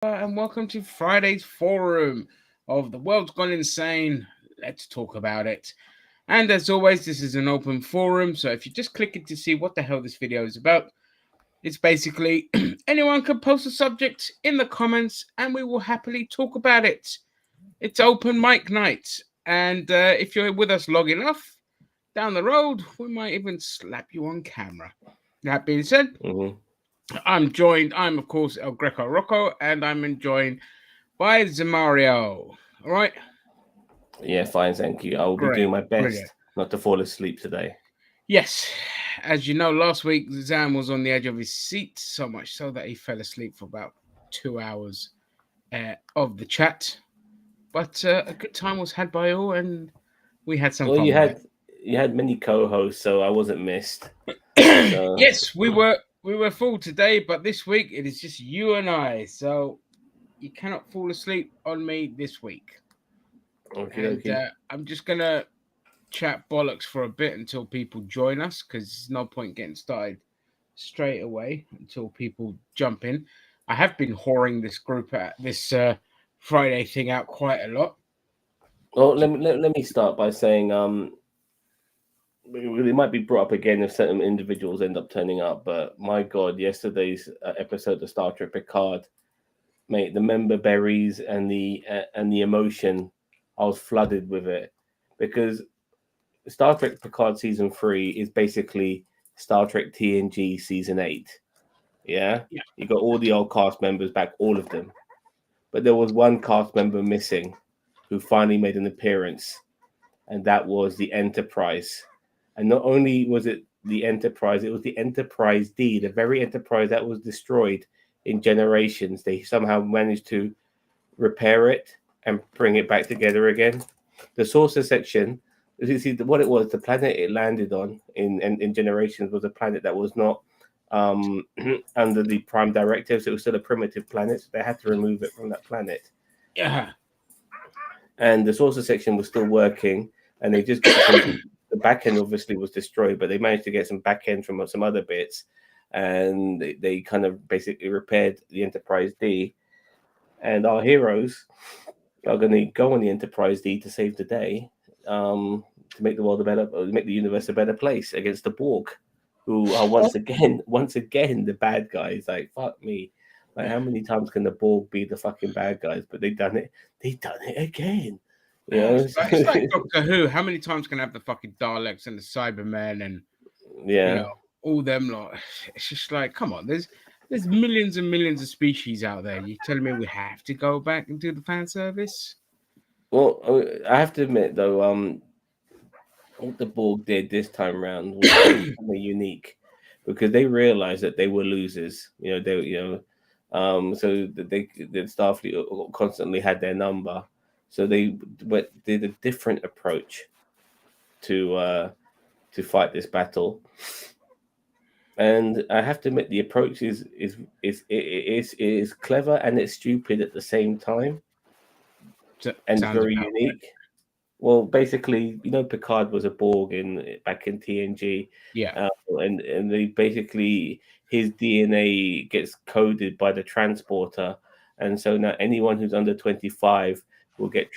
And welcome to Friday's forum of The World's Gone Insane. Let's talk about it. And as always, this is an open forum, so if you're just clicking to see what the hell this video is about, it's basically anyone can post a subject in the comments and we will happily talk about it. It's open mic night, and if you're with us long enough, down the road, we might even slap you on camera. That being said, I'm of course El Greco Rocco, and I'm joined by Zamario. All right. Yeah, fine, thank you. I will be Great. doing my best Brilliant. not to fall asleep today. Yes. As you know, last week Zam was on the edge of his seat, so much so that he fell asleep for about 2 hours of the chat. But a good time was had by all, and we had some Well, fun you with had many co-hosts, so I wasn't missed. it. So Yes, we were full today, but this week it is just you and I, so you cannot fall asleep on me this week. okay. I'm just gonna chat bollocks for a bit until people join us, because there's no point getting started straight away until people jump in. I have been whoring this group at this Friday thing out quite a lot. Well, let me start by saying it might be brought up again if certain individuals end up turning up, but my God, yesterday's episode of Star Trek Picard, mate, the member berries and the emotion, I was flooded with it because Star Trek Picard season 3 is basically Star Trek TNG season 8. Yeah, Yeah. you got all the old cast members back, all of them, but there was one cast member missing who finally made an appearance, and that was the Enterprise. And not only was it the Enterprise, it was the Enterprise D, the very Enterprise that was destroyed in Generations. They somehow managed to repair it and bring it back together again. The saucer section, you see what it was, the planet it landed on in Generations was a planet that was not under the prime directives. It was still a primitive planet, so they had to remove it from that planet. Yeah. And the saucer section was still working, and they just got some. The back end obviously was destroyed, but they managed to get some back end from some other bits, and they kind of basically repaired the Enterprise D. And our heroes are going to go on the Enterprise D to save the day, to make the world a better, make the universe a better place against the Borg, who are once again the bad guys. Like, fuck me. Like, how many times can the Borg be the fucking bad guys? But they've done it again. You know? It's like Doctor Who. How many times can I have the fucking Daleks and the Cybermen and Yeah. all them lot? It's just like, come on, there's millions and millions of species out there. You telling me we have to go back and do the fan service? Well, I have to admit though, what the Borg did this time round was kind of unique because they realized that they were losers. So that the Starfleet constantly had their number, so they did a different approach to fight this battle. And I have to admit, the approach is clever and it's stupid at the same time, and Sounds very about unique. Well, basically, Picard was a Borg back in TNG, yeah. and they basically his DNA gets coded by the transporter, and so now anyone who's under 25 will get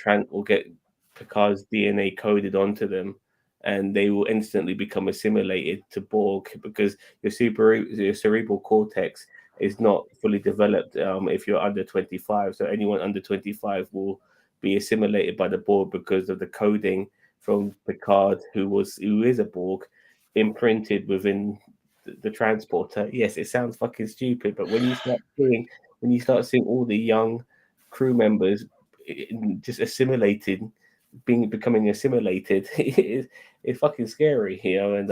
Picard's DNA coded onto them, and they will instantly become assimilated to Borg because your cerebral cortex is not fully developed if you're under 25. So anyone under 25 will be assimilated by the Borg because of the coding from Picard, who is a Borg, imprinted within the transporter. Yes, it sounds fucking stupid, but when you start seeing all the young crew members just becoming assimilated, it's fucking scary, And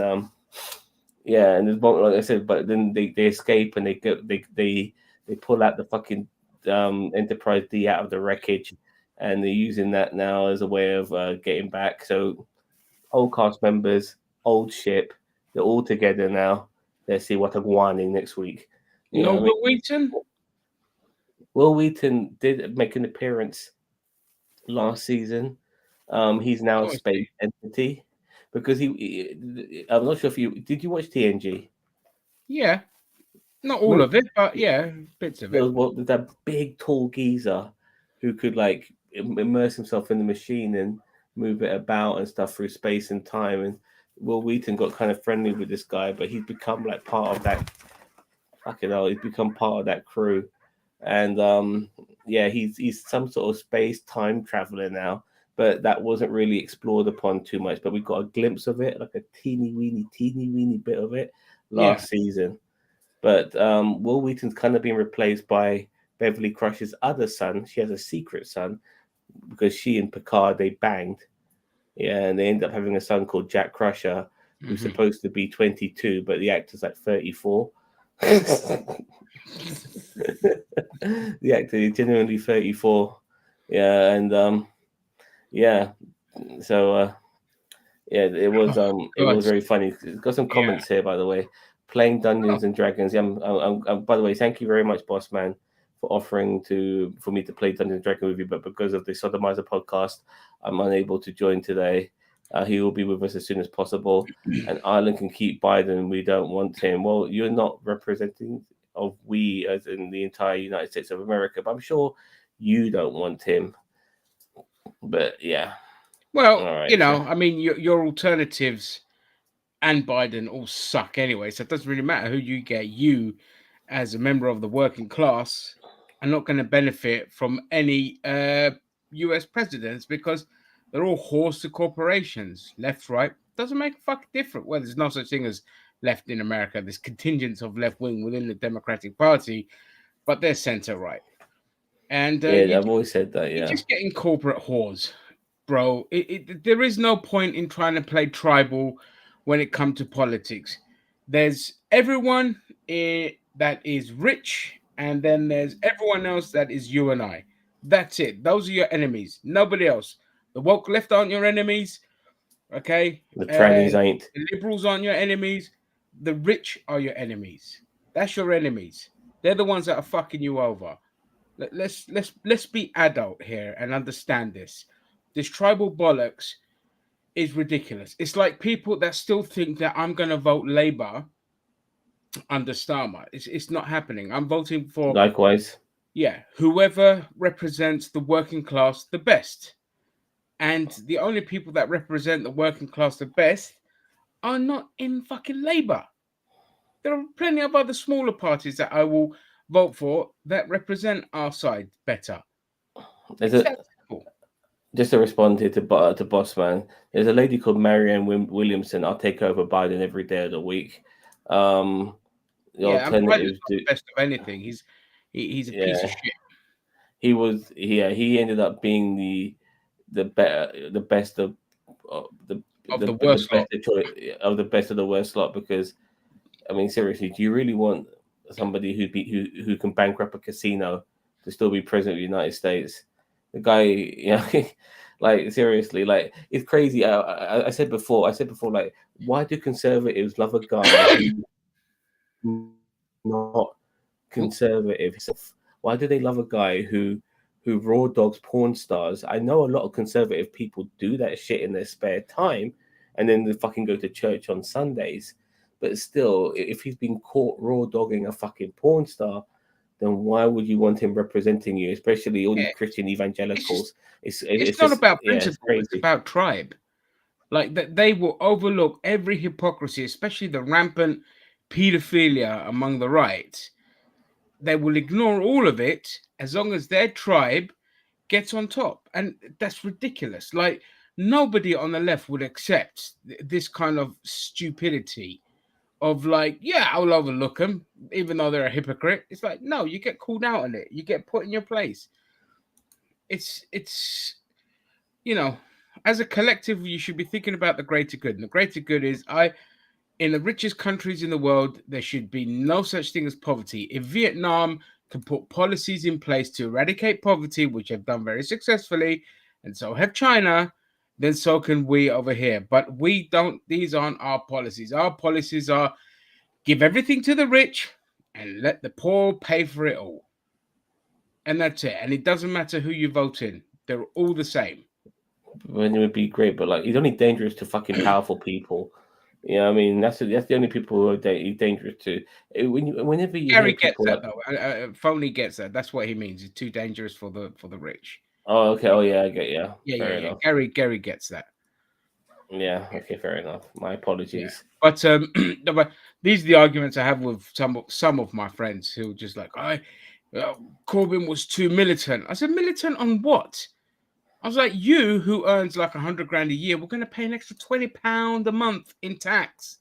yeah, and there's one, like I said, but then they escape and they pull out the fucking Enterprise D out of the wreckage, and they're using that now as a way of getting back. So old cast members, old ship, they're all together now. Let's see what I'm whining next week. You know what I Will mean? Wheaton? Will Wheaton did make an appearance last season. He's now a Oh, I space see. entity because I'm not sure if you watch TNG. Yeah. Not all of it, but yeah, bits of There it. was that big tall geezer who could like immerse himself in the machine and move it about and stuff through space and time. And Will Wheaton got kind of friendly with this guy, but he's become like part of that. Fucking hell, he's become part of that crew. And yeah, he's some sort of space time traveler now. But that wasn't really explored upon too much. But we got a glimpse of it, like a teeny weeny bit of it Yeah, last season. But Will Wheaton's kind of been replaced by Beverly Crusher's other son. She has a secret son because she and Picard they banged. Yeah, and they end up having a son called Jack Crusher, who's supposed to be 22, but the actor's like 34. The actor is genuinely 34. Yeah, and yeah, so yeah, it was God. very funny. Got some Yeah. comments here, by the way. Playing Oh, Dungeons and Dragons. Yeah, by the way, thank you very much, boss man, for offering for me to play Dungeons and Dragons with you. But because of the Sodomizer podcast, I'm unable to join today. He will be with us as soon as possible. And Ireland can keep Biden. We don't want him. Well, you're not representing of we as in the entire United States of America, but I'm sure you don't want him. But yeah, all well, right. So. I mean, your alternatives and Biden all suck anyway, so it doesn't really matter who you get. You, as a member of the working class, are not going to benefit from any U.S. presidents because they're all horse to corporations, left, right. Doesn't make a fucking difference. Well, there's no such thing as left in America. There's contingents of left wing within the Democratic Party, but they're center right. And Yeah, I've always said that. you're Yeah, just getting corporate whores, bro. There is no point in trying to play tribal when it comes to politics. There's everyone that is rich, and then there's everyone else that is you and I. That's it. Those are your enemies. Nobody else. The woke left aren't your enemies. Okay. the trannies ain't. The liberals aren't your enemies. The rich are your enemies. That's your enemies. They're the ones that are fucking you over. Let's be adult here and understand this. This tribal bollocks is ridiculous. It's like people that still think that I'm going to vote Labour under Starmer. It's not happening. I'm voting for Likewise, whoever represents the working class the best. And the only people that represent the working class the best are not in fucking Labour. There are plenty of other smaller parties that I will vote for that represent our side better. there's It's a that simple. just to respond here to Boss Man. There's a lady called Marianne Williamson. I'll take over Biden every day of the week. The Yeah, and Biden's alternatives not do. the best of anything. He's a piece of Yeah, shit. he was. Yeah, he ended up being the best of Of the the worst lot. best of choice of the best of the worst lot. Because I mean, seriously, do you really want somebody who can bankrupt a casino to still be president of the United States? The guy, like seriously, like it's crazy. I said before, like, why do conservatives love a guy who's not conservative himself? Why do they love a guy who raw dogs porn stars? I know a lot of conservative people do that shit in their spare time, and then they fucking go to church on Sundays. But still, if he's been caught raw dogging a fucking porn star, then why would you want him representing you? Especially all Yeah, these Christian it's just evangelicals. it's It's not just about it's principle. It's crazy. about tribe. Like that, they will overlook every hypocrisy, especially the rampant pedophilia among the right. They will ignore all of it as long as their tribe gets on top, and that's ridiculous. Like nobody on the left would accept this kind of stupidity of like, yeah, I'll overlook them, even though they're a hypocrite. It's like, no, you get called out on it. You get put in your place. It's you know, as a collective, you should be thinking about the greater good. And the greater good is in the richest countries in the world, there should be no such thing as poverty. If Vietnam can put policies in place to eradicate poverty, which have done very successfully, and so have China, then so can we over here. But we don't, these aren't our policies. Our policies are give everything to the rich and let the poor pay for it all. And that's it. And it doesn't matter who you vote in, they're all the same. When it would be great, but like he's only dangerous to fucking powerful people. Yeah, I mean that's the only people who are dangerous to. Whenever you hear Gary gets people that like, though. Phony gets that. That's what he means. It's too dangerous for the rich. oh, okay, oh yeah, I get, yeah, Yeah, yeah, fair yeah. enough. Gary gets that. Yeah, okay, fair enough. My Yeah, apologies. but no, but these are the arguments I have with some of my friends who are just like, Corbyn was too militant. I said, militant on what? I was like, you who earns like 100 grand a year, we're going to pay an extra £20 a month in tax.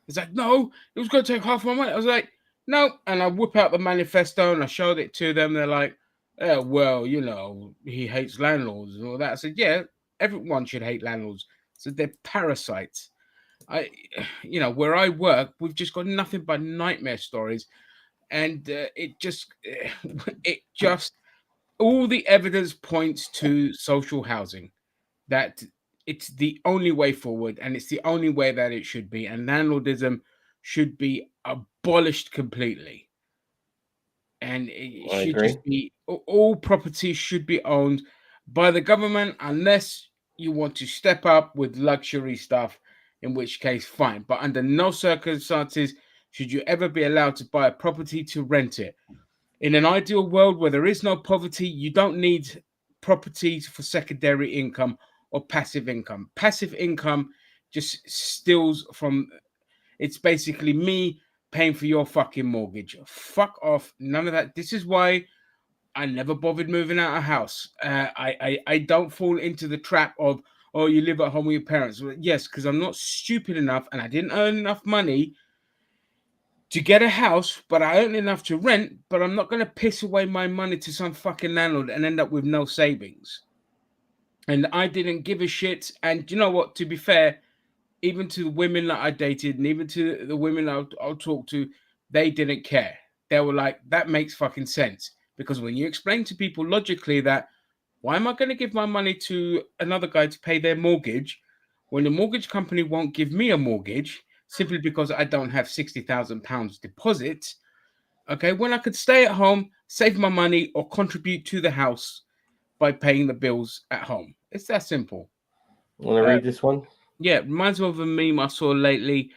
He's like, no, it was going to take half my money. I was like, no. And I whip out the manifesto and I showed it to them. They're like, well, he hates landlords and all that. I said, yeah, everyone should hate landlords. So they're parasites. I, where I work, we've just got nothing but nightmare stories. And it just, all the evidence points to social housing, that it's the only way forward and it's the only way that it should be. And landlordism should be abolished completely. And it I should agree. just be all property should be owned by the government unless you want to step up with luxury stuff, in which case, fine. But under no circumstances should you ever be allowed to buy a property to rent it. In an ideal world where there is no poverty, you don't need properties for secondary income or passive income. Passive income just steals from, it's basically me paying for your fucking mortgage. Fuck off. None of that. This is why I never bothered moving out of house. I don't fall into the trap of, oh, you live at home with your parents. Well, yes, because I'm not stupid enough and I didn't earn enough money to get a house, but I earn enough to rent, but I'm not going to piss away my money to some fucking landlord and end up with no savings. And I didn't give a shit. And you know what? To be fair, even to the women that I dated and even to the women I'll talk to, they didn't care. They were like, that makes fucking sense. Because when you explain to people logically that, why am I going to give my money to another guy to pay their mortgage when the mortgage company won't give me a mortgage simply because I don't have £60,000 deposit? Okay, when I could stay at home, save my money, or contribute to the house by paying the bills at home. It's that simple. Want to Uh, read this one? yeah, reminds me of a meme I saw lately.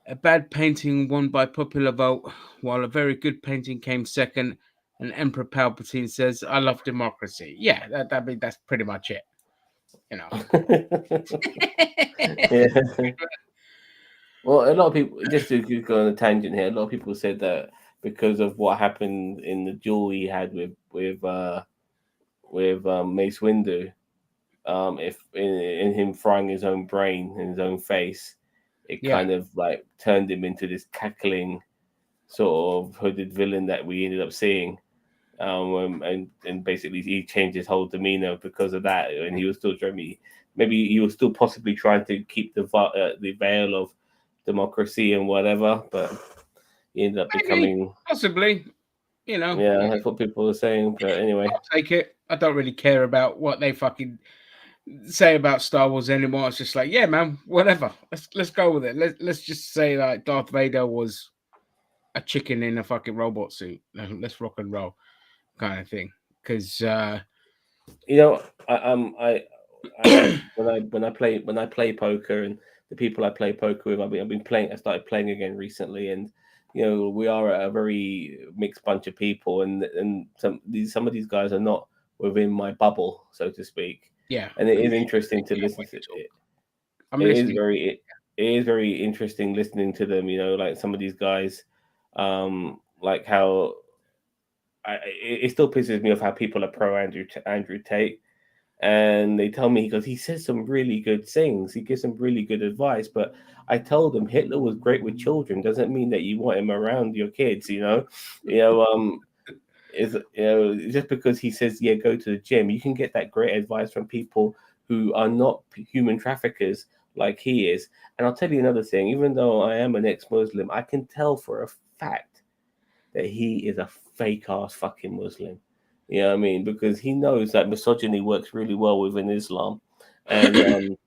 A bad painting won by popular vote, while a very good painting came second. And Emperor Palpatine says, "I love democracy." Yeah, that's pretty much it. You know. Yeah. Well, a lot of people, just to go on a tangent here, a lot of people said that because of what happened in the duel he had with Mace Windu, if in him frying his own brain in his own face, it Yeah, kind of like turned him into this cackling sort of hooded villain that we ended up seeing. And basically he changed his whole demeanor because of that, and he was still trying to, maybe he was still possibly trying to keep the veil of democracy and whatever, but he ended up maybe, becoming, possibly. yeah, that's what people were saying. But anyway, I'll take it. I don't really care about what they fucking say about Star Wars anymore. It's just like, yeah, man, whatever. Let's go with it. Let's just say like Darth Vader was a chicken in a fucking robot suit. Let's rock and roll kind of thing. Because you know, I when I play poker, and the people I play poker with, I've been playing. I started playing again recently, and we are a very mixed bunch of people, and some of these guys are not within my bubble, so to speak. yeah, And it I'm is interesting to listening listen when to you talk. it. I'm It is listening. very it is very interesting listening to them. Like some of these guys, like how it still pisses me off how people are pro Andrew Tate, and they tell me, he says some really good things. He gives some really good advice. But I told him Hitler was great with children. Doesn't mean that you want him around your kids. You know. Is just because he says, yeah, go to the gym, you can get that great advice from people who are not human traffickers like he is. And I'll tell you another thing. Even though I am an ex-Muslim, I can tell for a fact that he is a fake ass fucking Muslim. You know what I mean? Because he knows that misogyny works really well within Islam, and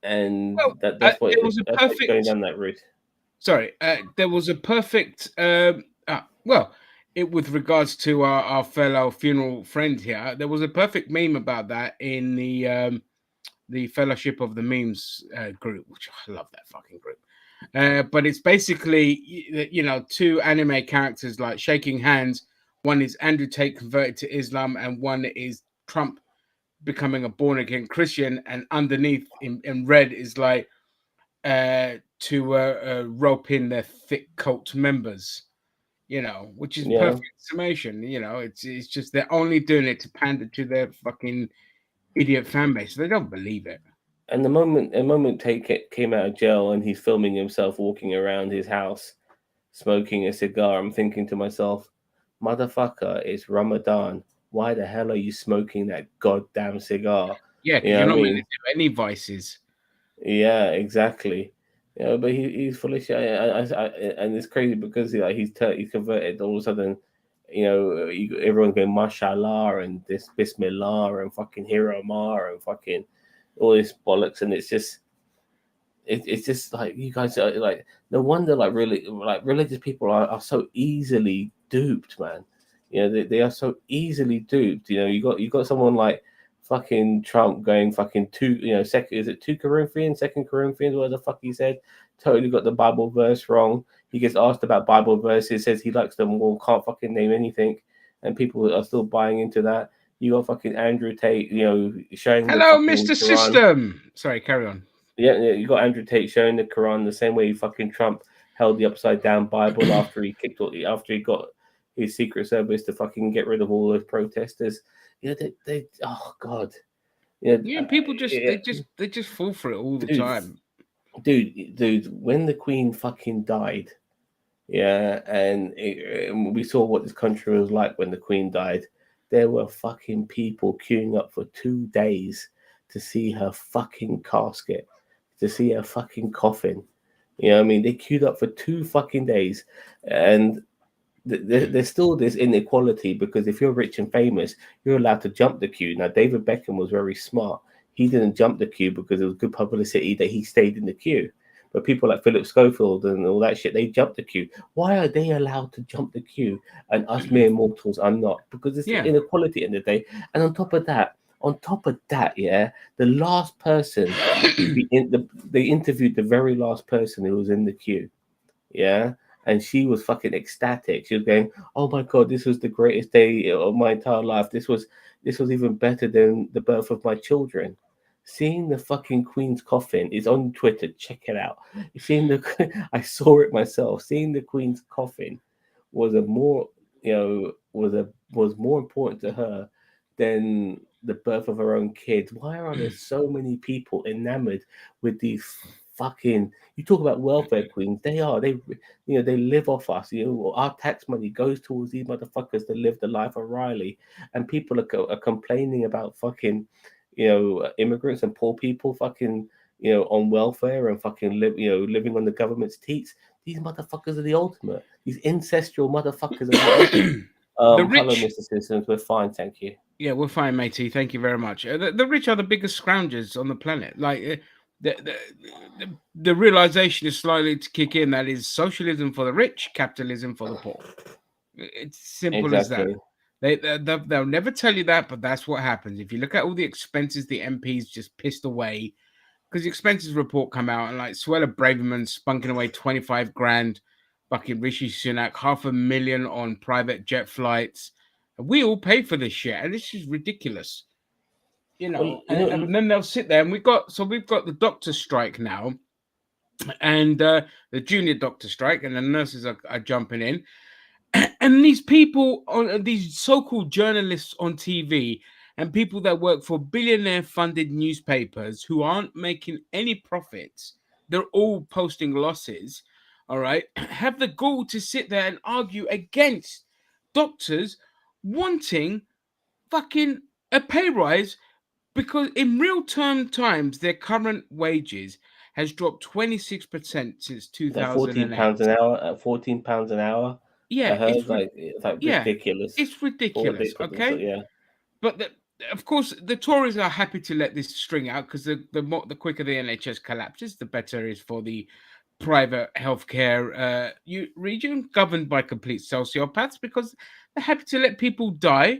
Well, that's what there was a he's going perfect. down that route. Sorry, there was a perfect. Well, with regards to our fellow funeral friend here, there was a perfect meme about that in the Fellowship of the Memes group, which I love that fucking group. But it's basically, two anime characters like shaking hands. One is Andrew Tate converted to Islam, and one is Trump becoming a born again Christian. And underneath in red is like to rope in their thick cult members. Which is Yeah. perfect summation. It's just they're only doing it to pander to their fucking idiot fan base. They don't believe it. And the moment Tate came out of jail and he's filming himself walking around his house smoking a cigar, I'm thinking to myself, motherfucker, it's Ramadan. Why the hell are you smoking that goddamn cigar? Yeah, You because know you're what I not meant to mean? do any vices. Yeah, exactly. But he's full of shit, and it's crazy because he's converted. All of a sudden, everyone's going mashallah and this bismillah and fucking hirama and fucking all this bollocks, and it's just like you guys are like, no wonder like really like religious people are so easily duped, man. They are so easily duped. You got someone like fucking Trump going fucking second, is it 2 Corinthians, Second Corinthians, what the fuck he said, totally got the Bible verse wrong. He gets asked about Bible verses, says he likes them all, can't fucking name anything, and people are still buying into that. You got fucking Andrew Tate, showing the Hello, fucking Mr. Quran. System. Sorry, carry on. Yeah, you got Andrew Tate showing the Quran the same way fucking Trump held the upside down Bible after he got his Secret Service to fucking get rid of all those protesters. They oh god, Yeah, people just yeah, they just fall for it all the dude, time. dude, when the Queen fucking died, yeah, and we saw what this country was like when the Queen died. There were fucking people queuing up for 2 days to see her fucking casket, to see her fucking coffin. You know what I mean? They queued up for 2 fucking days. And there's still this inequality because if you're rich and famous, you're allowed to jump the queue. Now, David Beckham was very smart. He didn't jump the queue because it was good publicity that he stayed in the queue. But people like Philip Schofield and all that shit, they jump the queue. Why are they allowed to jump the queue and us mere mortals are not? Because it's Yeah. inequality in the day. And on top of that, yeah, the last person they interviewed the very last person who was in the queue, yeah, and she was fucking ecstatic. She was going, "Oh my god, this was the greatest day of my entire life. This was even better than the birth of my children." Seeing the fucking Queen's coffin is on Twitter. Check it out. Seeing I saw it myself. Seeing the Queen's coffin was a more, was more important to her than the birth of her own kids. Why are there so many people enamored with these fucking? You talk about welfare queens. They live off us. Our tax money goes towards these motherfuckers to live the life of Riley, and people are complaining about fucking, immigrants and poor people fucking, on welfare and fucking living on the government's teats. These motherfuckers are the ultimate. These incestual motherfuckers are the ultimate. The Hello, rich, Mr. Citizens. We're fine, thank you. yeah, we're fine, matey. Thank you very much. The rich are the biggest scroungers on the planet. Like the realization is slightly to kick in that is socialism for the rich, capitalism for the poor. It's simple as that. Exactly. They'll never tell you that, but that's what happens. If you look at all the expenses the MPs just pissed away, because the expenses report come out and like Suella Braverman spunking away 25 grand, fucking Rishi Sunak, 500,000 on private jet flights. We all pay for this shit, and this is ridiculous. Well, And then they'll sit there, and we've got the doctor strike now, and the junior doctor strike, and the nurses are jumping in, and these people on these so-called journalists on TV and people that work for billionaire-funded newspapers who aren't making any profits, they're all posting losses. All right, have the gall to sit there and argue against doctors wanting fucking a pay rise because in real term times their current wages has dropped 26% since like 14 2008. pounds an hour at 14 pounds an hour. I Yeah, heard like it's like yeah, ridiculous. it's For what they ridiculous. put them so Okay, yeah. but of course the Tories are happy to let this string out because the quicker the NHS collapses, the better it is for the private healthcare region governed by complete sociopaths because they're happy to let people die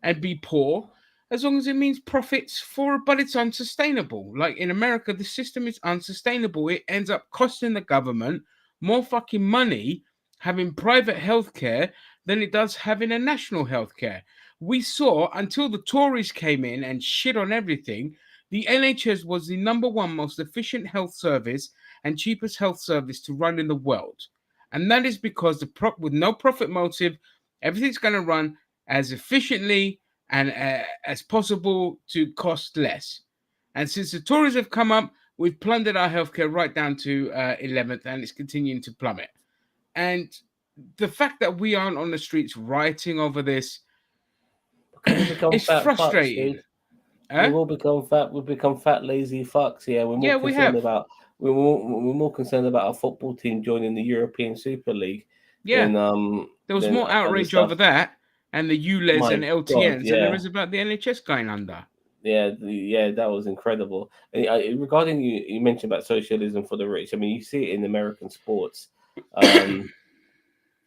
and be poor as long as it means profits for, but it's unsustainable. Like in America, the system is unsustainable. It ends up costing the government more fucking money having private healthcare than it does having a national healthcare. We saw until the Tories came in and shit on everything, the NHS was the number one most efficient health service and cheapest health service to run in the world. And that is because with no profit motive, everything's going to run as efficiently and as possible to cost less. And since the Tories have come up, we've plundered our healthcare right down to 11th, and it's continuing to plummet. And the fact that we aren't on the streets rioting over this is frustrating. Fucks, we've all become fat. We've become fat, lazy fucks. Yeah, We have. We're more concerned about our football team joining the European Super League. Yeah, there was more outrage over that and the ULEZ and LTNs than there is about the NHS going under. Yeah, that was incredible. And regarding you mentioned about socialism for the rich. I mean, you see it in American sports.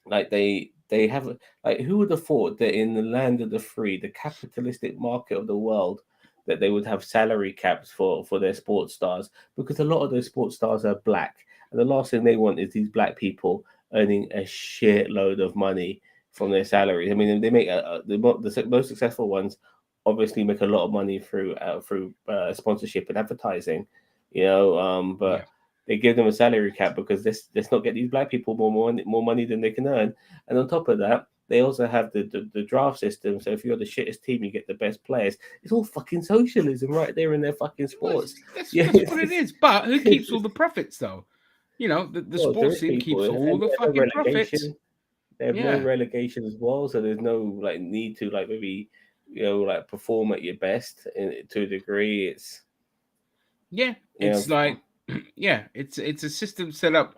Like they have, like, who would have thought that in the land of the free, the capitalistic market of the world, that they would have salary caps for their sports stars, because a lot of those sports stars are black, and the last thing they want is these black people earning a shitload of money from their salaries. I mean, they make the most successful ones obviously make a lot of money through sponsorship and advertising, but. Yeah. They give them a salary cap because let's not get these black people more money than they can earn. And on top of that, they also have the draft system. So if you're the shittest team, you get the best players. It's all fucking socialism right there in their fucking sports. That's what it is. But who keeps all the profits, though? The sports team keeps all the fucking profits. They have no relegation as well, so there's no need to maybe perform at your best to a degree. It's it's a system set up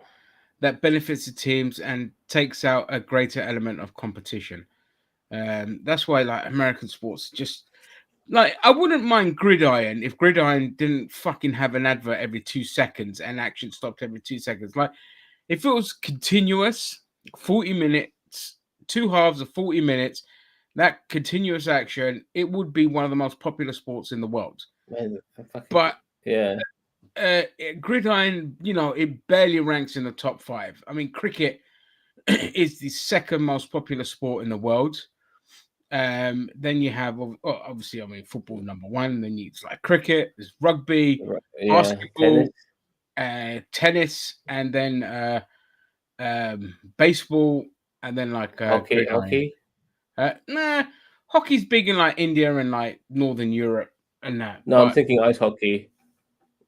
that benefits the teams and takes out a greater element of competition. That's why American sports just I wouldn't mind Gridiron if Gridiron didn't fucking have an advert every 2 seconds and action stopped every 2 seconds. Like if it was continuous, 40 minutes, 2 halves of 40 minutes, that continuous action, it would be one of the most popular sports in the world. But Gridiron, it barely ranks in the top 5. I mean, cricket is the second most popular sport in the world. Then you have, obviously, football number 1. Then it's cricket, there's rugby, basketball, tennis, and then baseball, and then hockey. Hockey's big in India and Northern Europe and that. No, I'm thinking ice hockey.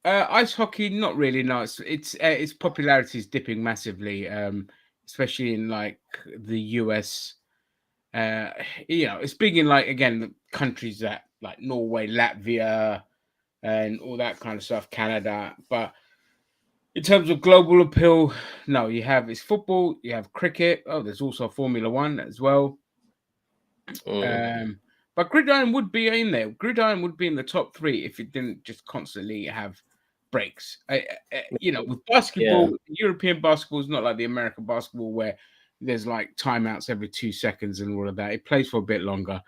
Ice hockey, not really. No, its popularity is dipping massively, especially in the US. It's big in again the countries that Norway, Latvia, and all that kind of stuff, Canada. But in terms of global appeal, no, it's football, you have cricket. Oh, there's also Formula 1 as well. But Gridiron would be in there. Gridiron would be in the top 3 if it didn't just constantly have breaks. With basketball, European basketball is not like the American basketball where there's timeouts every 2 seconds and all of that. It plays for a bit longer.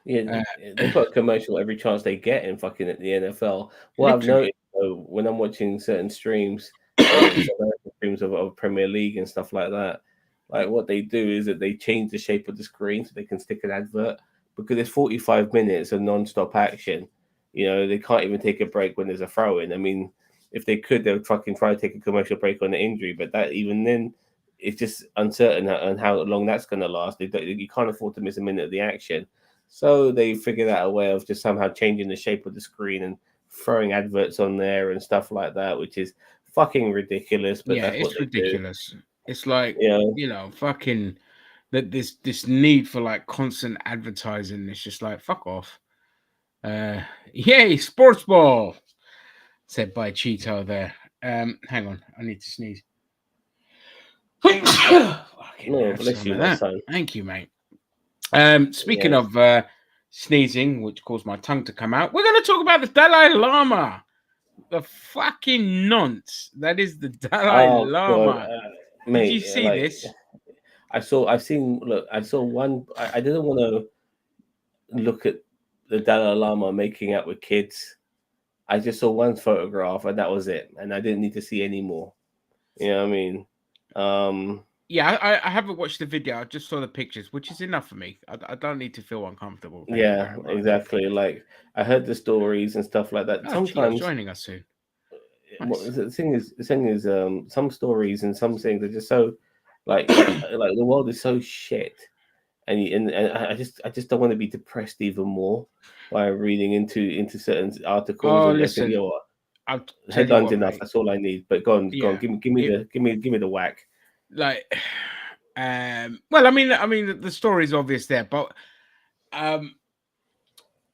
Yeah, they put a commercial every chance they get in fucking at the NFL. Well, I've noticed when I'm watching certain streams, streams of Premier League and stuff like that, what they do is that they change the shape of the screen so they can stick an advert, because it's 45 minutes of non-stop action. They can't even take a break when there's a throw-in. I mean, if they could, they would fucking try to take a commercial break on the injury, but that even then, it's just uncertain on how long that's going to last. You can't afford to miss a minute of the action. So they figured out a way of just somehow changing the shape of the screen and throwing adverts on there and stuff like that, which is fucking ridiculous. But that's what ridiculous. Do. It's fucking that this need for constant advertising. It's just fuck off. Yay, sports ball, said by Cheeto there. Hang on, I need to sneeze. Bless you, my son. Thank you, mate. Speaking of sneezing, which caused my tongue to come out, we're going to talk about the Dalai Lama. The fucking nonce that is the Dalai Lama. Mate, did you see this? I saw one. I didn't want to look at the Dalai Lama making out with kids. I just saw one photograph and that was it, and I didn't need to see any more. You know what I mean? Um, Yeah, I haven't watched the video. I just saw the pictures, which is enough for me. I don't need to feel uncomfortable. Thank you yeah, very much. exactly. Like I heard the stories and stuff like that. Oh, Chio's Sometimes joining us soon. Nice. the thing is, some stories and some things are just so like the world is so shit, and I just don't want to be depressed even more by reading into certain articles Oh, and just think, listen, yo, what, I'll tell you headlines what, enough. mate. That's all I need. But go on, Yeah, give me it the whack. like, well, I mean, the story's obvious there, but um,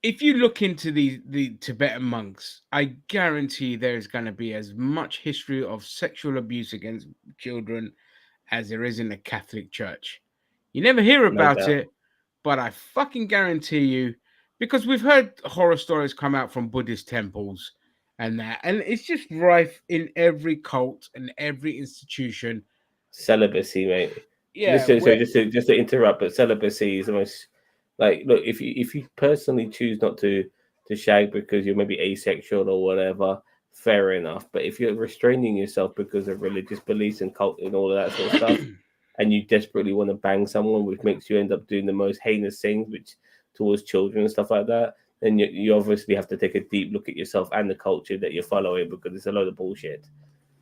if you look into the Tibetan monks, I guarantee there's going to be as much history of sexual abuse against children as there is in the Catholic Church. You never hear No about doubt. it, but I fucking guarantee you, because we've heard horror stories come out from Buddhist temples and that, and it's just rife in every cult and every institution. Celibacy, mate. Yeah, where Just to interrupt, but celibacy is the most like look if you personally choose not to shag because you're maybe asexual or whatever, fair enough. But if you're restraining yourself because of religious beliefs and cult and all of that sort of stuff, and you desperately want to bang someone, which makes you end up doing the most heinous things, which towards children and stuff like that, then you obviously have to take a deep look at yourself and the culture that you're following because it's a load of bullshit.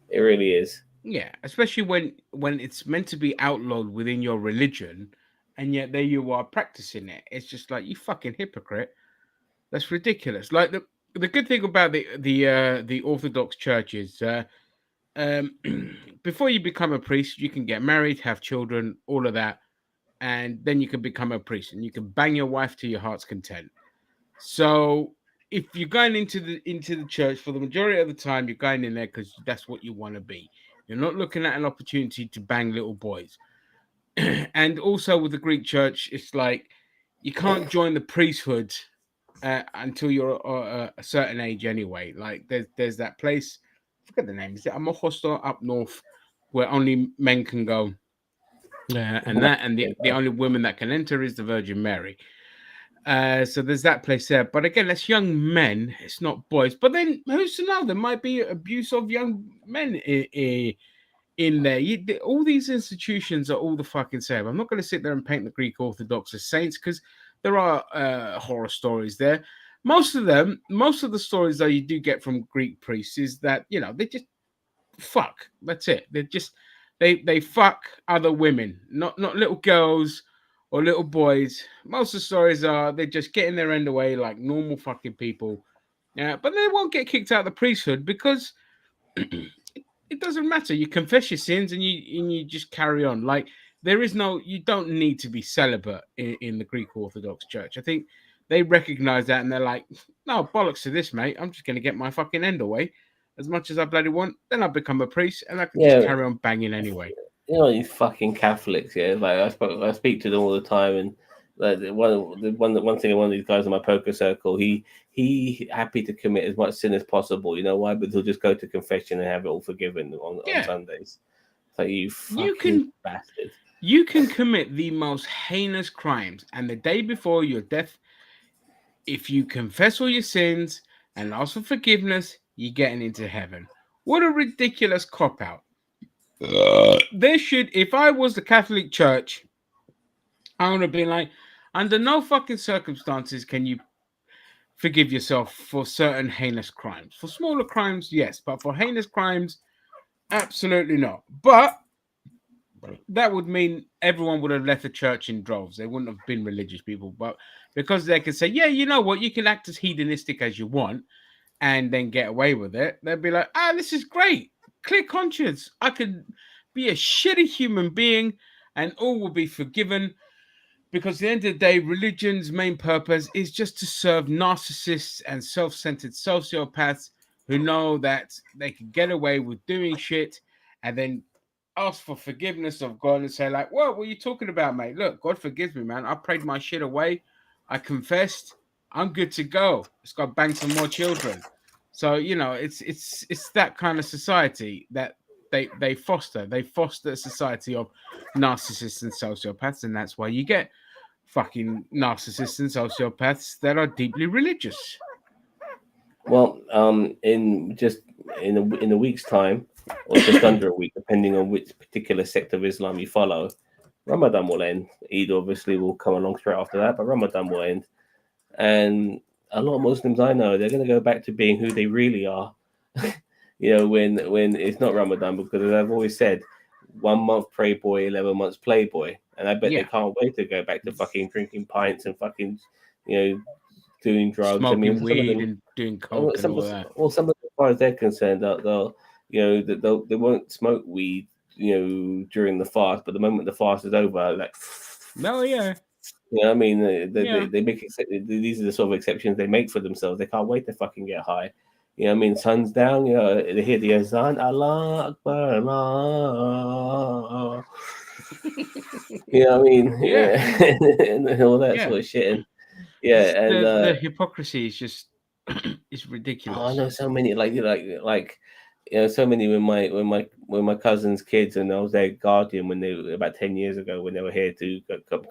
It really is. yeah, especially when it's meant to be outlawed within your religion, and yet there you are practicing it. It's just like you fucking hypocrite. That's ridiculous. Like the good thing about the Orthodox Church is um, before you become a priest, you can get married, have children, all of that, and then you can become a priest and you can bang your wife to your heart's content. So if you're going into the church for the majority of the time, you're going in there because that's what you want to be. You're not looking at an opportunity to bang little boys. And also with the Greek church, it's like you can't join the priesthood until you're a certain age anyway. Like there's that place, I forget the name. Is it Amohosto up north where only men can go? And the only woman that can enter is the Virgin Mary. So there's that place there. But again, that's young men. It's not boys. But then who's to know? There might be abuse of young men in there. All these institutions are all the fucking same. I'm not going to sit there and paint the Greek Orthodox as saints because there are horror stories there. Most of the stories that you do get from Greek priests is that they just fuck. That's it. They fuck other women, not little girls or little boys. Most of the stories are they're just getting their end away like normal fucking people. Yeah, but they won't get kicked out of the priesthood because it doesn't matter. You confess your sins and you just carry on. Like you don't need to be celibate in the Greek Orthodox Church. I think they recognize that and they're like, no bollocks to this, mate. I'm just gonna get my fucking end away as much as I bloody want. Then I become a priest and I can just Yeah, carry on banging anyway. you fucking Catholics, yeah. Like I speak to them all the time, and like one thing, one of these guys in my poker circle, he happy to commit as much sin as possible. You know why? But he'll just go to confession and have it all forgiven on Yeah, Sundays. It's like you you fucking can bastard. you can commit the most heinous crimes, and the day before your death, if you confess all your sins and ask for forgiveness, you're getting into heaven. What a ridiculous cop out. There should, if I was the Catholic Church, I would have been like, under no fucking circumstances can you forgive yourself for certain heinous crimes. For smaller crimes, yes, but for heinous crimes, absolutely not. But that would mean everyone would have left the church in droves. They wouldn't have been religious people. But because they could say, yeah, you know what, you can act as hedonistic as you want and then get away with it, they'd be like, this is great. Clear conscience. I could be a shitty human being and all will be forgiven because at the end of the day, religion's main purpose is just to serve narcissists and self-centered sociopaths who know that they can get away with doing shit and then ask for forgiveness of God and say, like, what are you talking about, mate? Look, God forgives me, man. I prayed my shit away. I confessed. I'm good to go. Let's go bang some more children. So, it's that kind of society that they foster. They foster a society of narcissists and sociopaths, and that's why you get fucking narcissists and sociopaths that are deeply religious. Well, in a week's time, or just under a week, depending on which particular sect of Islam you follow, Ramadan will end. Eid obviously will come along straight after that, but Ramadan will end, and a lot of Muslims I know they're going to go back to being who they really are. When it's not Ramadan, because as I've always said, 1 month pray boy, 11 months playboy, and I bet they Yeah, can't wait to go back to fucking drinking pints and fucking you know doing drugs. I smoking mean, some of weed them and doing coke and all of that. some of them, as far as they're concerned, they won't smoke weed, during the fast, but the moment the fast is over, like, No, yeah, I mean, yeah. they make these are the sort of exceptions they make for themselves. They can't wait to fucking get high. I mean, sun's down. They hear the azan, Allah Akbar, Allah. I mean, Yeah, and all that yeah. sort of shit. And yeah, and The hypocrisy is just it's oh, I ridiculous. know so many so many when my cousin's kids, and I was their guardian when they were about 10 years ago when they were here to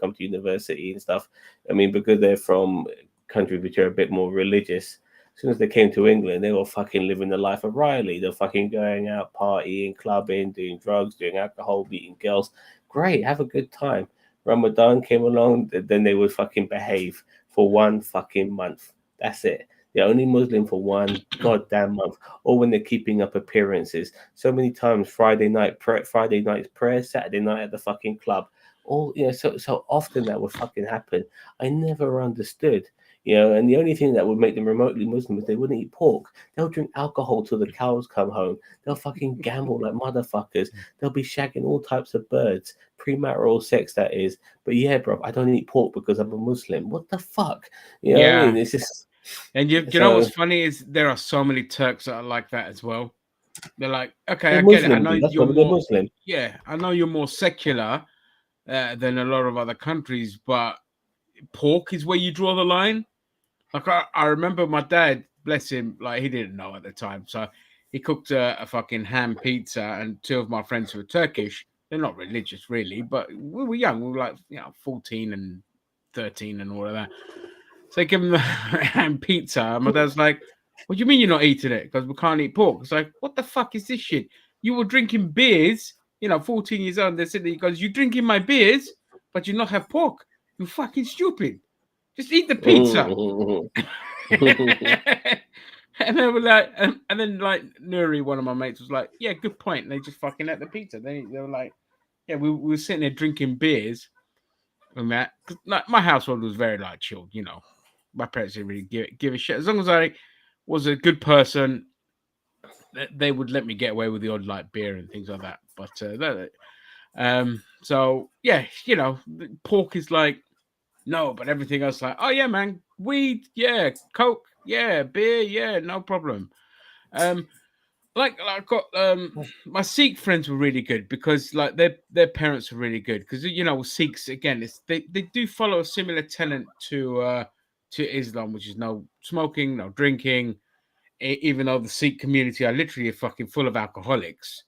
come to university and stuff. I mean, because they're from countries which are a bit more religious. As soon as they came to England, they were fucking living the life of Riley. They're fucking going out, partying, clubbing, doing drugs, doing alcohol, meeting girls. Great, have a good time. Ramadan came along, then they would fucking behave for 1 fucking month. That's it. They're only Muslim for 1 goddamn month, or when they're keeping up appearances. So many times, Friday night's prayer, Saturday night at the fucking club. All so often that would fucking happen. I never understood. And the only thing that would make them remotely Muslim is they wouldn't eat pork. They'll drink alcohol till the cows come home. They'll fucking gamble like motherfuckers. They'll be shagging all types of birds, premarital sex, that is. But yeah, bro, I don't eat pork because I'm a Muslim. What the fuck? You know what I Yeah, mean? It's just and you know what's so funny is there are so many Turks that are like that as well. They're like, okay, they're I get it. I Muslim, know dude. That's you're why they're more, Muslim. yeah, I know you're more secular than a lot of other countries, but pork is where you draw the line. Like I remember my dad, bless him, like he didn't know at the time, so he cooked a fucking ham pizza, and two of my friends who were Turkish, they're not religious really, but we were young, we were like 14 and 13 and all of that. So they give him the ham pizza, and my dad's like, "What do you mean you're not eating it? Because we can't eat pork." It's like, what the fuck is this shit? You were drinking beers, 14 years old. They're sitting there, he goes, "You drinking my beers, but you not have pork? You fucking stupid. Just eat the pizza." And they were like, and then like Nuri, one of my mates, was like, "Yeah, good point." And they just fucking ate the pizza. They were like, "Yeah, we were sitting there drinking beers and that." 'Cause, like, my household was very like chilled. My parents didn't really give a shit as long as I was a good person. They would let me get away with the odd like beer and things like that. But so yeah, pork is like no, but everything else like, oh yeah, man, weed, yeah, coke, yeah, beer, yeah, no problem. Um, like I got my Sikh friends were really good because like their parents were really good because Sikhs again, they do follow a similar tenet to Islam, which is no smoking, no drinking. Even though the Sikh community are literally fucking full of alcoholics.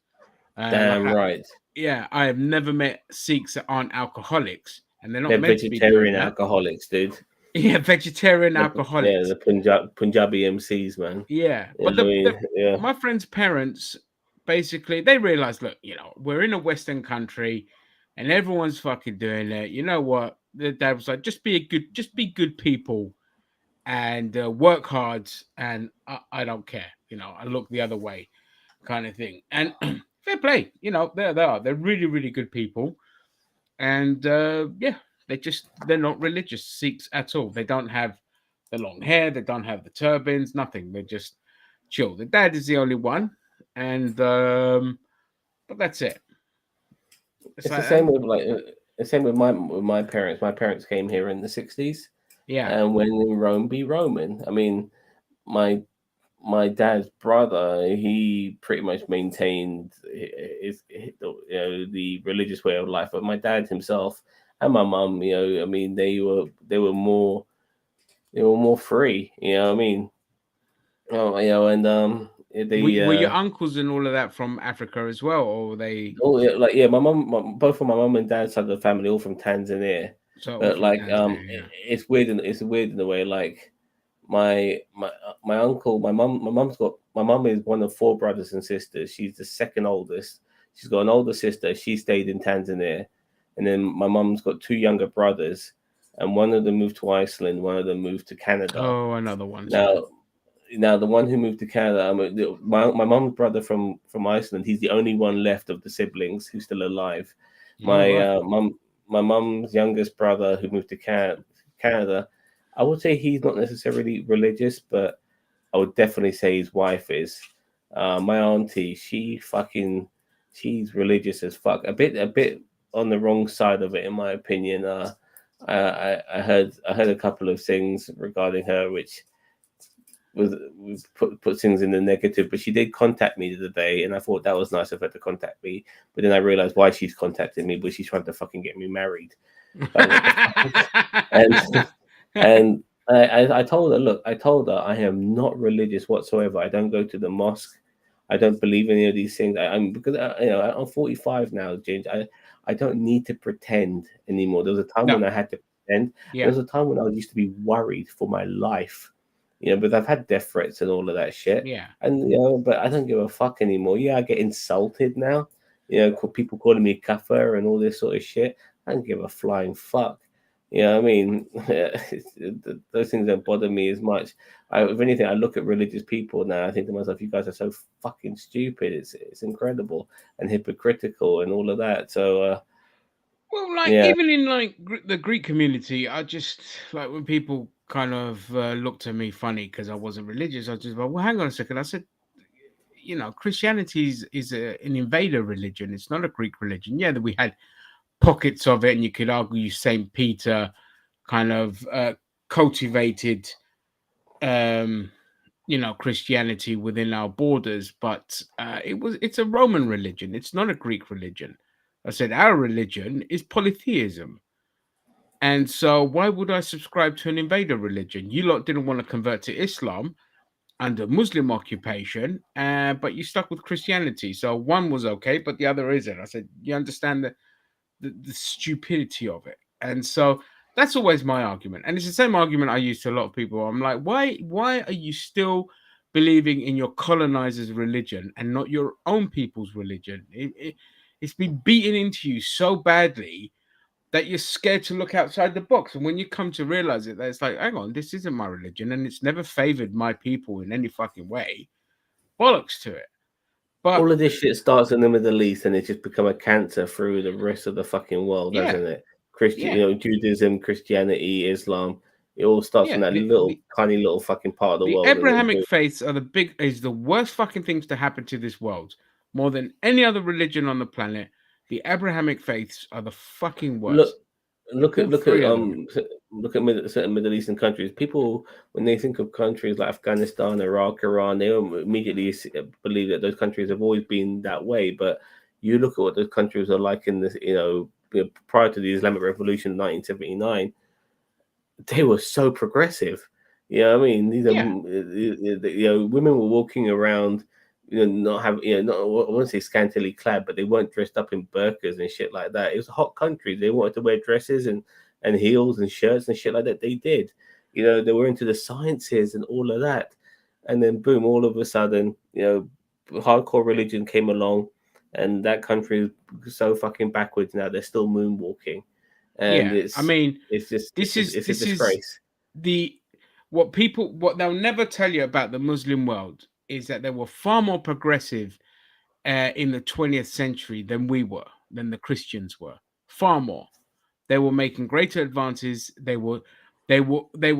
Damn right. Yeah, I have never met Sikhs that aren't alcoholics, and they're not They're meant to be doing vegetarian that. alcoholics, dude. Yeah, vegetarian Yeah, alcoholics. the Punjabi MCs, man. Yeah, You but know what I mean? Yeah. my friend's parents basically they realized, look, we're in a Western country, and everyone's fucking doing it. You know what? The dad was like, just be good people, and work hard, and I don't care. I look the other way, kind of thing. And fair play. They're really really good people, and yeah, they're not religious Sikhs at all. They don't have the long hair, they don't have the turbans, nothing. They're just chill. The dad is the only one, and but that's it. It's It's the like same with the same with my parents. My parents came here in the 60s, yeah, and when in Rome be Roman. I mean, my my dad's brother, he pretty much maintained the religious way of life, but my dad himself and my mum, I mean, they were more free. You know what I mean? And were your uncles and all of that from Africa as well, or were they? oh yeah, like yeah, both of my mum and dad's side of the family all from Tanzania. So all But from like Tanzania, yeah. it's weird it's weird in a way. Like my uncle, my mum is one of four brothers and sisters. She's the second oldest. She's got an older sister. She stayed in Tanzania, and then my mum's got two younger brothers, and one of them moved to Iceland. One of them moved to Canada. Oh, another one. Yeah. Now, the one who moved to Canada, my mum's brother from Iceland. He's the only one left of the siblings who's still alive. All My right. my mum's youngest brother who moved to Canada. I would say he's not necessarily religious, but I would definitely say his wife is. My auntie, she's religious as fuck. A bit on the wrong side of it, in my opinion. I heard a couple of things regarding her, which was put things in the negative. But she did contact me the other day, and I thought that was nice of her to contact me. But then I realized why she's contacted me, but she's trying to fucking get me married. Like what the fuck? And and I told her, look, I told her I am not religious whatsoever. I don't go to the mosque. I don't believe any of these things. I'm because I'm 45 now, James. I don't need to pretend anymore. There was a time No. when I had to pretend. There Yeah. was a time when I used to be worried for my life. But I've had death threats and all of that shit. Yeah. And but I don't give a fuck anymore. Yeah, I get insulted now. People calling me kafir and all this sort of shit. I don't give a flying fuck. I mean, those things don't bother me as much. If anything, I look at religious people now. I think to myself, you guys are so fucking stupid. It's incredible and hypocritical and all of that. So Well, like yeah, even in like the Greek community, I just like when people kind of looked at me funny because I wasn't religious. I just, well, hang on a second. I said, Christianity an invader religion. It's not a Greek religion. Yeah, that we had pockets of it, and you could argue Saint Peter kind of cultivated, um, Christianity within our borders, but it's a Roman religion. It's not a Greek religion. I said our religion is polytheism. And so, why would I subscribe to an invader religion? You lot didn't want to convert to Islam under Muslim occupation, but you stuck with Christianity. So one was okay, but the other isn't. I said, you understand the stupidity of it. And so that's always my argument. And it's the same argument I use to a lot of people. I'm like, why are you still believing in your colonizer's religion and not your own people's religion? It's been beaten into you so badly that you're scared to look outside the box. And when you come to realize it, that it's like, hang on, this isn't my religion and it's never favored my people in any fucking way. Bollocks to it. But all of this shit starts in the Middle East and it's just become a cancer through the rest of the fucking world, yeah, hasn't it? Christian, yeah, Judaism, Christianity, Islam. It all starts from yeah. that little tiny little fucking part of the The world, and it Abrahamic faiths are the worst fucking things to happen to this world. More than any other religion on the planet, the Abrahamic faiths are the fucking look worst. look at All three of them. certain Middle Eastern countries. People, when they think of countries like Afghanistan, Iraq, Iran, they immediately believe that those countries have always been that way. But you look at what those countries are like in this, prior to the Islamic Revolution in 1979, they were so progressive. I mean, these are Yeah, women were walking around, not have not, I won't say scantily clad, but they weren't dressed up in burqas and shit like that. It was a hot country. They wanted to wear dresses and heels and shirts and shit like that. They did. They were into the sciences and all of that. And then boom, all of a sudden, hardcore religion came along, and that country is so fucking backwards now. They're still moonwalking, and yeah. I mean, it's just this is it's a this is disgrace. the what they'll never tell you about the Muslim world is that they were far more progressive in the 20th century than the Christians were. Far more. They were making greater advances. They were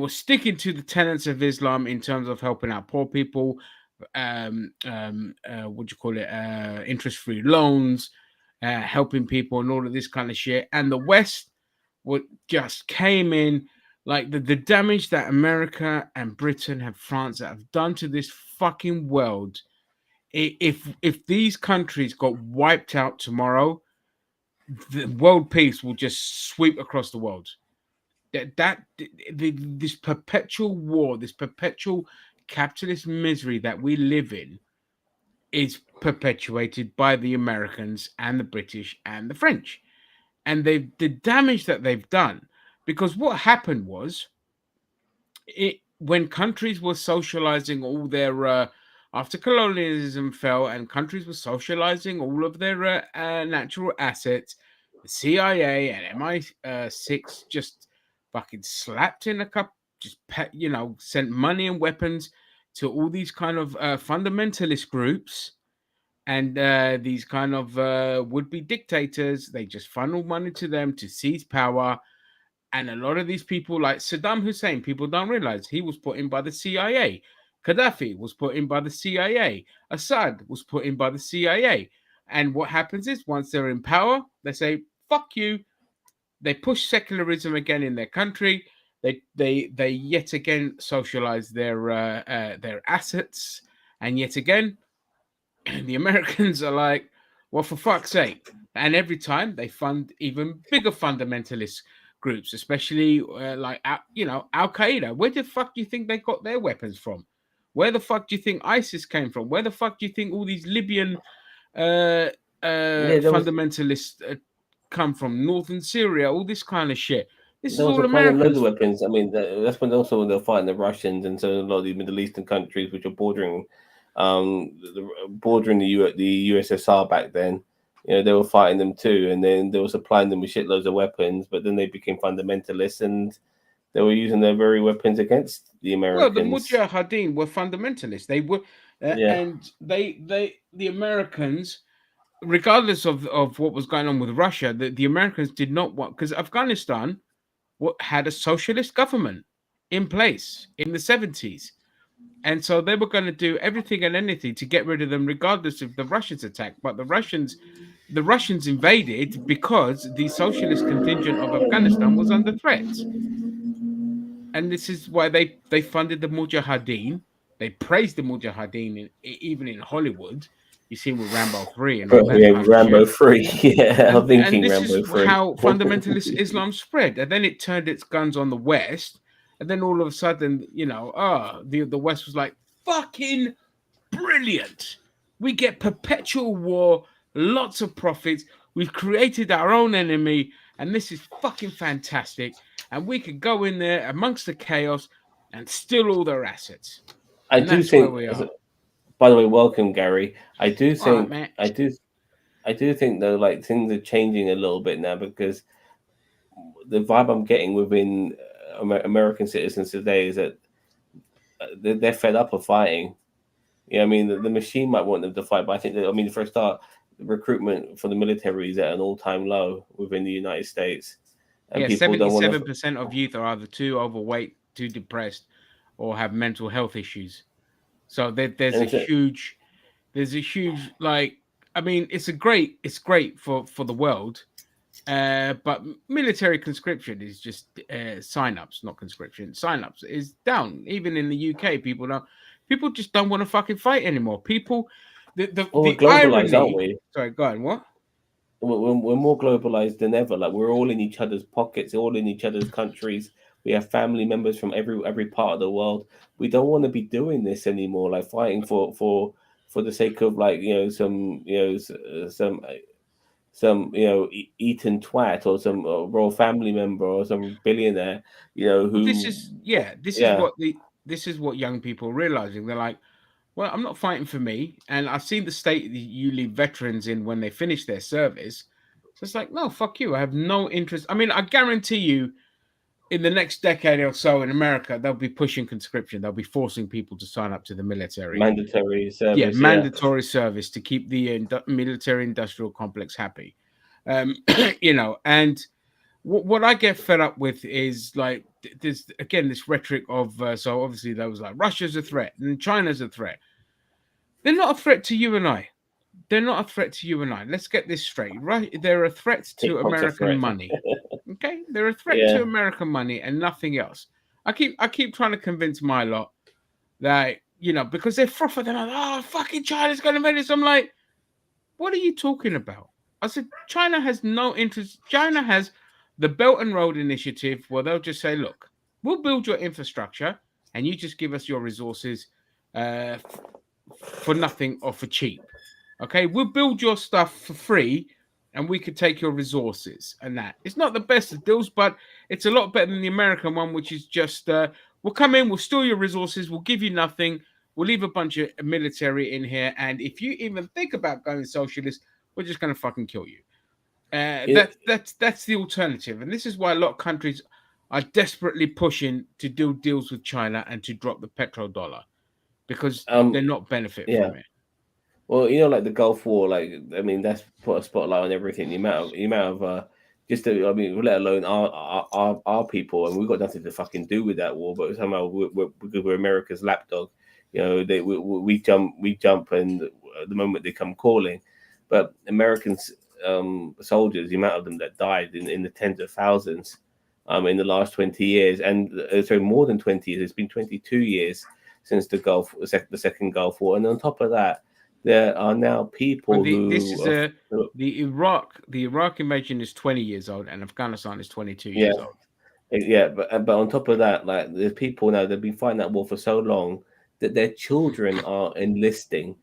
sticking to the tenets of Islam in terms of helping out poor people. What do you call it? Interest-free loans, helping people, and all of this kind of shit. And the West would just came in like the damage that America and Britain and France have done to this fucking world. If these countries got wiped out tomorrow, the world peace will just sweep across the world. This perpetual war, this perpetual capitalist misery that we live in, is perpetuated by the Americans and the British and the French, and the damage that they've done. Because what happened was, when countries were socializing all their after colonialism fell and countries were socializing all of their natural assets, the CIA and MI6 just fucking slapped in a cup, just sent money and weapons to all these kind of fundamentalist groups and these kind of would-be dictators. They just funneled money to them to seize power. And a lot of these people, like Saddam Hussein, people don't realize he was put in by the CIA. Gaddafi was put in by the CIA. Assad was put in by the CIA. And what happens is, once they're in power, they say, fuck you. They push secularism again in their country. They yet again socialize their assets. And yet again, the Americans are like, well, for fuck's sake. And every time they fund even bigger fundamentalist groups, especially Al Qaeda. Where the fuck do you think they got their weapons from? Where the fuck do you think ISIS came from? Where the fuck do you think all these Libyan fundamentalists come from? Northern Syria, all this kind of shit. This is all Americans. Loads of Americans. weapons. I mean, that's when also they're fighting the Russians and so a lot of the Middle Eastern countries which are bordering the USSR back then. You know, they were fighting them too, and then they were supplying them with shitloads of weapons. But then they became fundamentalists, and they were using their very weapons against the Americans. Well, the Mujahideen were fundamentalists. They were, and the Americans, regardless of what was going on with Russia, the Americans did not want, because Afghanistan had a socialist government in place in the 70s. And so they were going to do everything and anything to get rid of them, regardless of the Russians' attack. But the Russians invaded because the socialist contingent of Afghanistan was under threat. And this is why they funded the Mujahideen. They praised the Mujahideen, even in Hollywood. You see with Rambo 3 and all that. Yeah, Rambo 3. Yeah, I'm thinking and this Rambo is 3. how fundamentalist Islam spread. And then it turned its guns on the West. And then all of a sudden, the West was like, fucking brilliant. We get perpetual war, lots of profits. We've created our own enemy, and this is fucking fantastic. And we could go in there amongst the chaos and steal all their assets. I do think, where we are. By the way, welcome, Gary. I do think, I do think though, like things are changing a little bit now because the vibe I'm getting within American citizens today is that they're fed up of fighting. Yeah, I mean, the machine might want them to fight, but I think that, for a start, recruitment for the military is at an all-time low within the United States. And 77% of youth are either too overweight, too depressed, or have mental health issues. So there's a huge, like, I mean, it's great for the world. But military conscription is just sign-ups, not conscription. Sign-ups is down. Even in the UK, people just don't want to fucking fight anymore. People, we're globalized, aren't we? Sorry, go on. What? We're more globalized than ever. Like we're all in each other's pockets, all in each other's countries. We have family members from every part of the world. We don't want to be doing this anymore. Like fighting for the sake of some Eton twat or some royal family member or some billionaire, who this is what young people are realizing. They're like, well, I'm not fighting for me. And I've seen the state that you leave veterans in when they finish their service. So it's like, no, fuck you. I have no interest. I mean, I guarantee you in the next decade or so in America, they'll be pushing conscription. They'll be forcing people to sign up to the military. Mandatory service. Yeah, mandatory service to keep the military industrial complex happy. And what I get fed up with is like, there's again this rhetoric of, so obviously there was like, Russia's a threat and China's a threat. They're not a threat to you and I. They're not a threat to you and I. Let's get this straight. Right? They're a threat to American money. Okay? They're a threat to American money and nothing else. I keep trying to convince my lot that, because they're frothy, they're like, oh, fucking China's going to invade us. I'm like, what are you talking about? I said, China has no interest. China has the Belt and Road Initiative where they'll just say, look, we'll build your infrastructure and you just give us your resources for nothing or for cheap. Okay, we'll build your stuff for free and we could take your resources and that. It's not the best of deals, but it's a lot better than the American one, which is just we'll come in, we'll steal your resources, we'll give you nothing, we'll leave a bunch of military in here, and if you even think about going socialist, we're just going to fucking kill you. That's the alternative, and this is why a lot of countries are desperately pushing to do deals with China and to drop the petrodollar because they're not benefiting from it. Well, like the Gulf War, that's put a spotlight on everything. The amount of let alone our people, and we've got nothing to fucking do with that war, but somehow because we're America's lapdog, we jump, and the moment they come calling, but Americans soldiers, the amount of them that died in the tens of thousands, in the last 20 years, and more than 20 years. It's been 22 years since the second Gulf War, and on top of that, there are now people the Iraq invasion is 20 years old, and Afghanistan is 22 years old. Yeah, but on top of that, there's people now that've been fighting that war for so long that their children are enlisting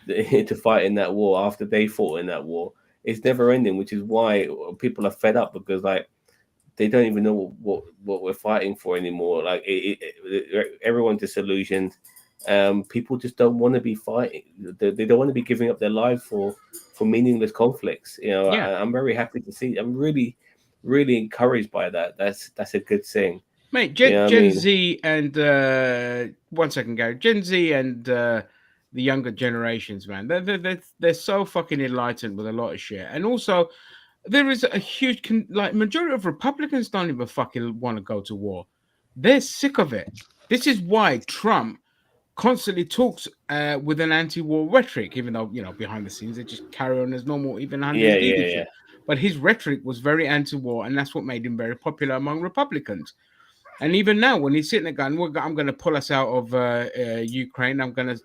to fight in that war after they fought in that war. It's never ending, which is why people are fed up, because they don't even know what we're fighting for anymore. Everyone's disillusioned. People just don't want to be fighting. They don't want to be giving up their lives for meaningless conflicts. I'm very happy to see. I'm really, really encouraged by that. That's a good thing, mate. Gen Z and 1 second, Gary. Gen Z and the younger generations, man. They're so fucking enlightened with a lot of shit, and also there is a huge majority of Republicans don't even fucking want to go to war. They're sick of it. This is why Trump constantly talks with an anti-war rhetoric, even though behind the scenes they just carry on as normal, even under his leadership. But his rhetoric was very anti-war, and that's what made him very popular among Republicans. And even now, when he's sitting there going, "I'm going to pull us out of Ukraine. I'm going to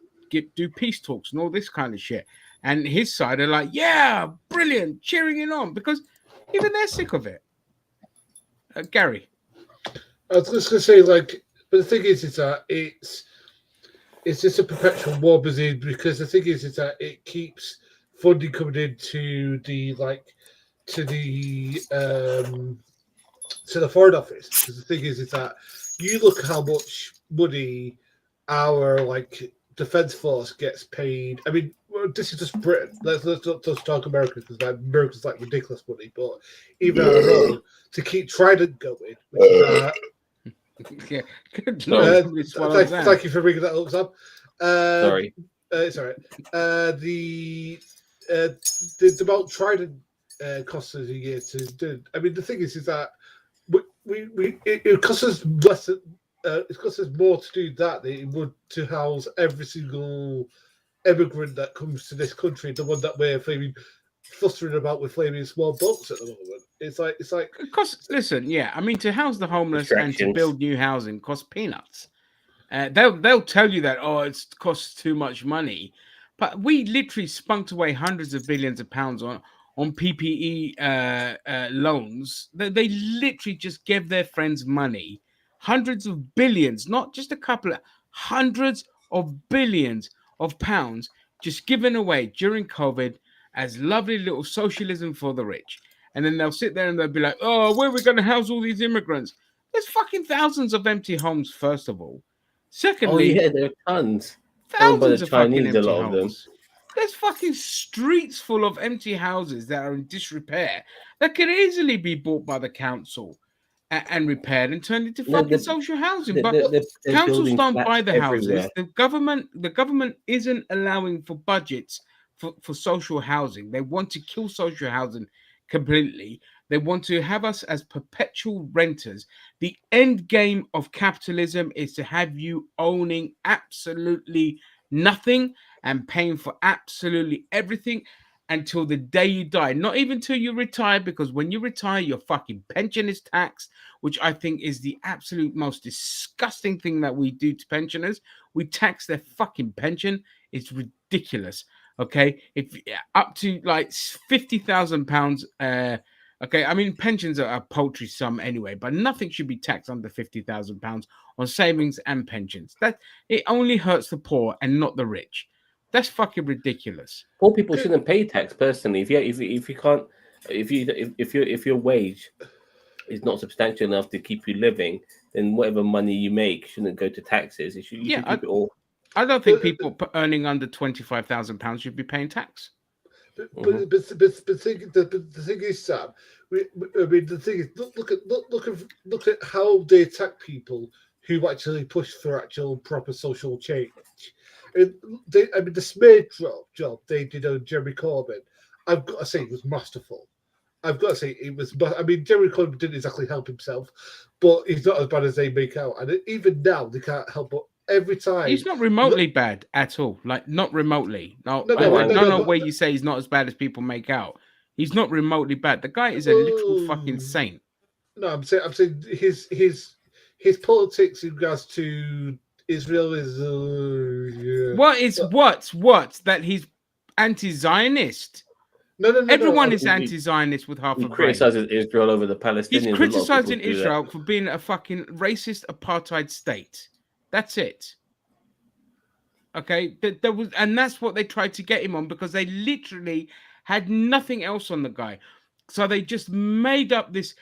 do peace talks and all this kind of shit," and his side are like, "Yeah, brilliant," cheering it on, because even they're sick of it. Gary, I was just going to say, but the thing is that it's just a perpetual war business, because the thing is that it keeps funding coming into the Foreign Office. Because the thing is that you look how much money our defense force gets paid. I mean, this is just Britain. Let's not just talk America, because America's ridiculous money. But even to keep Trident going, which is yeah, good. Thank you for bringing that up, Sam. Sorry. It's all right. The amount Trident costs us a year to do. I mean, the thing is that it costs us less. It costs us more to do that than it would to house every single immigrant that comes to this country. The one that we're flustering about with flaming small boats at the moment. It's like it costs. Listen, I mean, to house the homeless and to build new housing costs peanuts. They'll tell you that it costs too much money, but we literally spunked away hundreds of billions of pounds on PPE loans. They literally just give their friends money, hundreds of billions, not just a couple of hundreds of billions of pounds, just given away during COVID as lovely little socialism for the rich. And then they'll sit there and they'll be like, "Oh, where are we going to house all these immigrants?" There's fucking thousands of empty homes, first of all. Secondly, there are tons. Thousands of Chinese, fucking empty a lot homes. of them. There's fucking streets full of empty houses that are in disrepair that could easily be bought by the council and repaired and turned into fucking social housing. But councils don't buy the houses. The government isn't allowing for budgets for social housing. They want to kill social housing completely. They want to have us as perpetual renters. The end game of capitalism is to have you owning absolutely nothing and paying for absolutely everything until the day you die. Not even till you retire, because when you retire, your fucking pension is taxed, which I think is the absolute most disgusting thing that we do to pensioners. We tax their fucking pension. It's ridiculous. Okay, if up to £50,000. Okay, I mean, pensions are a paltry sum anyway, but nothing should be taxed under £50,000 on savings and pensions. That it only hurts the poor and not the rich. That's fucking ridiculous. Poor people shouldn't pay tax personally. If you can't, if your wage is not substantial enough to keep you living, then whatever money you make shouldn't go to taxes. You should keep it all. I don't think people earning under £25,000 should be paying tax. But the thing is, Sam. The thing is, look at how they attack people who actually push for actual proper social change. The smear job they did on Jeremy Corbyn, I've got to say, it was masterful. I've got to say it was. I mean, Jeremy Corbyn didn't exactly help himself, but he's not as bad as they make out. And even now, they can't help but every time. He's not remotely bad at all. Like, not remotely. No way you say he's not as bad as people make out. He's not remotely bad. The guy is a literal fucking saint. No, I'm saying his politics in regards to Israel is what that he's anti-Zionist. No. Everyone is anti-Zionist with half a brain. He criticizes Israel over the Palestinians. He's criticizing Israel for being a fucking racist apartheid state. That's it. Okay, and that's what they tried to get him on, because they literally had nothing else on the guy. So they just made up this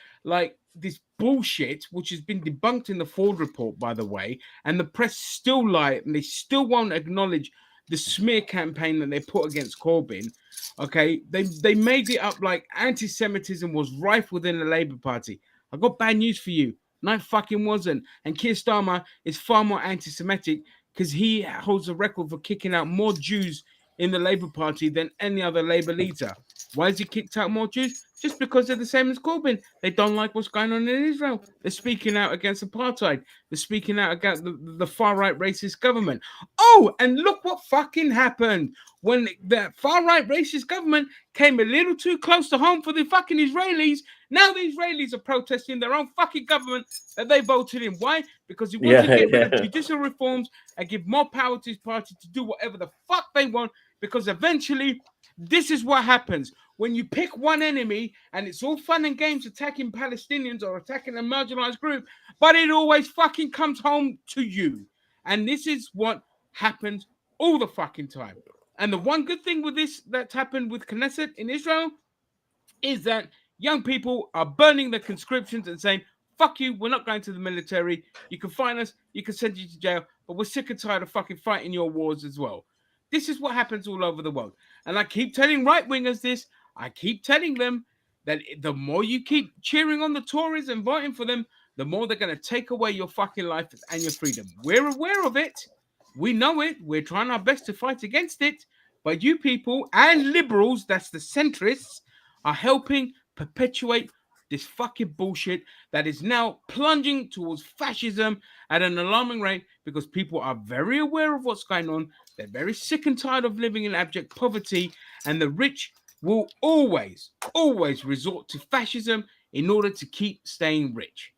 bullshit, which has been debunked in the Ford report, by the way, and the press still lie, and they still won't acknowledge the smear campaign that they put against Corbyn. Okay, they made it up like anti-Semitism was rife within the Labour Party. I got bad news for you. No, it fucking wasn't. And Keir Starmer is far more anti-Semitic because he holds a record for kicking out more Jews in the Labour Party than any other Labour leader. Why has he kicked out more Jews? Just because they're the same as Corbyn. They don't like what's going on in Israel. They're speaking out against apartheid. They're speaking out against the far-right racist government. Oh, and look what fucking happened when the far-right racist government came a little too close to home for the fucking Israelis. Now the Israelis are protesting their own fucking government that they voted in. Why? Because he wants to get rid of judicial reforms and give more power to his party to do whatever the fuck they want, because eventually this is what happens. When you pick one enemy and it's all fun and games attacking Palestinians or attacking a marginalized group, but it always fucking comes home to you. And this is what happens all the fucking time. And the one good thing with this that's happened with Knesset in Israel is that young people are burning their conscriptions and saying, fuck you, we're not going to the military. You can find us, you can send you to jail, but we're sick and tired of fucking fighting your wars as well. This is what happens all over the world. And I keep telling right-wingers this. I keep telling them that the more you keep cheering on the Tories and voting for them, the more they're going to take away your fucking life and your freedom. We're aware of it. We know it. We're trying our best to fight against it. But you people and liberals, that's the centrists, are helping perpetuate this fucking bullshit that is now plunging towards fascism at an alarming rate, because people are very aware of what's going on. They're very sick and tired of living in abject poverty, and the rich will always resort to fascism in order to keep staying rich.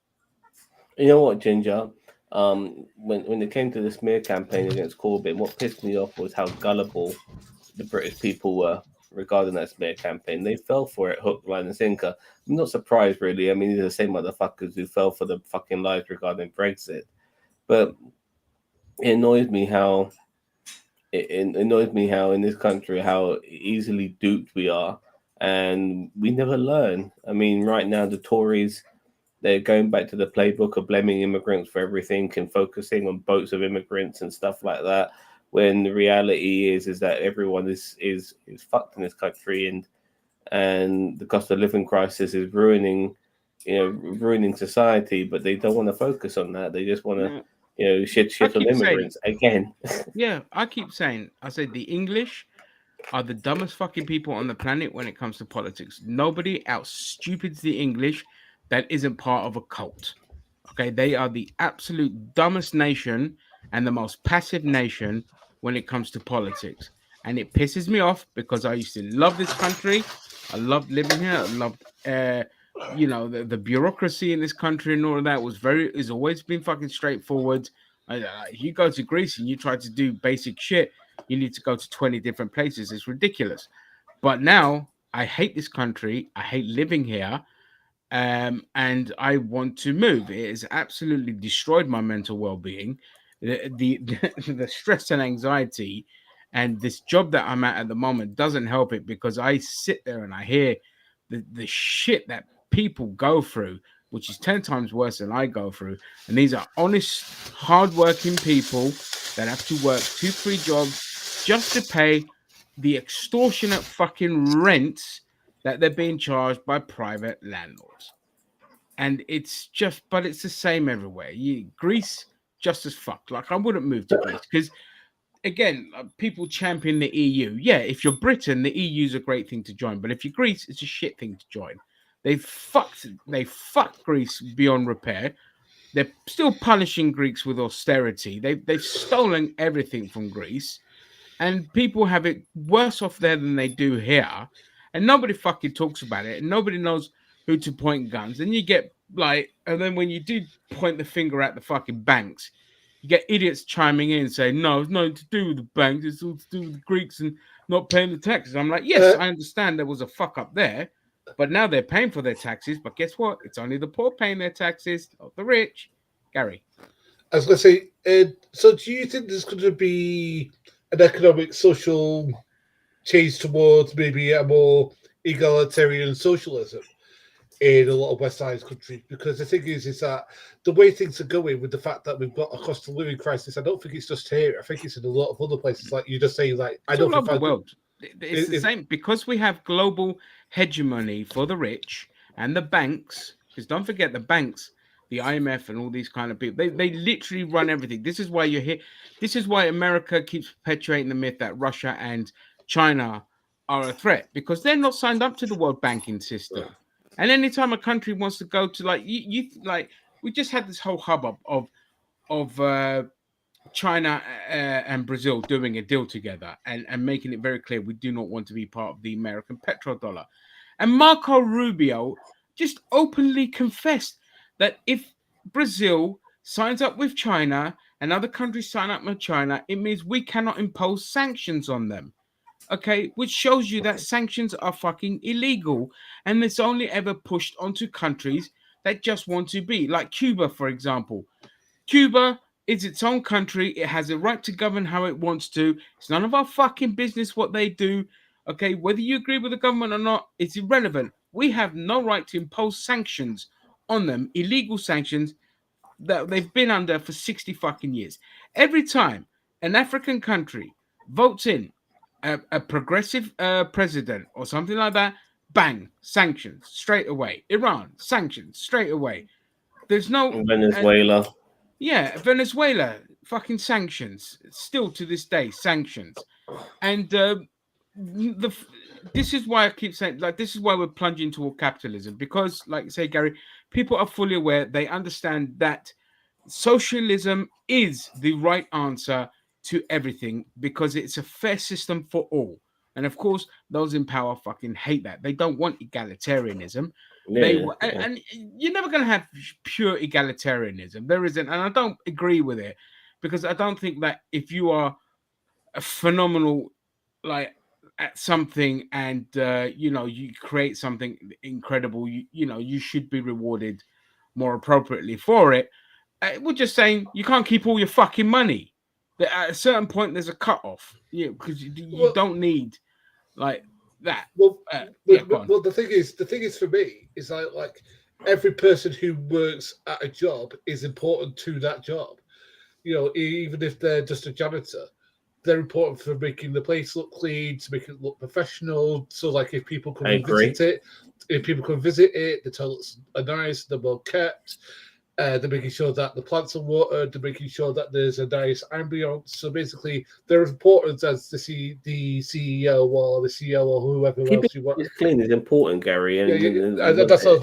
You know what, Ginger? When it came to the smear campaign against Corbyn, what pissed me off was how gullible the British people were regarding that smear campaign. They fell for it hook, line, and sinker. I'm not surprised, really. I mean, these are the same motherfuckers who fell for the fucking lies regarding Brexit. But it annoys me how in this country how easily duped we are, and we never learn. I mean, right now the Tories, they're going back to the playbook of blaming immigrants for everything and focusing on boats of immigrants and stuff like that, when the reality is that everyone is fucked in this country, and the cost of living crisis is ruining society. But they don't want to focus on that. They just want to shit on immigrants again. Yeah, I keep saying, I said the English are the dumbest fucking people on the planet when it comes to politics. Nobody out stupids the English that isn't part of a cult. Okay, they are the absolute dumbest nation and the most passive nation when it comes to politics. And it pisses me off, because I used to love this country. I loved living here. I loved the bureaucracy in this country and all of that is always been fucking straightforward. If you go to Greece and you try to do basic shit, you need to go to 20 different places. It's ridiculous. But now I hate this country. I hate living here. And I want to move. It has absolutely destroyed my mental well-being. The stress and anxiety, and this job that I'm at the moment doesn't help it, because I sit there and I hear the shit that people go through, which is 10 times worse than I go through. And these are honest, hardworking people that have to work 2-3 jobs just to pay the extortionate fucking rents that they're being charged by private landlords. And it's but it's the same everywhere. Greece, just as fucked. Like, I wouldn't move to Greece because, again, people champion the EU. Yeah, if you're Britain, the EU is a great thing to join. But if you're Greece, it's a shit thing to join. They fucked Greece beyond repair. They're still punishing Greeks with austerity. They've stolen everything from Greece, and people have it worse off there than they do here. And nobody fucking talks about it, and nobody knows who to point guns. And you get and then when you do point the finger at the fucking banks, you get idiots chiming in saying, no, it's nothing to do with the banks. It's all to do with the Greeks and not paying the taxes. I'm like, yes, I understand there was a fuck up there, but now they're paying for their taxes. But guess what? It's only the poor paying their taxes, not the rich. Gary. I was going to say, so do you think there's going to be an economic, social change towards maybe a more egalitarian socialism in a lot of West Island countries? Because the thing is that the way things are going with the fact that we've got a cost of living crisis, I don't think it's just here. I think it's in a lot of other places. Like you just say, like it's all over the world. It's the same because we have global hegemony for the rich and the banks. Because don't forget the banks, the IMF, and all these kind of people. They literally run everything. This is why you're here. This is why America keeps perpetuating the myth that Russia and China are a threat because they're not signed up to the world banking system. And anytime a country wants to go to we just had this whole hubbub of China and Brazil doing a deal together and making it very clear we do not want to be part of the American petrodollar. And Marco Rubio just openly confessed that if Brazil signs up with China and other countries sign up with China, it means we cannot impose sanctions on them. Okay, which shows you that sanctions are fucking illegal, and it's only ever pushed onto countries that just want to be like Cuba, for example. Cuba is its own country. It has a right to govern how it wants to. It's none of our fucking business what they do. Okay, whether you agree with the government or not, it's irrelevant. We have no right to impose sanctions on them, illegal sanctions that they've been under for 60 fucking years. Every time an African country votes in a progressive president or something like that, bang, sanctions straight away. Iran, sanctions straight away. There's no Venezuela. Venezuela, fucking sanctions. Still to this day, sanctions. And this is why I keep saying, this is why we're plunging toward capitalism. Because, like you say, Gary, people are fully aware. They understand that socialism is the right answer to everything because it's a fair system for all. And of course, those in power fucking hate that. They don't want egalitarianism. And you're never going to have pure egalitarianism. There isn't. And I don't agree with it because I don't think that if you are a phenomenal, at something and, you create something incredible, you should be rewarded more appropriately for it. We're just saying you can't keep all your fucking money. At a certain point, there's a cutoff, because you don't need that. Well, the thing is for me is like every person who works at a job is important to that job. Even if they're just a janitor, they're important for making the place look clean, to make it look professional. So, like, if people come and visit it, the toilets are nice, they're well kept. They're making sure that the plants are watered. They're making sure that there's a nice ambience. So basically, they're as important as the CEO or the CEO or whoever else you want. It's clean is important, Gary. That's all.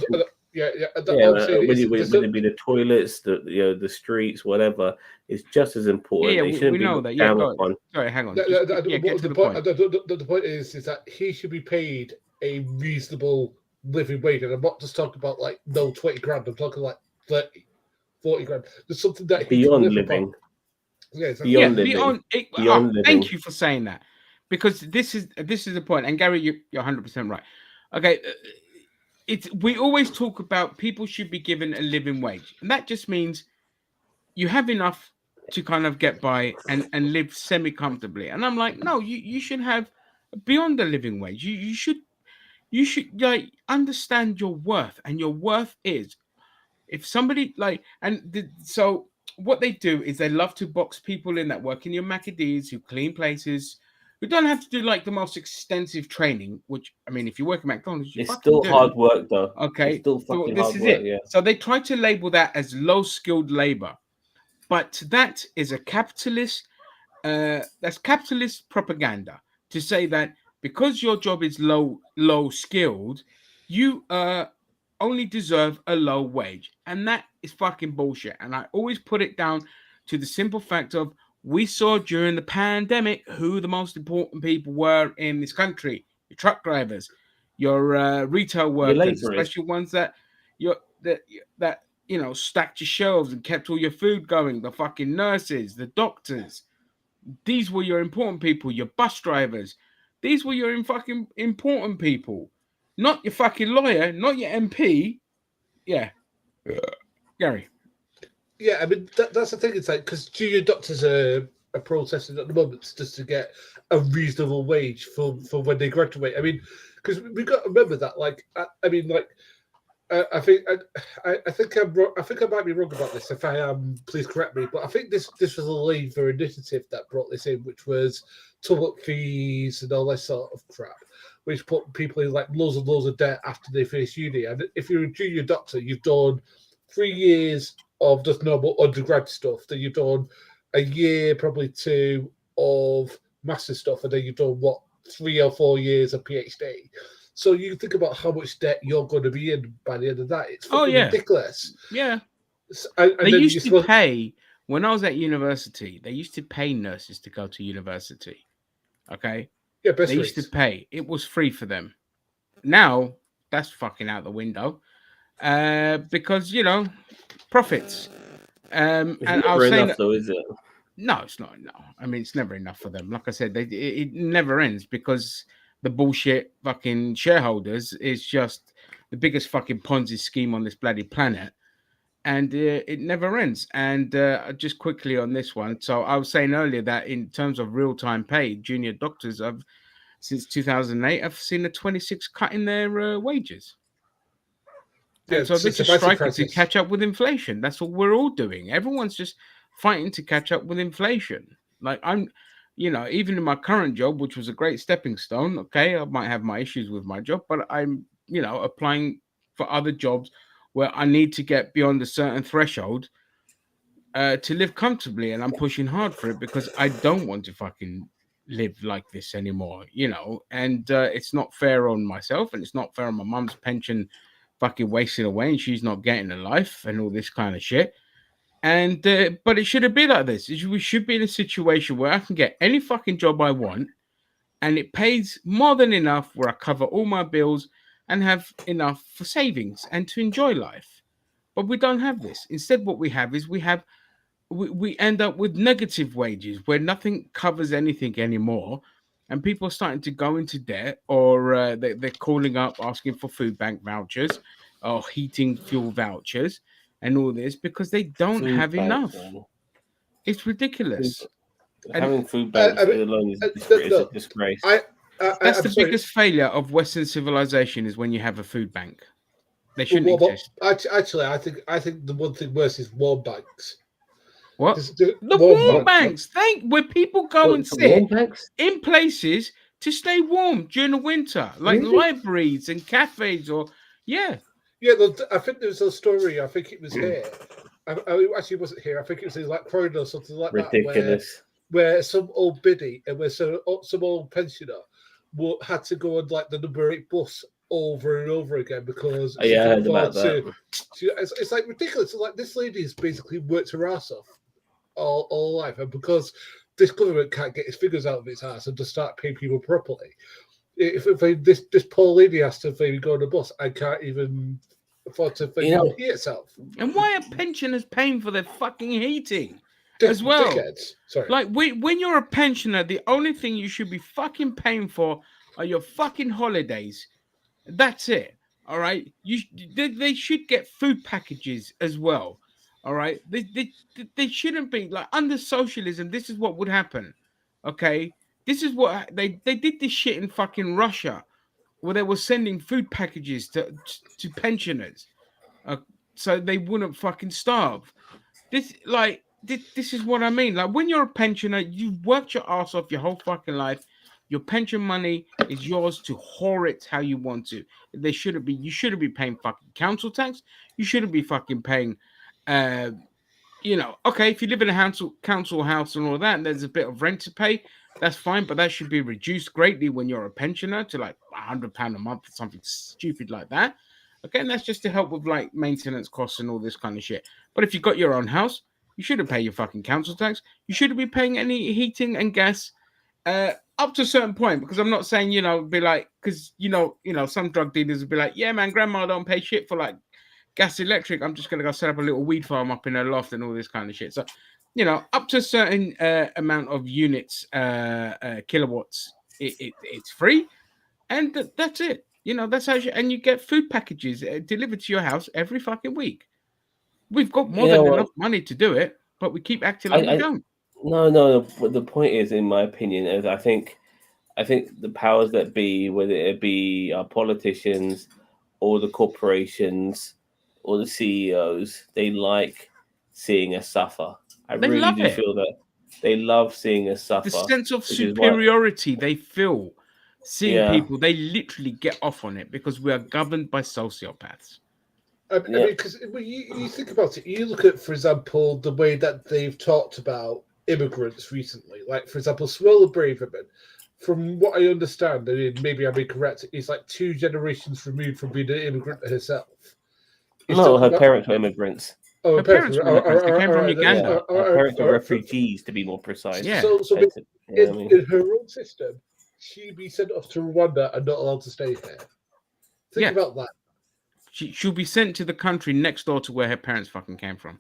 Whether it be the toilets, the streets, whatever, it's just as important. We know that. Yeah, go on. Sorry, hang on. The point is that he should be paid a reasonable living wage, and I'm not just talking about 20 grand. I'm talking 30, 40 grand. There's something that beyond living. Beyond living. Thank you for saying that, because this is the point. And Gary, you're 100% right. Okay, we always talk about people should be given a living wage, and that just means you have enough to kind of get by and live semi comfortably. And I'm like, no, you should have beyond the living wage. You should You should like understand your worth, and your worth is if somebody like so what they do is they love to box people in that work in your Macadis who clean places who don't have to do like the most extensive training, which I mean if you work at McDonald's you It's fucking still do. hard work, though. It's Okay, still so fucking this hard is work. it. Yeah. So they try to label that as low skilled labor, but that is a capitalist that's capitalist propaganda to say that because your job is low skilled, you only deserve a low wage, and that is fucking bullshit. And I always put it down to the simple fact of we saw during the pandemic who the most important people were in this country: your truck drivers, your retail Your workers, labourers. especially ones that your that you know stacked your shelves and kept all your food going. The fucking nurses, the doctors, these were your important people, your bus drivers. These were your fucking important people. Not your fucking lawyer, not your MP. Yeah. Gary. Yeah, I mean that's the thing. It's like because junior doctors are protesting at the moment just to get a reasonable wage for when they graduate. I mean, because we've got to remember that. Like, I mean, like, I think I think I'm wrong, I think I might be wrong about this. If I am, please correct me. But I think this was a Labour initiative that brought this in, which was top-up fees and all that sort of crap, which put people in like loads and loads of debt after they finish uni. And if you're a junior doctor, you've done 3 years of just normal undergrad stuff. Then you've done a year, probably two, of master stuff, and then you've done 3 or 4 years of PhD. So you think about how much debt you're going to be in by the end of that. It's fucking ridiculous. Yeah. And they used to pay, when I was at university, they used to pay nurses to go to university. Okay? Yeah, best they used to pay. It was free for them. Now, that's fucking out the window. Because, you know, profits. It's and I never was saying enough, though, is it? No, it's not. No, I mean it's never enough for them. Like I said, it never ends because the bullshit fucking shareholders is just the biggest fucking Ponzi scheme on this bloody planet, and it never ends. And just quickly on this one, so I was saying earlier that in terms of real time pay, junior doctors, since 2008, I've seen a 26 cut in their wages. Yeah, and so they're just striking to catch up with inflation. That's what we're all doing. Everyone's just fighting to catch up with inflation. Like even in my current job, which was a great stepping stone. Okay, I might have my issues with my job, but I'm, applying for other jobs where I need to get beyond a certain threshold to live comfortably, and I'm pushing hard for it because I don't want to fucking live like this anymore, and it's not fair on myself, and it's not fair on my mum's pension fucking wasting away, and she's not getting a life and all this kind of shit. And but it shouldn't be like this. We should be in a situation where I can get any fucking job I want, and it pays more than enough where I cover all my bills and have enough for savings and to enjoy life. But we don't have this. Instead, what we have is we end up with negative wages where nothing covers anything anymore, and people are starting to go into debt, or they're calling up asking for food bank vouchers or heating fuel vouchers and all this because they don't have enough. Man. It's ridiculous. Having food banks alone is a disgrace. That's the biggest failure of Western civilization, is when you have a food bank. They shouldn't exist. Actually, I think the one thing worse is warm banks. What? The warm banks. Where people go and sit in places to stay warm during the winter, like libraries and cafes, or Yeah, I think there was a story. I think it was here. I actually wasn't here. I think it was in like Croydon or something like that. Where some old biddy and where some old pensioner had to go on like the number 8 bus over and over again because I heard about that. It's like ridiculous. It's like this lady has basically worked her ass off all life, and because this government can't get its figures out of its ass and to start paying people properly, if this poor lady has to maybe go on a bus, I can't even afford to heat itself. And why are pensioners paying for their fucking heating as well? Sorry. Like when you're a pensioner, the only thing you should be fucking paying for are your fucking holidays. That's it. All right. They should get food packages as well. All right. They shouldn't be like under socialism. This is what would happen. Okay. This is what they did this shit in fucking Russia, where they were sending food packages to pensioners, so they wouldn't fucking starve. This is what I mean. Like, when you're a pensioner, you've worked your ass off your whole fucking life. Your pension money is yours to whore it how you want to. They shouldn't be. You shouldn't be paying fucking council tax. You shouldn't be fucking paying. Okay, if you live in a council house and all that, and there's a bit of rent to pay. That's fine, but that should be reduced greatly when you're a pensioner to like £100 a month or something stupid like that. Okay, and that's just to help with like maintenance costs and all this kind of shit. But if you've got your own house, you shouldn't pay your fucking council tax. You shouldn't be paying any heating and gas up to a certain point. Because I'm not saying, be like, because, some drug dealers will be like, yeah, man, grandma don't pay shit for like gas electric. I'm just going to go set up a little weed farm up in her loft and all this kind of shit. So, up to a certain amount of units, kilowatts, it's free. And that's it. That's how and you get food packages delivered to your house every fucking week. We've got more than enough money to do it, but we keep acting like we don't. No. The point is, in my opinion, is I think the powers that be, whether it be our politicians or the corporations or the CEOs, they like seeing us suffer. I really do feel that they love seeing us suffer. The sense of superiority they feel seeing people, they literally get off on it because we are governed by sociopaths. I mean, because when you think about it, you look at, for example, the way that they've talked about immigrants recently. Like, for example, Suella Braverman, from what I understand, I mean, maybe I'm incorrect, is like 2 generations removed from being an immigrant herself. No, her parents were immigrants. Oh, her parents were immigrants. They came from Uganda. Her parents were refugees, to be more precise. Yeah. So in her own system, she'd be sent off to Rwanda and not allowed to stay here. Think about that. She'll be sent to the country next door to where her parents fucking came from.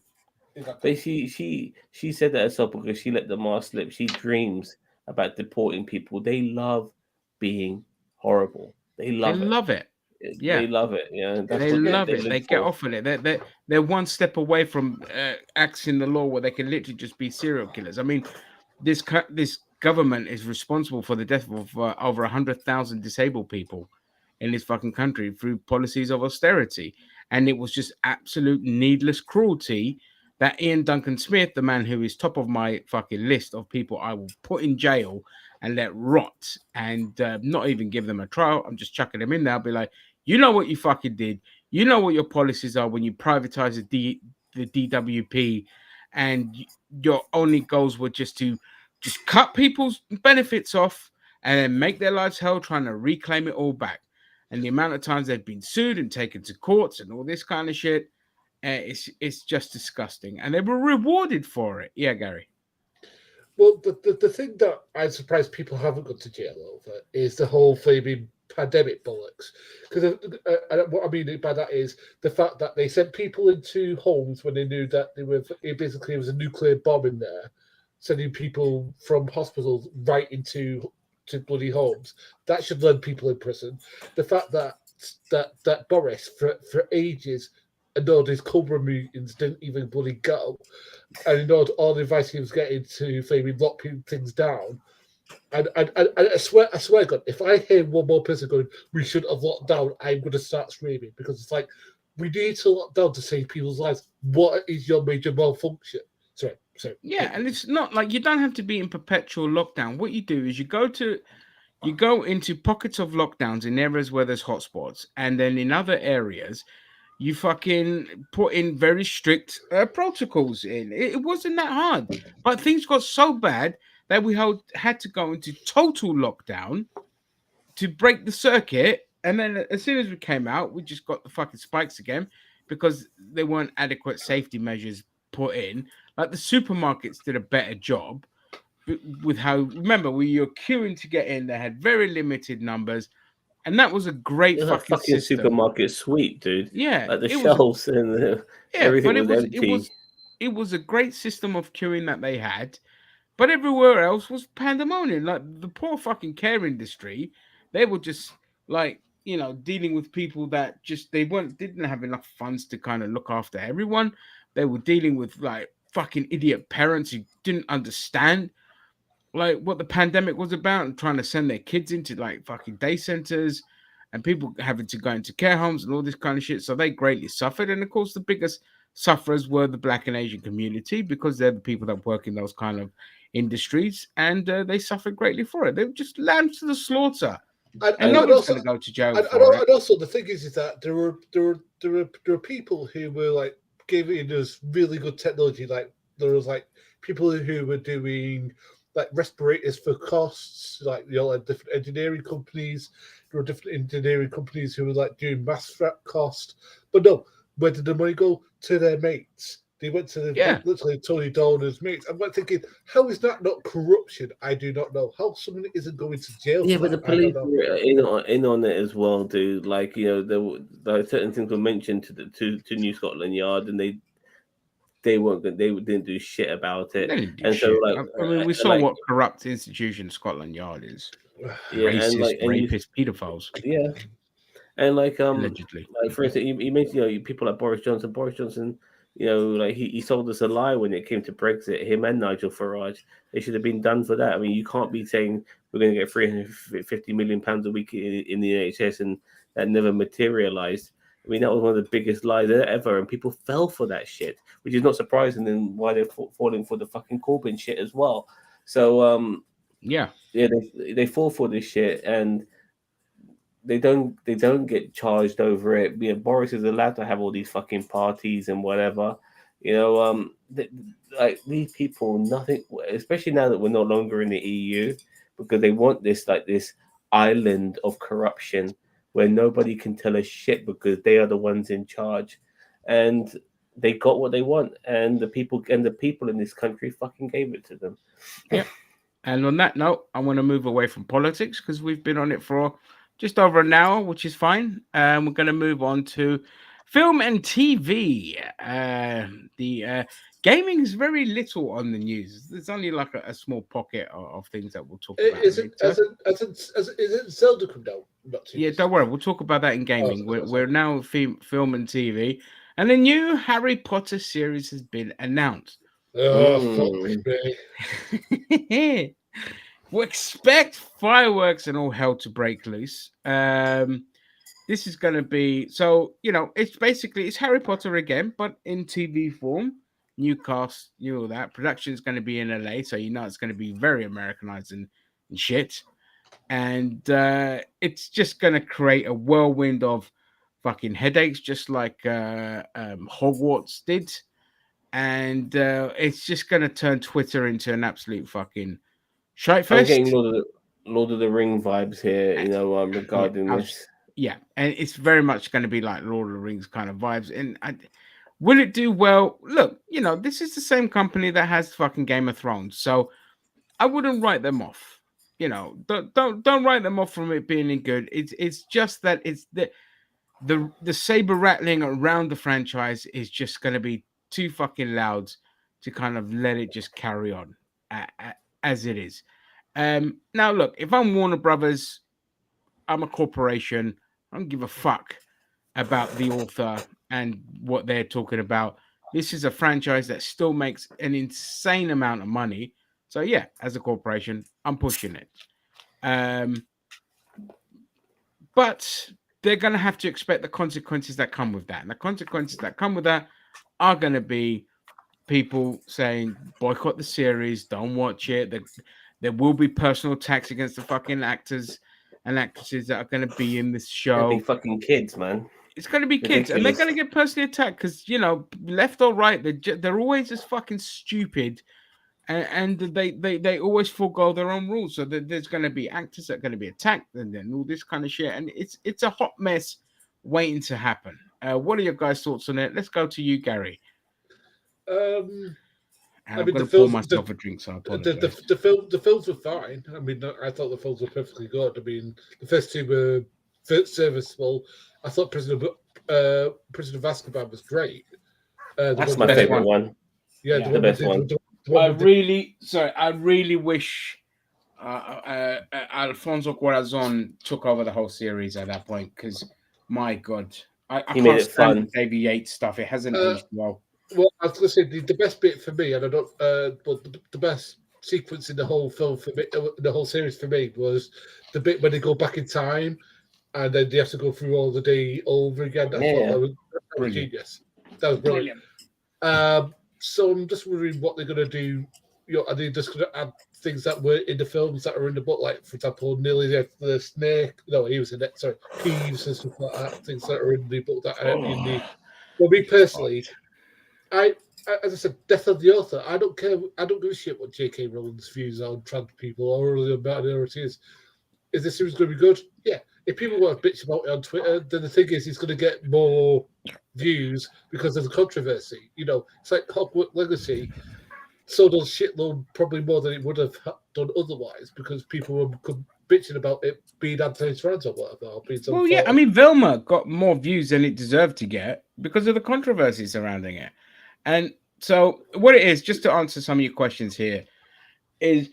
But she said that herself because she let the mask slip. She dreams about deporting people. They love being horrible. They love it. Yeah, they love it. Yeah, they love it. They get off on it. They're one step away from acts in the law where they can literally just be serial killers. I mean, this government is responsible for the death of over 100,000 disabled people in this fucking country through policies of austerity, and it was just absolute needless cruelty that Ian Duncan Smith, the man who is top of my fucking list of people I will put in jail and let rot and not even give them a trial. I'm just chucking them in there. I'll be like, you know what you fucking did. You know what your policies are when you privatize the DWP, and your only goals were just cut people's benefits off and then make their lives hell trying to reclaim it all back. And the amount of times they've been sued and taken to courts and all this kind of shit, it's just disgusting. And they were rewarded for it. Yeah, Gary. Well, the thing that I'm surprised people haven't gone to jail over is the whole flaming pandemic bollocks. Because what I mean by that is the fact that they sent people into homes when they knew that there was a nuclear bomb in there, sending people from hospitals right into bloody homes. That should land people in prison. The fact that Boris for ages ignored his Cobra meetings, didn't even bloody go, and ignored all the advice he was getting to maybe lock things down. And I swear to God, if I hear one more person going, we should have locked down, I'm going to start screaming, because it's like, we need to lock down to save people's lives. What is your major malfunction? Sorry. Yeah, and it's not like you don't have to be in perpetual lockdown. What you do is you go into pockets of lockdowns in areas where there's hotspots, and then in other areas, you fucking put in very strict protocols in. It wasn't that hard, but things got so bad that we had to go into total lockdown to break the circuit. And then as soon as we came out, we just got the fucking spikes again because there weren't adequate safety measures put in. Like the supermarkets did a better job with how, remember, we were queuing to get in. They had very limited numbers. And that was a great fucking system. Supermarket suite, dude. Yeah. Like the shelves and everything was empty. It was a great system of queuing that they had. But everywhere else was pandemonium. Like the poor fucking care industry, they were just like, dealing with people that just didn't have enough funds to kind of look after everyone. They were dealing with like fucking idiot parents who didn't understand like what the pandemic was about and trying to send their kids into like fucking day centers and people having to go into care homes and all this kind of shit. So they greatly suffered. And of course, the biggest sufferers were the Black and Asian community because they're the people that work in those kind of industries, and they suffered greatly for it. They were just lambs to the slaughter. And no one's going to go to jail for it. And also, the thing is that there were people who were like giving us really good technology. Like there was like people who were doing like respirators for costs, like like different engineering companies. There were different engineering companies who were like doing masks at cost. But no, where did the money go? To their mates. They went to literally Tony Dolan's mates. I'm like thinking, how is that not corruption? I do not know. How someone isn't going to jail? Yeah, but the police were in on it as well, dude. Like there certain things were mentioned to New Scotland Yard, and they didn't do shit about it. And so, like, I mean, we saw what corrupt institution Scotland Yard is. Yeah, racist, rapist, pedophiles. Yeah, and like allegedly. Like for instance, you mentioned people like Boris Johnson. Boris Johnson, like he sold us a lie when it came to Brexit. Him and Nigel Farage, they should have been done for that. I mean, you can't be saying we're going to get £350 million a week in the NHS and that never materialized. I mean, that was one of the biggest lies ever, and people fell for that shit, which is not surprising. And why they're falling for the fucking Corbyn shit as well. So they fall for this shit, and they don't get charged over it. Boris is allowed to have all these fucking parties and whatever. Like these people, nothing. Especially now that we're no longer in the EU, because they want this island of corruption where nobody can tell us shit because they are the ones in charge, and they got what they want, and the people in this country fucking gave it to them. Yeah. And on that note, I want to move away from politics because we've been on it for just over an hour, which is fine. We're going to move on to film and TV. The gaming is very little on the news. There's only like a small pocket of things that we'll talk about. Is it Zelda come down? Yeah, don't worry. We'll talk about that in gaming. We're now film and TV. And a new Harry Potter series has been announced. Oh, fuck me. We expect fireworks and all hell to break loose. This is going to be it's Harry Potter again, but in TV form. New cast, all that. Production is going to be in LA, so it's going to be very Americanized and shit. And it's just going to create a whirlwind of fucking headaches, just like Hogwarts did. And it's just going to turn Twitter into an absolute fucking shite fest. I'm getting Lord of the Ring vibes here, regarding this. Yeah, and it's very much going to be like Lord of the Rings kind of vibes. And will it do well? Look, this is the same company that has fucking Game of Thrones, so I wouldn't write them off. Don't write them off from it being good. It's just that it's the saber rattling around the franchise is just going to be too fucking loud to kind of let it just carry on as it is. Now, look, if I'm Warner Brothers, I'm a corporation. I don't give a fuck about the author and what they're talking about. This is a franchise that still makes an insane amount of money. So, yeah, as a corporation, I'm pushing it. But they're going to have to expect the consequences that come with that. And the consequences that come with that are going to be people saying, boycott the series, don't watch it. There will be personal attacks against the fucking actors and actresses that are going to be in this show. It'll be fucking kids, man. It's going to be kids, and they're going to get personally attacked because, left or right, they're always just fucking stupid. And they always forego their own rules. So there's going to be actors that are going to be attacked and then all this kind of shit. And it's a hot mess waiting to happen. What are your guys' thoughts on it? Let's go to you, Gary. I'm going to pour myself a drink, so I apologize. The films were fine. I mean, I thought the films were perfectly good. I mean, the first two were serviceable. I thought Prisoner of Azkaban was great. That's my favorite one. Yeah, the best one. I really wish Alfonso Cuarón took over the whole series at that point because, my God, I can't stand the Davey Yates stuff. It hasn't aged well. Well, I was going to say the best bit for me, and I don't, but the best sequence in the whole film for me, the whole series for me, was the bit when they go back in time and then they have to go through all the day over again. I thought that was genius. That was brilliant. So I'm just wondering what they're going to do. Are they just going to add things that were in the films that are in the book, like, for example, Nearly the Snake? No, he was in it. Sorry, Peeves and stuff like that. Things that are in the book that are in the. Well, me personally, as I said, death of the author. I don't care. I don't give a shit what J.K. Rowling's views on trans people or the minorities. Is this series going to be good? Yeah. If people want to bitch about it on Twitter, then the thing is, he's going to get more views because of the controversy. It's like Hogwarts Legacy sold a shitload, probably more than it would have done otherwise, because people were bitching about it being anti-trans or whatever. Or being well, yeah, I mean, Velma got more views than it deserved to get because of the controversy surrounding it. And so what it is, just to answer some of your questions here, is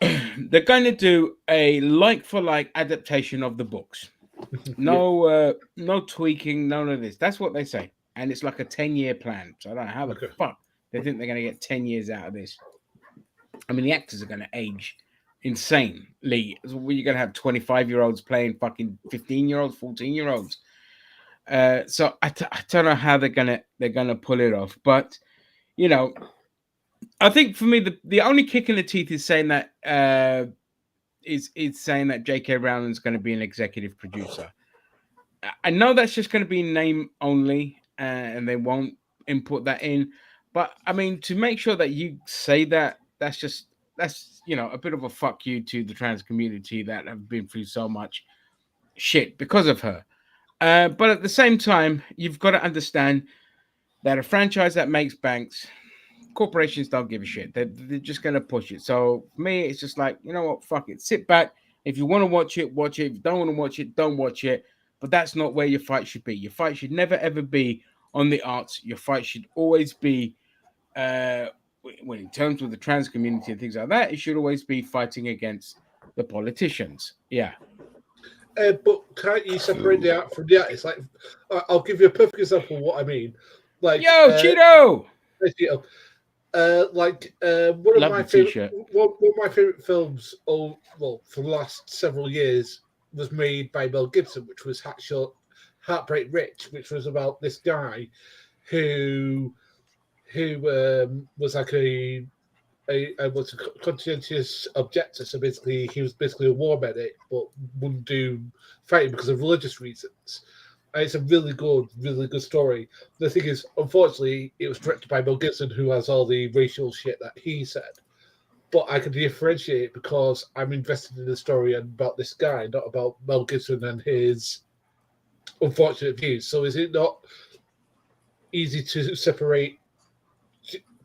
they're going to do a like-for-like adaptation of the books. No tweaking, none of this. That's what they say. And it's like a 10-year plan. So I don't know how the fuck they think they're going to get 10 years out of this. I mean, the actors are going to age insanely. You're going to have 25-year-olds playing fucking 15-year-olds, 14-year-olds. So I don't know how they're gonna pull it off. But, I think for me, the only kick in the teeth is saying that saying that J.K. Rowling's going to be an executive producer. I know that's just going to be name only, and they won't input that in. But I mean, to make sure that you say that, that's a bit of a fuck you to the trans community that have been through so much shit because of her. But at the same time, you've got to understand that a franchise that makes banks, corporations don't give a shit. They're just going to push it. So for me, it's just like, you know what? Fuck it. Sit back. If you want to watch it, watch it. If you don't want to watch it, don't watch it. But that's not where your fight should be. Your fight should never, ever be on the arts. Your fight should always be, in terms of the trans community and things like that, it should always be fighting against the politicians. Yeah. But can't you separate the art from the artist? Like, I'll give you a perfect example of what I mean. Like, Cheeto! One of my favorite films, for the last several years, was made by Mel Gibson, which was Heartbreak Rich, which was about this guy who was like a conscientious objector. So basically, he was basically a war medic, but wouldn't do fighting because of religious reasons. And it's a really good story. The thing is, unfortunately, it was directed by Mel Gibson, who has all the racial shit that he said. But I can differentiate because I'm invested in the story and about this guy, not about Mel Gibson and his unfortunate views. So is it not easy to separate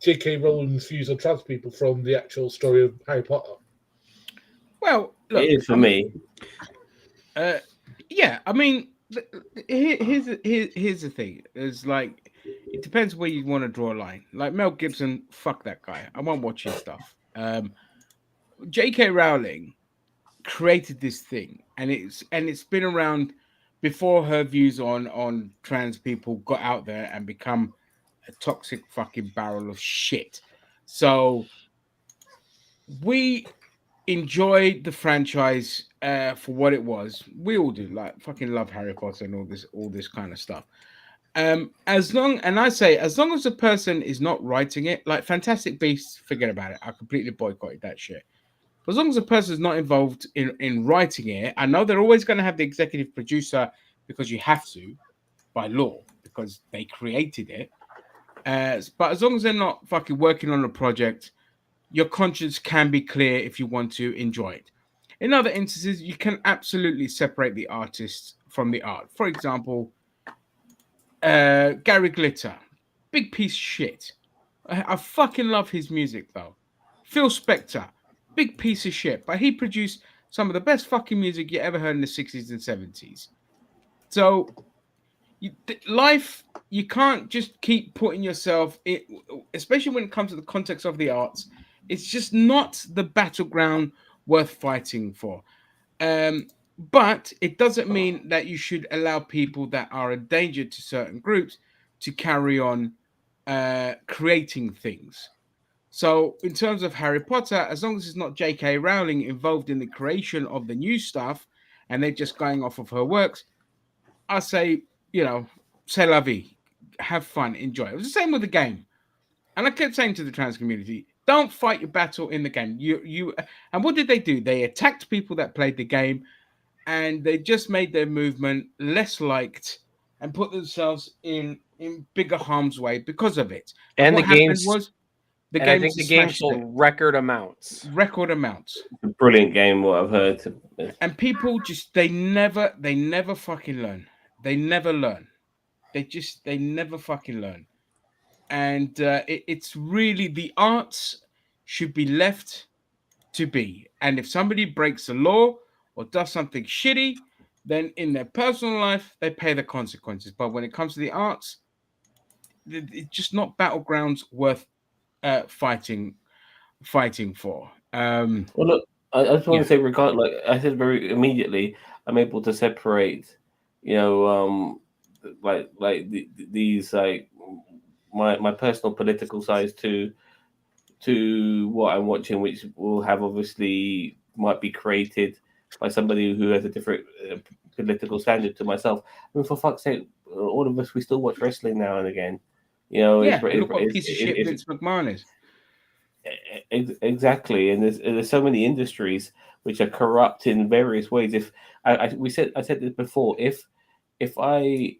J.K. Rowling's views on trans people from the actual story of Harry Potter? Well, look, it is for me. Yeah, I mean, here's the thing. It's like, it depends where you want to draw a line. Like Mel Gibson, fuck that guy. I won't watch his stuff. J.K. Rowling created this thing, and it's been around before her views on trans people got out there and become a toxic fucking barrel of shit. So we enjoyed the franchise for what it was. We all do, like, fucking love Harry Potter and all this kind of stuff. As long as the person is not writing it, like Fantastic Beasts, forget about it. I completely boycotted that shit. But as long as the person is not involved in writing it, I know they're always going to have the executive producer because you have to by law because they created it. But as long as they're not fucking working on a project, your conscience can be clear if you want to enjoy it. In other instances, you can absolutely separate the artist from the art. For example, Gary Glitter, big piece of shit. I fucking love his music though. Phil Spector, big piece of shit, but he produced some of the best fucking music you ever heard in the 60s and 70s. So life, you can't just keep putting yourself in, especially when it comes to the context of the arts. It's just not the battleground worth fighting for. But it doesn't mean that you should allow people that are a danger to certain groups to carry on creating things. So in terms of Harry Potter, as long as it's not J.K. Rowling involved in the creation of the new stuff and they're just going off of her works, I say, c'est la vie, have fun, enjoy. It was the same with the game, and I kept saying to the trans community, don't fight your battle in the game. And what did they do? They attacked people that played the game, and they just made their movement less liked and put themselves in bigger harm's way because of it. And what the happened games was the and game I think the game sold record amounts. Record amounts. A brilliant game, what I've heard. And people just they never fucking learn. They never learn. They never fucking learn. And it's really, the arts should be left to be. And if somebody breaks the law or does something shitty, then in their personal life they pay the consequences. But when it comes to the arts, it's just not battlegrounds worth fighting for. Well, look, I just want to say, like I said very immediately, I'm able to separate, these like my personal political sides to what I'm watching, which will have obviously might be created by somebody who has a different political standard to myself. I mean, for fuck's sake, all of us, we still watch wrestling now and again. Look what a piece of shit Vince McMahon is. Exactly, and there's so many industries which are corrupt in various ways. If I said this before, if I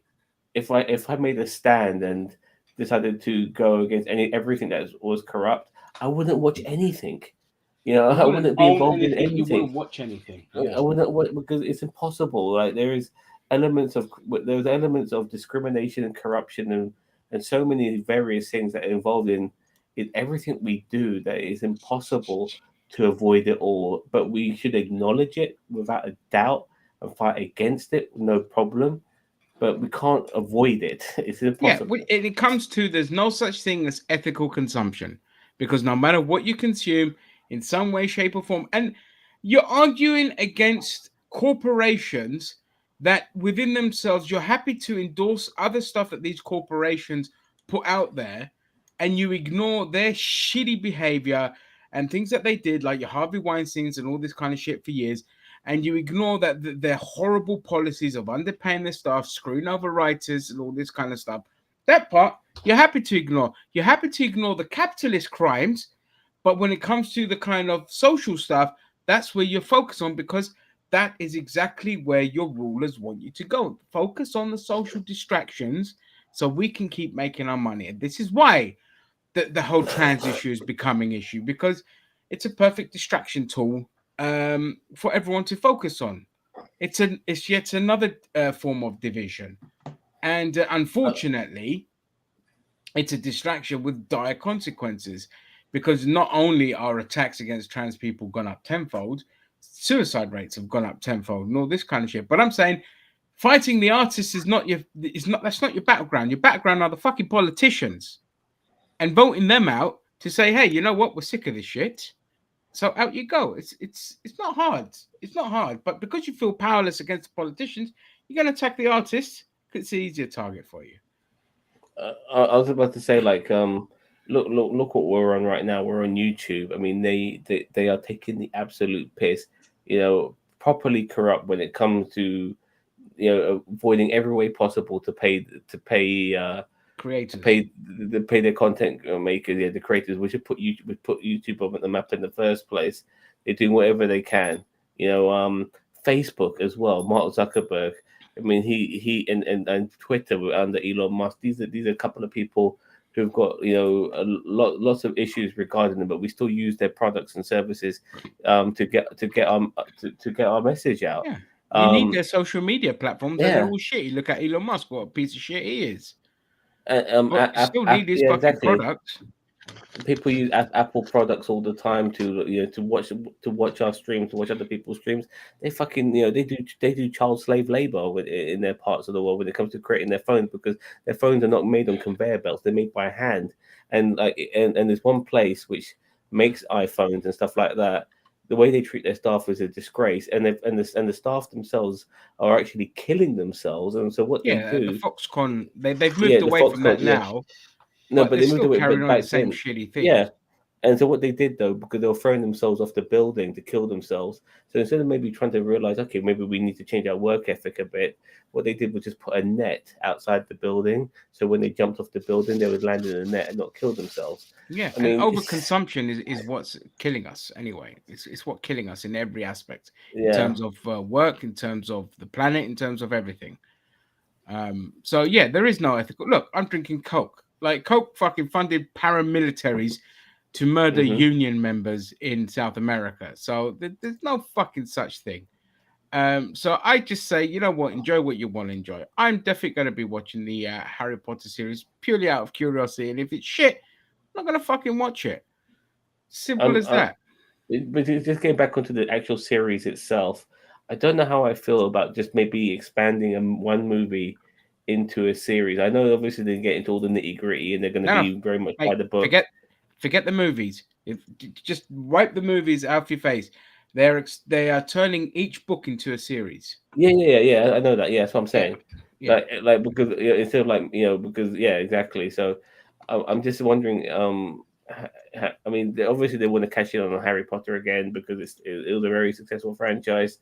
made a stand and decided to go against everything that was corrupt, I wouldn't watch anything. I wouldn't be involved in anything. You wouldn't watch anything. I wouldn't watch, because it's impossible. Like there's elements of discrimination and corruption and so many various things that are involved in everything we do, that is impossible to avoid it all. But we should acknowledge it without a doubt and fight against it, no problem. But we can't avoid it. It's impossible. Yeah, it comes to, there's no such thing as ethical consumption, because no matter what you consume in some way, shape, or form, and you're arguing against corporations that within themselves, you're happy to endorse other stuff that these corporations put out there, and you ignore their shitty behavior and things that they did, like your Harvey Weinsteins and all this kind of shit for years. And you ignore that their horrible policies of underpaying their staff, screwing over writers, and all this kind of stuff. That part, you're happy to ignore. You're happy to ignore the capitalist crimes, but when it comes to the kind of social stuff, that's where you're focused on, because that is exactly where your rulers want you to go. Focus on the social distractions so we can keep making our money. And this is why the whole trans issue is becoming an issue, because it's a perfect distraction tool for everyone to focus on. It's yet another form of division, and unfortunately, it's a distraction with dire consequences, because not only are attacks against trans people gone up tenfold, suicide rates have gone up tenfold, and all this kind of shit. But I'm saying, fighting the artists that's not your battleground. Your battleground are the fucking politicians, and voting them out to say, hey, you know what, we're sick of this shit. So out you go. It's not hard. It's not hard. But because you feel powerless against the politicians, you're going to attack the artists because it's an easier target for you. I was about to say, like, look what we're on right now. We're on YouTube. I mean, they are taking the absolute piss. Properly corrupt when it comes to avoiding every way possible to pay creators, pay their content makers, the creators, which would put YouTube up at the map in the first place. They're doing whatever they can. Facebook as well. Mark Zuckerberg. I mean, he and Twitter under Elon Musk. These are a couple of people who've got lots of issues regarding them, but we still use their products and services to get our message out. Yeah. You need their social media platforms. Yeah. They're all shit. You look at Elon Musk, what a piece of shit he is. Still need his fucking products. People use Apple products all the time to watch our streams, to watch other people's streams. They fucking they do child slave labor in their parts of the world when it comes to creating their phones, because their phones are not made on conveyor belts; they're made by hand. And there's one place which makes iPhones and stuff like that. The way they treat their staff is a disgrace, and the staff themselves are actually killing themselves. And so what they do, the Foxconn, they've moved away from that now. No, but they moved away carrying on back the same then. shitty thing. Yeah, And so what they did though, because they were throwing themselves off the building to kill themselves, so instead of maybe trying to realize, okay, maybe we need to change our work ethic a bit, what they did was just put a net outside the building. So when they jumped off the building, they would land in a net and not kill themselves. Yeah, I mean, and overconsumption is what's killing us anyway. It's what killing us in every aspect, in yeah. terms of work, in terms of the planet, in terms of everything. So yeah, there is no ethical. Look, I'm drinking Coke. Like Coke fucking funded paramilitaries to murder union members in South America. So there's no fucking such thing. So I just say, you know what, enjoy what you want to enjoy. I'm definitely going to be watching the Harry Potter series purely out of curiosity, and if it's shit, I'm not going to fucking watch it. Simple as that. But just getting back onto the actual series itself, I don't know how I feel about just maybe expanding one movie into a series. I know obviously they get into all the nitty gritty and they're going to be very much by the book. Forget the movies. Just wipe the movies out of your face. They are turning each book into a series. Yeah. I know that. Yeah, that's what I'm saying. Yeah. Like because instead of like because exactly. So I'm just wondering. I mean, obviously they want to cash in on Harry Potter again because it was a very successful franchise.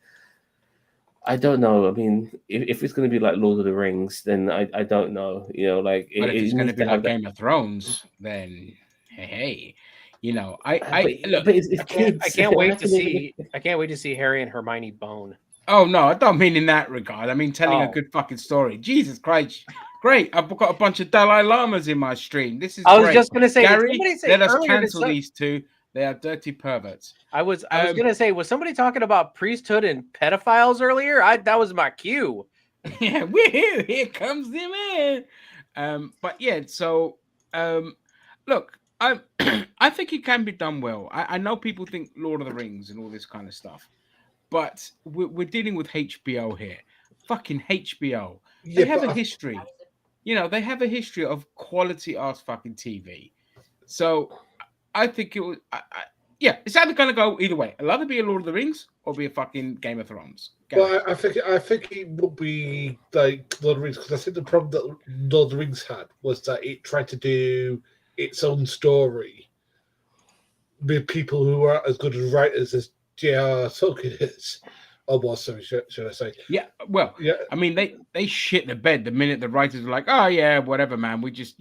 I don't know. I mean, if it's going to be like Lord of the Rings, then I don't know. Like but if it's going to be like Game of Thrones, then hey, look. But it's kids. I can't wait to see. I can't wait to see Harry and Hermione bone. Oh no, I don't mean in that regard. I mean telling a good fucking story. Jesus Christ. Great. I've got a bunch of Dalai Lamas in my stream. This is I was great. just going to say, Gary, let us cancel these two. They are dirty perverts. I was going to say, was somebody talking about priesthood and pedophiles earlier? That was my cue. Yeah, we're here. Here comes the man. But yeah, so look, I think it can be done well. I know people think Lord of the Rings and all this kind of stuff, but we're dealing with HBO here. Fucking HBO. They have a history. They have a history of quality ass fucking TV. So I think it was, it's either going to go either way. It'll either be a Lord of the Rings or be a fucking Game of Thrones. Well, I think it would be like Lord of the Rings, because I think the problem that Lord of the Rings had was that it tried to do its own story with people who are as good as writers as J.R. Tolkien is. Oh, well, sorry, should I say? Yeah, well, yeah. I mean, they shit the bed the minute the writers were like, "Oh yeah, whatever, man. We're just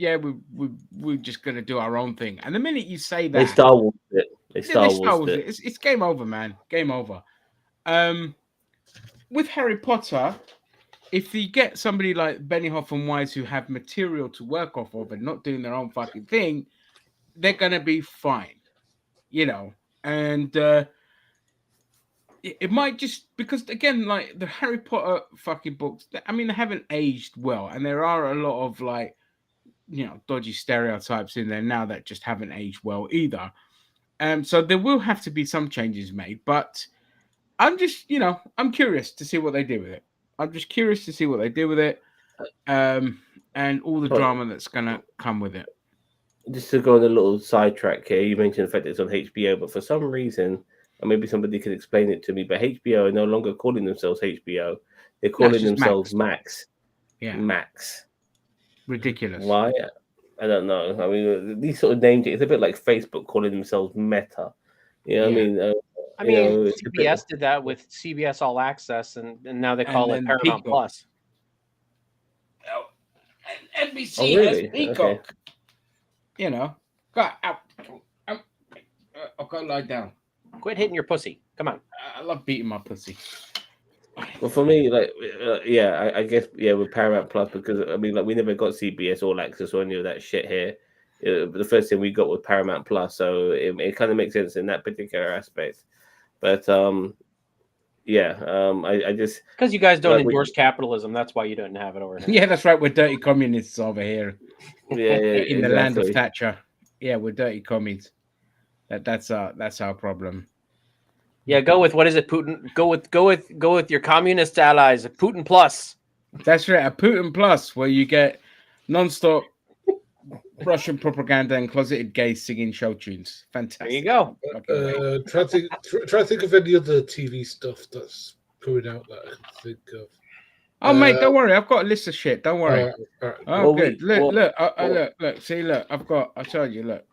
gonna do our own thing." And the minute you say that, they Star Wars it. They Star Wars it. It's game over, man. Game over. With Harry Potter, if you get somebody like Benioff and Weiss who have material to work off of and not doing their own fucking thing, they're gonna be fine, and. It might just because again, like the Harry Potter fucking books, I mean, they haven't aged well, and there are a lot of like, dodgy stereotypes in there now that just haven't aged well either. So there will have to be some changes made, but I'm just, I'm curious to see what they do with it. I'm just curious to see what they do with it, and all the drama that's gonna come with it. Just to go on a little sidetrack here, you mentioned the fact that it's on HBO, but for some reason. And maybe somebody could explain it to me, but HBO are no longer calling themselves HBO. They're calling themselves Max. Yeah. Max. Ridiculous. Why? I don't know. I mean, these sort of names, it's a bit like Facebook calling themselves Meta. I mean? CBS did that with CBS All Access, and now they call it Paramount Plus. Oh, and NBC has Peacock. Okay. I've got to lie down. Quit hitting your pussy. Come on. I love beating my pussy. Well, for me, I guess, with Paramount Plus, because, I mean, we never got CBS All Access or any of that shit here. The first thing we got was Paramount Plus, so it kind of makes sense in that particular aspect. But, I just... Because you guys don't endorse capitalism, that's why you don't have it over here. Yeah, that's right. We're dirty communists over here. Yeah, in the land of Thatcher. Yeah, we're dirty commies. That's our problem. Yeah, go with what is it, Putin? Go with your communist allies, Putin Plus. That's right, a Putin Plus, where you get non-stop Russian propaganda and closeted gays singing show tunes. Fantastic. There you go. Try to think of any other TV stuff that's coming out that I can think of. Oh, mate, don't worry. I've got a list of shit. Don't worry. All right. Oh, good. Look. See, look. I'll tell you. Look.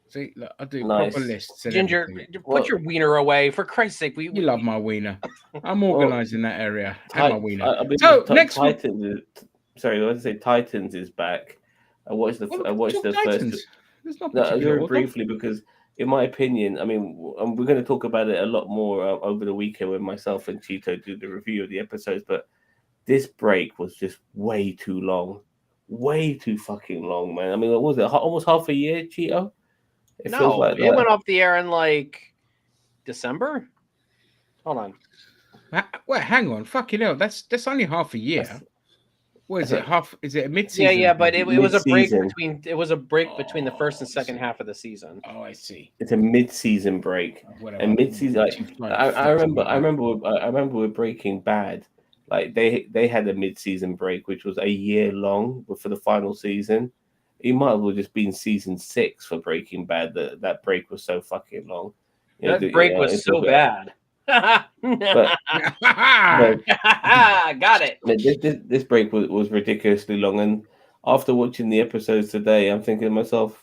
See, look, I do Nice. proper lists and Ginger, everything. put your wiener away for Christ's sake. You love my wiener. I'm organized in that area. And my wiener. I mean, So next week, Titans. Sorry, I want to say Titans is back. I watched the Titans. first. There's no No, particular very order. briefly, because in my opinion, I mean, we're going to talk about it a lot more over the weekend when myself and Cheeto do the review of the episodes. But this break was just way too long, way too fucking long, man. I mean, what was it? Almost half a year, Cheeto? It feels like that. It went off the air in like December. Hold on. Wait, hang on. Fucking hell. That's only half a year. What is it? Half? Is it a mid-season? Yeah, but it was a break Mid-season. between. It was a break between the first and second half of the season. Oh, I see. It's a mid-season break, Whatever. and mid-season. I remember with Breaking Bad, like they had a mid-season break, which was a year long for the final season. It might as well just been season 6 for Breaking Bad. That break was so fucking long. That break was so bad. But Got it. This break was ridiculously long, and after watching the episodes today, I'm thinking to myself,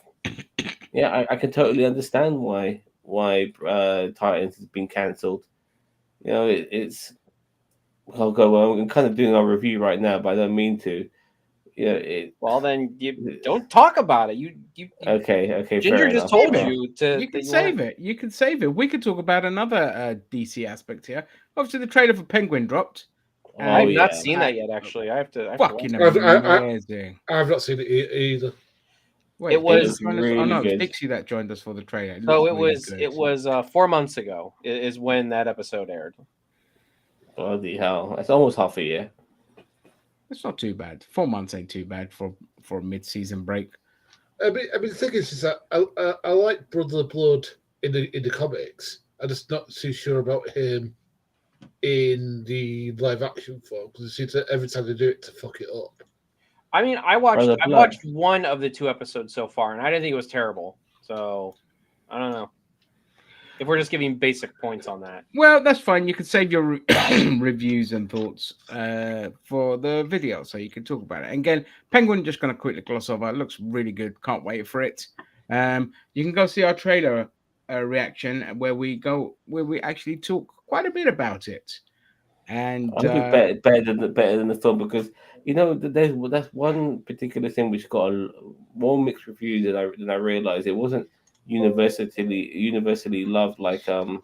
yeah, I can totally understand why Titans has been cancelled. You know, it's. I'll go. Well, I'm kind of doing our review right now, but I don't mean to. Yeah. Well, then you don't talk about it. You Okay. Ginger just told you to. You can save it. You can save it. We could talk about another DC aspect here. Obviously, the trailer for Penguin dropped. I've not seen that yet. Actually, I have to. Fucking amazing. I've not seen it either. Wait, It was really good. Dixie that joined us for the trailer. So it was 4 months ago is when that episode aired. Bloody hell! It's almost half a year. It's not too bad. 4 months ain't too bad for a mid-season break. I mean, the thing is that I like Brother Blood in the comics. I'm just not too sure about him in the live action form, because it seems that every time they do it to fuck it up. I mean, I watched one of the 2 episodes so far, and I didn't think it was terrible. So I don't know if we're just giving basic points on that. Well, that's fine. You can save your reviews and thoughts for the video, so you can talk about it. And again, Penguin, just going to quickly gloss over. It looks really good. Can't wait for it. You can go see our trailer reaction where we actually talk quite a bit about it. And I think better than the film, because that's one particular thing which got more mixed reviews than I realized. It wasn't universally loved like I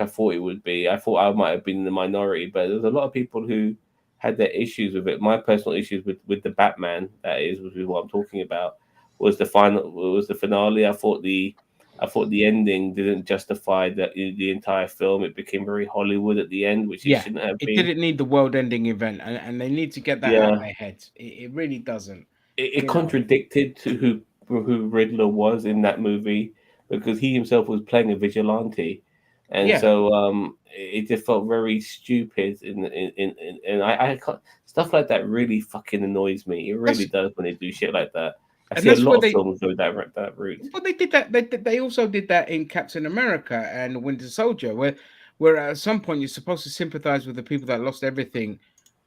thought it would be. I thought I might have been in the minority, but there's a lot of people who had their issues with it. My personal issues with the Batman, that is, which is what I'm talking about, was the finale. I thought the ending didn't justify the entire film. It became very Hollywood at the end, which it shouldn't have been. It didn't need the world-ending event, and they need to get that out of their heads. It really doesn't. It contradicted to who Riddler was in that movie, because he himself was playing a vigilante, and so it just felt very stupid. And I can't, stuff like that really fucking annoys me. It really does when they do shit like that. I see a lot of films go that route. But they did that. They also did that in Captain America and Winter Soldier, where at some point you're supposed to sympathize with the people that lost everything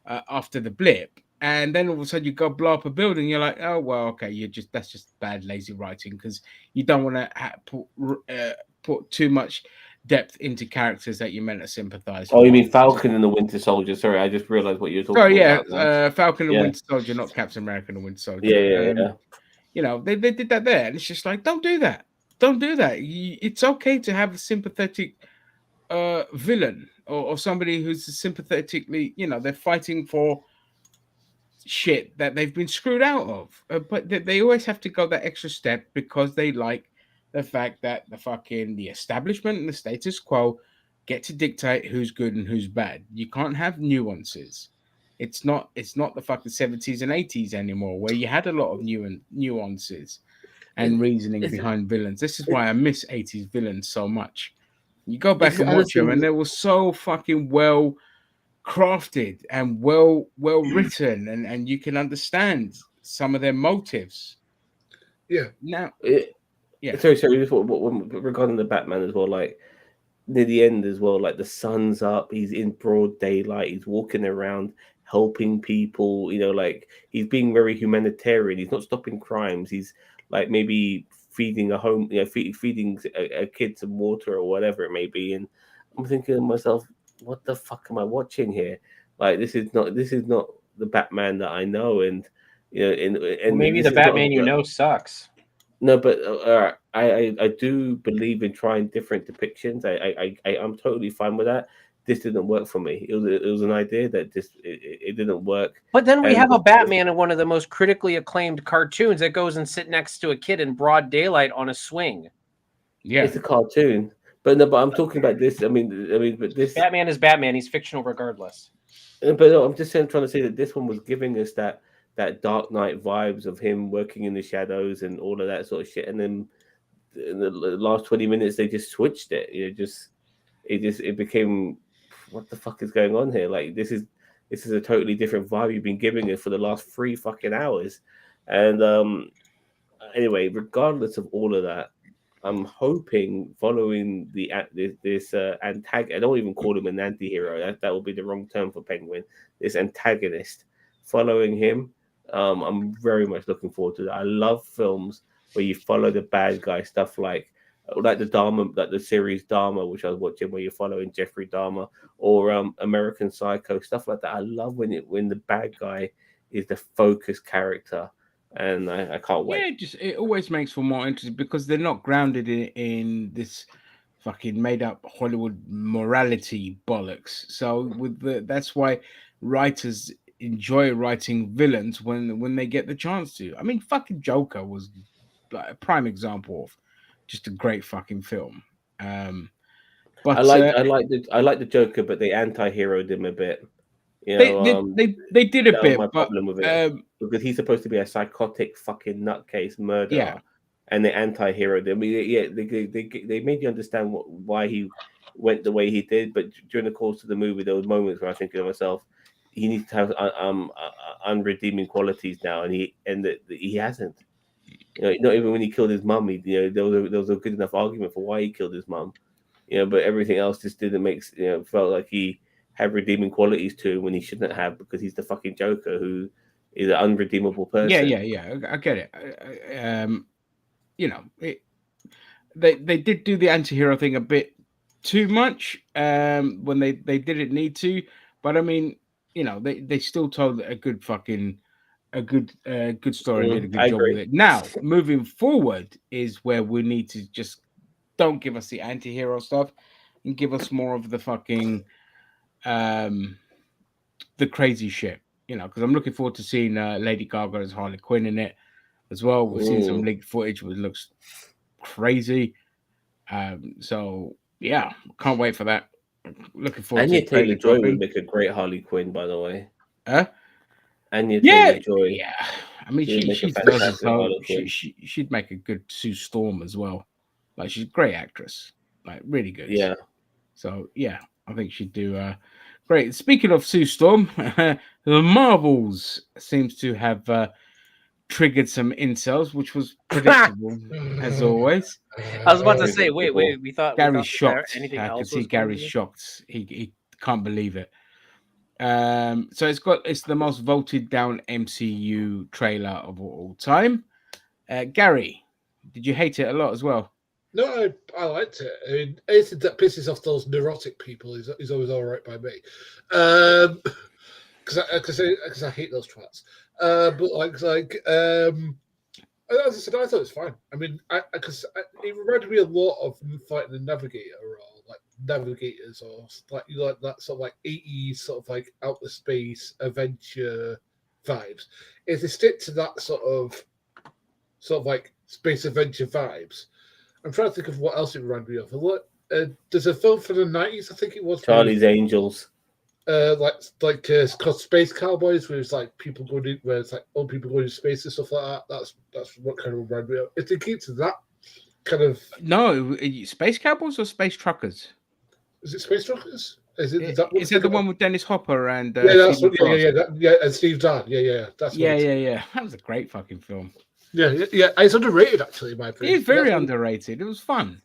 after the blip, and then all of a sudden you go blow up a building. You're like, oh well, okay, that's just bad, lazy writing, because you don't want to put too much depth into characters that you're meant to sympathize with. Oh, you mean Falcon and the Winter Soldier? Sorry, I just realized what you're talking about. Falcon and Winter Soldier, not Captain America and the Winter Soldier. Yeah. You know, they did that there, and it's just like, don't do that. Don't do that. It's okay to have a sympathetic villain or somebody who's sympathetically, they're fighting for shit that they've been screwed out of. But they always have to go that extra step because they like the fact that the establishment and the status quo get to dictate who's good and who's bad. You can't have nuances. It's not the fucking 70s and 80s anymore, where you had a lot of nuances and reasoning behind villains. This is why I miss 80s villains so much. You go back and watch them, and they were so fucking well crafted and well written, and you can understand some of their motives. Yeah. Now, Sorry. Regarding the Batman as well, like near the end as well, like the sun's up, he's in broad daylight, he's walking around helping people, like he's being very humanitarian. He's not stopping crimes. He's like maybe feeding a home, feeding a kid some water or whatever it may be, and I'm thinking to myself, what the fuck am I watching here? Like, this is not the Batman that I know, and and maybe the Batman sucks. No, but I do believe in trying different depictions. I'm totally fine with that. This didn't work for me. It was an idea that it didn't work. But then we have a Batman in one of the most critically acclaimed cartoons that goes and sit next to a kid in broad daylight on a swing. Yeah, it's a cartoon. But no, but I'm talking about this. I mean, but this Batman is Batman. He's fictional regardless. But no, I'm just trying to say that this one was giving us that Dark Knight vibes of him working in the shadows and all of that sort of shit. And then in the last 20 minutes, they just switched it. It became, what the fuck is going on here? Like, this is a totally different vibe you've been giving it for the last 3 fucking hours. And anyway, regardless of all of that, I'm hoping following this antagonist, I don't even call him an anti-hero. That would be the wrong term for Penguin. This antagonist, following him, I'm very much looking forward to that. I love films where you follow the bad guy, stuff like the Dahmer, like the series Dahmer, which I was watching, where you're following Jeffrey Dahmer, or American Psycho, stuff like that. I love when the bad guy is the focus character. And I can't wait. Yeah, it always makes for more interest because they're not grounded in this fucking made up Hollywood morality bollocks. So that's why writers enjoy writing villains when they get the chance to. I mean, fucking Joker was like a prime example of just a great fucking film. But I like the Joker, but they anti-heroed him a bit. They did a bit, my problem with it, because he's supposed to be a psychotic fucking nutcase murderer, and they anti-hero. I mean, they made you understand why he went the way he did, but during the course of the movie, there was moments where I think to myself, he needs to have unredeeming qualities now, and he hasn't. Not even when he killed his mum, there was a good enough argument for why he killed his mum, but everything else just didn't make felt like he have redeeming qualities to him when he shouldn't have, because he's the fucking Joker who is an unredeemable person. Yeah. I get it. They did do the anti-hero thing a bit too much when they didn't need to, but I mean, they still told a good story and did a good job with it. Now, moving forward is where we need to just don't give us the anti-hero stuff and give us more of the fucking the crazy shit, because I'm looking forward to seeing Lady Gaga as Harley Quinn in it as well. We've seen some leaked footage which looks crazy. So yeah, can't wait for that. Looking forward Anya to Taylor-Joy would make a great Harley Quinn, by the way. Anya Yeah, Taylor-Joy. yeah. I mean, She'd make a she does fantastic so. Harley Quinn. She'd make a good Sue Storm as well. Like, she's a great actress, like really good. Yeah. So yeah, I think she'd do great. Speaking of Sue Storm, the Marvels seems to have triggered some incels, which was predictable as always. I was about to say, wait, we thought Gary's shocked. Anything I else can see Gary's shocked. He can't believe it. So it's the most voted down MCU trailer of all time. Gary, did you hate it a lot as well? No, I liked it. I mean, anything that pisses off those neurotic people is always all right by me. Because I hate those twats. But as I said, I thought it was fine. I mean, because it reminded me a lot of fighting the Navigator, or like Navigators, or like that sort of like 80s sort of like outer space adventure vibes. If they stick to that sort of like space adventure vibes, I'm trying to think of what else it reminded me of. There's a film from the 90s, I think it was. Charlie's Angels. It's called Space Cowboys, where it's like people going in, where it's like old people going to space and stuff like that. That's what kind of reminded me of. If they keep to that kind of Space Cowboys or Space Truckers? Is it Space Truckers? Is it the one with Dennis Hopper and that's what, and Steve Zahn. That's yeah. That was a great fucking film. Yeah. It's underrated, actually, in my opinion. It's very underrated. It was fun.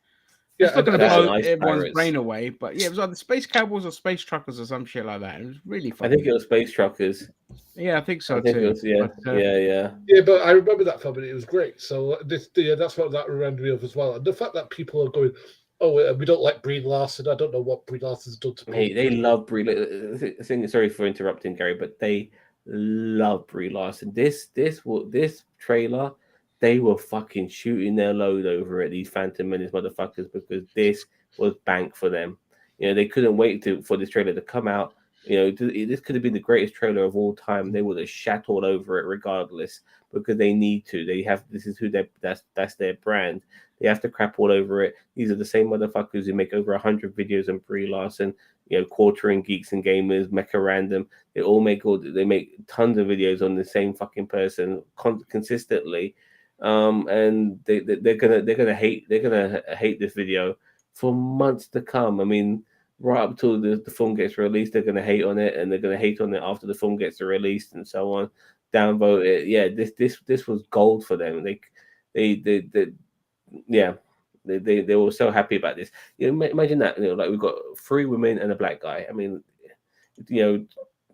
It's not going to That and blow Ice everyone's Pirates. brain away, but yeah, it was either Space Cowboys or Space Truckers or some shit like that. It was really fun. I think it was Space Truckers. Yeah, I think so I think too. it was, yeah, But, yeah. Yeah, but I remember that film and it was great. So that's what that reminded me of as well. And the fact that people are going, oh, we don't like Brie Larson. I don't know what Brie Larson's done to Hey, people. they love Brie. Sorry for interrupting, Gary, but they love Brie Larson. This trailer, they were fucking shooting their load over it. These Phantom Menace motherfuckers, because this was bank for them. You know, they couldn't wait for this trailer to come out. You know, this could have been the greatest trailer of all time. They would have shat all over it regardless, because they need to. They have, this is who that's their brand. They have to crap all over it. These are the same motherfuckers who make over 100 videos on Brie Larson. You know, quartering geeks and gamers, Mecha Random. They make tons of videos on the same fucking person consistently, and they're gonna hate this video for months to come. I mean, right up till the film gets released, they're gonna hate on it, and they're gonna hate on it after the film gets released, and so on. Downvote it. Yeah, this was gold for them. They were so happy about this. You know, imagine that. You know, like we've got 3 women and a black guy. I mean, you know,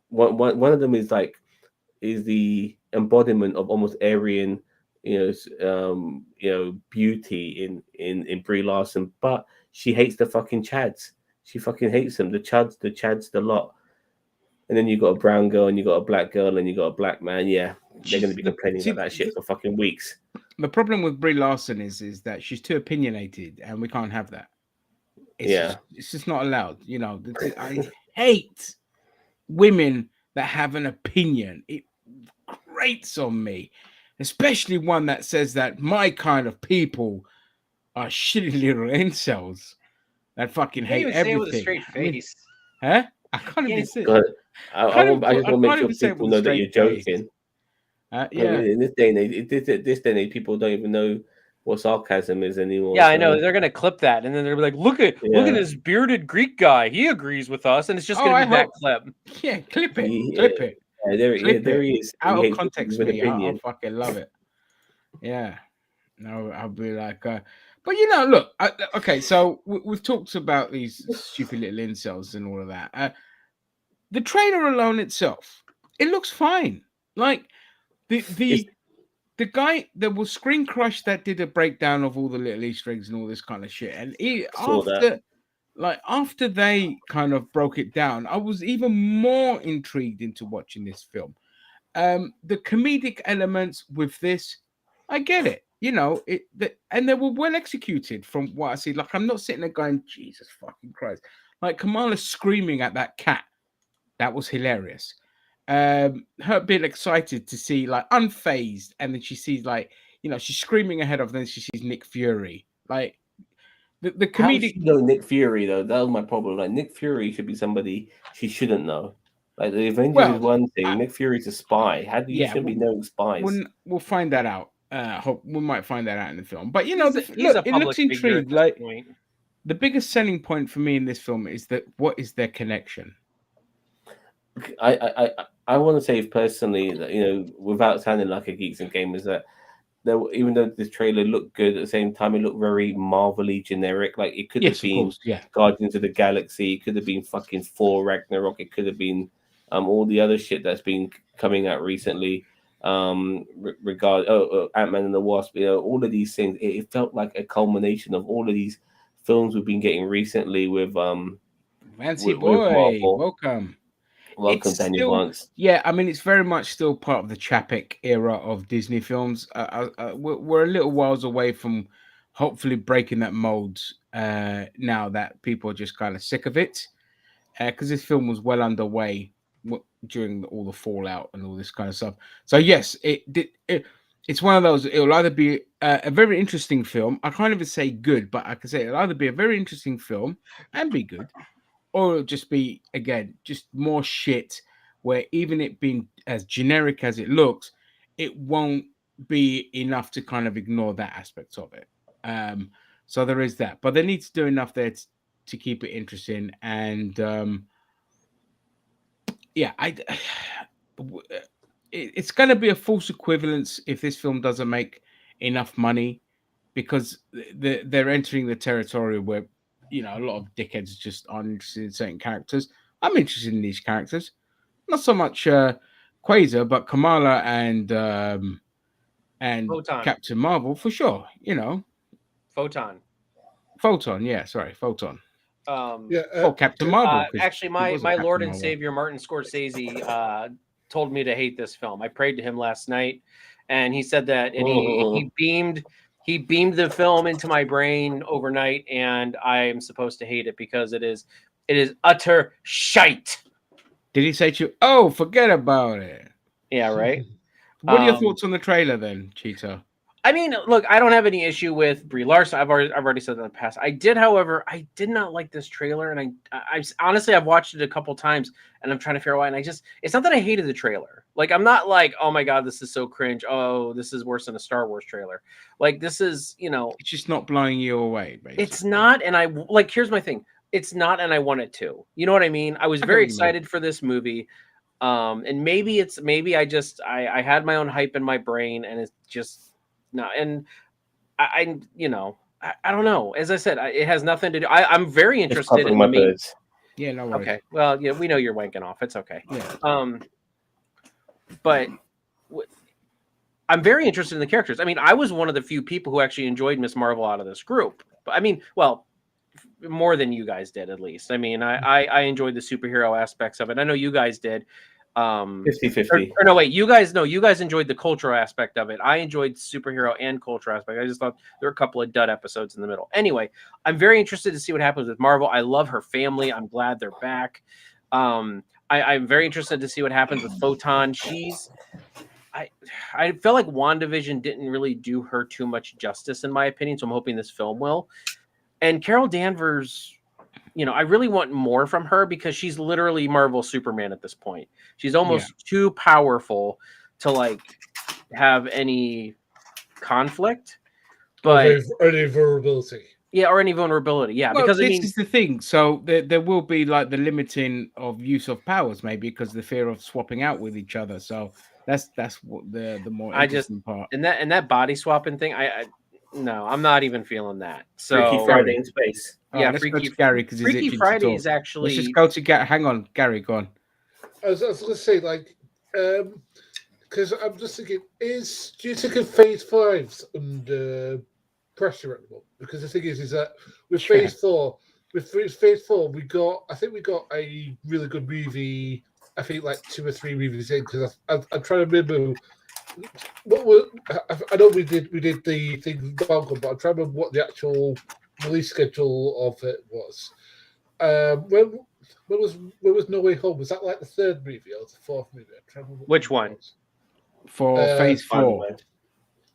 one of them is the embodiment of almost Aryan, beauty in Brie Larson, but she hates the fucking Chads. She fucking hates them. The Chads, the lot. And then you got a brown girl, and you got a black girl, and you got a black man. Yeah, they're going to be complaining about that shit for fucking weeks. The problem with Brie Larson is that she's too opinionated, and we can't have that. It's just not allowed. You know, I hate women that have an opinion. It grates on me, especially one that says that my kind of people are shitty little incels that fucking hate everything. Say it with a straight face. Huh? I can't even say. I just want to make sure people know that you're joking. Yeah. I mean, in this day and age, people don't even know what sarcasm is anymore. Yeah, I know. They're gonna clip that, and then they're like, "Look at this bearded Greek guy. He agrees with us," and it's just gonna be that clip. Yeah, clip it. Yeah, there he is. Out of context, me. I fucking love it. Yeah. No, I'll be like, but you know, look. Okay, so we've talked about these stupid little incels and all of that. The trailer alone itself, it looks fine. Like the guy that was Screen Crush that did a breakdown of all the little Easter eggs and all this kind of shit, and after they kind of broke it down, I was even more intrigued into watching this film. The comedic elements with this, I get it. You know, and they were well executed from what I see. Like, I'm not sitting there going, Jesus fucking Christ. Like Kamala screaming at that cat. That was hilarious. Her being excited to see, like, unfazed, and then she sees, like, you know, she's screaming ahead of them, then she sees Nick Fury. Like, the comedic. How does she know Nick Fury, though? That was my problem. Like, Nick Fury should be somebody she shouldn't know. Like, the Avengers is one thing. Nick Fury's a spy. How do you should be knowing spies? We'll find that out. Hope we might find that out in the film. But you know, it looks intrigued. Like, the biggest selling point for me in this film is that what is their connection? I want to say personally that, you know, without sounding like a geeks and gamers, that even though this trailer looked good, at the same time it looked very Marvel-y generic. Like, it could have been Guardians of the Galaxy, it could have been fucking Thor Ragnarok, it could have been all the other shit that's been coming out recently. Ant-Man and the Wasp, you know, all of these things. It felt like a culmination of all of these films we've been getting recently with Fancy boy, welcome, Danny Vance. Yeah, I mean, it's very much still part of the Chapek era of Disney films. We're a little whiles away from hopefully breaking that mold now that people are just kind of sick of it, because this film was well underway during all the fallout and all this kind of stuff. So yes, it's one of those. It'll either be a very interesting film. I can't even say good, but I can say it'll either be a very interesting film and be good, or it'll just be, again, just more shit, where even it being as generic as it looks, it won't be enough to kind of ignore that aspect of it. So there is that, but they need to do enough there to keep it interesting. And yeah, it's going to be a false equivalence if this film doesn't make enough money, because they're entering the territory where a lot of dickheads just aren't interested in certain characters. I'm interested in these characters, not so much Quasar, but Kamala and Photon. Captain Marvel for sure. Photon. Yeah, sorry, Photon. Captain Marvel. Actually, my Lord and Savior Martin Scorsese told me to hate this film. I prayed to him last night, and he said that, and he beamed the film into my brain overnight, and I am supposed to hate it because it is utter shite. Did he say to you, "Oh, forget about it"? Yeah, right. What are your thoughts on the trailer then, Cheetah? I mean, look, I don't have any issue with Brie Larson. I've already said that in the past. I did not like this trailer, and I honestly I've watched it a couple times, and I'm trying to figure out why. And it's not that I hated the trailer. Like, I'm not like, oh my god, this is so cringe. Oh, this is worse than a Star Wars trailer. Like, this is, it's just not blowing you away. Basically. It's not, and here's my thing. It's not, and I want it to. You know what I mean? I was very excited for this movie. And maybe I had my own hype in my brain, and it's just no. And I don't know. As I said, it has nothing to do. I'm very interested in the Yeah, no worries. Okay. Well, yeah, we know you're wanking off. It's okay. Yeah. But I'm very interested in the characters. I mean, I was one of the few people who actually enjoyed Miss Marvel out of this group. But I mean, well, more than you guys did, at least. I mean, I enjoyed the superhero aspects of it. I know you guys did. 50-50. Or no, wait, you guys enjoyed the cultural aspect of it. I enjoyed superhero and cultural aspect. I just thought there were a couple of dud episodes in the middle. Anyway, I'm very interested to see what happens with Marvel. I love her family. I'm glad they're back. I'm very interested to see what happens with Photon. I feel like WandaVision didn't really do her too much justice, in my opinion, so I'm hoping this film will. And Carol Danvers, I really want more from her because she's literally Marvel Superman at this point. She's almost too powerful to have any conflict, but or any vulnerability. Yeah, or any vulnerability. Yeah, well, because this is the thing. So there will be the limiting of use of powers, maybe because the fear of swapping out with each other. So that's what the more interesting part. And that body swapping thing, no, I'm not even feeling that. So Freaky Friday in space. Yeah, let's go to Gary because Freaky Friday is actually. Let's just go to Gary. Hang on, Gary, go on. I was going to say, because I'm just thinking, do you think of Phase 5's under pressure at the moment? Because the thing is that with Phase 4, we got a really good movie. I think 2 or 3 movies in, because I'm trying to remember. I know we did the thing with Malcolm, but I'm trying to remember what the actual release schedule of it was. When was No Way Home? Was that the 3rd movie or the 4th movie? I'm trying to remember which one? For Phase 4.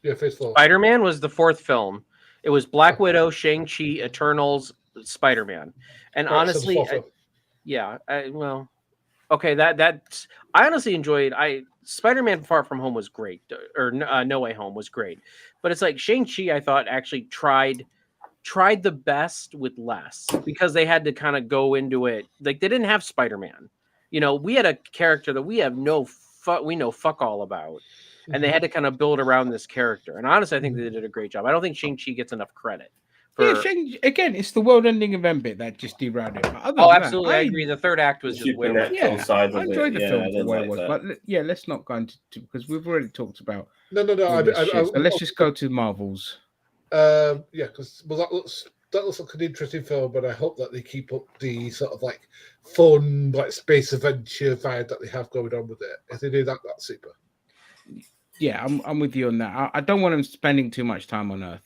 Yeah, Phase 4. Spider-Man was the 4th film. It was Black Widow, Shang-Chi, Eternals, Spider-Man. And honestly, okay, that's I honestly enjoyed. Spider-Man Far From Home was great, or No Way Home was great, but it's Shang-Chi. I thought actually tried the best with less because they had to kind of go into it. They didn't have Spider-Man. We had a character that we have fuck all about, and they had to kind of build around this character. And honestly, I think they did a great job. I don't think Shang-Chi gets enough credit. Again, it's the world-ending event bit that just derailed it. Absolutely, I agree. The 3rd act was just weird. I enjoyed the film for what it was, but let's not go into because we've already talked about. No. So let's just go to Marvels. Because that looks like an interesting film, but I hope that they keep up the sort of fun space adventure vibe that they have going on with it. If they do that, that's super. Yeah, I'm with you on that. I don't want them spending too much time on Earth.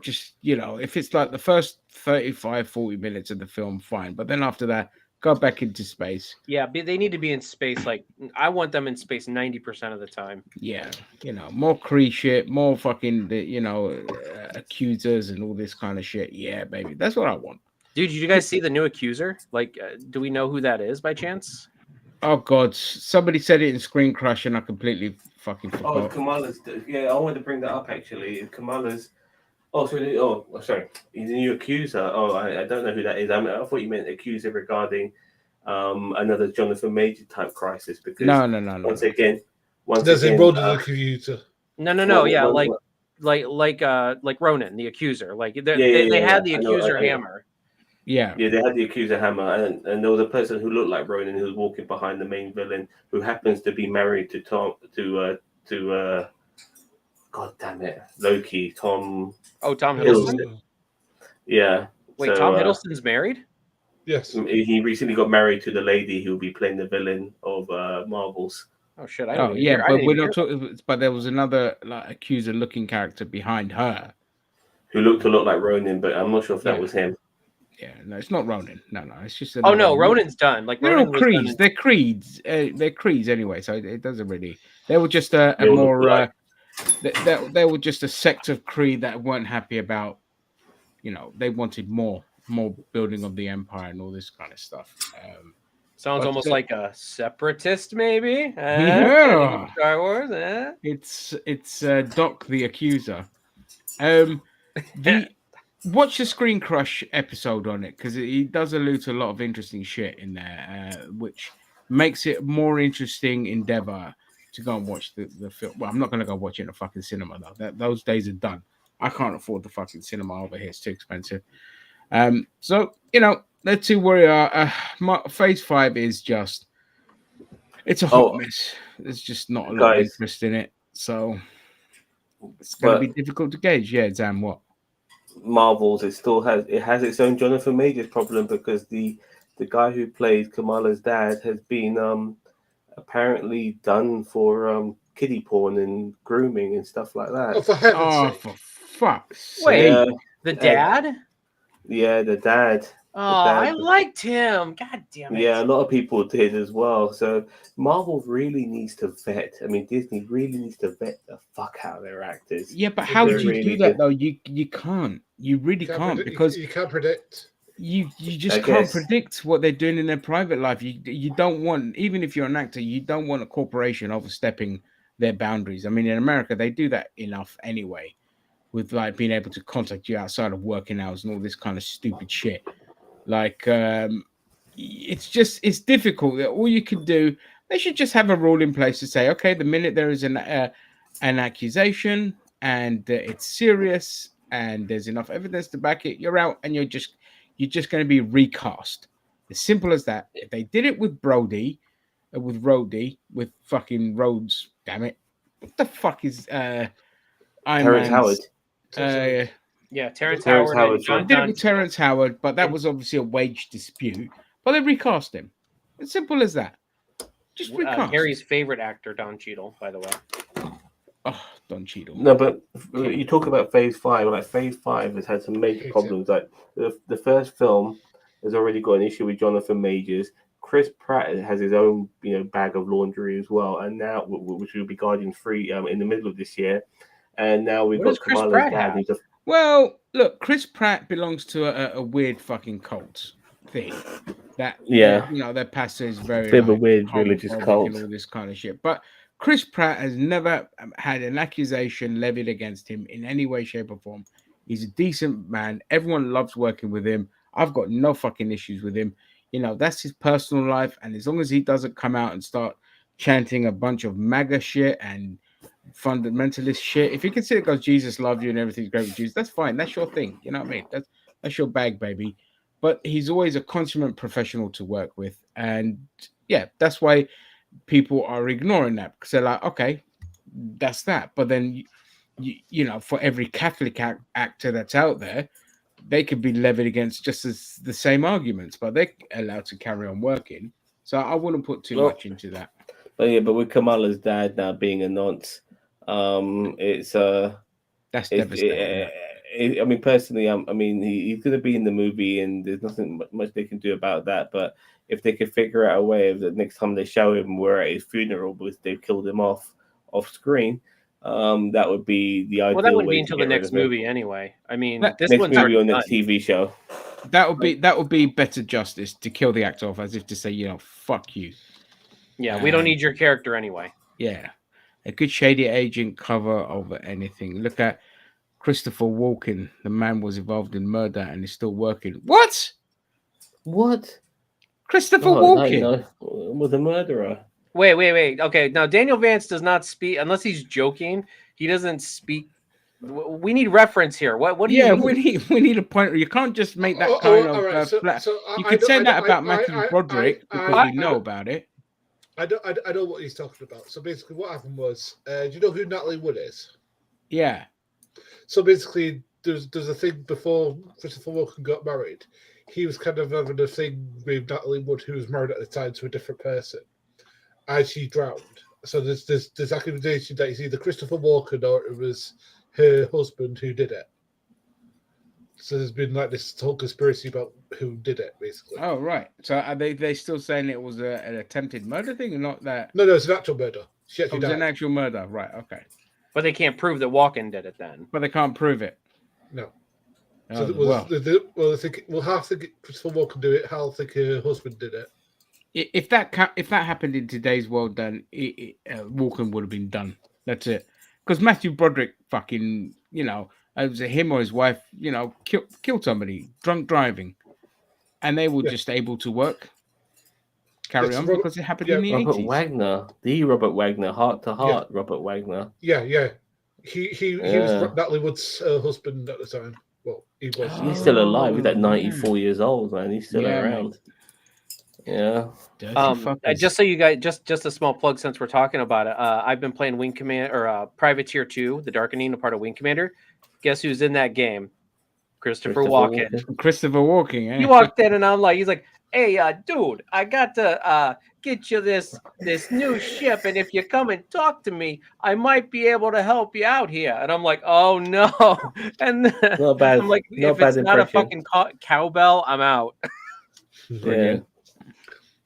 Just if it's the first 35-40 minutes of the film, fine, but then after that, go back into space. Yeah, they need to be in space. I want them in space 90% of the time. Yeah, more Kree shit, more fucking accusers and all this kind of shit. Yeah, baby, that's what I want. Dude, did you guys see the new accuser? Do we know who that is by chance? Oh God, somebody said it in Screen Crush, and I completely fucking forgot. Oh, Kamala's. Yeah, I wanted to bring that up actually. Kamala's. Sorry. He's a new accuser. Oh, I don't know who that is. I thought you meant accuser regarding another Jonathan Major type crisis. Because no. Once again, there's a broader accuser. No. Yeah, like Ronan, the accuser. Like they Yeah, had the I know, accuser I know. hammer. Yeah. Yeah, they had the accuser hammer, and there was a person who looked like Ronan who was walking behind the main villain, who happens to be married to God damn it, Loki, Tom. Oh, Tom Hiddleston. Hiddleston. Yeah. Wait, so, Tom Hiddleston's married? Yes. He recently got married to the lady who will be playing the villain of Marvels. Oh shit! I Oh didn't yeah, hear. I but didn't we're even not talking. But there was another like accuser-looking character behind her. Who looked a lot like Ronan, but I'm not sure if that Yeah. was him. Yeah, no, it's not Ronan. No, it's just. Oh no, another- Ronan's done. Like They're all Ronan was done. creeds. They're creeds. They're creeds anyway. So it doesn't really. They were just a They all look more. alike. They were just a sect of creed that weren't happy about. They wanted more building of the empire and all this kind of stuff. Sounds but almost the- like a separatist, maybe. Yeah. Star Wars. Eh? It's Doc the Accuser. Watch the Screen Crush episode on it because he does allude to a lot of interesting shit in there, which makes it a more interesting endeavor to go and watch the film. Well, I'm not going to go watch it in a fucking cinema though. Those days are done. I can't afford the fucking cinema over here. It's too expensive. So let's see where we are. Phase 5 is just. It's a hot mess. There's just not a lot of interest in it. So it's going to be difficult to gauge. Yeah, Zam, what? Marvels, it has its own Jonathan Majors problem because the guy who played Kamala's dad has been apparently done for kiddie porn and grooming and stuff like that. Oh, for heaven's sake. For fuck's sake. Wait, the dad? Yeah, the dad. Oh, I liked him. God damn it. Yeah, a lot of people did as well. So Marvel really needs to vet. I mean, Disney really needs to vet the fuck out of their actors. Yeah, but how do you really do that though? You can't. You really can't because you can't predict. You just can't predict what they're doing in their private life. You don't want, even if you're an actor, you don't want a corporation overstepping their boundaries. I mean, in America, they do that enough anyway, with like being able to contact you outside of working hours and all this kind of stupid shit. Like, it's difficult. All you can do, they should just have a rule in place to say, okay, the minute there is an accusation and it's serious and there's enough evidence to back it, you're out and you're just going to be recast. As simple as that. If they did it with Brody, with fucking Rhodes, damn it. What the fuck is Iron Terrence Howard? Yeah, Terrence Howard. They did it with Terrence Howard, but that was obviously a wage dispute. But they recast him. As simple as that. Just recast. Harry's favorite actor, Don Cheadle, by the way. Oh, Don Cheadle. No, but you talk about Phase 5. Like Phase 5 has had some major problems. Like the first film has already got an issue with Jonathan Majors. Chris Pratt has his own, bag of laundry as well, and now which will be Guardians 3 in the middle of this year. And now we've got Kamala's dad. Well, look, Chris Pratt belongs to a weird fucking cult thing. That their pastor is very bit of a weird religious cult and all this kind of shit. But Chris Pratt has never had an accusation levied against him in any way, shape, or form. He's a decent man. Everyone loves working with him. I've got no fucking issues with him. That's his personal life. And as long as he doesn't come out and start chanting a bunch of MAGA shit and fundamentalist shit, if he can sit and goes, Jesus loved you and everything's great with Jesus, that's fine. That's your thing. You know what I mean? That's your bag, baby. But he's always a consummate professional to work with. And yeah, that's why people are ignoring that because they're like, okay, that's that. But then, for every Catholic actor that's out there, they could be levied against just as the same arguments, but they're allowed to carry on working. So I wouldn't put too much into that. But with Kamala's dad now being a nonce, it's that's devastating. I mean, personally, he's going to be in the movie, and there's nothing much they can do about that. But if they could figure out a way of the next time they show him, we're at his funeral because they've killed him off screen, that would be the ideal. Well, that wouldn't way be until the next movie anyway. I mean, this next one's movie on the done. TV show. That would be better justice to kill the actor off, as if to say, fuck you. Yeah, we don't need your character anyway. Yeah, a good shady agent cover over anything. Look at Christopher Walken. The man was involved in murder and is still working. What? Christopher Walken was a murderer. Wait. Okay, now Daniel Vance does not speak unless he's joking. He doesn't speak We need reference here. What do Yeah, you mean? we need a point. You can't just make that kind of all right. flat. So You I could say don't- that about I- Matthew Broderick because we know about it. I know what he's talking about. So basically, what happened was, do you know who Natalie Wood is? Yeah. So basically, there's a thing before Christopher Walken got married. He was kind of having a thing with Natalie Wood, who was married at the time to a different person, and she drowned. So there's accusation that it's either Christopher Walken or it was her husband who did it. So there's been like this whole conspiracy about who did it, basically. Oh, right. So are they still saying it was an attempted murder thing, or not that? No, it's an actual murder. She It actually was died. an actual murder, right? Okay, But they can't prove that Walken did it then. but they can't prove it. No. Oh, So well, I think half think Christopher Walken do it, half think her husband did it. if that happened in today's world, then Walken would have been done. That's it. Because Matthew Broderick, fucking, it was him or his wife, killed somebody drunk driving, and they were just able to carry It's on Robert- because it happened yeah, in the Robert 80s. Wagner, the Robert Wagner, heart to heart, Robert Wagner. Yeah. He was Natalie Wood's husband at the time. Well, he was. He's still alive. He's like Oh, 94 years old, man. He's still Yeah, around. Yeah. Dirty fuckers. Just so you guys, just a small plug since we're talking about it. I've been playing Wing Command or Privateer 2, The Darkening, a part of Wing Commander. Guess who's in that game? Christopher Walken. Christopher Walken. Eh? He walked in and he's like, "Hey, dude, I got to get you this new ship, and if you come and talk to me, I might be able to help you out here." And I'm like, "Oh no!" And Not bad. I'm like, Not "If bad it's not a impression. fucking cowbell, I'm out." Yeah.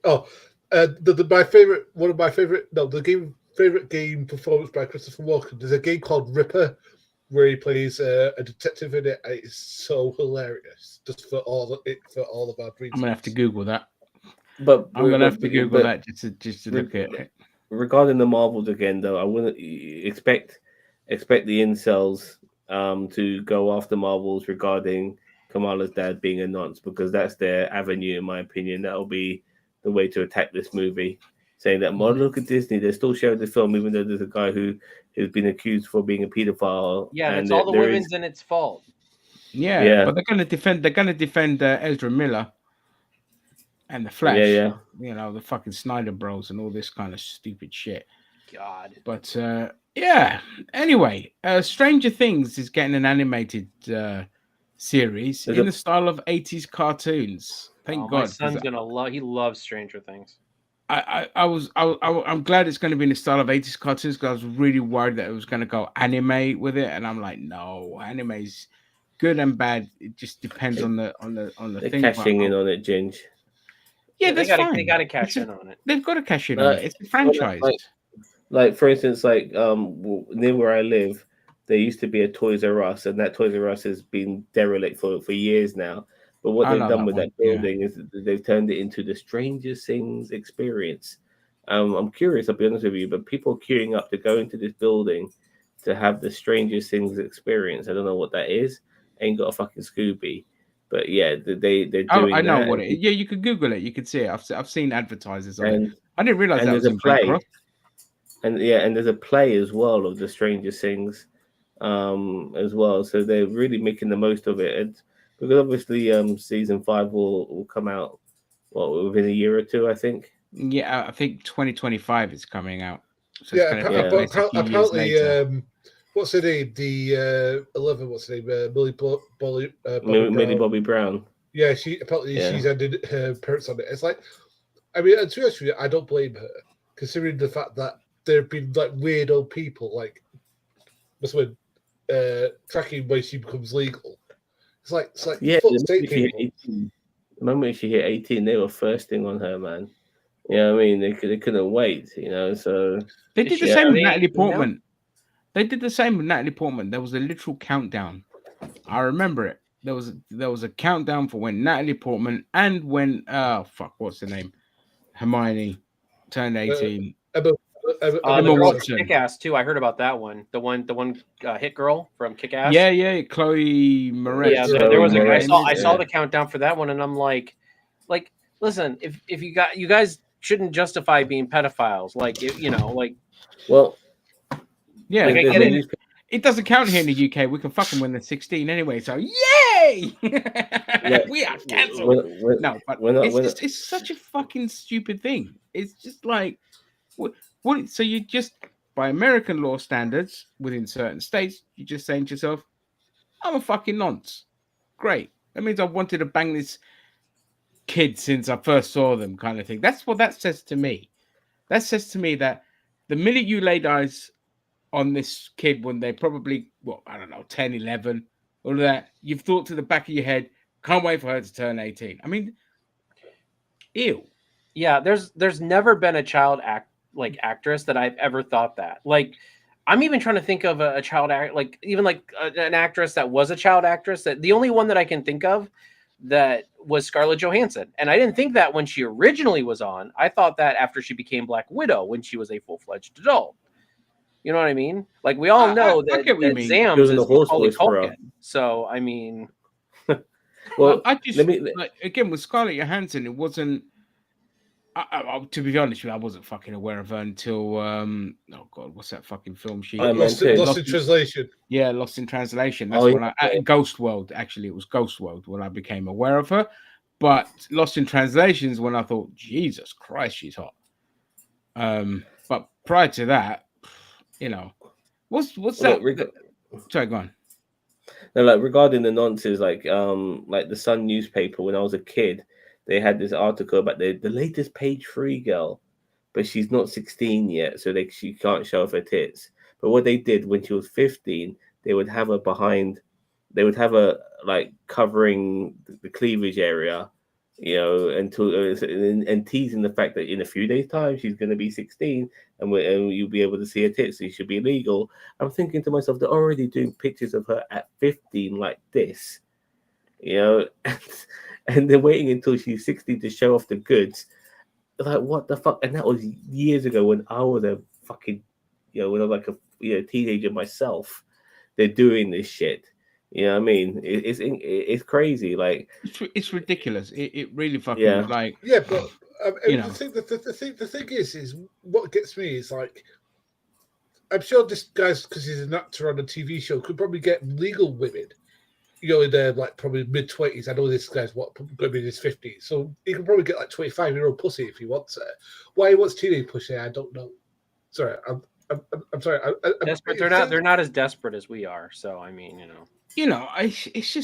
Oh, one of my favorite game performance by Christopher Walken. There's a game called Ripper, where he plays a detective in it, and it's so hilarious. Just for all the bad reasons. I'm gonna have to Google that. But I'm gonna have to Google that just to look at it. Regarding the Marvels again, though, I wouldn't expect the incels to go after Marvels regarding Kamala's dad being a nonce, because that's their avenue, in my opinion. That'll be the way to attack this movie, saying that, well, look at Disney, they're still showing the film, even though there's a guy who's been accused for being a pedophile. Yeah, and it's all the women's and its fault. Yeah, but they're gonna defend Ezra Miller and the Flash. Yeah. The fucking Snyder Bros and all this kind of stupid shit. God. But yeah. Anyway, Stranger Things is getting an animated series in the style of 80s cartoons. Thank God. My son's gonna love. He loves Stranger Things. I'm glad it's going to be in the style of 80s cartoons, because I was really worried that it was going to go anime with it, and I'm like, no, anime's good and bad. It just depends on the They're thing. cashing in on it, Ginge. Yeah, that's fine. They got to cash in on it. They've got to cash in on it. It's a franchise. Like for instance, near where I live, there used to be a Toys R Us, and that Toys R Us has been derelict for years now. But what they've done with that building is they've turned it into the Stranger Things experience. I'm curious, I'll be honest with you, but people queuing up to go into this building to have the Stranger Things experience. I don't know what that is. Ain't got a fucking Scooby. But yeah, they're doing I know that. what it is. Yeah, you could Google it. You could see it. I've seen advertisers on it. I didn't realize and that there's was a in play. Bancroft. And there's a play as well of the Stranger Things as well. So they're really making the most of it. And because obviously season 5 will come out within a year or two, I think. Yeah, I think 2025 is coming out. So Yeah, apparently, what's her name? The 11, what's her name? Millie Bobby Brown. Yeah, she's ended her appearance on it. It's like, I mean, to be honest with you, I don't blame her, considering the fact that there have been like weirdo people like tracking when she becomes legal. It's like yeah. The moment she hit 18, they were thirsting on her, man. You know what I mean? They couldn't wait, so they did the same with Natalie Portman. They did the same with Natalie Portman. There was a literal countdown. I remember it. There was a countdown for when Natalie Portman and when what's her name? Hermione turned 18. The girl from Kick-Ass too. I heard about that one. The one hit girl from Kick-Ass. Yeah, Chloe Moretz. Yeah, there was I saw the countdown for that one, and I'm like, listen, if you guys shouldn't justify being pedophiles, well, yeah, I get it. it doesn't count here in the UK. We can fuck them when they're 16 anyway. So yay! We are cancelled. No, but it's such a fucking stupid thing. It's just like what? So you just, by American law standards within certain states, you're just saying to yourself, I'm a fucking nonce. Great. That means I've wanted to bang this kid since I first saw them, kind of thing. That's what that says to me. That says to me that the minute you laid eyes on this kid when they're probably, well, I don't know, 10, 11, all of that, you've thought to the back of your head, can't wait for her to turn 18. I mean, ew. Yeah, there's never been a child actress that I've ever thought that. Like, I'm even trying to think of a child act, like even like an actress that was a child actress. That the only one that I can think of that was Scarlett Johansson, and I didn't think that when she originally was on. I thought that after she became Black Widow when she was a full-fledged adult. You know what I mean? Like we all know that Zams is Macaulay Culkin. So I mean, well, I just like, again with Scarlett Johansson, it wasn't. To be honest with you, I wasn't fucking aware of her until oh god, what's that fucking film? Lost in Translation. Yeah, Lost in Translation. That's when Ghost World. Actually, it was Ghost World when I became aware of her. But Lost in Translation is when I thought, Jesus Christ, she's hot. But prior to that, you know, what's that? Sorry, go on. No, like regarding the nonsense, like the Sun newspaper when I was a kid. They had this article about the latest page 3 girl, but she's not 16 yet, so she can't show off her tits. But what they did when she was 15, they would have her like covering the cleavage area, you know, and teasing the fact that in a few days' time she's going to be 16 and you'll be able to see her tits. So it should be legal. I'm thinking to myself, they're already doing pictures of her at 15 like this, you know. And they're waiting until she's 60 to show off the goods. Like, what the fuck? And that was years ago when I was a fucking, you know, when I was like a teenager myself. They're doing this shit. You know what I mean? It's crazy. Like, it's ridiculous. It really fucking like. Yeah, but you know, the thing is what gets me is like, I'm sure this guy's, because he's an actor on a TV show, could probably get legal women. You know, in their like probably mid-20s. I know this guy's going to be in his 50s, so he can probably get like 25-year-old pussy if he wants it. Why he wants teenage pussy, I don't know. Sorry, I'm sorry. Desperate. They're not as desperate as we are. So I mean, you know, it's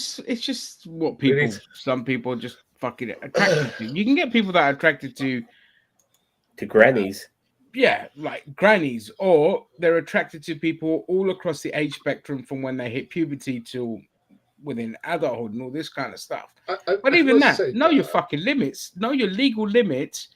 just what people. Some people just fucking attracted to. You can get people that are attracted to grannies. Yeah, like grannies, or they're attracted to people all across the age spectrum from when they hit puberty to within adulthood and all this kind of stuff. But even that, know your fucking limits, know your legal limits,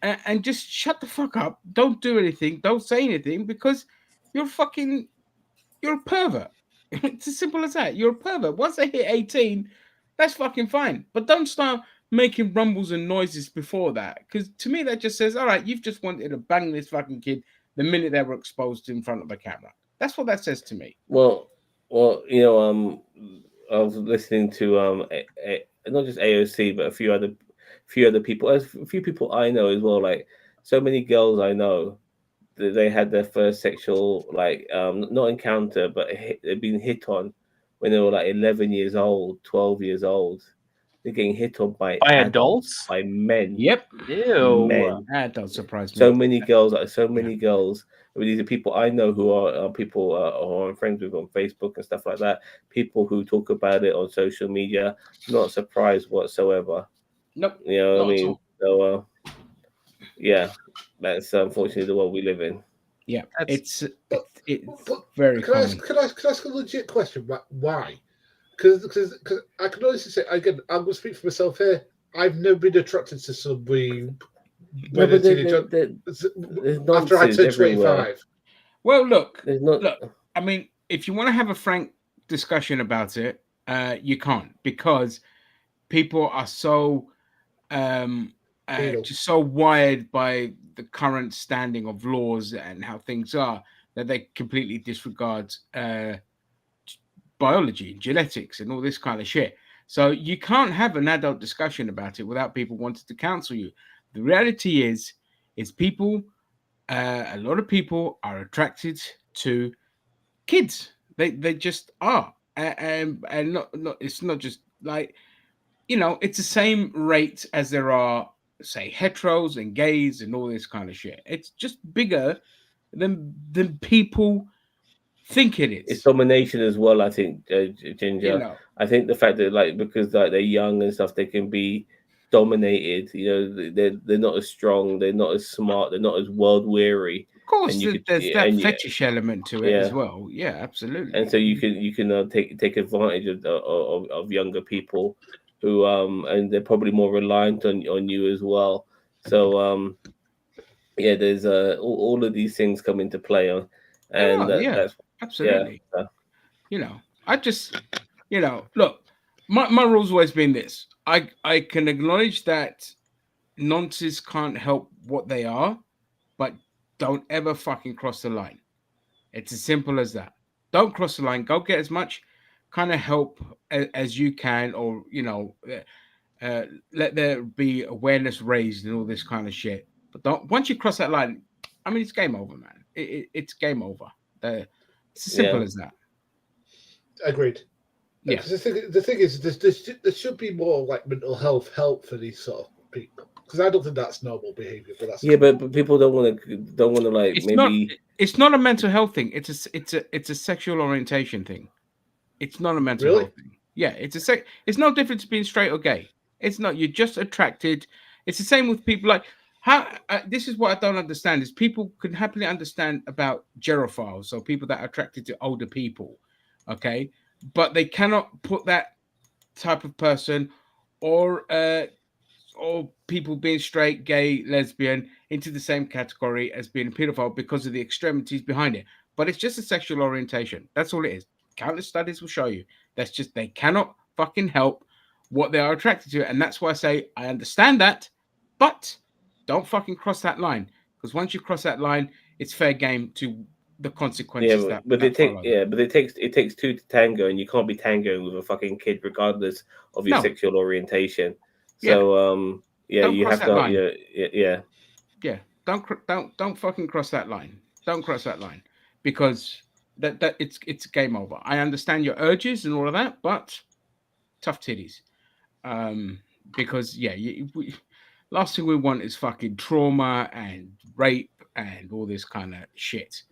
and just shut the fuck up. Don't do anything. Don't say anything because you're a pervert. It's as simple as that. You're a pervert. Once they hit 18, that's fucking fine. But don't start making rumbles and noises before that, because to me that just says, all right, you've just wanted to bang this fucking kid the minute they were exposed in front of the camera. That's what that says to me. Well, you know, I was listening to not just AOC, but a few other people, a few people I know as well. Like so many girls I know, that they had their first sexual not encounter, but they've been hit on when they were like 11 years old, 12 years old. They're getting hit on by adults, by men. Yep. Ew. Men. That don't surprise me. So many girls. I mean, these are people I know who are people who I'm friends with on Facebook and stuff like that. People who talk about it on social media. Not surprised whatsoever. Nope. You know what I mean? So, yeah, that's unfortunately the world we live in. Yeah, it's very common. Can I ask a legit question? Why? Because I can honestly say, again, I'm going to speak for myself here. I've never been attracted to somebody after I turned 25. Well, look. I mean, if you want to have a frank discussion about it, you can't, because people are so just so wired by the current standing of laws and how things are that they completely disregard biology and genetics and all this kind of shit. So you can't have an adult discussion about it without people wanting to counsel you. The reality is people, a lot of people are attracted to kids. They just are, and not it's not just like, it's the same rate as there are, say, heteros and gays and all this kind of shit. It's just bigger than people think it It's is. domination as well. I think, Ginger. You know, I think the fact that like because like they're young and stuff, they can be dominated. They're not as strong. They're not as smart. They're not as world weary. of course, And you could there's that and fetish element to it as well. Yeah, absolutely. and so you can take advantage of younger people who and they're probably more reliant on you as well. So yeah, there's all of these things come into play on, and that's absolutely. I just look, my rule's always been this. I can acknowledge that nonces can't help what they are, but don't ever fucking cross the line. It's as simple as that. Don't cross the line. Go get as much kind of help as you can, or let there be awareness raised and all this kind of shit. But don't, once you cross that line, I mean, it's game over, man. It's game over. It's as simple as that. Agreed. Yeah. The thing is, there should be more like mental health help for these sort of people, because I don't think that's normal behavior. But that's but people don't want to like It's not a mental health thing. It's a sexual orientation thing. It's not a mental health thing. Yeah, it's no different to being straight or gay. It's not. You're just attracted. It's the same with people like this is what I don't understand is people can happily understand about gerophiles, so people that are attracted to older people, okay, but they cannot put that type of person or people being straight, gay, lesbian into the same category as being a pedophile because of the extremities behind it. But it's just a sexual orientation. That's all it is. Countless studies will show you. That's just, they cannot fucking help what they are attracted to. And that's why I say, I understand that, but don't fucking cross that line. Because once you cross that line, it's fair game to the consequences. It takes two to tango, and you can't be tangoing with a fucking kid regardless of your sexual orientation. So you have to don't fucking cross that line. Don't cross that line, because that it's game over. I understand your urges and all of that, but tough titties. Because last thing we want is fucking trauma and rape and all this kind of shit.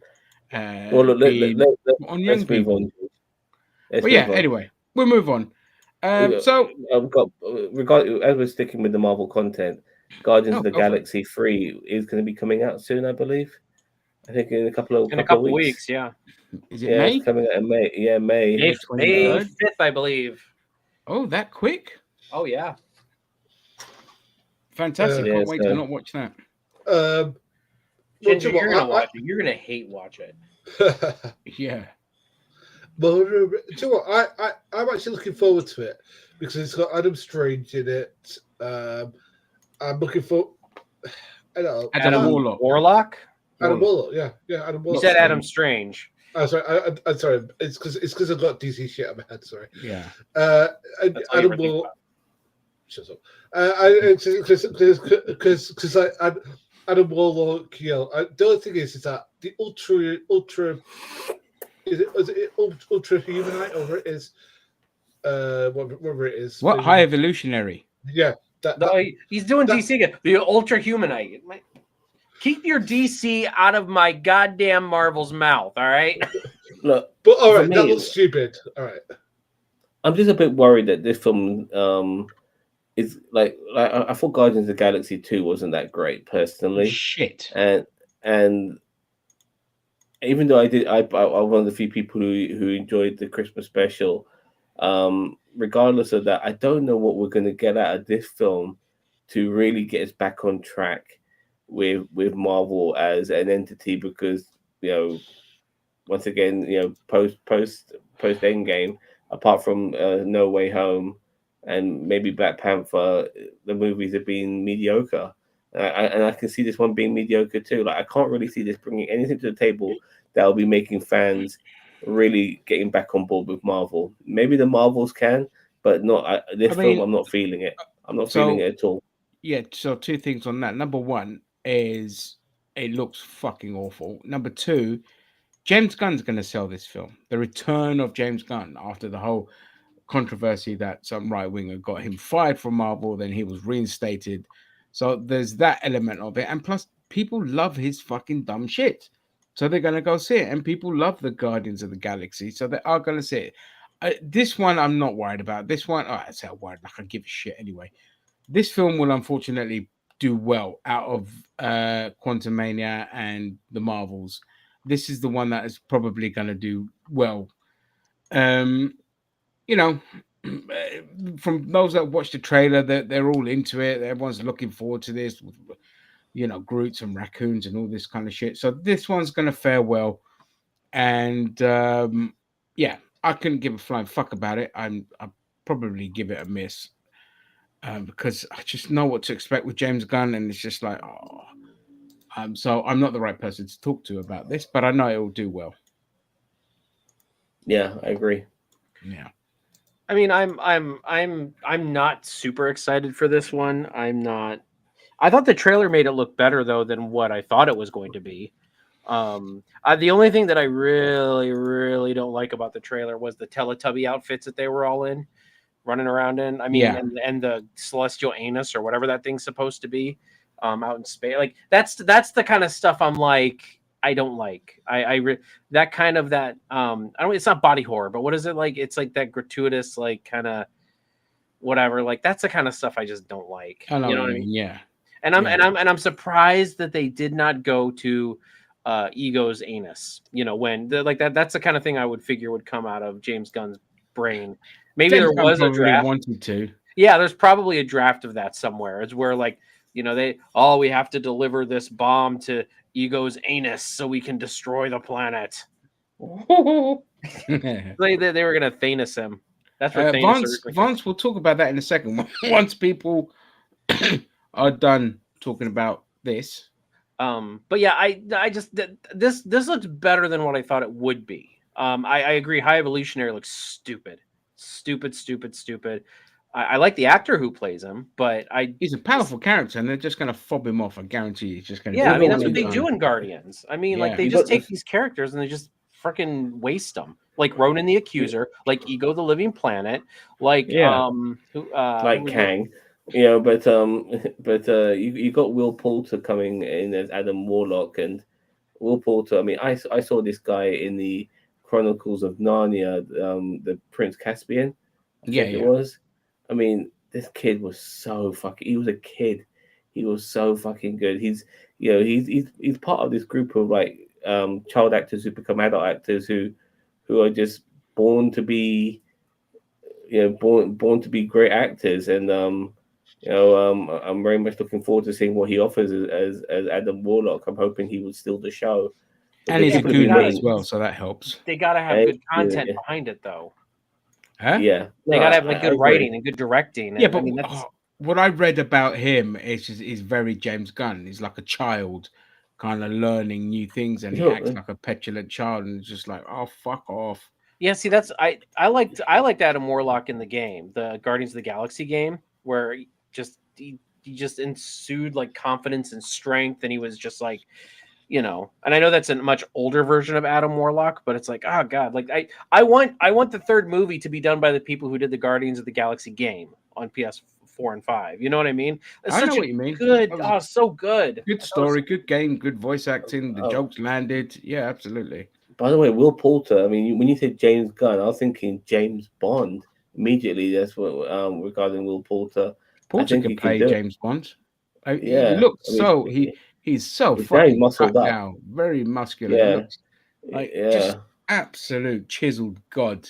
Well, let's move on. Anyway, we'll move on. So I've got as we're sticking with the Marvel content, Guardians of the Galaxy 3 is going to be coming out soon, I believe. I think in a couple of weeks. Yeah. Is it May? It's coming out in May. Yeah, May. May 5th, I believe. Oh, that quick? Oh yeah. Fantastic! Can't wait to not watch that. Ginger, you're gonna watch it. You're gonna hate watch it. Yeah. Well, do you know what? I'm actually looking forward to it because it's got Adam Strange in it. I'm looking for. I don't know. Adam Warlock. Adam Warlock. Yeah. Adam Warlock. You said Adam Strange. I'm sorry. I'm sorry. It's because I've got DC shit on my head. Sorry. Yeah. Adam Warlock. Shut up. Because Adam Warlock. The only thing is that the ultra. Is it ultra humanite or it is whatever it is? What high evolutionary? Yeah. He's doing DC again. The ultra humanite. Keep your DC out of my goddamn Marvel's mouth, all right? Look, but all right, that looks stupid. All right. I'm just a bit worried that this film is like I thought Guardians of the Galaxy 2 wasn't that great personally. Shit. And even though I one of the few people who enjoyed the Christmas special, regardless of that, I don't know what we're going to get out of this film to really get us back on track with Marvel as an entity, because once again, post Endgame, apart from No Way Home and maybe Black Panther, the movies have been mediocre. And I can see this one being mediocre too. Like, I can't really see this bringing anything to the table that will be making fans really getting back on board with Marvel. Maybe the Marvels can, but not film. I'm not feeling it. I'm not feeling it at all. Yeah. So two things on that. Number one is it looks fucking awful. Number two, James Gunn's going to sell this film. The return of James Gunn after the whole controversy that some right winger got him fired from Marvel, then he was reinstated. So there's that element of it, and plus people love his fucking dumb shit, so they're gonna go see it. And people love the Guardians of the Galaxy, so they are gonna see it. This one I'm not worried about. This one, I say I'm worried. Like I give a shit anyway. This film will unfortunately do well out of Quantumania and the Marvels. This is the one that is probably gonna do well. You know, from those that watched the trailer, they're all into it. Everyone's looking forward to this. You know, Groots and raccoons and all this kind of shit. So this one's gonna fare well, and yeah, I couldn't give a flying fuck about it. I probably give it a miss because I just know what to expect with James Gunn, and it's just like, oh, so I'm not the right person to talk to about this, but I know it will do well. Yeah, I agree. Yeah. I mean, I'm not super excited for this one. I'm not. I thought the trailer made it look better though than what I thought it was going to be. The only thing that I really don't like about the trailer was the Teletubby outfits that they were all in, running around in. I mean, Yeah. and the celestial anus or whatever that thing's supposed to be, out in space. Like that's the kind of stuff I'm like, I don't like. That kind of that. I don't. It's not body horror, but what is it like? It's like that gratuitous, like kind of whatever. Like that's the kind of stuff I just don't like. I know, You know what what I mean? Yeah. And I'm Yeah. I'm surprised that they did not go to Ego's anus. You know, when like that's the kind of thing I would figure would come out of James Gunn's brain. Maybe James there Gunn was a probably draft. wanted to. Yeah, there's probably a draft of that somewhere. It's where like, you know, we have to deliver this bomb to Ego's anus so we can destroy the planet. They were gonna Thanos him. That's where Thanos Vance, we'll talk about that in a second. Once people are done talking about this. But yeah, I just this looks better than what I thought it would be. I agree. High Evolutionary looks stupid. I like the actor who plays him, but he's a powerful character, and they're just going to fob him off. I guarantee he's just going to. Yeah, I mean that's what they do in Guardians. I mean, Yeah. like they just take these characters and they just freaking waste them. Like Ronan the Accuser, like Ego the Living Planet, like like Kang. You know, but you got Will Poulter coming in as Adam Warlock, and Will Poulter. I mean, I saw this guy in the Chronicles of Narnia, the Prince Caspian. I think it was. I mean, this kid was so fucking. He was a kid. He was so fucking good. He's part of this group of like child actors who become adult actors who are just born to be, born to be great actors, and I'm very much looking forward to seeing what he offers as Adam Warlock. I'm hoping he will steal the show. And he's a good as well, so that helps. They gotta have good content behind it, though. Huh? Yeah, they gotta have like good writing and good directing. Yeah, but I mean, what I read about him is very James Gunn. He's like a child, kind of learning new things, and he acts like a petulant child, and it's just like, oh, fuck off. Yeah, see, that's I liked Adam Warlock in the game, the Guardians of the Galaxy game, where he just ensued like confidence and strength, and he was just like, and I know that's a much older version of Adam Warlock, but it's like, oh god, like I want the third movie to be done by the people who did the Guardians of the Galaxy game on PS4 and 5. You know what I mean? I know what you mean. Good, so good. Good story, good game, good voice acting. The jokes landed. Yeah, absolutely. By the way, Will Poulter. I mean, when you said James Gunn, I was thinking James Bond immediately. That's what regarding Will Poulter. Poulter can play James Bond. Yeah, he looks he's so he's fucking very muscled cut up. down, very muscular. Yeah. He looks like just absolute chiseled god.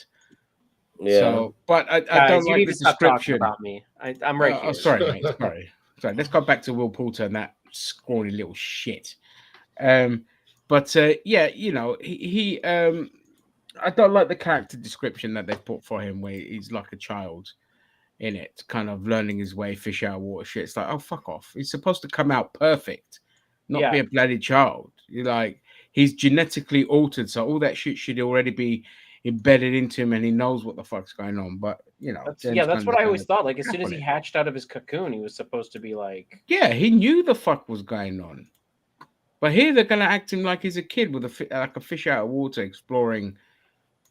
Yeah. So, but I Guys, don't you like need the to stop talking description. about me. I'm right here. Oh, sorry, mate. Sorry. Let's go back to Will Poulter and that scrawny little shit. But yeah, he I don't like the character description that they put for him, where he's like a child in it, kind of learning his way, fish out of water shit. It's like, oh, fuck off. He's supposed to come out perfect, not be a bloody child. You're like, he's genetically altered, so all that shit should already be embedded into him, and he knows what the fuck's going on. But that's what I always thought. Like as soon as he hatched out of his cocoon, he was supposed to be like, yeah, he knew the fuck was going on. But here they're gonna act him like he's a kid with like a fish out of water exploring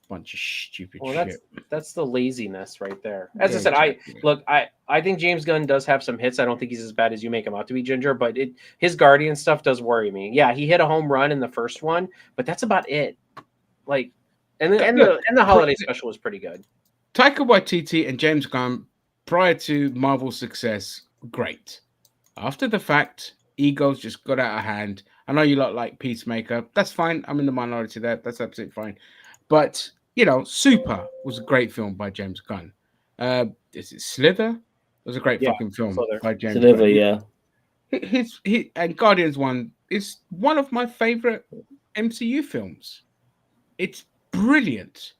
a bunch of stupid Well, shit. that's the laziness right there. As I Yeah, said, exactly. I think James Gunn does have some hits. I don't think he's as bad as you make him out to be, Ginger. But his Guardian stuff does worry me. Yeah, he hit a home run in the first one, but that's about it. Like, and the holiday special was pretty good. Taika Waititi and James Gunn, prior to Marvel's success, great. After the fact, egos just got out of hand. I know you lot like Peacemaker. That's fine. I'm in the minority there. That's absolutely fine. But, Super was a great film by James Gunn. Is it Slither? It was a great fucking film Slither. by James Deliver, Gunn. yeah. And Guardians 1 is one of my favorite MCU films. It's brilliant.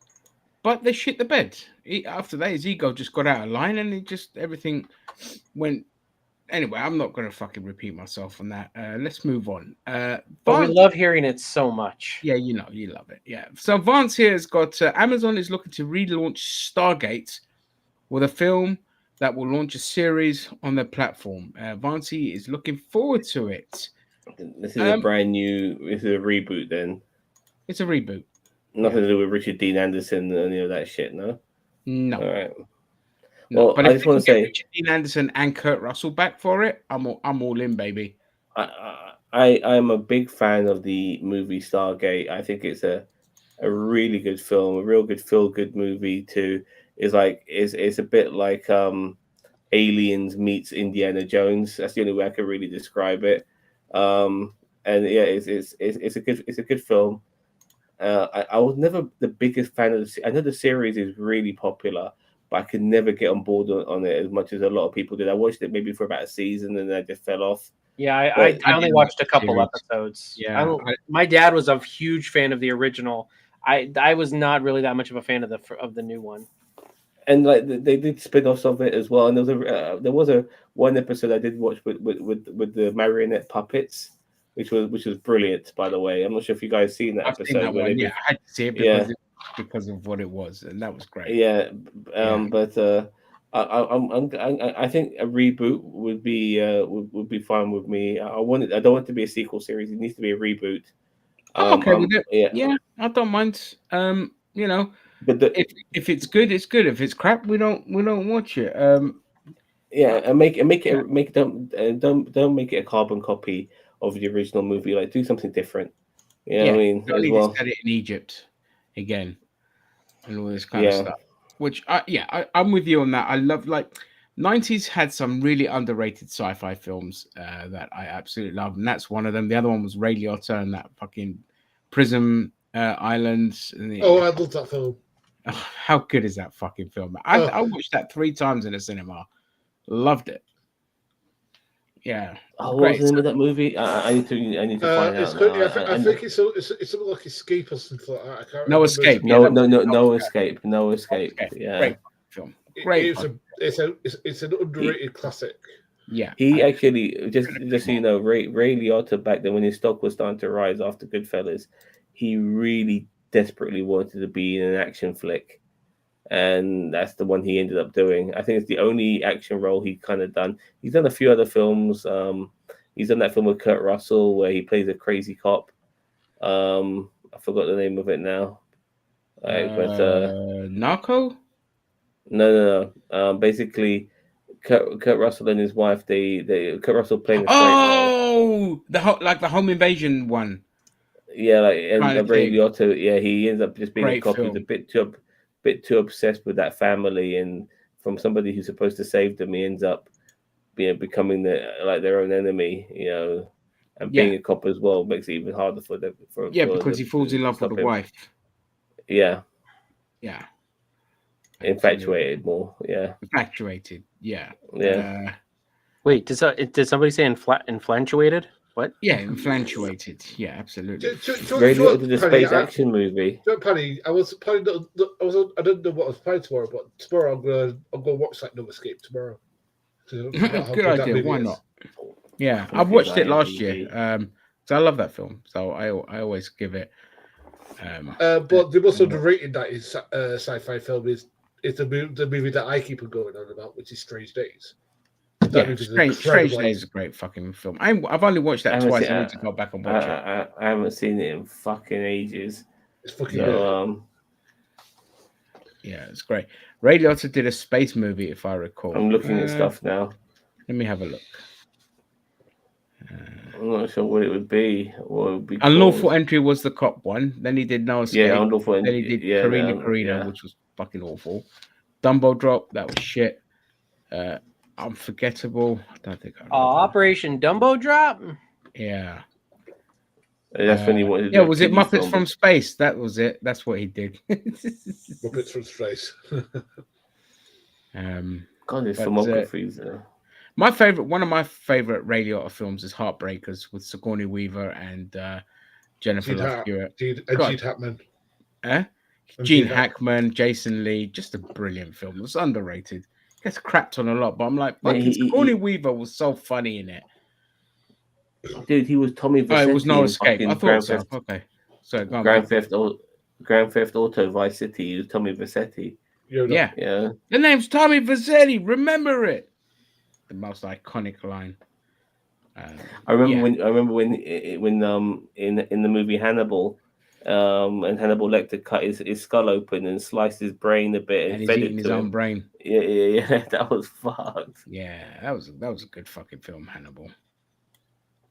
But they shit the bed. After that, his ego just got out of line and everything went. Anyway, I'm not going to fucking repeat myself on that. Let's move on. But we love hearing it so much. Yeah, you love it. Yeah. So Vance here has got Amazon is looking to relaunch Stargate with a film that will launch a series on their platform. Vance is looking forward to it. This is a brand new. This is a reboot. Then it's a reboot. Nothing to do with Richard Dean Anderson and any of that shit. No. No. All right. No, Well, but I if just want to say Richard Dean Anderson and Kurt Russell back for it, I'm all in, baby. I'm a big fan of the movie Stargate. I think it's a really good film, a real good feel-good movie too. It's a bit like Aliens meets Indiana Jones. That's the only way I can really describe it. And yeah, it's a good film. I was never the biggest fan of I know the series is really popular, but I could never get on board on it as much as a lot of people did. I watched it maybe for about a season and then I just fell off. Yeah, I only watched a couple episodes. Yeah, my dad was a huge fan of the original. I was not really that much of a fan of the new one. And like they did spin-offs of it as well. And there was a one episode I did watch with the marionette puppets, which was brilliant, by the way. I'm not sure if you guys seen that episode. That one. Yeah, I had to see it because of what it was, and that was great. Yeah, but I think a reboot would be fine with me. I don't want it to be a sequel series. It needs to be a reboot. I'm okay with it. Yeah, I don't mind. But if it's good, it's good. If it's crap, we don't watch it. Yeah, and don't make it a carbon copy of the original movie. Like, do something different. I mean, don't need to set it in Egypt again, and all this kind of stuff. Which, I'm with you on that. I love 90s had some really underrated sci-fi films that I absolutely love, and that's one of them. The other one was Ray Liotta and that fucking Prism Island. I love that film. Oh, how good is that fucking film? I watched that 3 times in a cinema. Loved it. Yeah. Oh, what's the name of that movie? I need to find out. Good, I think it's something like Escape or something like that. I can't remember. No Escape. No Escape. No Escape. Yeah. Great film. Great. It's an underrated classic. Yeah. He actually just so you know, Ray Liotta back then when his stock was starting to rise after Goodfellas, he really desperately wanted to be in an action flick. And that's the one he ended up doing. I think it's the only action role he kind of done. He's done a few other films. He's done that film with Kurt Russell where he plays a crazy cop. I forgot the name of it now. Narco? No. Basically, Kurt Russell and his wife. Kurt Russell playing a the home invasion one. Yeah, and Ray Liotta. Yeah, he ends up just being a cop who's a bit too obsessed with that family, and from somebody who's supposed to save them, he ends up becoming their own enemy, and being a cop as well makes it even harder for them. Because he falls in love with the wife. Yeah. Absolutely. Infatuated more. Yeah. Infatuated. Yeah. Wait, did somebody say infatuated? What? Yeah, infatuated. Yeah, absolutely. Ray Liotta did a space action movie. Paddy, I didn't know what I was playing tomorrow, but tomorrow I'm gonna watch that No Escape tomorrow. Good idea. Why not? Yeah, I've watched it last year. So I love that film. So I always give it. But the most underrated that is sci-fi film is the movie that I keep on going on about, which is Strange Days. That movie's Strange incredible. Days is a great fucking film. I've only watched that twice. I need to go back and watch it. I haven't seen it in fucking ages. It's fucking Yeah. good. Yeah, it's great. Ray Liotta did a space movie, if I recall. I'm looking at stuff now. Let me have a look. I'm not sure what it would be. What it would be Unlawful called. Entry was the cop one. Then he did No Escape. Yeah, Unlawful Then Entry. he did Yeah, Karina, which was fucking awful. Dumbo Drop, that was shit. Unforgettable. I don't think I know. Operation Dumbo Drop. Yeah. That's when he wanted to Yeah, do a was it kiddie Muppets film. from Space? That was it. That's what he did. Muppets from Space. God, his but, filmographies there. one of my favorite Ray Liotta films is Heartbreakers with Sigourney Weaver and Jennifer Love Hewitt. Gene Hackman. Gene Hackman, Jason Lee, just a brilliant film. It was underrated. Gets crapped on a lot, but I'm like, Sigourney Weaver was so funny in it. Dude, he was Tommy Vercetti. It was No Escape. I thought so. Theft. Okay. So Grand Theft Auto Vice City. He was Tommy Vercetti. Yeah. Yeah. The name's Tommy Vercetti. Remember it. The most iconic line. I remember when in the movie Hannibal, and Hannibal Lecter cut his skull open and sliced his brain a bit and he's fed eating it his to own him. brain. Yeah. That was fucked. Yeah, that was a good fucking film, Hannibal.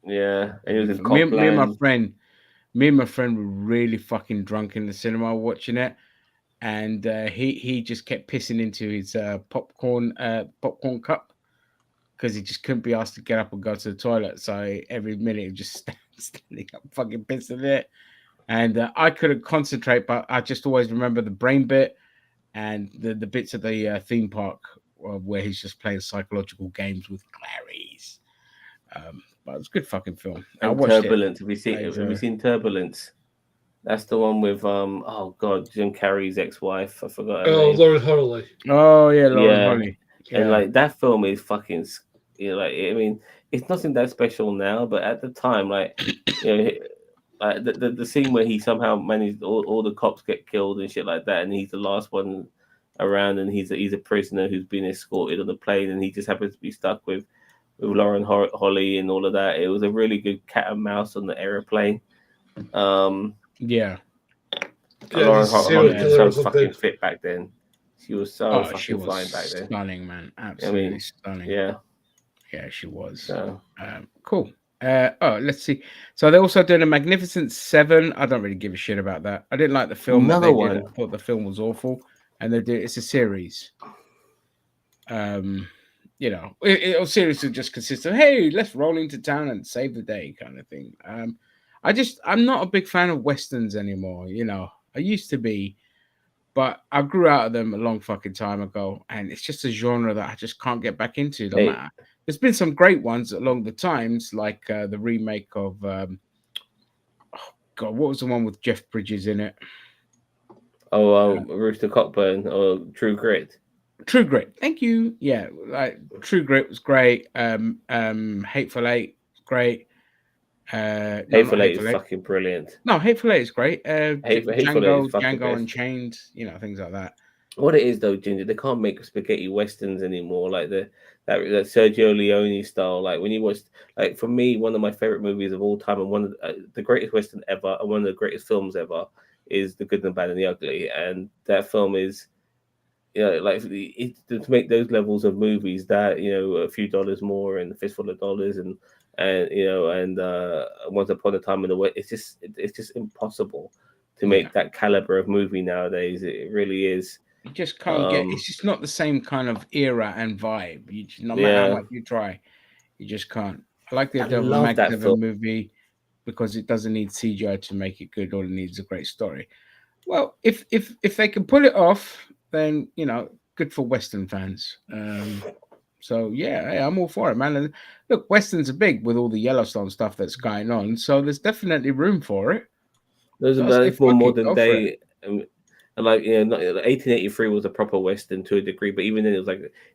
Yeah, and he was in me and my friend were really fucking drunk in the cinema watching it, and he just kept pissing into his popcorn cup because he just couldn't be asked to get up and go to the toilet. So every minute he just standing up, fucking pissing it, and I couldn't concentrate. But I just always remember the brain bit and the bits of the theme park where he's just playing psychological games with Clarice. But it's a good fucking film. I watched Turbulence. it. Have you seen Turbulence? That's the one with oh god, Jim Carrey's ex-wife. I forgot her name. Lauren Holly. Oh yeah, Lauren Holly. Yeah. And like that film is fucking. I mean, it's nothing that special now, but at the time, like, the scene where he somehow managed all the cops get killed and shit like that, and he's the last one around, and he's a prisoner who's been escorted on the plane, and he just happens to be stuck with Lauren Holly and all of that. It was a really good cat and mouse on the airplane. Yeah. Lauren Holly was so fucking fit back then. She was so fucking fine back then. Stunning, man. Absolutely stunning. Yeah. Yeah, she was. So. Cool. Let's see. So they're also doing a Magnificent Seven. I don't really give a shit about that. I didn't like the film. Another one. I thought the film was awful. And it's a series. It seriously just consists of, hey, let's roll into town and save the day kind of thing. I'm not a big fan of Westerns anymore. I used to be, but I grew out of them a long fucking time ago. And it's just a genre that I just can't get back into. No matter. There's been some great ones along the times, like the remake of, what was the one with Jeff Bridges in it? Rooster Cockburn or True Grit. True Grit. Thank you. Yeah, like True Grit was great. Hateful Eight, great. Hateful Eight is fucking brilliant. No, Hateful Eight is great. Django Unchained, things like that. What it is though, Ginger, they can't make spaghetti westerns anymore, like that Sergio Leone style. Like when you watch, like for me, one of my favorite movies of all time, and one of the greatest western ever, and one of the greatest films ever, is The Good, the Bad, and the Ugly. And that film is, to make those levels of movies, that a few dollars more and a fistful of dollars, and Once Upon a Time in the West, it's just impossible to make that caliber of movie nowadays. It really is. You just can't get. It's just not the same kind of era and vibe. No matter how much you try, you just can't. I like the idea of a Mag 7 movie because it doesn't need CGI to make it good. All it needs is a great story. Well, if they can pull it off, then good for Western fans. So yeah, I'm all for it, man. And look, Westerns are big with all the Yellowstone stuff that's going on, so there's definitely room for it. There's a more modern day. And 1883 was a proper Western to a degree, but even then it was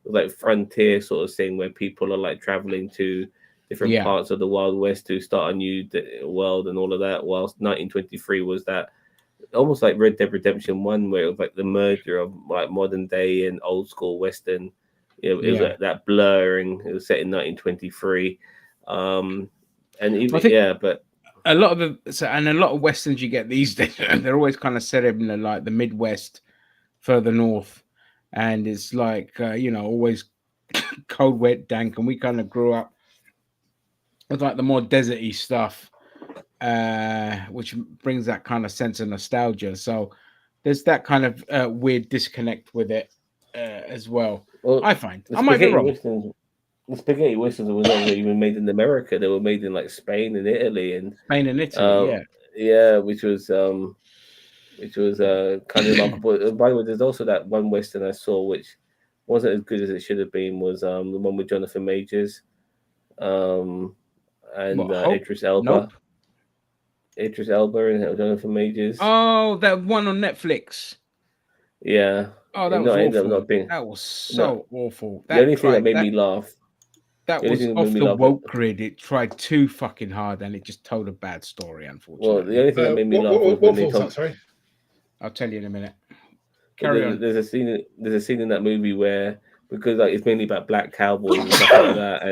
like frontier sort of thing where people are like traveling to different parts of the Wild West to start a new world and all of that. Whilst 1923 was that almost like Red Dead Redemption 1, where it was like the merger of like modern day and old school Western It was that blurring. It was set in 1923, and even but a lot of a lot of westerns you get these days, they're always kind of set in the Midwest, further north, and it's like always cold, wet, dank, and we kind of grew up with like the more deserty stuff, which brings that kind of sense of nostalgia. So there's that kind of weird disconnect with it as well. I find I might be wrong. The spaghetti westerns were not even made in America; they were made in like Spain and Italy, which was kind of remarkable. By the way, there's also that one western I saw which wasn't as good as it should have been. Was the one with Jonathan Majors, and Idris Elba. Nope. Idris Elba and Jonathan Majors. Oh, that one on Netflix. Yeah. Oh, that was awful. That was so awful. The only thing that made me laugh. That was off the woke grid. It tried too fucking hard, and it just told a bad story. Unfortunately. Well, the only thing that made me laugh was when they told. Sorry, I'll tell you in a minute. Carry on. There's a scene in that movie where, because like it's mainly about black cowboys and stuff like that,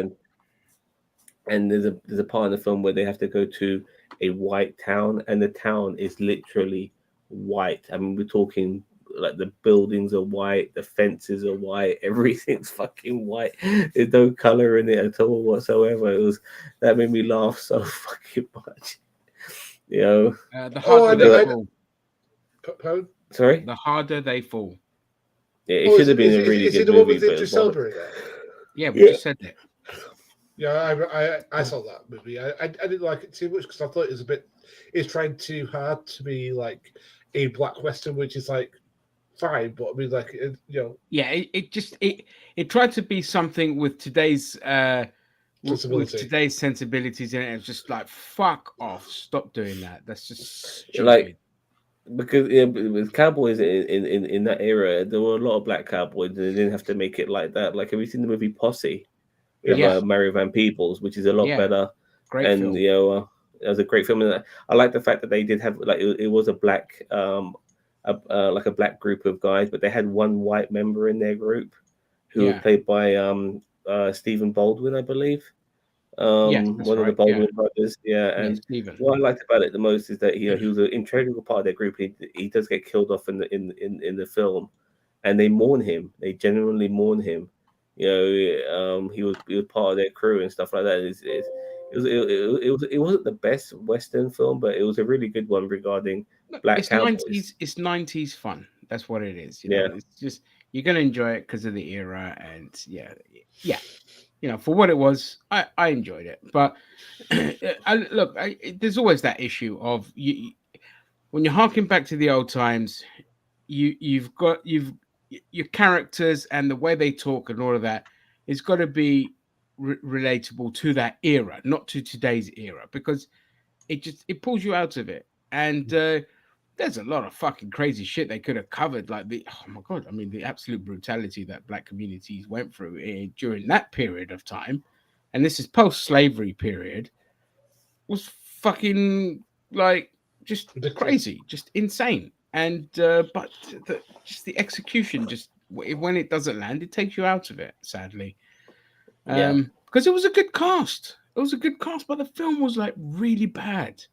and there's a part in the film where they have to go to a white town, and the town is literally white. I mean, we're talking like the buildings are white, the fences are white, everything's fucking white. There's no color in it at all whatsoever. That made me laugh so fucking much. The harder they fall. Sorry? The harder they fall. Yeah, it should have been a really good movie. Yeah, we just said that. Yeah, I saw that movie. I didn't like it too much because I thought it's trying too hard to be like a black western, which is like fine, but I mean, like yeah, it tried to be something with today's sensibilities in it. It's just like fuck off, stop doing that. That's just stupid. Like, because with cowboys in that era, there were a lot of black cowboys, and they didn't have to make it like that. Like, have you seen the movie Posse? With Mary Van Peebles, which is a lot better. Great film. It was a great film. And I like the fact that they did have like it was a black like a black group of guys, but they had one white member in their group who was played by Stephen Baldwin, I believe. One of the Baldwin brothers. Yeah, and what I liked about it the most is that he was an integral part of their group. He does get killed off in the film, and they mourn him. They genuinely mourn him. He was part of their crew and stuff like that. It wasn't the best Western film, but it was a really good one regarding black cowboys. It's 90s fun. That's what it is. It's just you're gonna enjoy it because of the era, and for what it was, I enjoyed it. But there's always that issue of when you're harking back to the old times, you've your characters and the way they talk and all of that, it's got to be relatable to that era, not to today's era, because it pulls you out of it. And there's a lot of fucking crazy shit they could have covered, like the absolute brutality that black communities went through during that period of time, and this is post-slavery period, was fucking like just crazy, just insane. And but just the execution, just when it doesn't land, it takes you out of it, sadly. Because it was a good cast. It was a good cast, but the film was like really bad.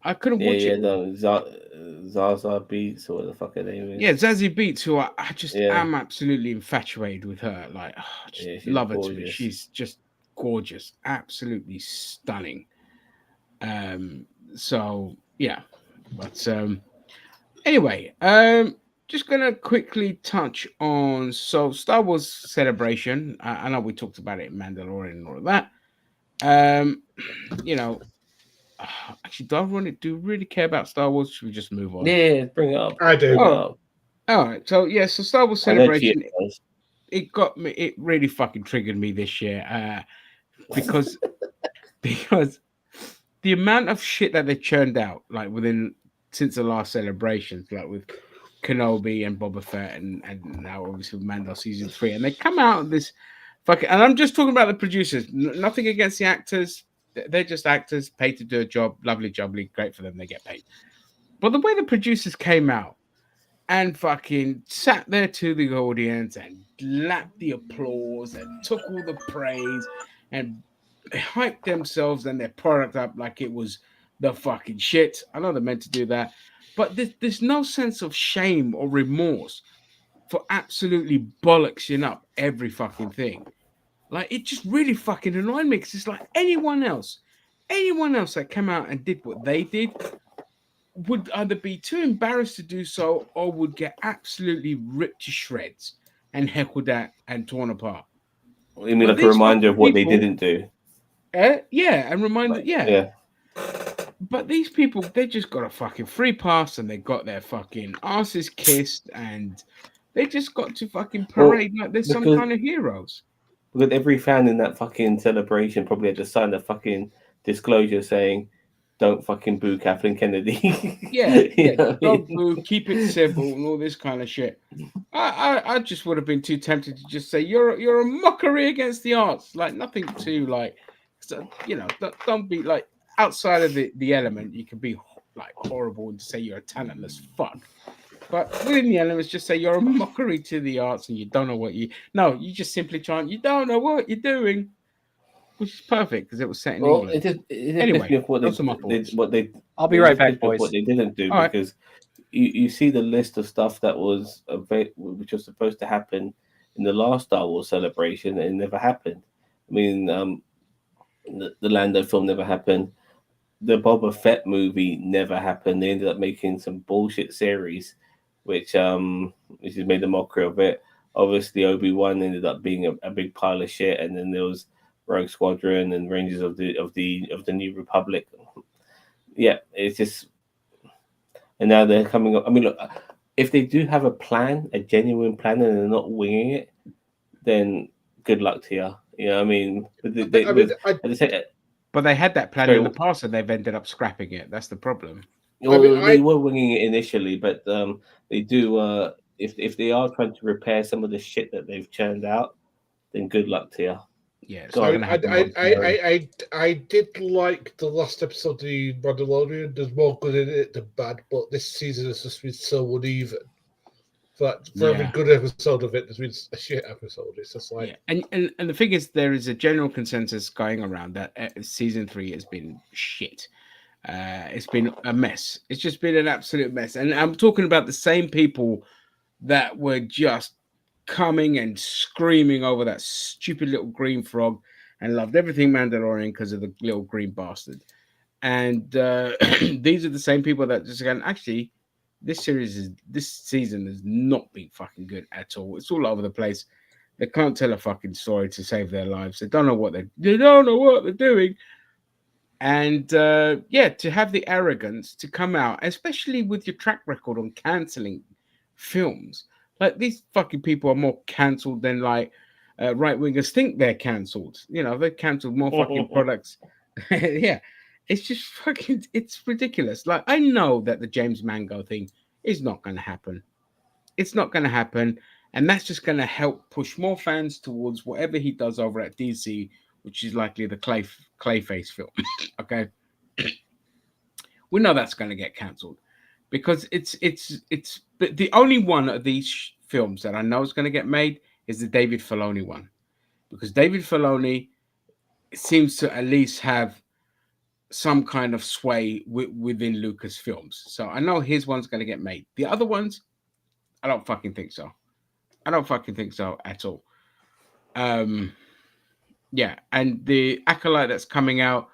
I couldn't watch it. Zaza Beetz, or what the fuck her name is. Yeah, Zazie Beetz, who I just am absolutely infatuated with her. Like, I just love her to me. She's just gorgeous, absolutely stunning. So yeah, but anyway, just gonna quickly touch on Star Wars Celebration. I know we talked about it in Mandalorian and all of that. Actually, do I really care about Star Wars? Should we just move on? Yeah, bring it up. I do. All right. So so Star Wars Celebration. It got me. It really fucking triggered me this year because the amount of shit that they churned out, like since the last celebrations, like with Kenobi and Boba Fett, and now obviously with Mando season 3, and they come out of this fucking. And I'm just talking about the producers. Nothing against the actors. They're just actors paid to do a job. Lovely, jubbly, great for them. They get paid. But the way the producers came out and fucking sat there to the audience and lapped the applause and took all the praise and hyped themselves and their product up like it was the fucking shit. I know they're meant to do that, but there's no sense of shame or remorse for absolutely bollocksing up every fucking thing. Like, it just really fucking annoyed me because it's like anyone else that came out and did what they did would either be too embarrassed to do so or would get absolutely ripped to shreds and heckled at and torn apart. You mean like a reminder of what they didn't do? Yeah, and reminded, Yeah. But these people, they just got a fucking free pass and they got their fucking asses kissed and they just got to fucking parade like they're some kind of heroes. Because every fan in that fucking celebration probably had to sign a fucking disclosure saying, "Don't fucking boo Kathleen Kennedy." Don't boo, keep it civil, and all this kind of shit. I just would have been too tempted to just say you're a mockery against the arts, like nothing too like, so, you know, don't be like outside of the element. You can be like horrible and say you're a talentless fuck. But within the elements, just say you're a mockery to the arts and you don't know what you just simply chant, you don't know what you're doing, which is perfect because it was set in England. Anyway, I'll be right back, boys. What they didn't do because you see the list of stuff that was which was supposed to happen in the last Star Wars celebration and it never happened. I mean, the Lando film never happened. The Boba Fett movie never happened. They ended up making some bullshit series, which has made a mockery of it. Obviously, Obi-Wan ended up being a big pile of shit, and then there was Rogue Squadron and Rangers of the New Republic. Yeah, it's just, and now they're coming up. I mean, look, if they do have a plan, a genuine plan, and they're not winging it, then good luck to you. You know what I mean? But they had that plan in the past and they've ended up scrapping it. That's the problem. Well, they were winging it initially, but they do. If they are trying to repair some of the shit that they've churned out, then good luck to you. Yeah. So I did like the last episode of the Mandalorian. There's more good in it than bad, but this season has just been so uneven. For every good episode of it, there's been a shit episode. It's just like, and the thing is, there is a general consensus going around that season 3 has been shit. It's been a mess. It's just been an absolute mess. And I'm talking about the same people that were just coming and screaming over that stupid little green frog and loved everything Mandalorian because of the little green bastard. And these are the same people that just again, actually, this season has not been fucking good at all. It's all over the place. They can't tell a fucking story to save their lives. They don't know what they're doing. And to have the arrogance to come out, especially with your track record on canceling films, like these fucking people are more cancelled than like right wingers think they're cancelled. You know, they've cancelled more fucking products. Yeah. It's just fucking, it's ridiculous. Like, I know that the James Mango thing is not going to happen. It's not going to happen. And that's just going to help push more fans towards whatever he does over at DC, which is likely the Clayface film. Okay. We know that's going to get cancelled because it's the only one of these films that I know is going to get made is the David Filoni one, because David Filoni seems to at least have some kind of sway within Lucasfilms. So I know his one's going to get made. The other ones, I don't fucking think so. I don't fucking think so at all. Yeah, and the Acolyte that's coming out,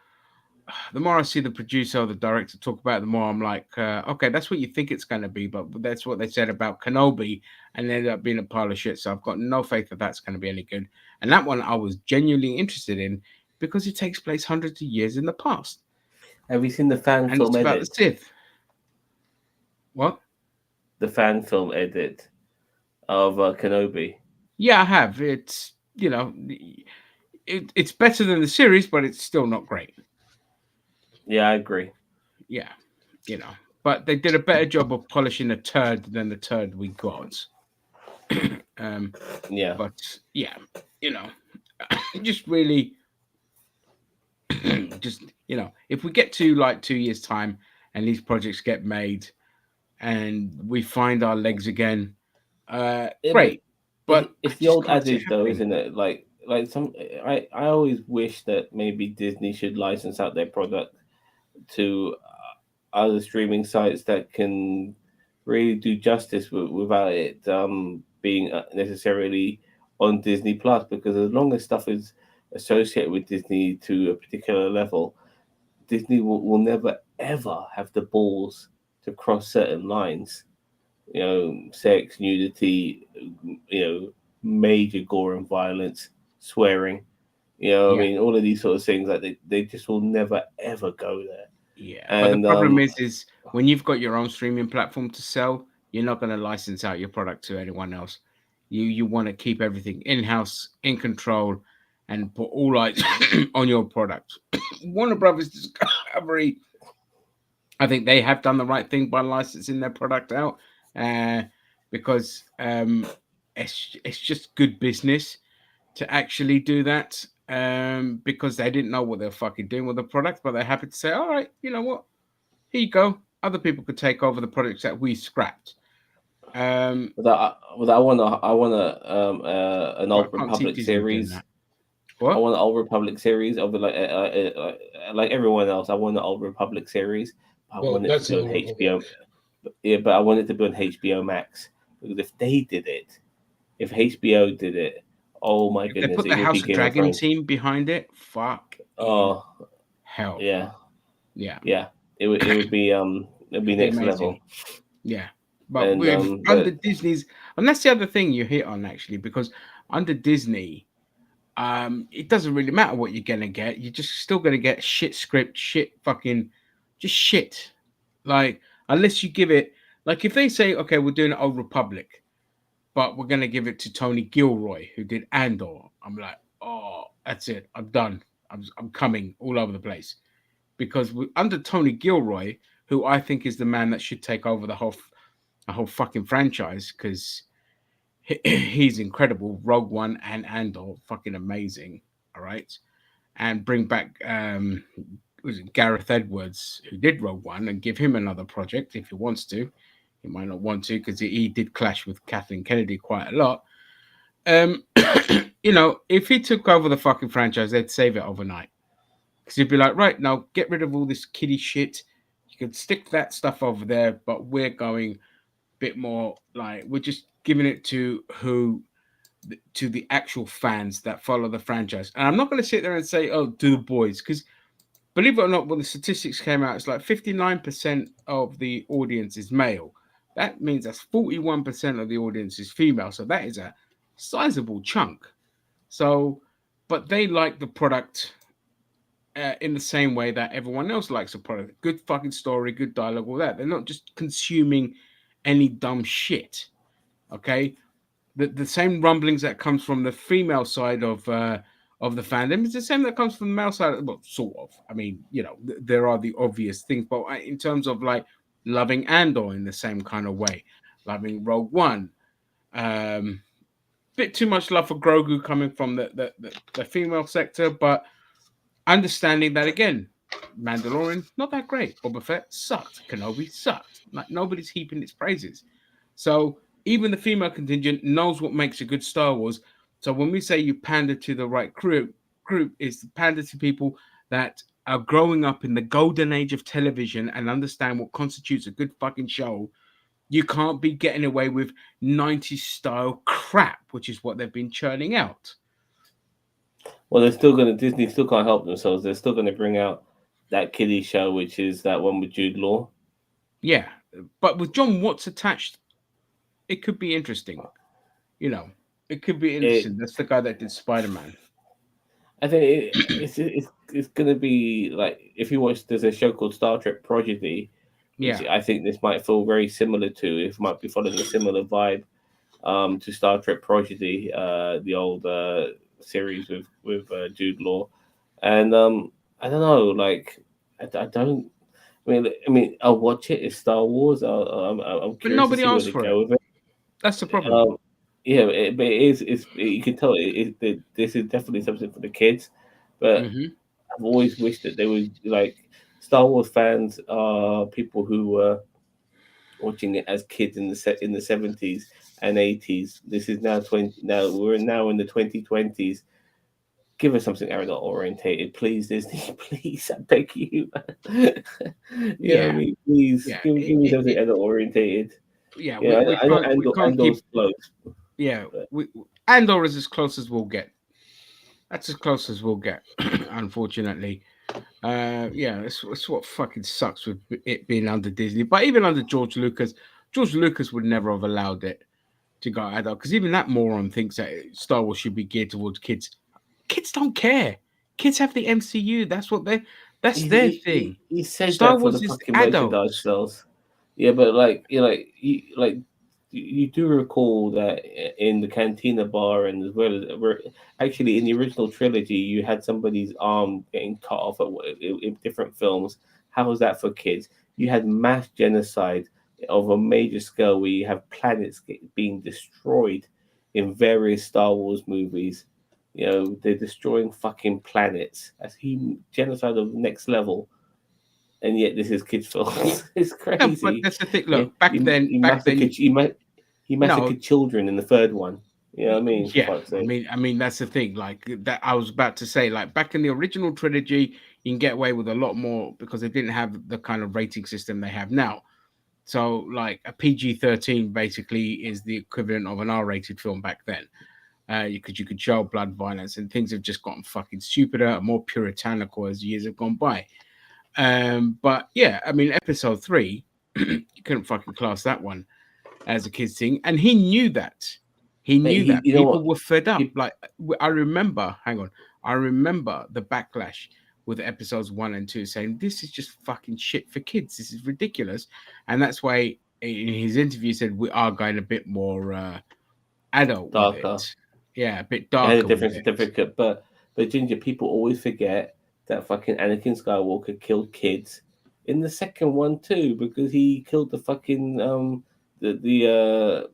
the more I see the producer or the director talk about it, the more I'm like, okay, that's what you think it's going to be, but that's what they said about Kenobi, and it ended up being a pile of shit. So I've got no faith that that's going to be any good. And that one I was genuinely interested in because it takes place hundreds of years in the past. Have you seen the fan film edit? About the Sith. What? The fan film edit of Kenobi. Yeah, I have. It's, you know, it's better than the series, but it's still not great. Yeah, I agree. Yeah, you know, but they did a better job of polishing a turd than the turd we got. Yeah. But yeah, you know, just really, just, you know, if we get to like 2 years' time and these projects get made and we find our legs again. Yeah, Great, but it's I the just old can't see it adage, though, happening. isn't it? Like some, I always wish that maybe Disney should license out their product to other streaming sites that can really do justice without it being necessarily on Disney Plus. Because as long as stuff is associated with Disney to a particular level, Disney will never ever have the balls to cross certain lines. You know, sex, nudity, you know, major gore and violence, swearing. You know, I Yeah, mean, all of these sort of things, like they just will never ever go there. yeah. But the And problem is when you've got your own streaming platform to sell, you're not going to license out your product to anyone else. You want to keep everything in house, in control, and put all eyes on your product. Warner Brothers Discovery, I think they have done the right thing by licensing their product out, uh, because it's just good business to actually do that, because they didn't know what they're fucking doing with the product, but they're happy to say, all right, you know what, here you go. Other people could take over the products that we scrapped. but I want an But I Old can't see Republic Disney doing series. that. I What? want an Old Republic series of like everyone else. I want an Old Republic series. I Well, want it to that's be the on Old Republic. HBO. Yeah, but I want it to be on HBO Max, because if they did it, if HBO did it, oh my If they goodness, put it the would be House of Game of Dragon Thrones. team behind it, fucking Oh hell. yeah, Yeah, yeah. It'd be it'd be next amazing. level. Yeah. But And with under Disney's, and that's the other thing you hit on actually, because under Disney, it doesn't really matter what you're gonna get. You're just still gonna get shit script, shit fucking, just shit. Like unless you give it, like if they say, okay, we're doing Old Republic, but we're gonna give it to Tony Gilroy who did Andor. I'm like, oh, that's it. I'm done. I'm coming all over the place because under Tony Gilroy, who I think is the man that should take over the whole fucking franchise because he's incredible. Rogue One and Andor, fucking amazing. All right, and bring back was it Gareth Edwards who did Rogue One and give him another project if he wants to. He might not want to because he did clash with Kathleen Kennedy quite a lot. Um, you know, if he took over the fucking franchise, they'd save it overnight because he'd be like, right now, get rid of all this kiddie shit. You could stick that stuff over there, but we're going a bit more like we're just giving it to the actual fans that follow the franchise. And I'm not going to sit there and say, oh, to the boys, because believe it or not, when the statistics came out, it's like 59% of the audience is male. That means that's 41% of the audience is female. So that is a sizable chunk. So, but they like the product in the same way that everyone else likes a product. Good fucking story, good dialogue, all that. They're not just consuming any dumb shit. Okay, the same rumblings that comes from the female side of the fandom is the same that comes from the male side. Well, sort of. I mean, you know, there are the obvious things, but in terms of like loving Andor in the same kind of way, loving Rogue One, bit too much love for Grogu coming from the female sector, but understanding that again, Mandalorian not that great. Boba Fett sucked. Kenobi sucked. Like nobody's heaping its praises. So even the female contingent knows what makes a good Star Wars. So when we say you pander to the right group is pander to people that are growing up in the golden age of television and understand what constitutes a good fucking show. You can't be getting away with 90s style crap, which is what they've been churning out. well, they're still gonna Disney still can't help themselves. They're still gonna bring out that kiddie show, which is that one with Jude Law. Yeah. But with John Watts attached, it could be interesting. You know, it could be It interesting. That's the guy that did Spider-Man. I think it's gonna be like, if you watch, there's a show called Star Trek Prodigy, which Yeah. I think this might feel very similar to. It might be following a similar vibe to Star Trek Prodigy, the old series with Jude Law, and I don't know, like I don't. I mean, I'll watch it. It's Star Wars. I'm But curious to nobody see where asked they for it. go with it. That's the problem. Um, yeah, but it is. You can tell this is definitely something for the kids. But Hmm. I've always wished that they would, like, Star Wars fans are people who watching it as kids in the 70s and 80s. This is now 20. Now we're now in the 2020s. Give us something adult orientated, please, Disney. Please, I beg you. You know what I mean? Please Yeah, give me something adult orientated. yeah. Yeah, We I know can't keep. Andor's close. Yeah, Andor is as close as we'll get. That's as close as we'll get, unfortunately. Yeah, it's what fucking sucks with it being under Disney. But even under George Lucas would never have allowed it to go adult because even that moron thinks that Star Wars should be geared towards kids. Kids don't care. Kids have the MCU. That's their thing. He said Star that for the Wars is fucking merchandise adults. sales. Yeah, but like you do recall that in the Cantina bar and as well as actually in the original trilogy, you had somebody's arm getting cut off in different films. How was that for kids? You had mass genocide of a major scale where you have planets being destroyed in various Star Wars movies. You know, they're destroying fucking planets. That's genocide of the next level. And yet this is kids' films. It's crazy. No, but that's the thing. Look, Yeah, back then, he massacred children in the third one. You know what I mean? Yeah, I mean that's the thing. Like that, I was about to say, like back in the original trilogy, you can get away with a lot more because they didn't have the kind of rating system they have now. So, like a PG-13 basically is the equivalent of an R-rated film back then. You could show blood, violence, and things have just gotten fucking stupider, more puritanical as years have gone by. But yeah, I mean, episode 3, you couldn't fucking class that one as a kids thing, and he knew that. He knew that people were fed up. Like I remember the backlash with episodes 1 and 2 saying this is just fucking shit for kids. This is ridiculous, and that's why in his interview said we are going a bit more adult, darker. With it. Yeah, a bit darker. It had a different certificate, but Ginger, people always forget that fucking Anakin Skywalker killed kids in the second one too because he killed the fucking the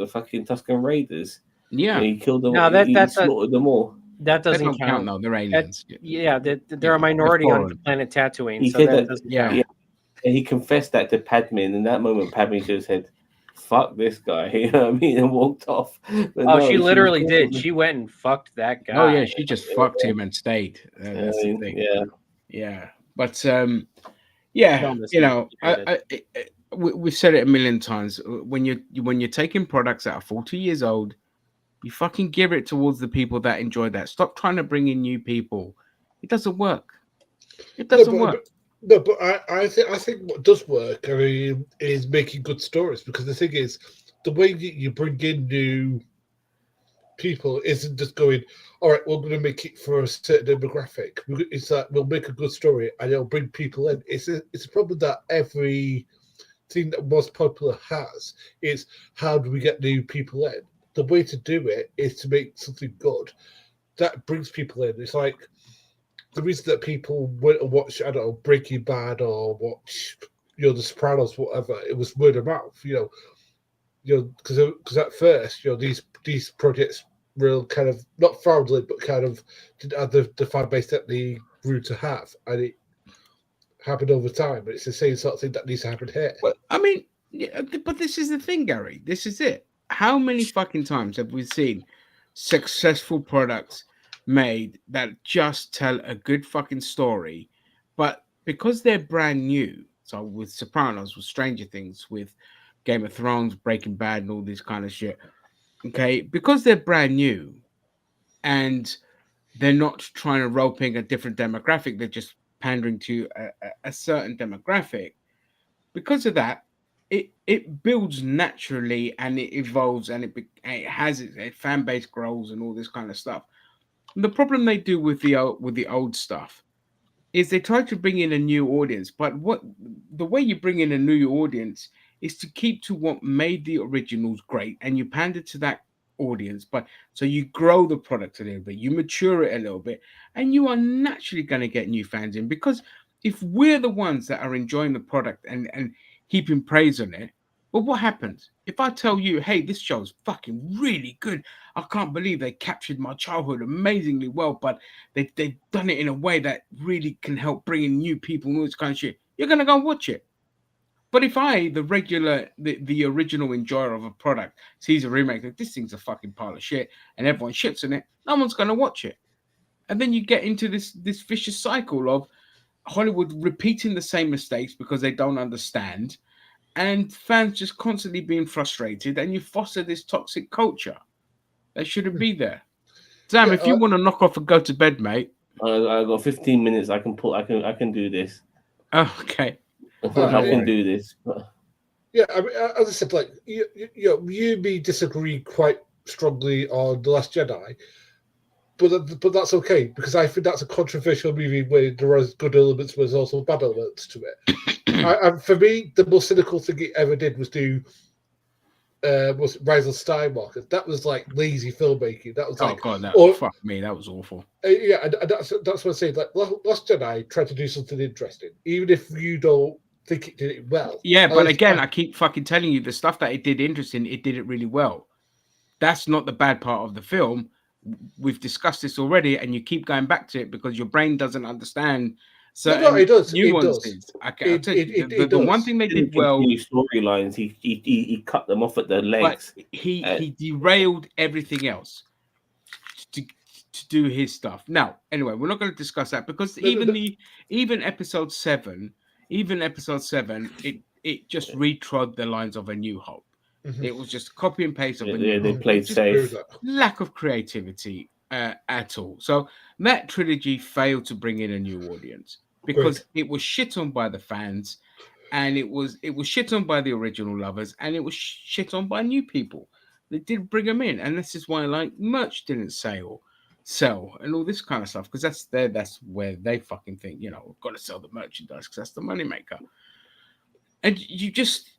fucking Tusken Raiders. Yeah, he killed them. No, he slaughtered them all. That doesn't count. No, they're aliens. They're a minority on the planet Tatooine. He so said that that. yeah. And he confessed that to Padme, and in that moment, Padme just said, "Fuck this guy," you know what I mean, and walked off. But she literally did. She went and fucked that guy. Oh yeah, she just fucked him and stayed. That's the thing. Yeah. But yeah, you know, we've said it a million times. When you're taking products that are 40 years old, you fucking give it towards the people that enjoy that. Stop trying to bring in new people. It doesn't work. It doesn't work. But I think what does work, I mean, is making good stories. Because the thing is, the way you bring in new people isn't just going, all right, we're going to make it for a certain demographic. It's that we'll make a good story and it'll bring people in. It's a problem that every thing that was popular has. Is how do we get new people in? The way to do it is to make something good that brings people in. It's like the reason that people went to watch, I don't know, Breaking Bad or watch, The Sopranos, whatever. It was word of mouth, because at first, these projects were kind of not fraudulent, but kind of didn't have the fan base that they grew to have, and it happened over time. But it's the same sort of thing that needs to happen here. Well, I mean, but this is the thing, Gary. This is it. How many fucking times have we seen successful products made that just tell a good fucking story, but because they're brand new? So with Sopranos, with Stranger Things, with Game of Thrones, Breaking Bad, and all this kind of shit. Okay, because they're brand new and they're not trying to rope in a different demographic, they're just pandering to a certain demographic. Because of that, it builds naturally and it evolves and it has its fan base grows and all this kind of stuff. And the problem they do with the old stuff is they try to bring in a new audience, but the way you bring in a new audience is to keep to what made the originals great, and you pander to that audience. But so you grow the product a little bit, you mature it a little bit, and you are naturally going to get new fans in. Because if we're the ones that are enjoying the product and heaping praise on it, well, what happens if I tell you, hey, this show's fucking really good? I can't believe they captured my childhood amazingly well, but they've done it in a way that really can help bring in new people and all this kind of shit. You're going to go and watch it. But if I, the original enjoyer of a product, sees a remake that this thing's a fucking pile of shit and everyone shits on it, no one's going to watch it. And then you get into this vicious cycle of Hollywood repeating the same mistakes because they don't understand, and fans just constantly being frustrated, and you foster this toxic culture that shouldn't be there. Sam, if you want to knock off and go to bed, mate. I got 15 minutes. I can do this. Oh, okay. I can do this. Yeah, I mean, as I said, like you may disagree quite strongly on The Last Jedi, but that's okay, because I think that's a controversial movie where there are good elements, but there's also bad elements to it. For me, the most cynical thing it ever did was do was Rise of Skywalker. That was like lazy filmmaking. That was like, God, fuck me, that was awful. Yeah, and that's what I'm saying. Like Last Jedi tried to do something interesting, even if you don't think it did it well. Yeah, but again, I keep fucking telling you, the stuff that it did interesting, it did it really well. That's not the bad part of the film. We've discussed this already, and you keep going back to it because your brain doesn't understand certain nuances. The one thing they did well, storylines, he cut them off at the legs. He derailed everything else to do his stuff. Now, anyway, we're not going to discuss that because even episode 7, it just retrod the lines of A New Hope. Mm-hmm. It was just copy and paste of A New Hope. They played safe. Lack of creativity at all. So that trilogy failed to bring in a new audience because it was shit on by the fans, and it was shit on by the original lovers, and it was shit on by new people. They didn't bring them in, and this is why like merch didn't sell and all this kind of stuff, because that's where they fucking think, you know, we've got to sell the merchandise because that's the moneymaker. And you just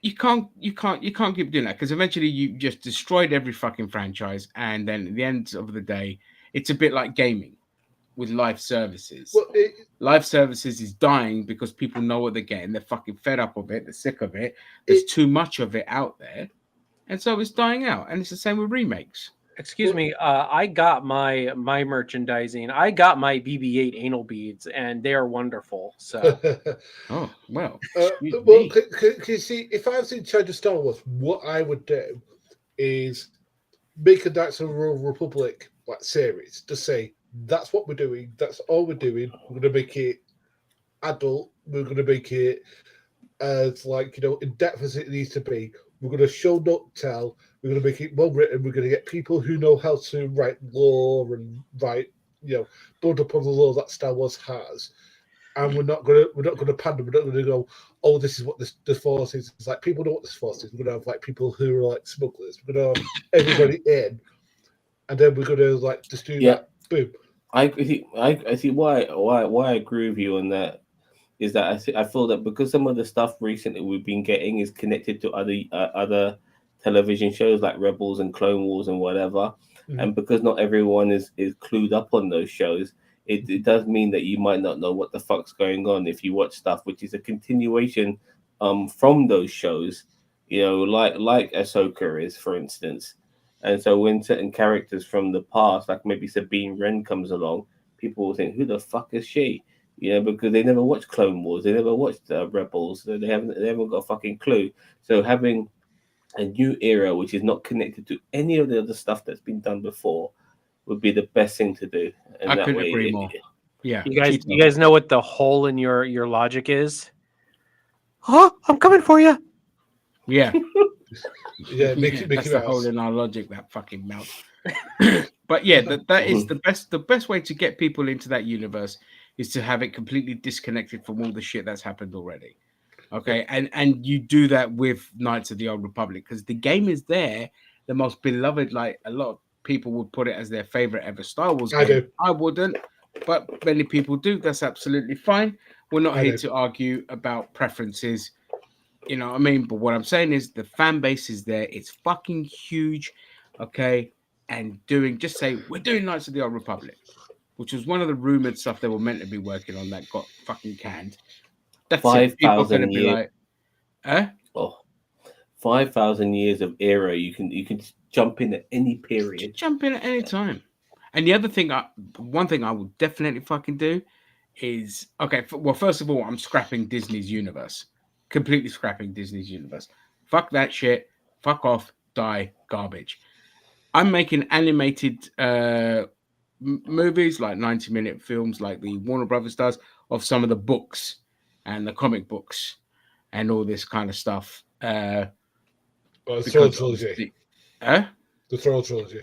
you can't keep doing that, because eventually you just destroyed every fucking franchise, and then at the end of the day, it's a bit like gaming with live services. Well, live services is dying because people know what they're getting. They're fucking fed up of it. They're sick of it. There's too much of it out there, and so it's dying out. And it's the same with remakes. Excuse me, I got my merchandising. I got my BB-8 anal beads, and they are wonderful. So, oh well. Can you see, if I was in charge of Star Wars, what I would do is make a Knights of the Old Republic like series to say that's what we're doing. That's all we're doing. We're going to make it adult. We're going to make it as in depth as it needs to be. We're going to show, not tell. We're going to make it well written. We're going to get people who know how to write lore and build upon the lore that Star Wars has. And we're not going to pander. We're not going to go, oh, this is what the Force is. It's like, people know what this Force is. We're going to have like people who are like smugglers. We're going to have everybody in, and then we're going to like just do that. Boom. I see why I agree with you on that. Is that I feel that because some of the stuff recently we've been getting is connected to other television shows like Rebels and Clone Wars and whatever, and because not everyone is clued up on those shows, it does mean that you might not know what the fuck's going on if you watch stuff which is a continuation from those shows, like Ahsoka is, for instance. And so when certain characters from the past, like maybe Sabine Wren, comes along, people will think, who the fuck is she? Because they never watched Clone Wars, they never watched Rebels, so they haven't got a fucking clue. So having a new era which is not connected to any of the other stuff that's been done before would be the best thing to do. And I couldn't agree more. Yeah, you guys know what the hole in your logic is? Huh? I'm coming for you. Yeah. Yeah, that's the hole in our logic, that fucking mouth. But yeah, that is the best way to get people into that universe is to have it completely disconnected from all the shit that's happened already. Okay, and you do that with Knights of the Old Republic because the game is there, the most beloved. Like a lot of people would put it as their favorite ever Star Wars game. I do. I wouldn't, but many people do. That's absolutely fine. We're not here to argue about preferences. You know what I mean? But what I'm saying is the fan base is there. It's fucking huge. Okay, and just say we're doing Knights of the Old Republic, which was one of the rumored stuff they were meant to be working on that got fucking canned. That's 5,000 years. Like, 5,000 years of era. You can jump in at any period. Jump in at any time. And the other thing, one thing I will definitely fucking do is well, first of all, I'm scrapping Disney's universe. completely scrapping Disney's universe. Fuck that shit. Fuck off. Die. Garbage. I'm making animated movies, like 90-minute films, like the Warner Brothers does, of some of the books and the comic books and all this kind of stuff. The Thrawn Because trilogy. huh? The Thrawn trilogy.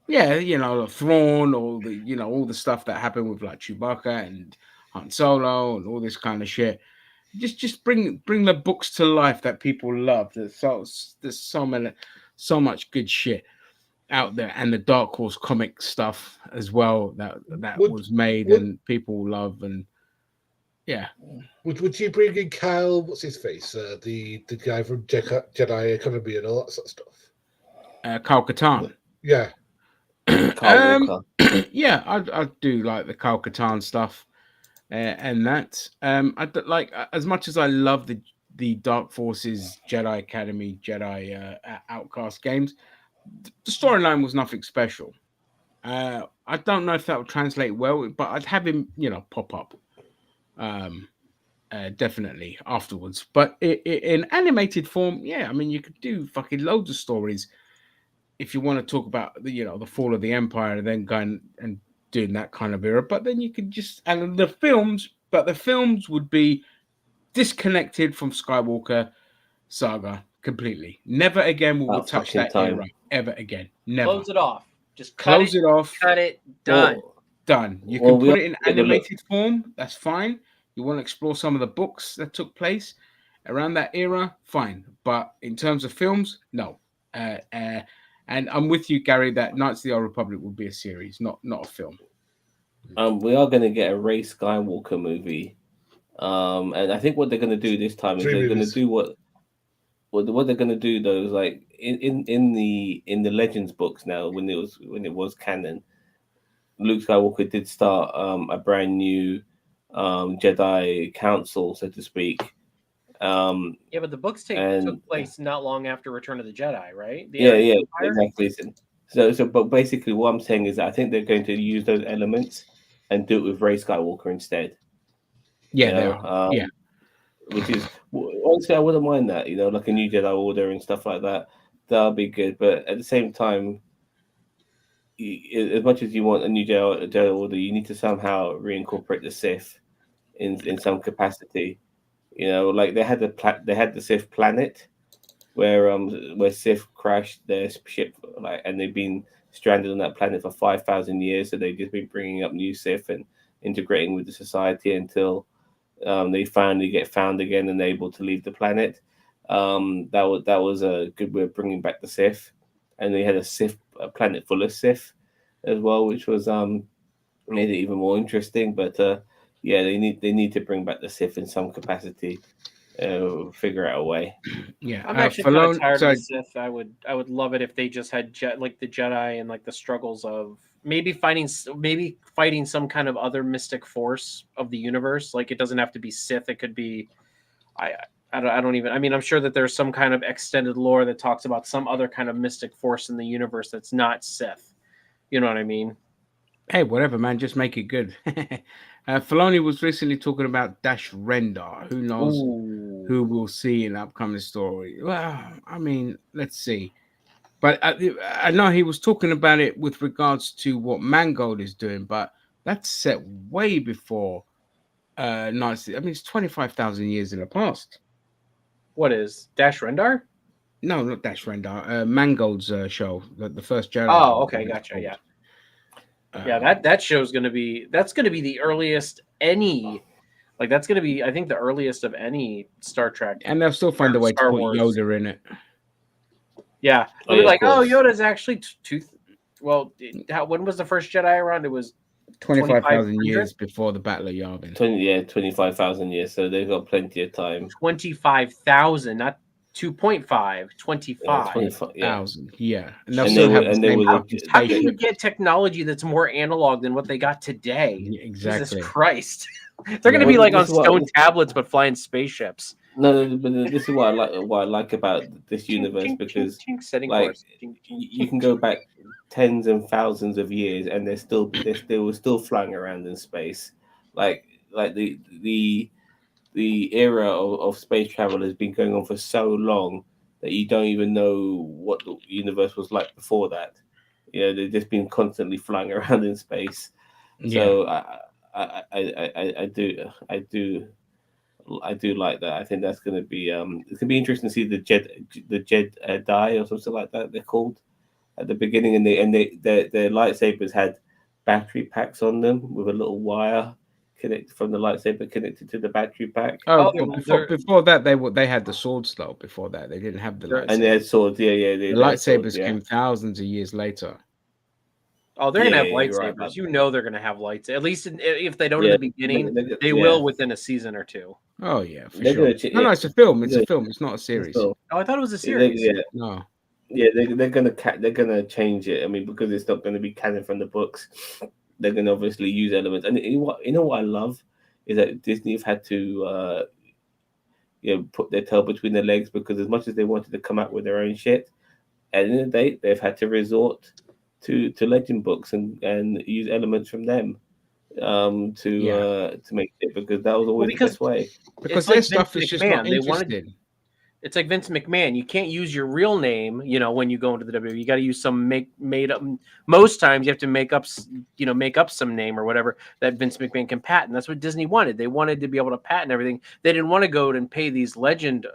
Yeah, you know, Thrawn, all the, you know, all the stuff that happened with like Chewbacca and Han Solo and all this kind of shit. Just bring the books to life that people love. There's so much good shit out there, and the Dark Horse comic stuff as well that was made and people love. And yeah, would you bring in Kyle? What's his face? The guy from Jedi Academy and all that sort of stuff. Kyle Katarn. Yeah. Yeah, I'd do like the Kyle Katarn stuff and that. I like, as much as I love the Dark Forces, Jedi Academy, Jedi Outcast games, the storyline was nothing special. I don't know if that would translate well, but I'd have him, you know, pop up definitely afterwards. But in animated form, yeah, I mean, you could do fucking loads of stories if you want to talk about the, you know, the fall of the Empire and then going and doing that kind of era. But then you could just, and the films would be disconnected from Skywalker saga completely. Never again will we touch that era ever again. Never. Close it off. Just close it off. Cut it. Done. Done. You can put it in animated form. That's fine. You want to explore some of the books that took place around that era, fine. But in terms of films, no. And I'm with you, Gary, that Knights of the Old Republic will be a series, not a film. We are going to get a Rey Skywalker movie, and I think what they're going to do this time is they're going to do what they're going to do though is like in the Legends books now, when it was canon, Luke Skywalker did start a brand new Jedi Council, so to speak. Yeah, but the books took place not long after Return of the Jedi, right? Exactly. But basically, what I'm saying is that I think they're going to use those elements and do it with Rey Skywalker instead. Yeah, which is honestly, I wouldn't mind that. You know, like a new Jedi Order and stuff like that. That'll be good. But at the same time, as much as you want a new Jedi Order, you need to somehow reincorporate the Sith in some capacity. You know, like they had the Sith planet where Sith crashed their ship, like, and they've been stranded on that planet for 5,000 years. So they've just been bringing up new Sith and integrating with the society until they finally get found again and able to leave the planet. That was a good way of bringing back the Sith, and they had a planet full of Sith as well, which was made it even more interesting. But yeah, they need to bring back the Sith in some capacity. Figure out a way. Yeah, I'm actually kind of tired of the Sith. I would love it if they just had like the Jedi and like the struggles of maybe fighting some kind of other mystic force of the universe. Like it doesn't have to be Sith. It could be I don't even. I mean, I'm sure that there's some kind of extended lore that talks about some other kind of mystic force in the universe that's not Sith. You know what I mean? Hey, whatever, man. Just make it good. Filoni was recently talking about Dash Rendar. Who knows who we'll see in the upcoming story? Well, I mean, let's see. But I know he was talking about it with regards to what Mangold is doing, but that's set way before Knights. I mean, it's 25,000 years in the past. What is Dash Rendar? No, not Dash Rendar. Mangold's show, the first Jedi. Oh, okay, gotcha. Yeah. Yeah, that show's gonna be the earliest any, like that's gonna be I think the earliest of any Star Trek, and they'll still find a way to put Yoda in it. Yeah, they'll be like, oh, Yoda's actually when was the first Jedi around? It was 25,000 years before the Battle of Yavin. 25,000 years, so they've got plenty of time. 25,000, not 2.5, 25,000. Yeah. And how can you get technology that's more analog than what they got today? Exactly. Jesus Christ. They're going to be like on stone tablets, but flying spaceships. No, but this is what I like about this universe, because like you can go back tens and thousands of years, and they're still flying around in space. Like the the era of space travel has been going on for so long that you don't even know what the universe was like before that. You know, they've just been constantly flying around in space. So I do like that. I think that's going to be it's going to be interesting to see the Jedi or something like that they're called at the beginning, and their lightsabers had battery packs on them with a little wire connected from the lightsaber connected to the battery pack. Oh, Oh, before that they had the swords though. Before that they didn't have the lightsabers. And they had swords. Yeah, the they had lightsabers swords, yeah. came thousands of years later. Oh, they're gonna have Yeah, you're right lightsabers. about You that. know they're gonna have lights. At least if they don't Yeah, in the beginning, they yeah. will within a season or two. Oh yeah, for They're sure. gonna No, it's a film. It's a film. It's not a It's series. still- Oh, I thought it was a they- series. yeah, No. yeah, they're gonna change it. I mean, because it's not gonna be canon from the books, they're gonna obviously use elements. And you know what I love is that Disney have had to put their tail between their legs, because as much as they wanted to come out with their own shit, at the end of the day, they've had to resort to legend books and use elements from them to make it, because that was always the best way. Because It's their like stuff Vince is just not McMahon. They wanted- interesting. It's like Vince McMahon. You can't use your real name, when you go into the WWE. You got to use some made up. Most times you have to make up some name or whatever that Vince McMahon can patent. That's what Disney wanted. They wanted to be able to patent everything. They didn't want to go and pay these legend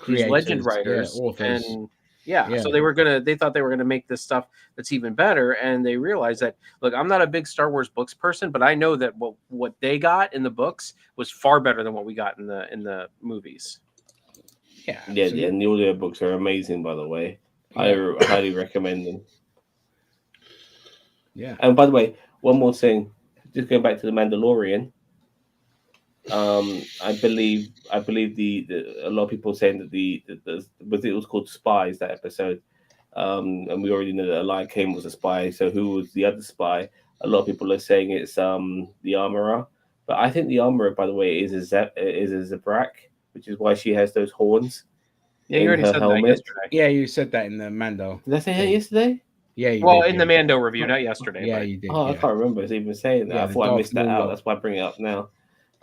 Creators, writers authors. And Yeah. so they thought they were gonna make this stuff that's even better, and they realized that, look, I'm not a big Star Wars books person, but I know that what they got in the books was far better than what we got in the movies. Yeah. Yeah, absolutely. and the audio books are amazing, by the way. I highly recommend them. Yeah. And by the way, one more thing, just going back to the Mandalorian. I believe a lot of people are saying that it was called Spies, that episode, and we already know that Elijah Kane was a spy. So who was the other spy? A lot of people are saying it's the Armorer, but I think the Armorer, by the way, is a Zabrak, which is why she has those horns. Yeah, you in already her said helmet. that yesterday. Yeah, you said that in the Mando. Did I say that yesterday? Yeah, you Well, did, in yeah. the Mando review, not yesterday. Yeah, but you did. Oh, I yeah. can't remember even saying that. Yeah, I the thought I Darth missed that out. Maul. That's why I bring it up now.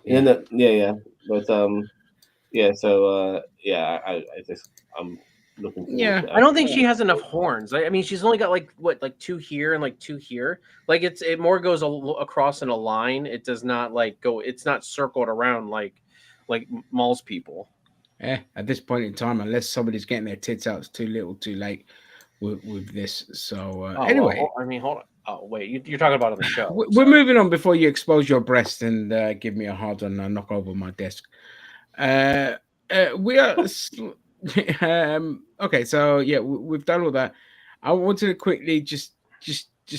Yeah. Yeah. But yeah. So I'm looking forward Yeah. to that. I don't think she has enough horns. I mean, she's only got like two here and like two here. Like it more goes across in a line. It does not go. It's not circled around like Maul's people. At this point in time, unless somebody's getting their tits out, it's too little, too late with this. So anyway, well, I mean, hold on. Oh wait, you're talking about on the show. we're moving on before you expose your breast and give me a hard on and knock over my desk. We are okay. So yeah, we've done all that. I wanted to quickly just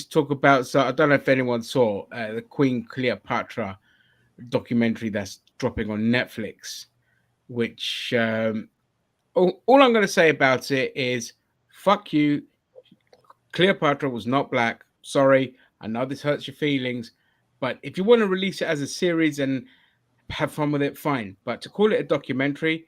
talk about. So I don't know if anyone saw the Queen Cleopatra documentary that's dropping on Netflix. Which all I'm going to say about it is, fuck you. Cleopatra was not black. Sorry, I know this hurts your feelings, but if you want to release it as a series and have fun with it, fine. But to call it a documentary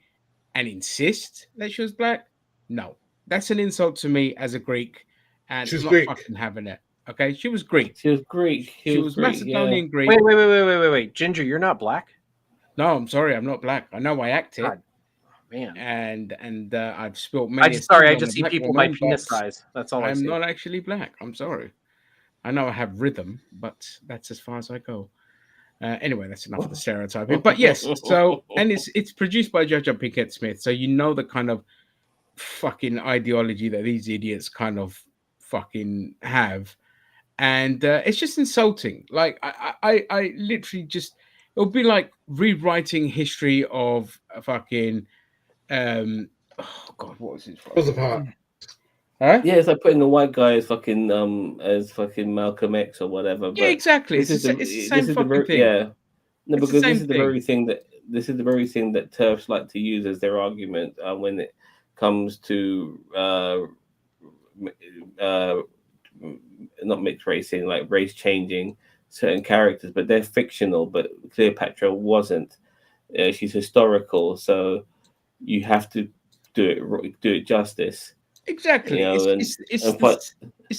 and insist that she was black, no, that's an insult to me as a Greek, and She's I'm not Greek. fucking having it. Okay, she was Greek. She was Greek. She was Greek, Macedonian Greek. Wait, Ginger, you're not black, No, I'm sorry, I'm not black. I know I act it. God, man. And I've spilt many. I just see people by penis size. That's all I I'm see. not actually black. I'm sorry. I know I have rhythm, but that's as far as I go. Anyway, that's enough of the stereotyping. But yes, so and it's produced by J.J. Pinkett Smith, so you know the kind of fucking ideology that these idiots kind of fucking have, and it's just insulting. Like I literally just it'll be like rewriting history of a fucking oh god, what was it? Was the part? Huh? Yeah, it's like putting a white guy as fucking Malcolm X or whatever. Yeah, but exactly. It's this the is same the fucking ver- thing. Yeah, no, It's the because same this is the thing. very thing that TERFs like to use as their argument when it comes to not mixed racing, like race changing certain characters, but they're fictional. But Cleopatra wasn't. She's historical, so you have to do it justice. Exactly. You know, It's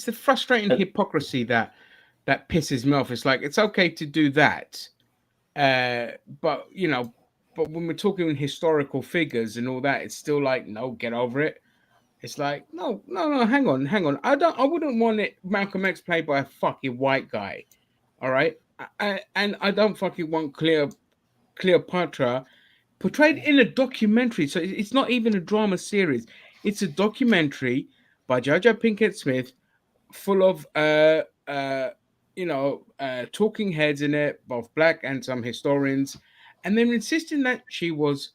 the frustrating hypocrisy that pisses me off. It's like it's okay to do that, but but when we're talking historical figures and all that, it's still like, no, get over it. It's like, no, hang on. I wouldn't want it Malcolm X played by a fucking white guy. All right. And I don't fucking want Cleopatra portrayed in a documentary. So it's not even a drama series. It's a documentary by Jojo Pinkett Smith, full of talking heads in it, both black and some historians, and they're insisting that she was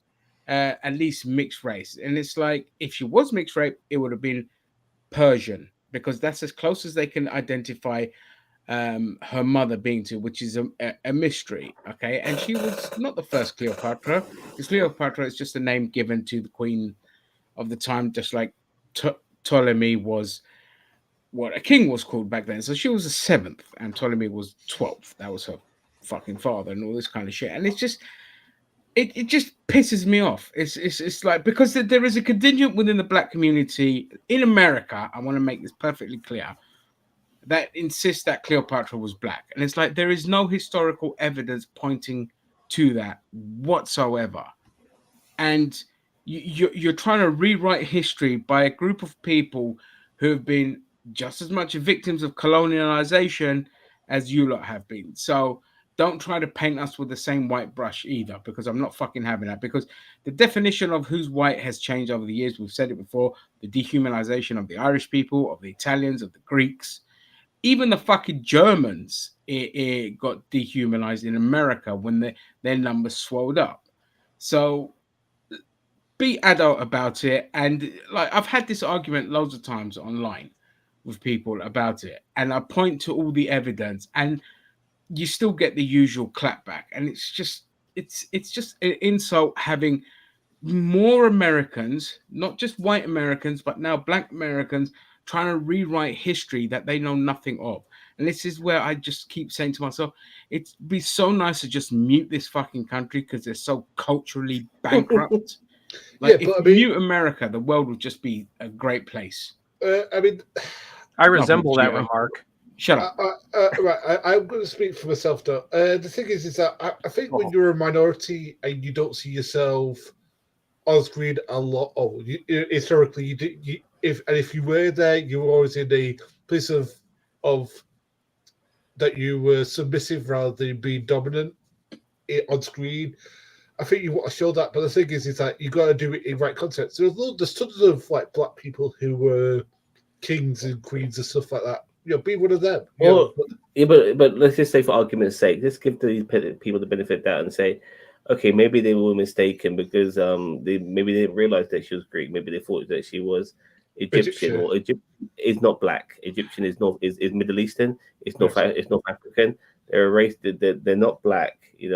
at least mixed race. And it's like, if she was mixed race, it would have been Persian, because that's as close as they can identify her mother being to, which is a mystery. Okay, and she was not the first Cleopatra, because Cleopatra is just a name given to the queen of the time, just like Ptolemy was what a king was called back then. So she was the seventh, and Ptolemy was 12th. That was her fucking father, and all this kind of shit. And it's just, it just pisses me off. It's like, because there is a contingent within the black community in America. I want to make this perfectly clear, that insists that Cleopatra was black, and it's like, there is no historical evidence pointing to that whatsoever. And you're trying to rewrite history by a group of people who have been just as much victims of colonialization as you lot have been. So don't try to paint us with the same white brush either, because I'm not fucking having that. Because the definition of who's white has changed over the years. We've said it before. The dehumanization of the Irish people, of the Italians, of the Greeks, even the fucking Germans, it got dehumanized in America when their numbers swelled up. So be adult about it. And like, I've had this argument loads of times online with people about it, and I point to all the evidence, and you still get the usual clapback. And it's just an insult having more Americans, not just white Americans, but now black Americans, trying to rewrite history that they know nothing of. And this is where I just keep saying to myself, it'd be so nice to just mute this fucking country, because they're so culturally bankrupt. Like, if we mute America, the world would just be a great place. I resemble that remark. Shut up. Right, I'm going to speak for myself, though. The thing is that I think when you're a minority and you don't see yourself on screen a lot, historically, you do. If you were there, you were always in a place of that you were submissive rather than being dominant on screen. I think you want to show that, but the thing is that you got to do it in right context. There's tons of like black people who were kings and queens and stuff like that. Be one of them. Well, but let's just say, for argument's sake, let's give the people the benefit of that and say, okay, maybe they were mistaken because maybe they didn't realize that she was Greek. Maybe they thought that she was Egyptian. Or Egypt is not black. Egyptian is Middle Eastern. It's North African. They're a race that they're not black. You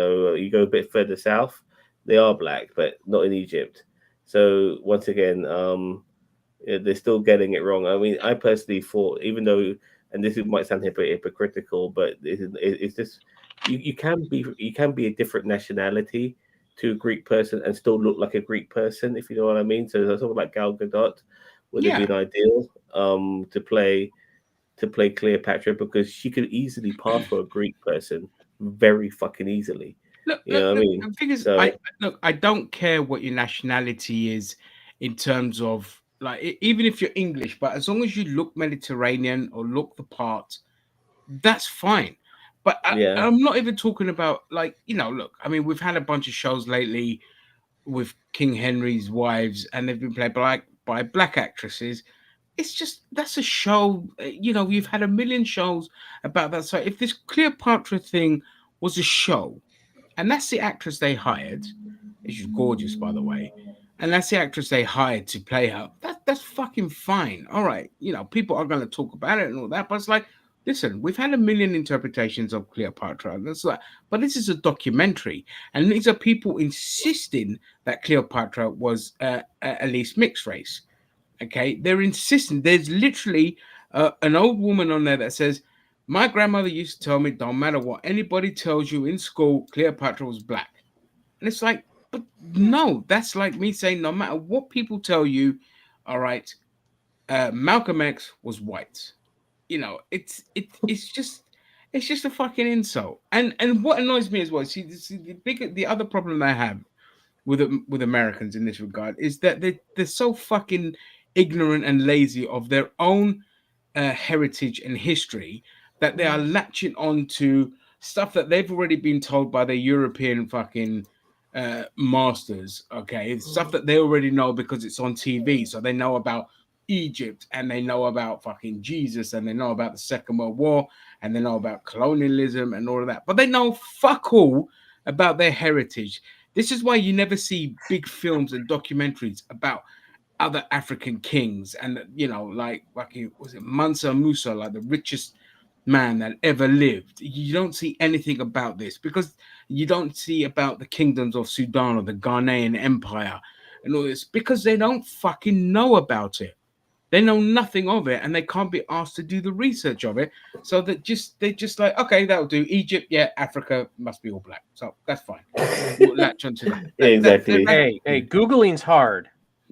go a bit further south, they are black, but not in Egypt. So once again, they're still getting it wrong. I mean, I personally thought, even though, and this might sound hypocritical, but it's just, you can be a different nationality to a Greek person and still look like a Greek person, if you know what I mean. So something like Gal Gadot would have been ideal to play Cleopatra, because she could easily pass for a Greek person very fucking easily. Look, what I mean? The thing is, I don't care what your nationality is in terms of, like, even if you're English, but as long as you look Mediterranean or look the part, that's fine. But I'm not even talking about, like, look, I mean, we've had a bunch of shows lately with King Henry's wives, and they've been played by black actresses. It's just, that's a show. You've had a million shows about that. So if this Cleopatra thing was a show, and that's the actress they hired, she's gorgeous, by the way, and that's the actress they hired to play her, that's fucking fine. All right, people are going to talk about it and all that, but it's like, listen, we've had a million interpretations of Cleopatra. That's like, but this is a documentary, and these are people insisting that Cleopatra was at least mixed race. Okay, they're insisting. There's literally an old woman on there that says, my grandmother used to tell me, don't matter what anybody tells you in school, Cleopatra was black. And it's like, but no, that's like me saying, no matter what people tell you, all right, Malcolm X was white. It's just a fucking insult. And what annoys me as well, see the other problem I have with Americans in this regard is that they're so fucking ignorant and lazy of their own heritage and history that they are latching on to stuff that they've already been told by their European fucking masters. Okay, it's stuff that they already know because it's on TV, so they know about Egypt and they know about fucking Jesus and they know about the Second World War and they know about colonialism and all of that, but they know fuck all about their heritage. This is why you never see big films and documentaries about other African kings and, you know, like fucking, was it Mansa Musa, like the richest man that ever lived. You don't see anything about this because you don't see about the kingdoms of Sudan or the Ghanaian Empire and all this because they don't fucking know about it. They know nothing of it and they can't be asked to do the research of it. So that they're just like, okay, that'll do. Egypt, yeah, Africa must be all black. So that's fine. We'll latch onto that. Exactly. Hey, Googling's hard.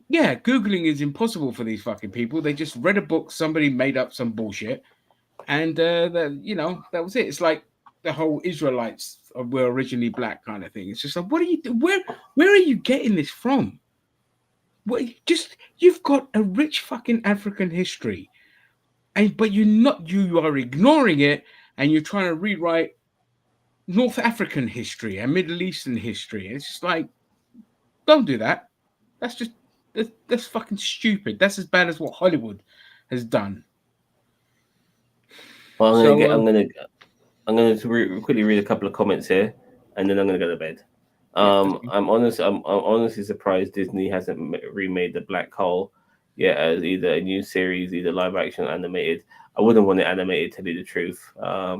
Yeah, Googling is impossible for these fucking people. They just read a book, somebody made up some bullshit, and you know, that was it. It's like the whole Israelites were originally black kind of thing. It's just like, what are you? Where are you getting this from? What, you've got a rich fucking African history, but you are ignoring it, and you're trying to rewrite North African history and Middle Eastern history. It's just like, don't do that. That's fucking stupid. That's as bad as what Hollywood has done. Well, I'm gonna quickly read a couple of comments here, and then I'm gonna go to bed. I'm honestly surprised Disney hasn't remade the Black Hole yet as either a new series, either live action or animated. I wouldn't want it animated, to tell you the truth. I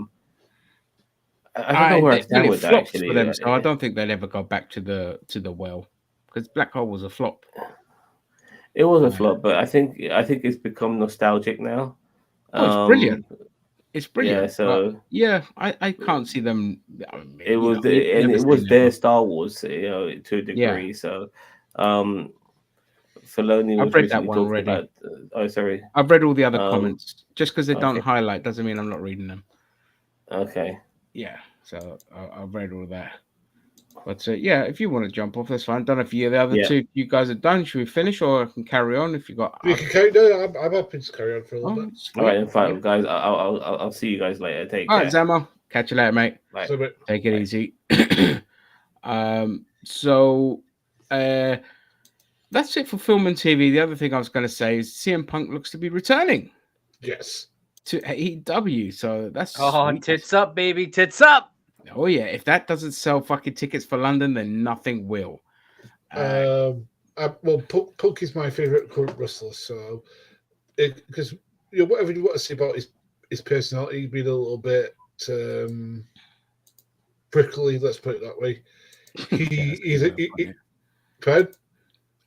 don't know where I stand with that actually. For them, so I don't think they'll ever go back to the well because Black Hole was a flop. It was a flop, but I think it's become nostalgic now. Oh, it's brilliant. It's brilliant. Yeah, so I can't see them. It was their Star Wars, you know, to a degree. Yeah. So, Filoni I've read that one already. Sorry. I've read all the other comments. Just because they don't highlight doesn't mean I'm not reading them. Okay. Yeah. So I've read all that. But yeah, if you want to jump off, that's fine. Don't know if the other two you guys are done. Should we finish or I can carry on if you got? We can carry. No, I'm happy to carry on for a little bit. All right, fine, guys. I'll see you guys later. Take care. All right, Zamo. Catch you later, mate. Bye. Take it easy. So that's it for film and TV. The other thing I was going to say is CM Punk looks to be returning. Yes. To AEW. So that's sweet. Tits up, baby. Tits up. Oh yeah, if that doesn't sell fucking tickets for London, then nothing will. Well, Punk is my favorite current wrestler, so because whatever you want to say about his personality being a little bit prickly, let's put it that way.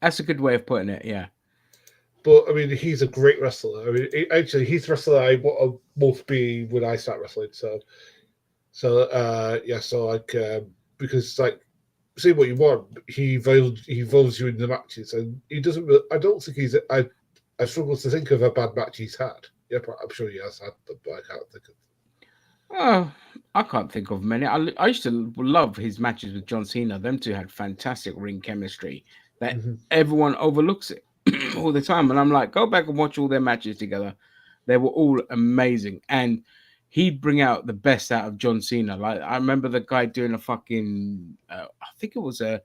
That's a good way of putting it. Yeah. But I mean, he's a great wrestler. I mean, actually, he's the wrestler I want to both be when I start wrestling. So like because like say what you want, he involves you in the matches, and he doesn't. I don't think he's. I struggle to think of a bad match he's had. Yeah, but I'm sure he has had, but I can't think of. Oh, I can't think of many. I used to love his matches with John Cena. Them two had fantastic ring chemistry that everyone overlooks it all the time. And I'm like, go back and watch all their matches together. They were all amazing, and he'd bring out the best out of John Cena. Like I remember the guy doing a fucking, I think it was not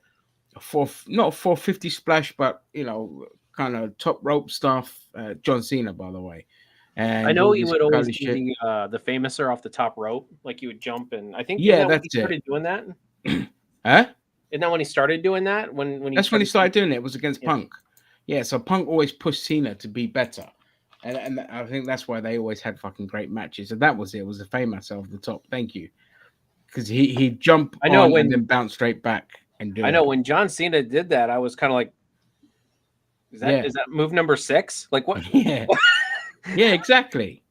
a 450 splash, but kind of top rope stuff. John Cena, by the way. And I know he would always do the famouser off the top rope, like he would jump, and I think that's he started doing that. Huh? Isn't that when he started doing that? When he that's when he started doing it. It was against Punk. Yeah, so Punk always pushed Cena to be better. And I think that's why they always had fucking great matches. And that was it. It was the famous off the top. Thank you. Because he'd jump and then bounce straight back and do it. When John Cena did that, I was kind of like, is that move number 6? Like what? Yeah. Yeah, exactly.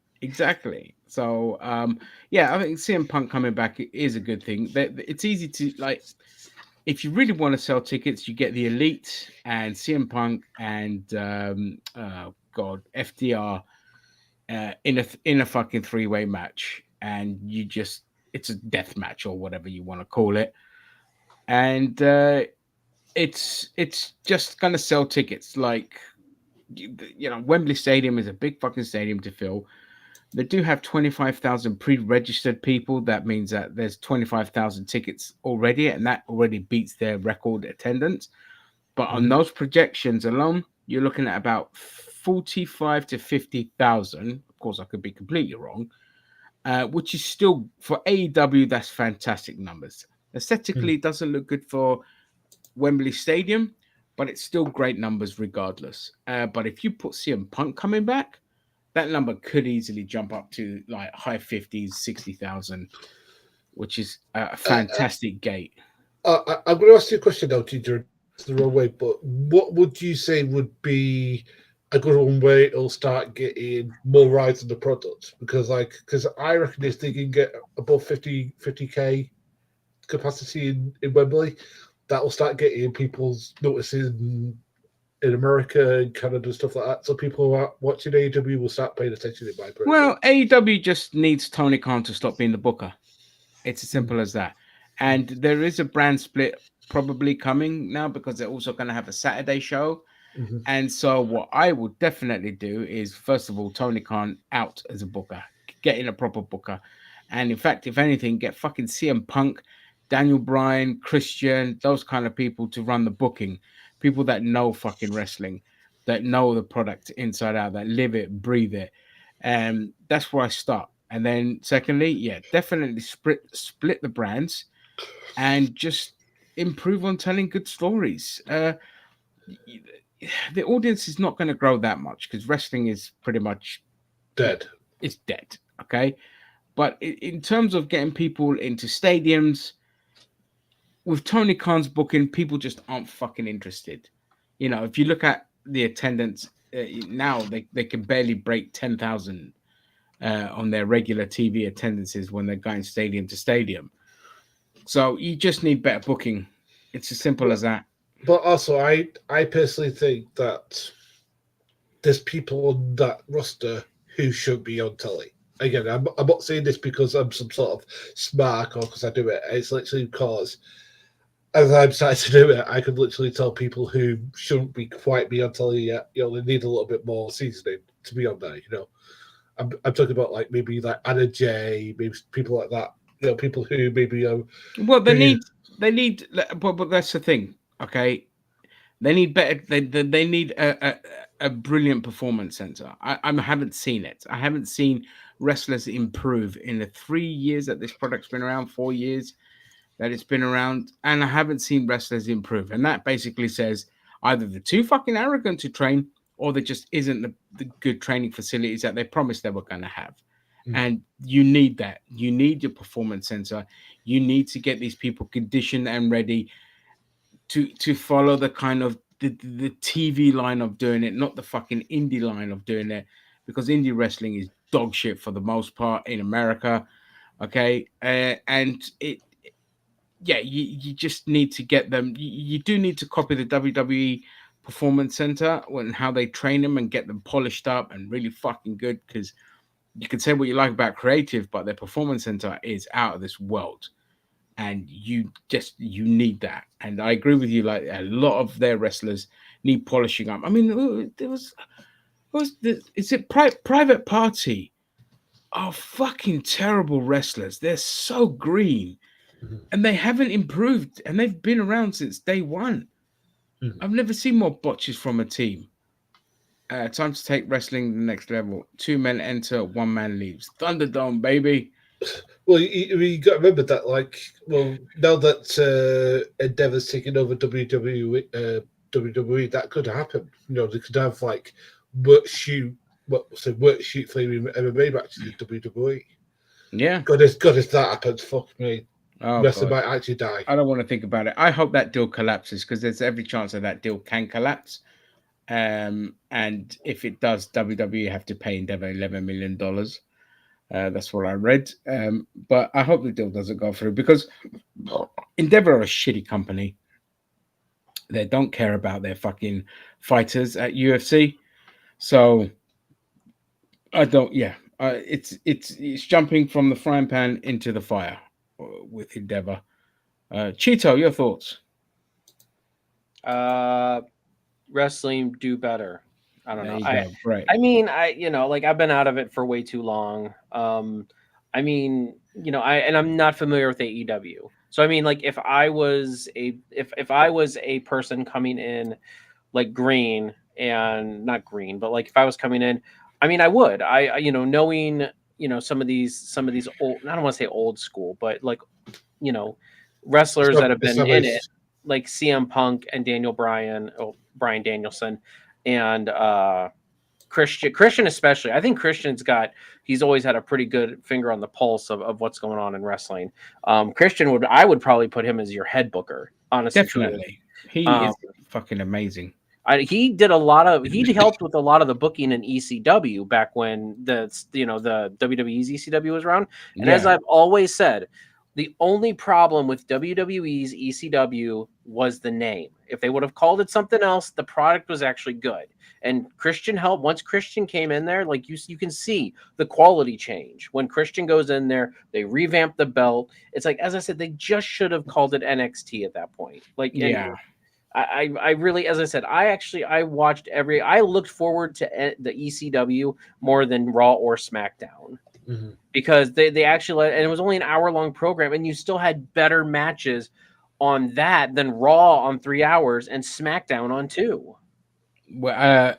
So, I think CM Punk coming back is a good thing. It's easy to, like, if you really want to sell tickets, you get the Elite and CM Punk and FDR in a fucking 3-way match, and it's a death match or whatever you want to call it, and it's just gonna sell tickets. Like, Wembley Stadium is a big fucking stadium to fill. They do have 25,000 pre-registered people. That means that there's 25,000 tickets already, and that already beats their record attendance. But on those projections alone, you're looking at about 45 to 50,000. Of course, I could be completely wrong, which is still, for AEW, that's fantastic numbers. Aesthetically, it doesn't look good for Wembley Stadium, but it's still great numbers regardless. But if you put CM Punk coming back, that number could easily jump up to like high 50s, 60,000, which is a fantastic gate. I'm going to ask you a question now, TJ. It's the wrong way, but what would you say would be a good one way it'll start getting more rides in the product? Because I reckon if they can get above 50k capacity in Wembley, that will start getting people's noticing in America and Canada and stuff like that. So people who are watching AEW will start paying attention to my opinion. Well, AEW just needs Tony Khan to stop being the booker. It's as simple as that. And there is a brand split probably coming now because they're also going to have a Saturday show. And so what I would definitely do is, first of all, Tony Khan out as a booker, get in a proper booker. And in fact, if anything, get fucking CM Punk, Daniel Bryan, Christian, those kind of people to run the booking. People that know fucking wrestling, that know the product inside out, that live it, breathe it. And that's where I start. And then secondly, yeah, definitely split the brands and just improve on telling good stories. The audience is not going to grow that much because wrestling is pretty much dead. It's dead. Okay. But in terms of getting people into stadiums, with Tony Khan's booking, people just aren't fucking interested. If you look at the attendance now, they can barely break 10,000 on their regular TV attendances when they're going stadium to stadium. So you just need better booking. It's as simple as that. But also, I personally think that there's people on that roster who should be on telly. Again, I'm not saying this because I'm some sort of smart or because I do it. It's literally because as I'm starting to do it, I can literally tell people who shouldn't be quite be on telly yet. They need a little bit more seasoning to be on there. I'm talking about like maybe like Anna Jay, maybe people like that. People who maybe well, they need, but that's the thing. Okay, they need better. They need a brilliant performance center. I haven't seen it. I haven't seen wrestlers improve in the 3 years that this product's been around, 4 years that it's been around, and I haven't seen wrestlers improve. And that basically says either they're too fucking arrogant to train, or there just isn't the good training facilities that they promised they were going to have. And you need that. You need your performance center. You need to get these people conditioned and ready to follow the kind of the TV line of doing it, not the fucking indie line of doing it, because indie wrestling is dog shit for the most part in America. Okay. And you just need to get them. You do need to copy the WWE Performance Center and how they train them and get them polished up and really fucking good, because you can say what you like about creative, but their Performance Center is out of this world. And you need that. And I agree with you. Like, a lot of their wrestlers need polishing up. I mean, Private Party are fucking terrible wrestlers. They're so green and they haven't improved, and they've been around since day one. I've never seen more botches from a team. Time to take wrestling to the next level. 2 men enter, 1 man leaves. Thunderdome, baby. Well, you got to remember that, now that Endeavor's taking over WWE, that could happen. They could have work shoot flaming MMA matches in WWE. Yeah. God, if that happens, fuck me. Oh, Wrestler might actually die. I don't want to think about it. I hope that deal collapses, because there's every chance that deal can collapse. And if it does, WWE have to pay Endeavor $11 million. That's what I read. But I hope the deal doesn't go through, because Endeavor are a shitty company. They don't care about their fucking fighters at UFC. So I don't. Yeah, it's jumping from the frying pan into the fire with Endeavor. Cheeto, your thoughts? Wrestling do better. I don't know. There you go. Right. I mean, like I've been out of it for way too long. I mean, I'm not familiar with AEW. So I mean, like if I was a person coming in like green and not green, but like if I was coming in, I mean, I would, knowing, some of these old, I don't want to say old school, but like, wrestlers that have been in it, like CM Punk and Bryan Danielson, and Christian especially. I think he's always had a pretty good finger on the pulse of what's going on in wrestling. Christian I would probably put him as your head booker, honestly. Definitely. He is fucking amazing. He helped with a lot of the booking in ECW back when the WWE's ECW was around. And as I've always said, the only problem with WWE's ECW was the name. If they would have called it something else, the product was actually good. And Christian helped. Once Christian came in there, like you can see the quality change. When Christian goes in there, they revamp the belt. It's like, as I said, they just should have called it NXT at that point. Like, yeah. I really, as I said, I looked forward to the ECW more than Raw or SmackDown. Mm-hmm. Because they actually and it was only an hour-long program, and you still had better matches on that than Raw on 3 hours and SmackDown on 2. Well,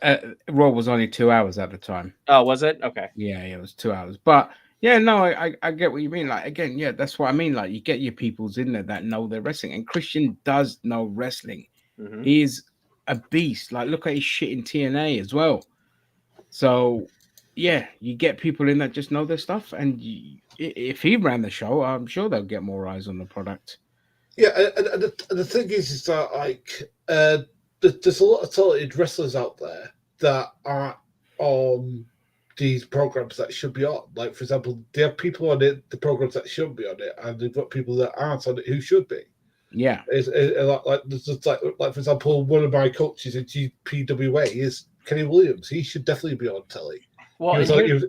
Raw was only 2 hours at the time. Oh, was it? Okay. Yeah, it was 2 hours. But yeah, no, I get what you mean. Like, again, yeah, that's what I mean. Like, you get your peoples in there that know their wrestling, and Christian does know wrestling. Mm-hmm. He's a beast. Like, look at his shit in TNA as well. So yeah, you get people in that just know their stuff, and if he ran the show, I'm sure they'll get more eyes on the product. Yeah, and the thing is that like there's a lot of talented wrestlers out there that aren't on these programs that should be on. Like, for example, they have people on it, the programs that should be on it, and they've got people that aren't on it who should be. Yeah, like for example, one of my coaches at GPWA is Kenny Williams. He should definitely be on telly. Well, sorry.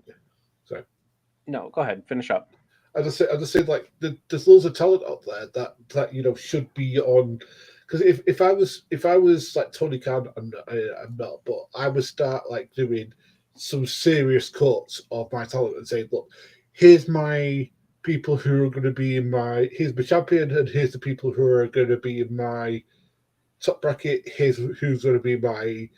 No, go ahead. Finish up. I just say like there's loads of talent out there that should be on. Because if I was like Tony Khan, I'm not, but I would start like doing some serious cuts of my talent and saying, look, here's my people who are going to be here's my champion, and here's the people who are going to be in my top bracket. Here's who's going to be my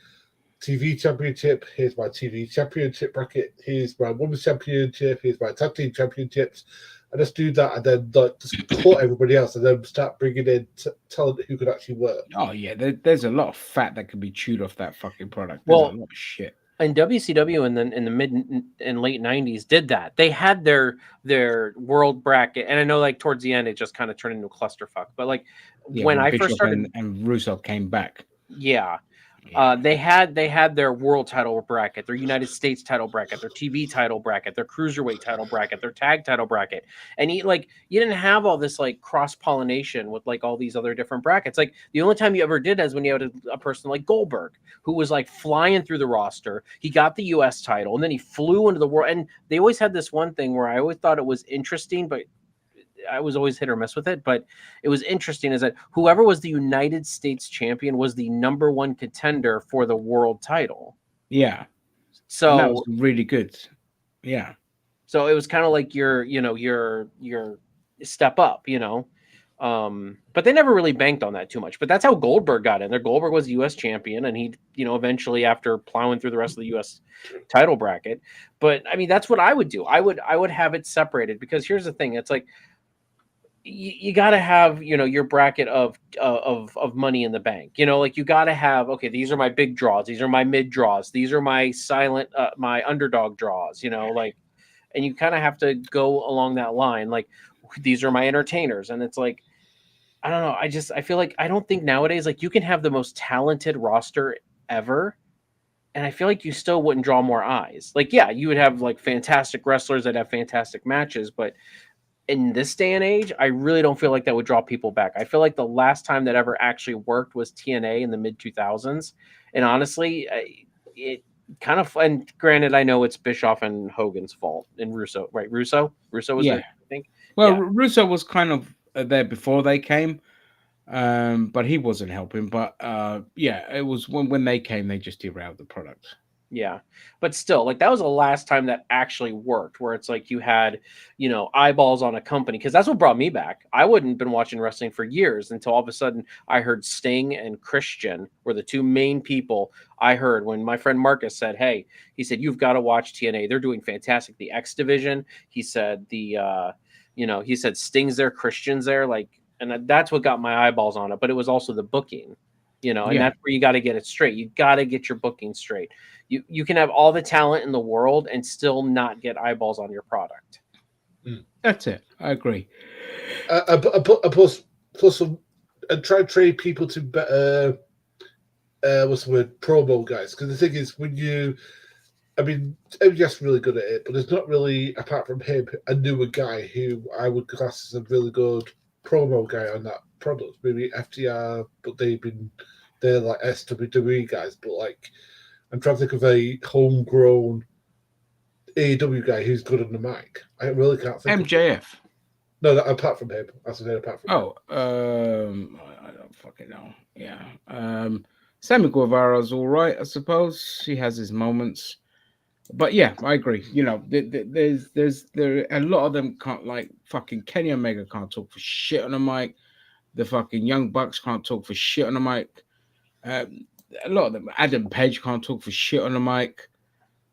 TV championship, here's my TV championship bracket, here's my women's championship, here's my tag team championships, and let's do that, and then just cut everybody else, and then start bringing in talent who could actually work. Oh yeah, there's a lot of fat that can be chewed off that fucking product. There's a lot of shit. And WCW in the mid and late 90s did that. They had their world bracket, and I know like towards the end it just kind of turned into a clusterfuck. But like when I first started, and Russo came back. Yeah. They had their world title bracket, their United States title bracket, their TV title bracket, their cruiserweight title bracket, their tag title bracket, and you didn't have all this like cross pollination with like all these other different brackets. Like the only time you ever did is when you had a person like Goldberg who was like flying through the roster. He got the U.S. title, and then he flew into the world. And they always had this one thing where I always thought it was interesting, but I was always hit or miss with it, but it was interesting is that whoever was the United States champion was the number one contender for the world title. Yeah. So that was really good. Yeah. So it was kind of like your step up, but they never really banked on that too much. But that's how Goldberg got in there. Goldberg was U.S. champion, and he, eventually after plowing through the rest of the U.S. title bracket. But I mean, that's what I would do. I would have it separated, because here's the thing. It's like, you got to have, your bracket of money in the bank, like you got to have, okay, these are my big draws. These are my mid draws. These are my silent, my underdog draws, like, and you kind of have to go along that line. Like, these are my entertainers. And it's like, I don't know. I feel like, I don't think nowadays, like, you can have the most talented roster ever, and I feel like you still wouldn't draw more eyes. Like, yeah, you would have like fantastic wrestlers that have fantastic matches, but in this day and age, I really don't feel like that would draw people back. I feel like the last time that ever actually worked was TNA in the mid 2000s. And honestly, it kind of, and granted, I know it's Bischoff and Hogan's fault, and Russo, right? Russo was there, I think. Well, yeah. Russo was kind of there before they came. But he wasn't helping. But yeah, it was when they came, they just derailed the product. Yeah, but still, like that was the last time that actually worked, where it's like you had, eyeballs on a company, because that's what brought me back. I wouldn't been watching wrestling for years until all of a sudden I heard Sting and Christian were the two main people I heard when my friend Marcus said, "Hey," he said, "you've got to watch TNA. They're doing fantastic. The X Division." He said he said Sting's there, Christian's there, like, and that's what got my eyeballs on it. But it was also the booking. And that's where you got to get it straight. You got to get your booking straight. You can have all the talent in the world and still not get eyeballs on your product. That's it. I agree. Plus, try to trade people to better. What's the word? Promo guys. Because the thing is, MJF's really good at it, but there's not really, apart from him, a newer guy who I would class as a really good promo guy on that product. Maybe FTR, but they're like SWWE guys. But like, I'm trying to think of a homegrown AEW guy who's good on the mic. I really can't think. MJF. No, apart from him. That's what apart from him. I don't fucking know. Yeah. Sammy Guevara's all right, I suppose. He has his moments. But yeah, I agree. There a lot of them can't, like fucking Kenny Omega can't talk for shit on the mic. The fucking Young Bucks can't talk for shit on the mic. A lot of them, Adam Page can't talk for shit on the mic.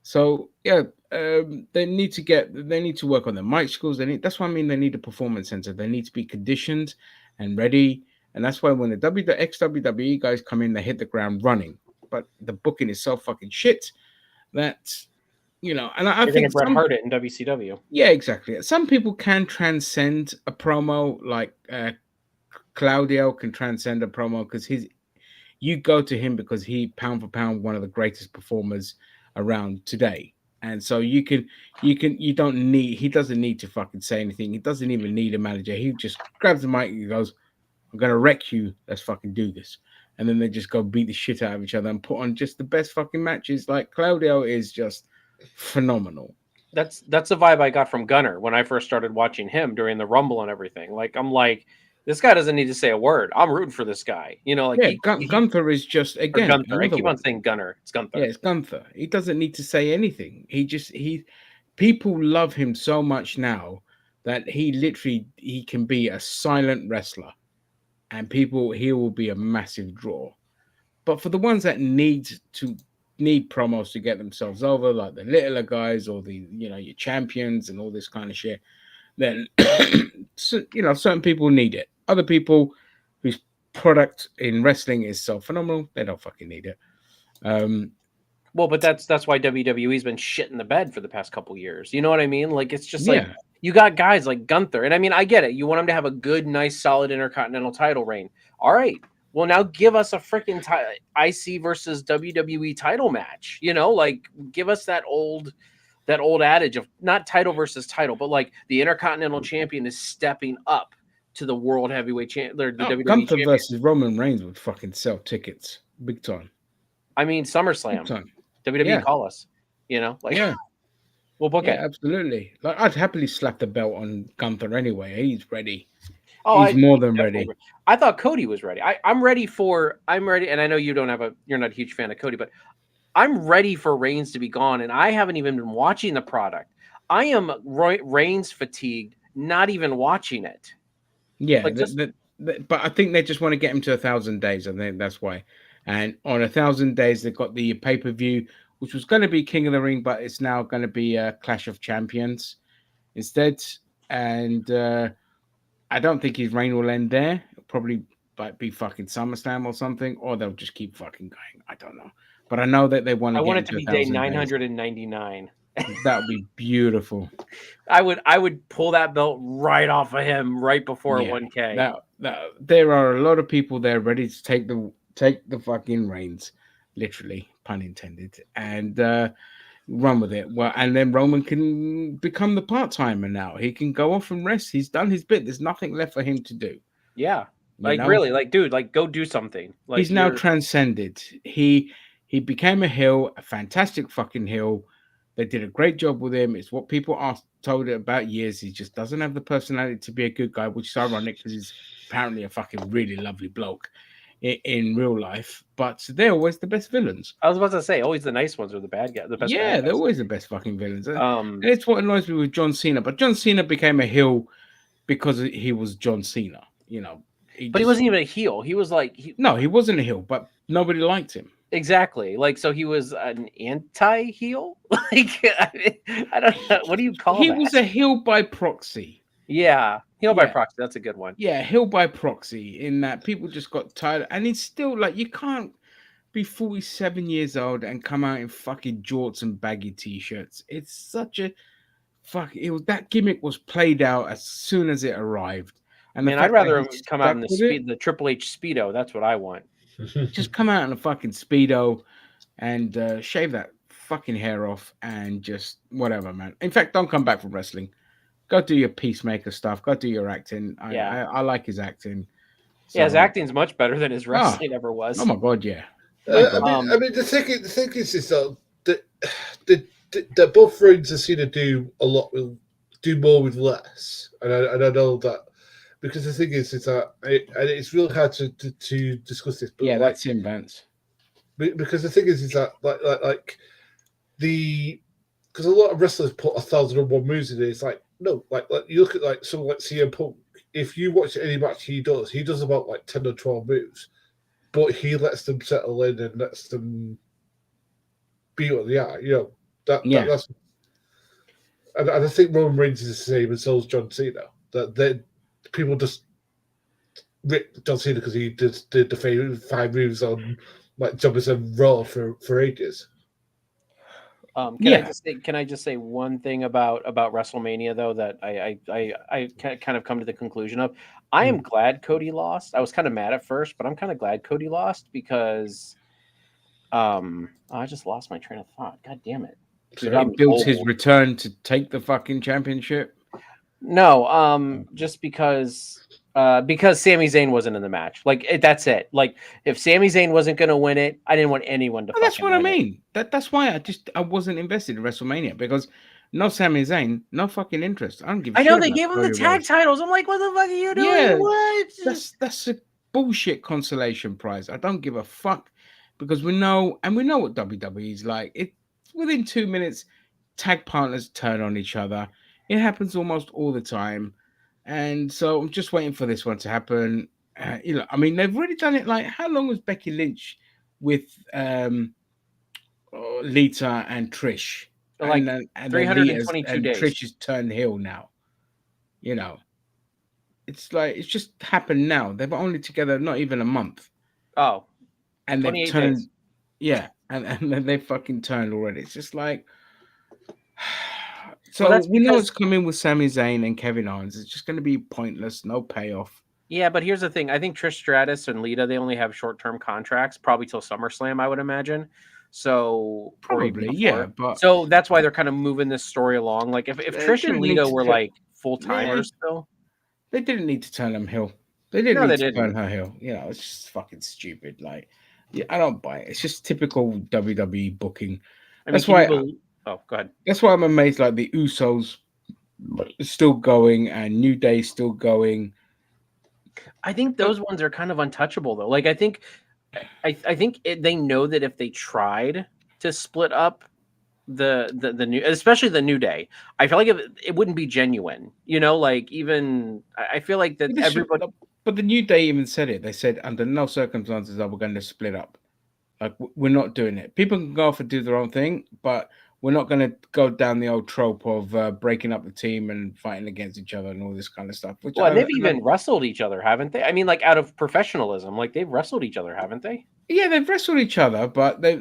So yeah, they need to work on their mic skills. That's what I mean. They need a performance center. They need to be conditioned and ready. And that's why when the ex-WWE guys come in, they hit the ground running. But the booking is so fucking shit that, and I think Bret Hart it in WCW. Yeah, exactly. Some people can transcend a promo, like Claudio can transcend a promo because you go to him because he pound for pound one of the greatest performers around today. And so he doesn't need to fucking say anything. He doesn't even need a manager. He just grabs the mic and he goes, "I'm gonna wreck you. Let's fucking do this." And then they just go beat the shit out of each other and put on just the best fucking matches. Like Claudio is just phenomenal. That's the vibe I got from Gunner when I first started watching him during the Rumble and everything. Like, I'm like, this guy doesn't need to say a word. I'm rooting for this guy. Gunther is just, again, Gunther. I keep on saying Gunner. It's Gunther. Yeah, it's Gunther. He doesn't need to say anything. People love him so much now that he can be a silent wrestler, and he will be a massive draw. But for the ones that need promos to get themselves over, like the littler guys or the your champions and all this kind of shit, then certain people need it. Other people whose product in wrestling is so phenomenal, they don't fucking need it. Well, but that's why WWE's been shit in the bed for the past couple years. You know what I mean? Like, it's just like you got guys like Gunther, and I mean, I get it. You want him to have a good, nice, solid Intercontinental title reign. All right. Well, now give us a freaking IC versus WWE title match. Like, give us that old adage of not title versus title, but like the Intercontinental Champion is stepping up to the World Heavyweight Champion. WWE Gunther champion. versus Roman Reigns would fucking sell tickets big time. I mean, SummerSlam. Big time. WWE call us. We'll book it. Absolutely. Like, I'd happily slap the belt on Gunther anyway. He's ready. Oh, he's more than ready. I thought Cody was ready. I'm ready, and I know you're not a huge fan of Cody, but I'm ready for Reigns to be gone, and I haven't even been watching the product. I am Reigns fatigued, not even watching it. Yeah, but I think they just want to get him to 1,000 days. I think that's why. And on 1,000 days, they've got the pay-per-view, which was going to be King of the Ring, but it's now going to be a Clash of Champions instead. And I don't think his reign will end there. It'll probably be fucking SummerSlam or something, or they'll just keep fucking going. I don't know. But I know that they want to. I want it to be day 999. That would be beautiful. I would pull that belt right off of him right before 1K. There are a lot of people there ready to take the fucking reins, literally, pun intended, and run with it. Well, and then Roman can become the part-timer now. He can go off and rest. He's done his bit. There's nothing left for him to do. Yeah. Really, dude, go do something. Like, he's now transcended. He became a heel, a fantastic fucking heel. They did a great job with him. It's what people told it about years. He just doesn't have the personality to be a good guy, which is ironic because apparently a fucking really lovely bloke in real life, but they're always the best villains. I was about to say, always the nice ones are the bad guy. The best. Yeah, bad they're guys. always the best fucking villains. And it's what annoys me with John Cena. But John Cena became a heel because he was John Cena. You know, he wasn't even a heel. He was like no, he wasn't a heel, but nobody liked him. Exactly. Like, so he was an anti-heel. Like, I don't know. What do you call He that? was a heel by proxy. Yeah, heel by proxy. That's a good one. Yeah, heel by proxy. In that people just got tired, and it's still like you can't be 47 years old and come out in fucking jorts and baggy t-shirts. It's such a fuck. That gimmick was played out as soon as it arrived. And I'd rather come out in the Triple H Speedo. That's what I want. Just come out in a fucking Speedo and shave that fucking hair off and just whatever, man. In fact, don't come back from wrestling. Go do your Peacemaker stuff. Go do your acting. I like his acting. So, yeah, his acting's much better than his wrestling ever was. Oh my god, yeah. I mean, the thing is that both reigns of Cena do more with less, and I know that because the thing is that and it's really hard to discuss this. But yeah, that's him, Vance. Because the thing is that because a lot of wrestlers put 1,001 moves in it. It's like no, like you look at someone like CM Punk. If you watch any match he does about 10 or 12 moves, but he lets them settle in and lets them be what they are. You know that's. And I think Roman Reigns is the same, and so is John Cena. That people just rip John Cena because he did the 5 moves on jumpers and Raw for ages. Can I just say one thing about WrestleMania though that I kind of come to the conclusion of? I am glad Cody lost. I was kind of mad at first, but I'm kind of glad Cody lost because I just lost my train of thought. God damn it. So it builds his return to take the fucking championship? No, just because Sami Zayn wasn't in the match. That's it. Like, if Sami Zayn wasn't going to win it, I didn't want anyone to. That's what I mean. That's why I wasn't invested in WrestleMania because no Sami Zayn, no fucking interest. I don't give a shit. I know they gave him the tag titles. I'm like, what the fuck are you doing? Yeah, what? That's a bullshit consolation prize. I don't give a fuck because we know what WWE is like. It's within 2 minutes, tag partners turn on each other. It happens almost all the time. And so I'm just waiting for this one to happen. I mean, they've already done it. Like, how long was Becky Lynch with Lita and Trish? And 322 days. Trish has turned heel now. You know, it's just happened now. They're only together not even a month. Oh, and they've turned. Days. Yeah, and then they fucking turned already. It's just like. So we know it's coming with Sami Zayn and Kevin Owens. It's just going to be pointless, no payoff. Yeah, but here's the thing. I think Trish Stratus and Lita, they only have short-term contracts, probably till SummerSlam, I would imagine. So probably, yeah. But so that's why they're kind of moving this story along. Like if Trish and Lita were like full-timers still. They didn't need to turn them heel. They didn't need to turn her heel. You know, it's just fucking stupid. Like, yeah, I don't buy it. It's just typical WWE booking. That's why. Oh, go ahead. That's why I'm amazed. Like the Usos still going and New Day still going. I think those ones are kind of untouchable, though. Like I think they know that if they tried to split up the new, especially the New Day, I feel like it wouldn't be genuine. You know, like even I feel like that everybody. But the New Day even said it. They said under no circumstances are we going to split up. Like we're not doing it. People can go off and do their own thing, but we're not going to go down the old trope of breaking up the team and fighting against each other and all this kind of stuff. Well, they've even wrestled each other, haven't they? I mean, like out of professionalism, like they've wrestled each other, haven't they? Yeah, they've wrestled each other, but they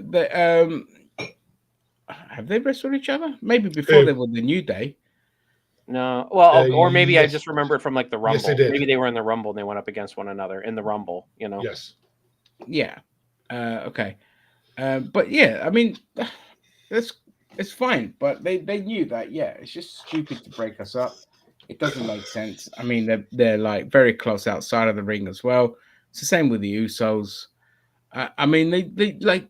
have they wrestled each other? Maybe before they were the New Day. No, well, or maybe yes. I just remember it from like the Rumble. Yes, they did. Maybe they were in the Rumble and they went up against one another in the Rumble. You know? Yes. Yeah. Okay. But yeah, I mean, it's fine. But they knew that. Yeah, it's just stupid to break us up. It doesn't make sense. I mean, they're like very close outside of the ring as well. It's the same with the Usos. I mean, they like.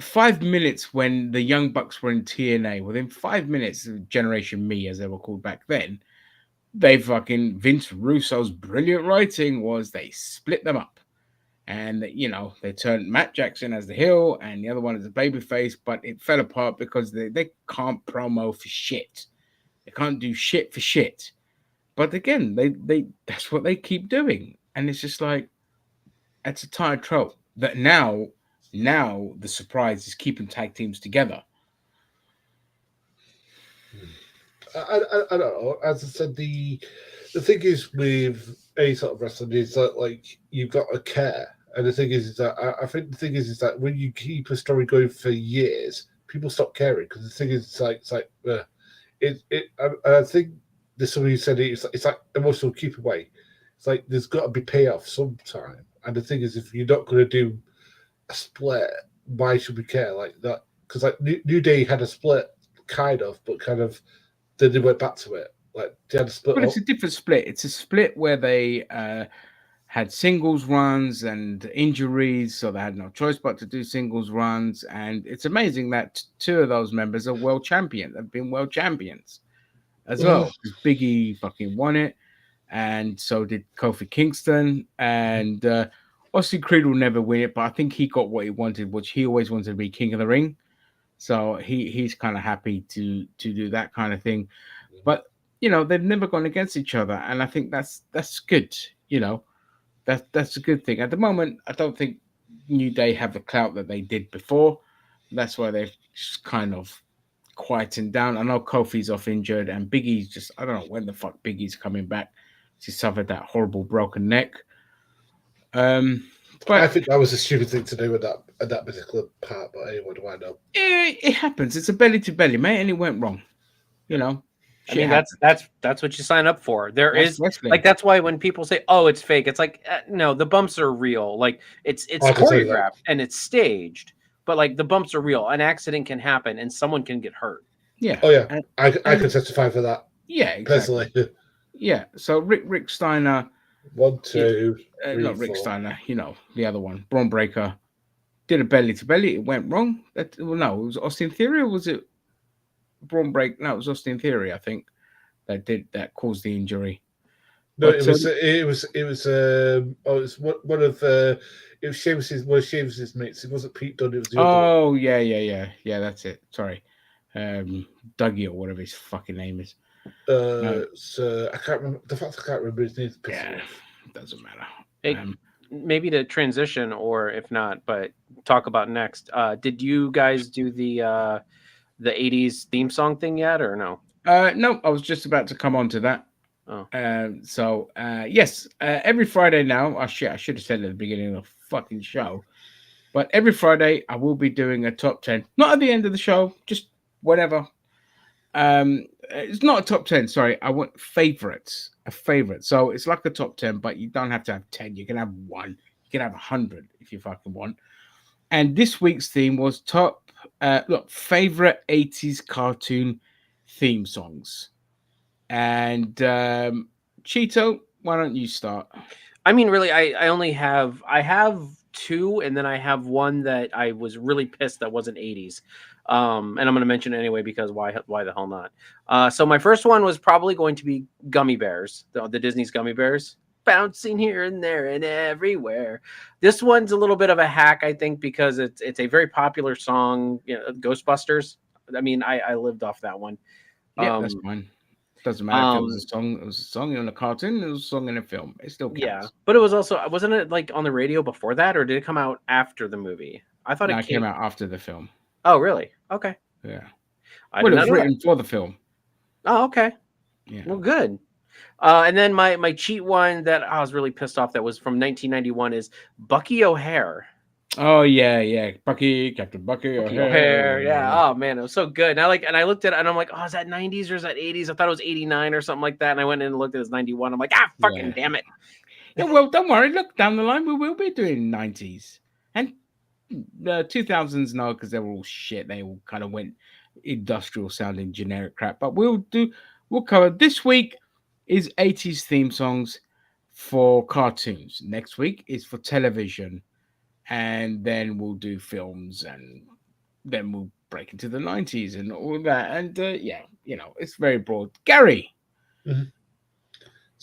5 minutes when the Young Bucks were in TNA, within 5 minutes of Generation Me, as they were called back then, Vince Russo's brilliant writing was they split them up. And they turned Matt Jackson as the heel and the other one as the babyface, but it fell apart because they can't promo for shit. They can't do shit for shit. But again, they that's what they keep doing. And it's just like, it's a tired trope. That now the surprise is keeping tag teams together. I don't know. As I said, the thing is with any sort of wrestling is that like you've got to care. And the thing is that I think the thing is that when you keep a story going for years, people stop caring because the thing is I think there's somebody who said it's like emotional keep away. It's like there's got to be payoff sometime. And the thing is, if you're not going to do a split, why should we care like that? Because like New Day had a split, kind of, but kind of then they went back to it. Like they had a split. But it's a different split. It's a split where they had singles runs and injuries, so they had no choice but to do singles runs. And it's amazing that two of those members are world champions. Have been world champions as well. Biggie fucking won it, and so did Kofi Kingston. And Austin Creed will never win it, but I think he got what he wanted, which he always wanted to be king of the ring. So he's kind of happy to do that kind of thing. But they've never gone against each other, and I think that's good. That's a good thing. At the moment, I don't think New Day have the clout that they did before. That's why they've just kind of quietened down. I know Kofi's off injured, and Biggie's just, I don't know when the fuck Biggie's coming back. He suffered that horrible broken neck. But I think that was a stupid thing to do with that particular part, but hey, what do I know? It happens. It's a belly to belly, mate, and it went wrong. I mean, that's what you sign up for. That's wrestling. Like that's why when people say, "Oh, it's fake," it's like no, the bumps are real. Like it's choreographed and it's staged, but like the bumps are real. An accident can happen and someone can get hurt. Yeah. Oh yeah, I can testify for that. Yeah, exactly. Personally. Yeah. So Rick Steiner. 1, 2, 3, not Rick 4. Steiner. The other one, Braun Breaker, did a belly to belly. It went wrong. It was Austin Theory, or was it Braun Break? No, it was Austin Theory, I think, that caused the injury. No, but, it was one of it was Sheamus's mates. It wasn't Pete Dunne. It was the other one. Yeah. That's it. Sorry, Dougie or whatever his fucking name is. So I can't remember the fact. I can't remember his name. Yeah, it doesn't matter. Maybe to transition, or if not, but talk about next. Did you guys do the 80s theme song thing yet, or no? No, I was just about to come on to that. Oh. Yes, every Friday now. I should have said at the beginning of the fucking show, but every Friday I will be doing a top 10. Not at the end of the show, just whenever. It's not a top 10. Sorry, I want favorites. A favorite. So it's like a top 10, but you don't have to have 10. You can have 1. You can have 100 if you fucking want. And this week's theme was favorite 80s cartoon theme songs. And Cheeto, why don't you start? I mean, really, I only have 2, and then I have one that I was really pissed that wasn't 80s. And I'm going to mention it anyway because why the hell not? So my first one was probably going to be Gummy Bears, the Disney's Gummy Bears, bouncing here and there and everywhere. This one's a little bit of a hack, I think, because it's a very popular song, Ghostbusters. I mean, I lived off that one. Yeah, that's fine. Doesn't matter if it was a song. It was a song in a cartoon. It was a song in a film. It still counts. Yeah, but it was also, wasn't it like on the radio before that, or did it come out after the movie? I thought it came out after the film. Oh, really? Okay. Yeah. It was written for the film. Oh, okay. Yeah. Well, good. And then my cheat one that I was really pissed off that was from 1991 is Bucky O'Hare. Oh yeah, Captain Bucky O'Hare. Yeah. Oh man, it was so good. And I looked at it and I'm like, oh, is that 90s or is that 80s? I thought it was 89 or something like that. And I went in and looked at it as 91. I'm like, fucking damn it. Yeah, well, don't worry. Look, down the line we will be doing 90s and the 2000s. No, because they were all shit. They all kind of went industrial sounding generic crap. But we'll cover this week is 80s theme songs for cartoons. Next week is for television. And then we'll do films, and then we'll break into the 90s and all that. And it's very broad. Gary,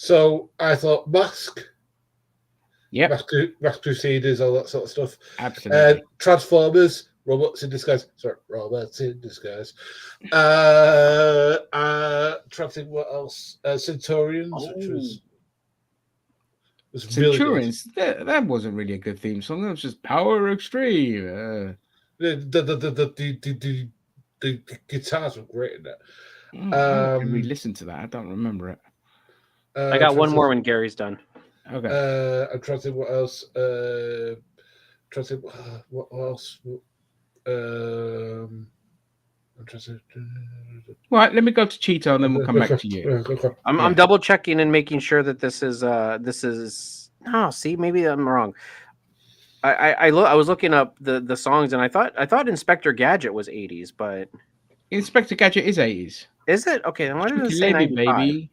So I thought Mask, Yep, Mask Crusaders, all that sort of stuff. absolutely. Transformers, Robots in Disguise. Sorry, Robots in Disguise. Trying to think what else. Centurions, which was really good. Centurions, that wasn't really a good theme song. That was just Power Extreme. The guitars were great in that. I can re-listen to that. I don't remember it. I got one more when Gary's done. Okay. I'm trying to think what else. Trying to think what else. I'm trying to. Right, let me go to Cheeto and then we'll come back to you. I'm double checking and making sure that this is. No, see, maybe I'm wrong. I was looking up the songs and I thought Inspector Gadget was 80s, but Inspector Gadget is 80s. Is it? Okay, then why did it Chucky say Levy, 95? baby.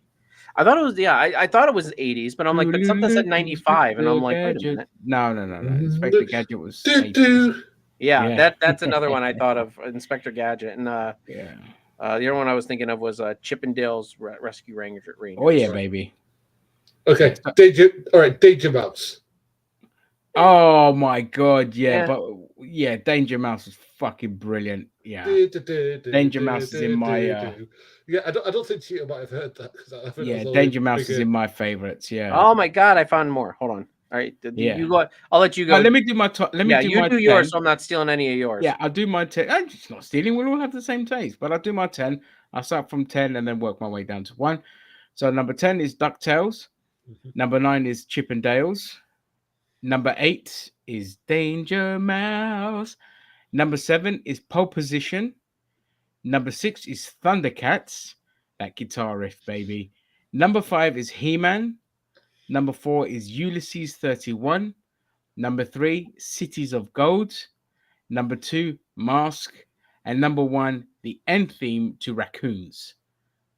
I thought it was I thought it was 80s, but I'm like, but something said 95, and I'm like, wait a minute. No. Inspector Gadget was 80s. Yeah, that's another one I thought of, Inspector Gadget, and the Yeah. other one I was thinking of was Chippendale's Rescue Rangers. Oh yeah, baby. Okay, Danger Mouse. Oh my god, yeah, but yeah, Danger Mouse is fucking brilliant. Yeah, Danger Mouse is in my. Yeah, I don't think Cheetah might have heard that. Yeah, Danger Mouse is in my favorites. Yeah. Oh my god, I found more. Hold on. All right, you go. I'll let you go. Let me do my top. You do yours, so I'm not stealing any of yours. Yeah, I'll do my 10. I'm just not stealing. We'll all have the same taste, but I'll do my 10. I'll start from 10 and then work my way down to 1. So number 10 is DuckTales. Number 9 is Chip and Dale's. Number 8 is Danger Mouse. Number 7 is Pole Position. Number 6 is Thundercats. That guitar riff, baby. Number 5 is He-Man. Number 4 is Ulysses 31. Number 3, Cities of Gold. Number 2, Mask. And number 1, the end theme to Raccoons,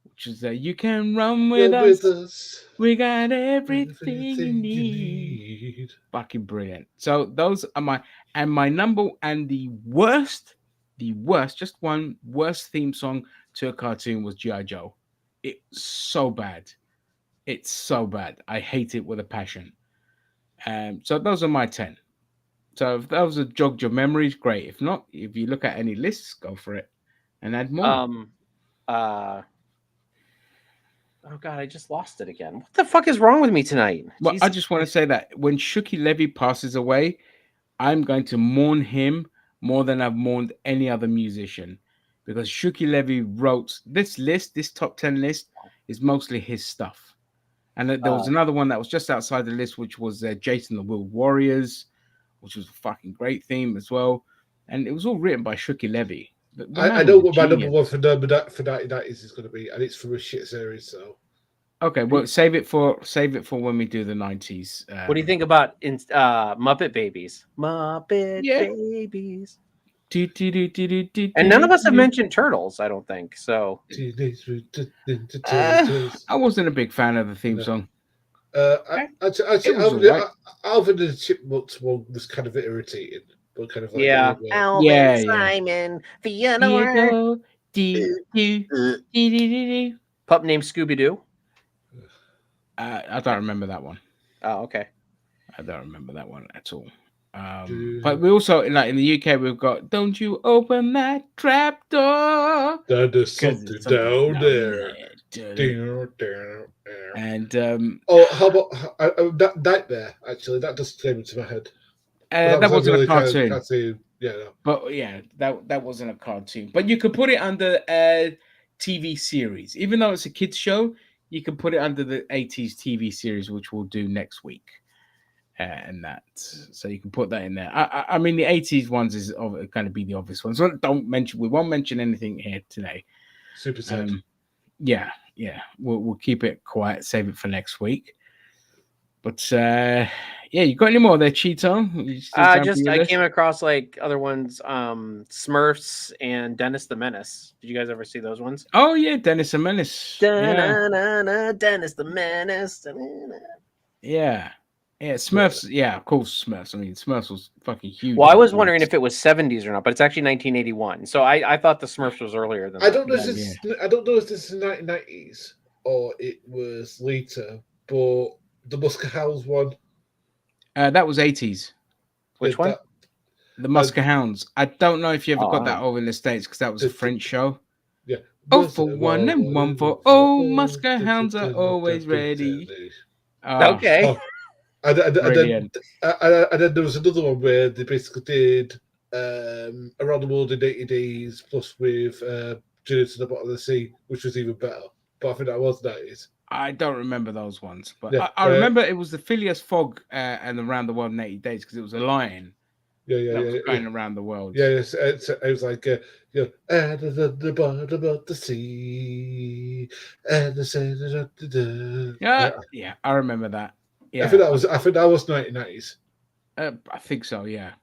which is You Can Run With Us. We got everything you need. Fucking brilliant. So those are my the worst, just one worst theme song to a cartoon was G.I. Joe. It's so bad. It's so bad. I hate it with a passion. So those are my 10. So if those are jogged your memories, great. If not, if you look at any lists, go for it and add more. Oh god, I just lost it again. What the fuck is wrong with me tonight? Well, I just want to say that when Shuki Levy passes away, I'm going to mourn him more than I've mourned any other musician, because Shuki Levy wrote this list. This top 10 list is mostly his stuff. And there was another one that was just outside the list, which was Jason the World Warriors, which was a fucking great theme as well. And it was all written by Shuki Levy. I know what my number one for 1990s is going to be, and it's from a shit series. So okay, well, save it for when we do the 90s. What do you think about Muppet Babies? Babies. And none of us have mentioned Turtles, I don't think. So I wasn't a big fan of the theme song. Alvin and the Chipmunks one was kind of irritating, but kind of like Alvin, Simon, Fiona, pup named Scooby Doo. I don't remember that one. Oh, okay. I don't remember that one at all. But we also, like in the UK, we've got "Don't You Open That Trap Door." There's something down there. And how about that Nightmare? Actually, that just came into my head. That wasn't really a cartoon. Yeah, no. But yeah, that wasn't a cartoon. But you could put it under TV series, even though it's a kids show. You can put it under the 80s TV series, which we'll do next week. And that, so you can put that in there. I mean, the 80s ones is going to be the obvious ones. So we won't mention anything here today. Super sad. Yeah. We'll keep it quiet, save it for next week. But yeah, you got any more there, Cheeto? I came across like other ones, Smurfs and Dennis the Menace. Did you guys ever see those ones? Oh yeah, Dennis the Menace. Dennis the Menace. Yeah. Yeah, Smurfs. Yeah, of course, Smurfs. I mean, Smurfs was fucking huge. Well, I was wondering if it was 70s or not, but it's actually 1981. So I thought the Smurfs was earlier than that. I don't know if this is 1990s or it was later, but the Musker Hounds one. That was 80s. Which one? The Musker Hounds. I don't know if you ever got that Oh. over in the States because that was a French show. Yeah. Oh, for one and one for all, Musker Hounds are always ready. Okay. Oh, and Brilliant. then there was another one where they basically did Around the World in 80 Days plus with Journey to the Bottom of the Sea, which was even better. But I think that was 90s. I don't remember those ones, but Yeah, I remember it was the Phileas Fogg and Around the World in 80 Days because it was a lion that was going around the world. Yeah, it was like, and at the bottom of the sea, and the Yeah, I remember that. Yeah, I think that was 1990s. I think so. Yeah.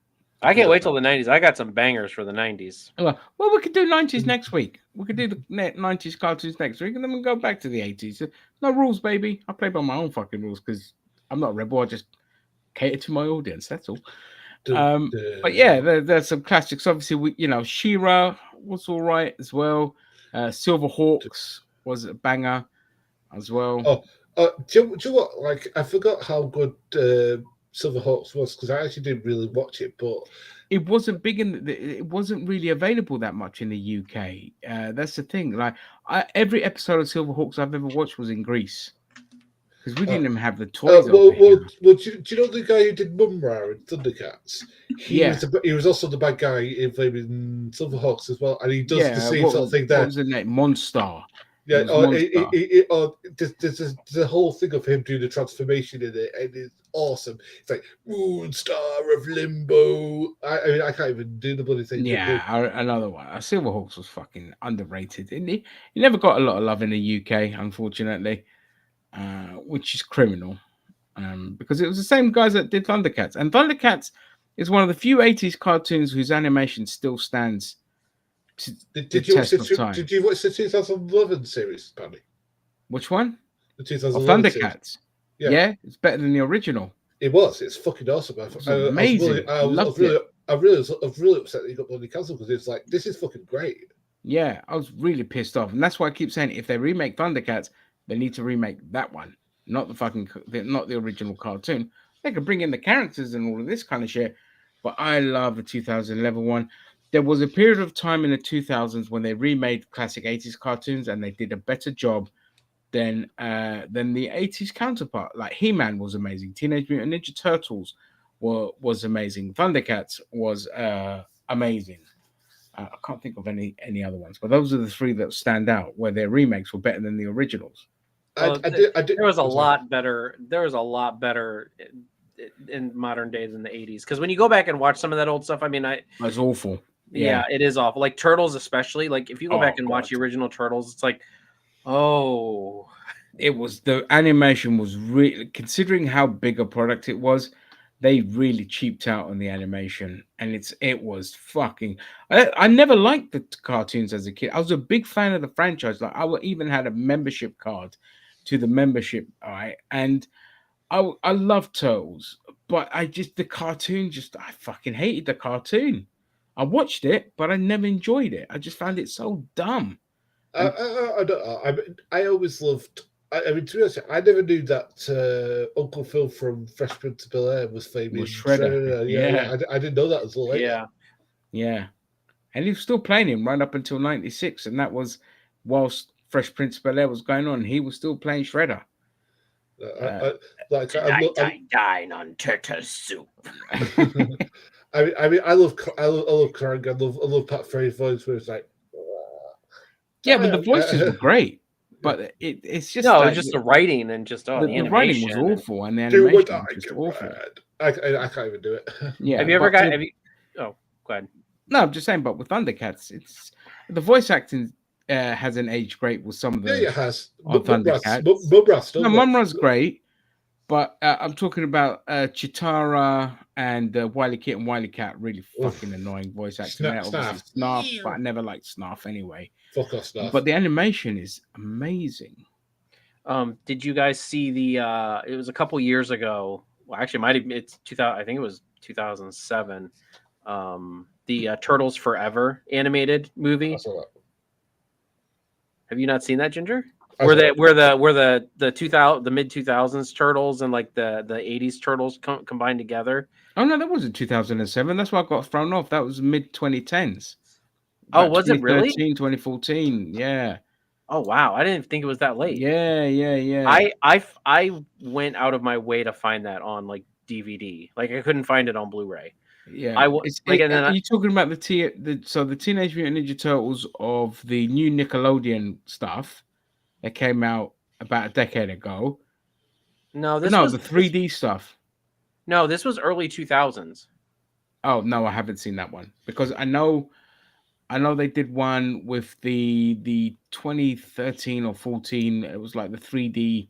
I can't wait till the 90s. I got some bangers for the 90s. Well, we could do 90s next week. We could do the 90s cartoons next week, and then we'll go back to the 80s. No rules, baby. I play by my own fucking rules because I'm not a rebel. I just cater to my audience. That's all. But yeah, there's some classics. Obviously, She-Ra was all right as well. Silverhawks was a banger as well. Do you know what? Like, I forgot how good Silverhawks was because I actually didn't really watch it, but it wasn't big it wasn't really available that much in the UK. That's the thing. Like, every episode of Silverhawks I've ever watched was in Greece because we didn't even have the toys. Do you know the guy who did Mumra in Thundercats? He was also the bad guy in Silverhawks as well, and he does the same sort of thing there. What was the name? Monstar. Yeah, there's a whole thing of him doing the transformation in it, and it's awesome. It's like Moonstar of Limbo. I can't even do the bloody thing. Yeah, another one. Silverhawks was fucking underrated. He never got a lot of love in the UK, unfortunately, which is criminal. Because it was the same guys that did Thundercats, and Thundercats is one of the few 80s cartoons whose animation still stands. Did you watch the 2011 series, Paddy? Which one? The 2011 Thundercats. Series. Yeah, it's better than the original. It was. It's fucking awesome. Amazing. I was really upset that you got bloody cancelled because it's like, this is fucking great. Yeah, I was really pissed off, and that's why I keep saying if they remake Thundercats, they need to remake that one, not the original cartoon. They could bring in the characters and all of this kind of shit, but I love the 2011 one. There was a period of time in the 2000s when they remade classic 80s cartoons and they did a better job than the 80s counterpart. Like He-Man was amazing. Teenage Mutant Ninja Turtles was amazing. Thundercats was amazing. I can't think of any other ones, but those are the three that stand out where their remakes were better than the originals. Well, there was a lot better. There was a lot better in modern day than the 80s. Because when you go back and watch some of that old stuff, I mean, it's awful. Yeah, it is awful. Like Turtles, especially. Like if you go back and watch the original Turtles, it's like, the animation was really, considering how big a product it was, they really cheaped out on the animation, and it was fucking. I never liked the cartoons as a kid. I was a big fan of the franchise. Like I even had a membership card to the membership, all right, and I loved Turtles, but I fucking hated the cartoon. I watched it, but I never enjoyed it. I just found it so dumb. I don't know. I always loved. I mean, to be honest, I never knew that Uncle Phil from Fresh Prince of Bel-Air was famous. Shredder. Yeah. I didn't know that until later. Yeah. And he was still playing him right up until 96, and that was whilst Fresh Prince of Bel-Air was going on. He was still playing Shredder. I dine on turtle soup. I mean, I love Krang. I love Pat Frey's voice, where it's like, yeah, but the voices were great. But it's just just the writing and just the writing was awful, and the animation was just awful. I can't even do it. Yeah, have you ever got? Oh, go ahead. No, I'm just saying. But with Thundercats, it's the voice acting hasn't aged great with some of the. Yeah, it has. Thundercats. Mumra's great. But I'm talking about Chitara and Wile E. Kit and Wile E. Cat. Really fucking annoying voice acting. Snarf, but I never liked Snarf anyway. Fuck off, Snarf. But the animation is amazing. Did you guys see the? It was a couple years ago. Well, actually, it's 2000. I think it was 2007. The Turtles Forever animated movie. I saw that. Have you not seen that, Ginger? Were the 2000 the mid 2000s turtles and like the 80s turtles combined together? Oh no, that wasn't 2007. That's why I got thrown off. That was mid 2010s. Oh, was it really? 2014. Yeah. Oh wow, I didn't think it was that late. Yeah. I went out of my way to find that on like DVD. Like I couldn't find it on Blu-ray. Yeah. Are you talking about the Teenage Mutant Ninja Turtles of the new Nickelodeon stuff that came out about a decade ago? No, the 3D stuff. No, this was early 2000s. Oh no, I haven't seen that one because I know they did one with the 2013 or 14. It was like the 3D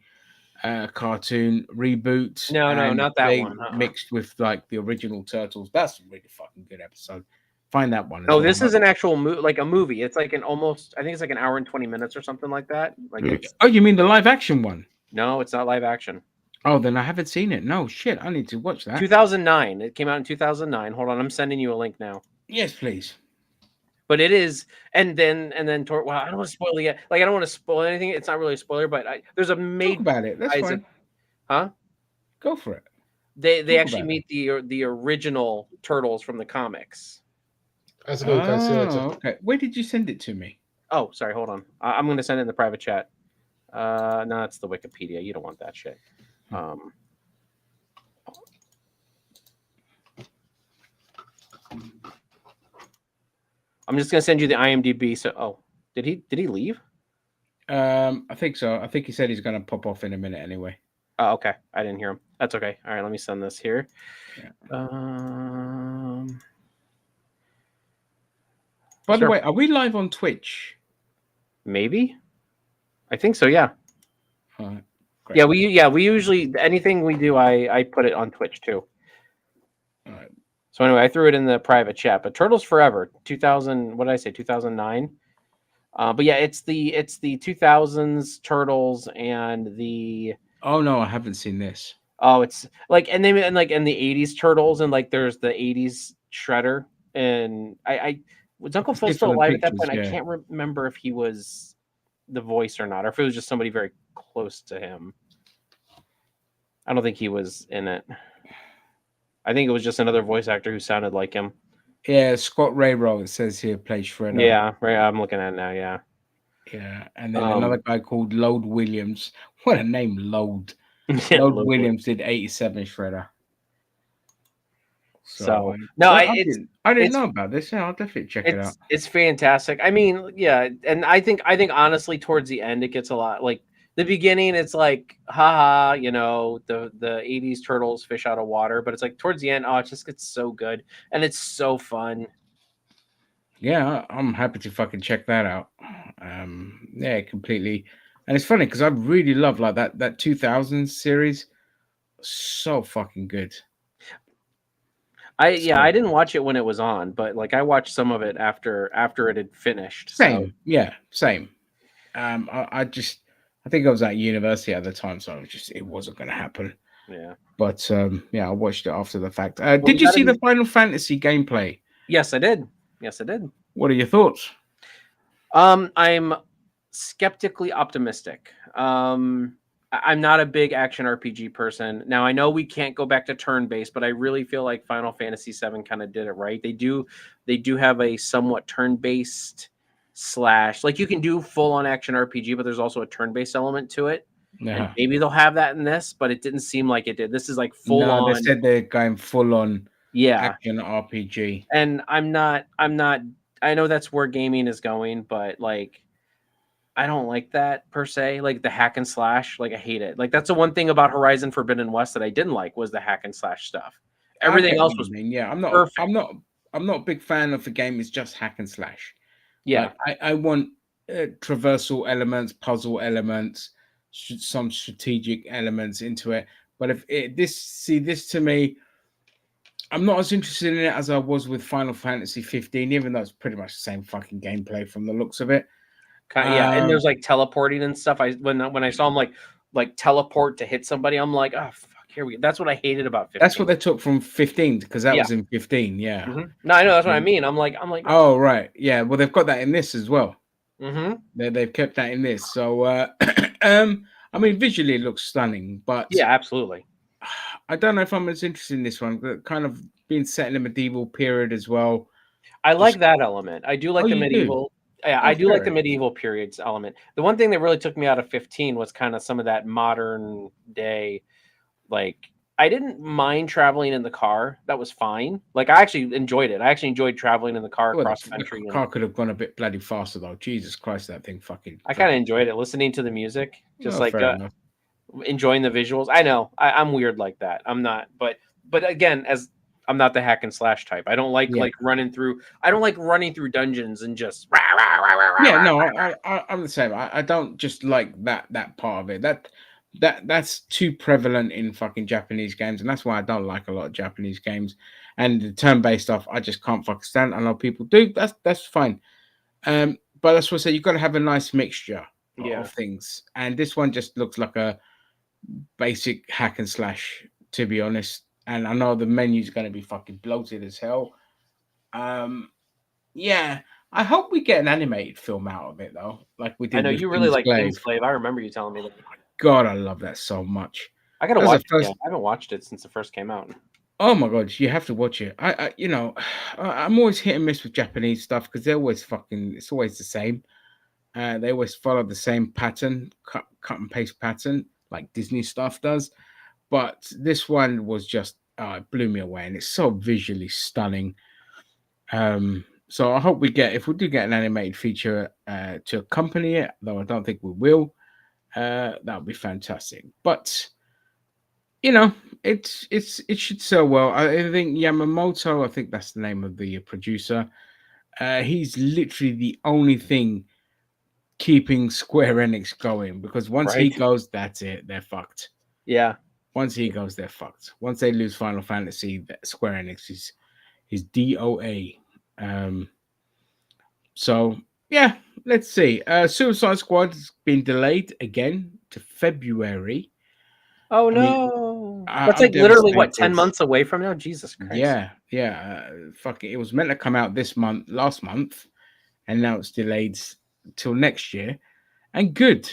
cartoon reboot. No, not that they one. Mixed with like the original Turtles. That's a really fucking good episode. Find that one. No, this is an actual like a movie. It's like I think it's like an hour and 20 minutes or something like that. Like oh, you mean the live action one? No, it's not live action. Oh, then I haven't seen it. No shit, I need to watch that. 2009. It came out in 2009. Hold on, I'm sending you a link now. Yes, please. But it is, and then well, I don't want to spoil it yet. Like I don't want to spoil anything. It's not really a spoiler, but there's a Talk about it. That's fine. Huh? Go for it. They actually meet the original turtles from the comics. Okay. Where did you send it to me? Oh, sorry. Hold on. I'm going to send it in the private chat. No, it's the Wikipedia. You don't want that shit. I'm just gonna send you the IMDb. So, did he leave? I think so. I think he said he's gonna pop off in a minute anyway. Oh, okay. I didn't hear him. That's okay. All right, let me send this here. Yeah. By the way, are we live on Twitch? Maybe. I think so. Yeah. All right. Great. We usually anything we do, I put it on Twitch too. All right. So anyway, I threw it in the private chat. But Turtles Forever, 2000. What did I say? 2009. But yeah, it's the 2000s Turtles and the. Oh no, I haven't seen this. Oh, it's like and the 80s Turtles and like there's the 80s Shredder and I was Uncle Phil still alive at that point? Yeah. I can't remember if he was the voice or not, or if it was just somebody very close to him. I don't think he was in it. I think it was just another voice actor who sounded like him. Yeah, Scott Rayroll, it says here, plays Shredder. Yeah, right. I'm looking at it now. Yeah. Yeah, and then another guy called Lode Williams. What a name, Lode. Yeah, Lode Williams did 87 Shredder. So no, I didn't know about this. Yeah, I'll definitely check it out. It's fantastic. I mean, yeah, and I think honestly, towards the end, it gets a lot like the beginning. It's like, haha, the 80s Turtles fish out of water, but it's like towards the end, it just gets so good and it's so fun. Yeah, I'm happy to fucking check that out. Yeah, completely. And it's funny because I really love like that 2000s series. So fucking good. I didn't watch it when it was on, but like I watched some of it after it had finished. Same, so. Yeah, same. I think I was at university at the time, so it wasn't going to happen. Yeah. But I watched it after the fact. Did you see the Final Fantasy gameplay? Yes, I did. What are your thoughts? I'm skeptically optimistic. I'm not a big action RPG person. Now I know we can't go back to turn-based, but I really feel like Final Fantasy VII kind of did it right. They do have a somewhat turn-based / like you can do full-on action RPG, but there's also a turn-based element to it. Yeah. And maybe they'll have that in this, but it didn't seem like it did. This is like full-on. They said they're going full-on action RPG. And I'm not. I know that's where gaming is going, but like. I don't like that per se, like the hack and slash. Like I hate it. Like that's the one thing about Horizon Forbidden West that I didn't like was the hack and slash stuff. Everything else was I'm not. perfect. I'm not a big fan of the game. It's just hack and slash. Yeah, like, I want traversal elements, puzzle elements, some strategic elements into it. But if this to me, I'm not as interested in it as I was with Final Fantasy 15, even though it's pretty much the same fucking gameplay from the looks of it. And there's like teleporting and stuff. When I saw him like teleport to hit somebody, I'm like, oh fuck, here we go. That's what I hated about 15. That's what they took from 15 because that was in 15. Yeah. Mm-hmm. No, I know that's what I mean. I'm like. Oh right, yeah. Well, they've got that in this as well. They've kept that in this. So, I mean, visually it looks stunning, but Yeah, absolutely. I don't know if I'm as interested in this one. But kind of being set in a medieval period as well. I like that element. I do like Oh, the you do? medieval. Yeah, Oh, I do like the fair. medieval periods element. The one thing that really took me out of 15 was kind of some of that modern day. Like, I didn't mind traveling in the car. That was fine. Like, I actually enjoyed it. I actually enjoyed traveling in the car Well, across the country. And car could have gone a bit bloody faster though. Jesus Christ, that thing fucking. I kind of enjoyed it, listening to the music, just Oh, like fair enough. enjoying the visuals. I know I'm weird like that. I'm not, but again, as I'm not the hack and slash type. I don't like Yeah. running through. I don't like running through dungeons and just. Rah, rah, rah, rah, Yeah, rah, no, rah. I'm the same. I don't just like that part of it. That's too prevalent in fucking Japanese games, and that's why I don't like a lot of Japanese games. And the turn-based stuff, I just can't fucking stand. I know people do. That's fine. But that's what I say. You've got to have a nice mixture Yeah. of things, and this one just looks like a basic hack and slash, to be honest. And I know the menu's going to be fucking bloated as hell. Yeah, I hope we get an animated film out of it though, like we I did know with you really like Kingsglaive. Kingsglaive. I remember you telling me that. God, I love that so much. I gotta That was watch the it first. again. I haven't watched it since it first came out. Oh my god, you have to watch it. You know, I'm always hit and miss with Japanese stuff because they're always fucking. It's always the same. They always follow the same pattern, cut and paste pattern, like Disney stuff does. But this one was just it blew me away, and it's so visually stunning. So I hope we get, if we do get an animated feature to accompany it, though I don't think we will, that would be fantastic. But you know, it should sell well. I think Yamamoto, I think that's the name of the producer. He's literally the only thing keeping Square Enix going, because once he Right. goes, that's it. They're fucked. Yeah. Once he goes, they're fucked. Once they lose Final Fantasy, Square Enix is DOA. So yeah, let's see. Suicide Squad has been delayed again to February. Oh I mean, no. That's I'm like literally what, 10 devastated. months away from now? Jesus Christ. Yeah. Fuck it. It was meant to come out last month, and now it's delayed till next year. And good.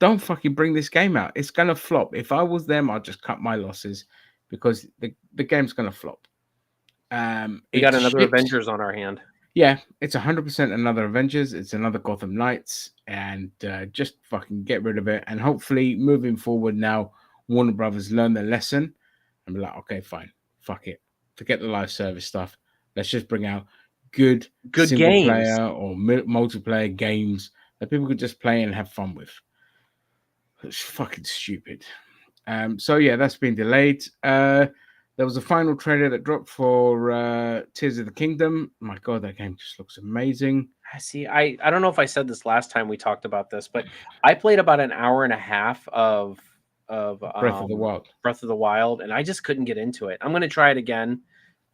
Don't fucking bring this game out. It's gonna flop. If I was them, I'd just cut my losses because the game's gonna flop. We got another Avengers on our hand. Yeah, it's 100% another Avengers. It's another Gotham Knights, and just fucking get rid of it. And hopefully, moving forward now, Warner Brothers learn their lesson and be like, okay, fine, fuck it, forget the live service stuff. Let's just bring out good single games, player or multiplayer games that people could just play and have fun with. It's fucking stupid. So yeah, that's been delayed. There was a final trailer that dropped for Tears of the Kingdom. My God, that game just looks amazing. I don't know if I said this last time we talked about this, but I played about an hour and a half of Breath of the Wild. Breath of the Wild, and I just couldn't get into it. I'm gonna try it again.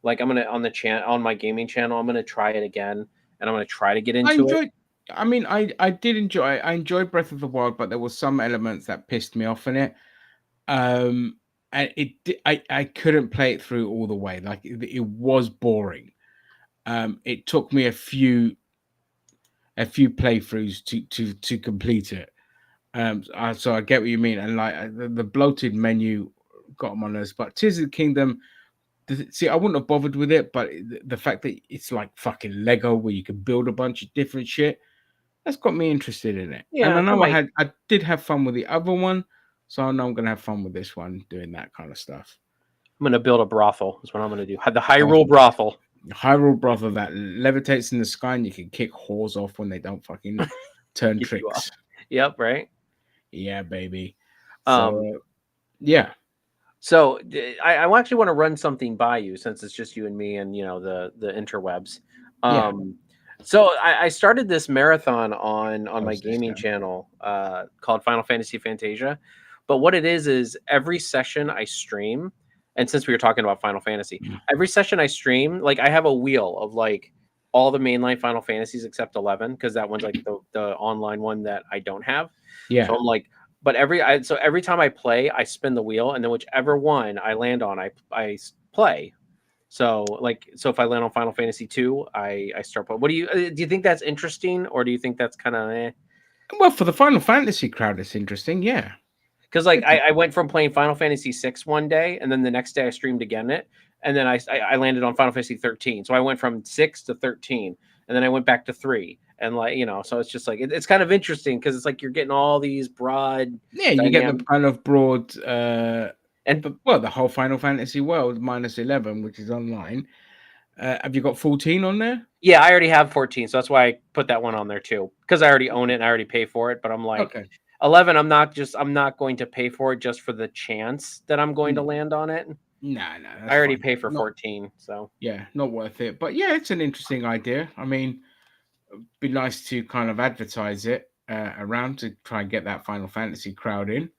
Like I'm gonna on my gaming channel, I'm gonna try it again, and I'm gonna try to get into it. I mean, I did enjoy. I enjoyed Breath of the Wild, but there were some elements that pissed me off in it. And I couldn't play it through all the way. Like it was boring. It took me a few playthroughs to complete it. So I get what you mean, and like the bloated menu got on my nerves. But Tears of the Kingdom, see, I wouldn't have bothered with it, but the fact that it's like fucking Lego, where you can build a bunch of different shit, that's got me interested in it. Yeah, and I know I did have fun with the other one, so I know I'm gonna have fun with this one, doing that kind of stuff. I'm gonna build a brothel. Is what I'm gonna do. The Hyrule brothel. Hyrule brothel that levitates in the sky, and you can kick whores off when they don't fucking turn tricks. Yep, right. Yeah, baby. So, yeah. So I actually want to run something by you, since it's just you and me and the interwebs. So I started this marathon on my gaming channel called Final Fantasy Fantasia. But what it is every session I stream, and since we were talking about Final Fantasy, every session I stream, like I have a wheel of like all the mainline Final Fantasies except 11, because that one's like the online one that I don't have. Yeah. So I'm like, but every time I play, I spin the wheel, and then whichever one I land on, I play. So if I land on Final Fantasy 2, I start playing. What do you think that's interesting, or do you think that's kind of eh? Well, for the Final Fantasy crowd, it's interesting. Yeah. Because like I went from playing Final Fantasy 6 one day, and then the next day I streamed again it, and then I landed on Final Fantasy 13. So I went from 6 to 13, and then I went back to 3, and so it's just like it's kind of interesting because it's like you're getting all these broad. Yeah, you get the kind of broad, the whole Final Fantasy world minus 11, which is online. Have you got 14 on there? Yeah, I already have 14, so that's why I put that one on there too, because I already own it and I already pay for it. But I'm like, okay. 11, I'm not going to pay for it just for the chance that I'm going to land on it. No, I already pay for 14, so yeah, not worth it. But yeah, it's an interesting idea. I mean, it'd be nice to kind of advertise it around to try and get that Final Fantasy crowd in.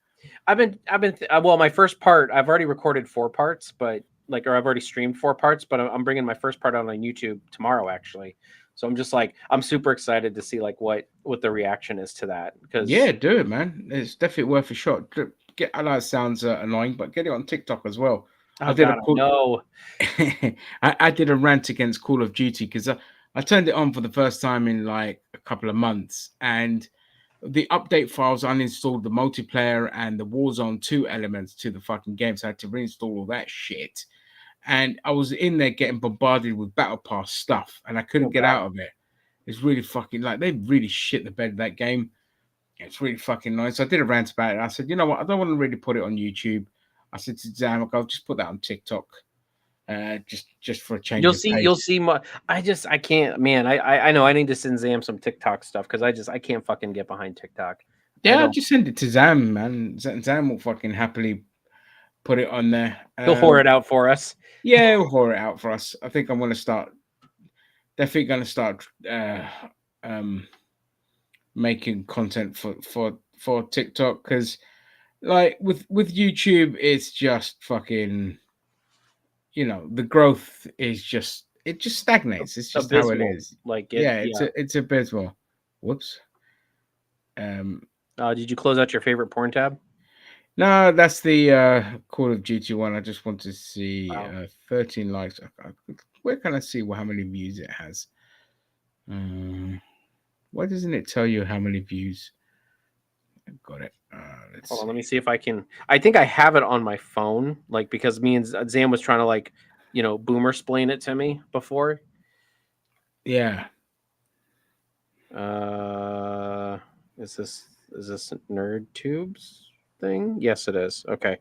Well, my first part, I've already recorded 4 parts, but I've already streamed 4 parts, but I'm bringing my first part out on YouTube tomorrow, actually. So I'm just like, I'm super excited to see like what the reaction is to that. Because yeah, do it, man. It's definitely worth a shot. I know it sounds annoying, but get it on TikTok as well. I did a rant against Call of Duty because I turned it on for the first time in like a couple of months, and the update files uninstalled the multiplayer and the Warzone 2 elements to the fucking game, so I had to reinstall all that shit. And I was in there getting bombarded with Battle Pass stuff, and I couldn't get out of it. It's really fucking they really shit the bed of that game. It's really fucking nice. I did a rant about it. I said, you know what? I don't want to really put it on YouTube. I said to Zam, I'll just put that on TikTok. Just for a change. You'll see more. I can't, man. I know I need to send Zam some TikTok stuff because I can't fucking get behind TikTok. Yeah, I'll just send it to Zam, man. Zam will fucking happily put it on there. He'll whore it out for us. Yeah, he'll whore it out for us. I think I'm definitely gonna start making content for TikTok, because like with YouTube, it's just fucking, the growth is just stagnates. It's just abysmal. How it is. It's abysmal. Whoops. Did you close out your favorite porn tab? No, that's the Call of Duty one. I just want to see 13 likes. Where can I see how many views it has? Why doesn't it tell you how many views? I've got it. Hold on, let me see if I can. I think I have it on my phone, because me and Zam was trying to boomer splain it to me before. Yeah. Is this Nerdtube's thing? Yes, it is. Okay.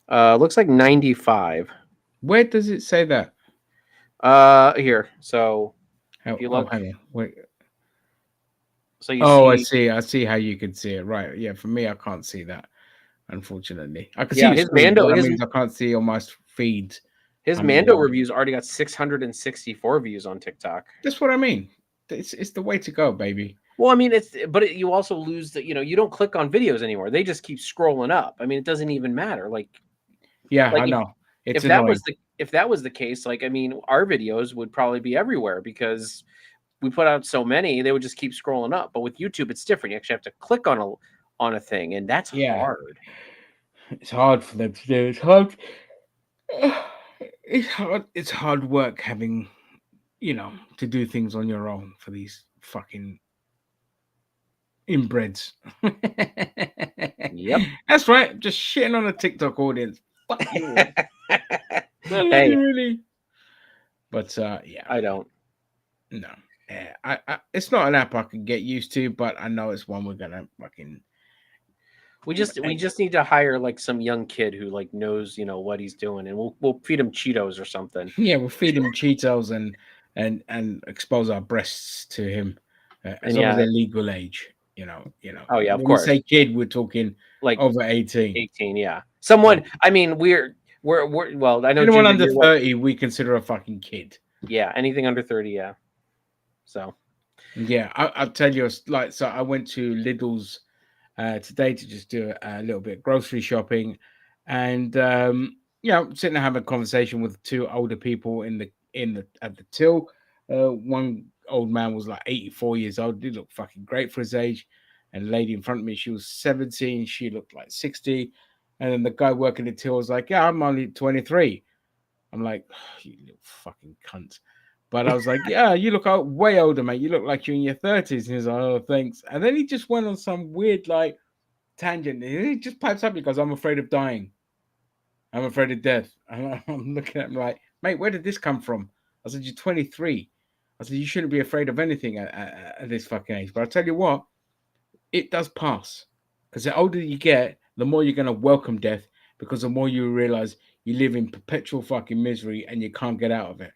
Looks like 95. Where does it say that? Here. So if you look, hang on. Wait. So you see. I see how you can see it. Right. Yeah. For me, I can't see that. Unfortunately, I can see his Mando. That means I can't see on my feed. His Mando reviews already got 664 views on TikTok. That's what I mean. It's the way to go, baby. Well, I mean, you also lose the, you don't click on videos anymore. They just keep scrolling up. I mean, it doesn't even matter. I know. If that was the case, our videos would probably be everywhere because we put out so many, they would just keep scrolling up. But with YouTube, it's different. You actually have to click on a thing, and that's hard. It's hard for them to do. It's hard. It's hard work having, to do things on your own for these fucking inbreds. Yep, that's right. Just shitting on a TikTok audience. Fuck you. Hey, really. But yeah, I don't. No, I it's not an app I can get used to, but I know it's one we're gonna fucking. We just need to hire some young kid who knows what he's doing, and we'll feed him Cheetos or something. Yeah, we'll feed him Cheetos and expose our breasts to him as long as they're legal age. Oh yeah, of when course. We say kid, we're talking over 18. 18, yeah. Someone. I mean, we're well. I know anyone under 30, we consider a fucking kid. Yeah, anything under 30, yeah. So. Yeah, I'll tell you. So I went to Lidl's today to just do a little bit of grocery shopping, and sitting there having a conversation with 2 older people at the till. One old man was 84 years old. He looked fucking great for his age, and the lady in front of me, she was 17. She looked like 60, and then the guy working the till was like, "Yeah, I'm only 23." I'm like, you little fucking cunt. But I was like, yeah, you look way older, mate. You look like you're in your 30s. And he was like, oh, thanks. And then he just went on some weird, like, tangent. He just pipes up because I'm afraid of dying. I'm afraid of death. And I'm looking at him like, mate, where did this come from? I said, you're 23. I said, you shouldn't be afraid of anything at this fucking age. But I'll tell you what, it does pass. Because the older you get, the more you're going to welcome death, because the more you realize you live in perpetual fucking misery and you can't get out of it.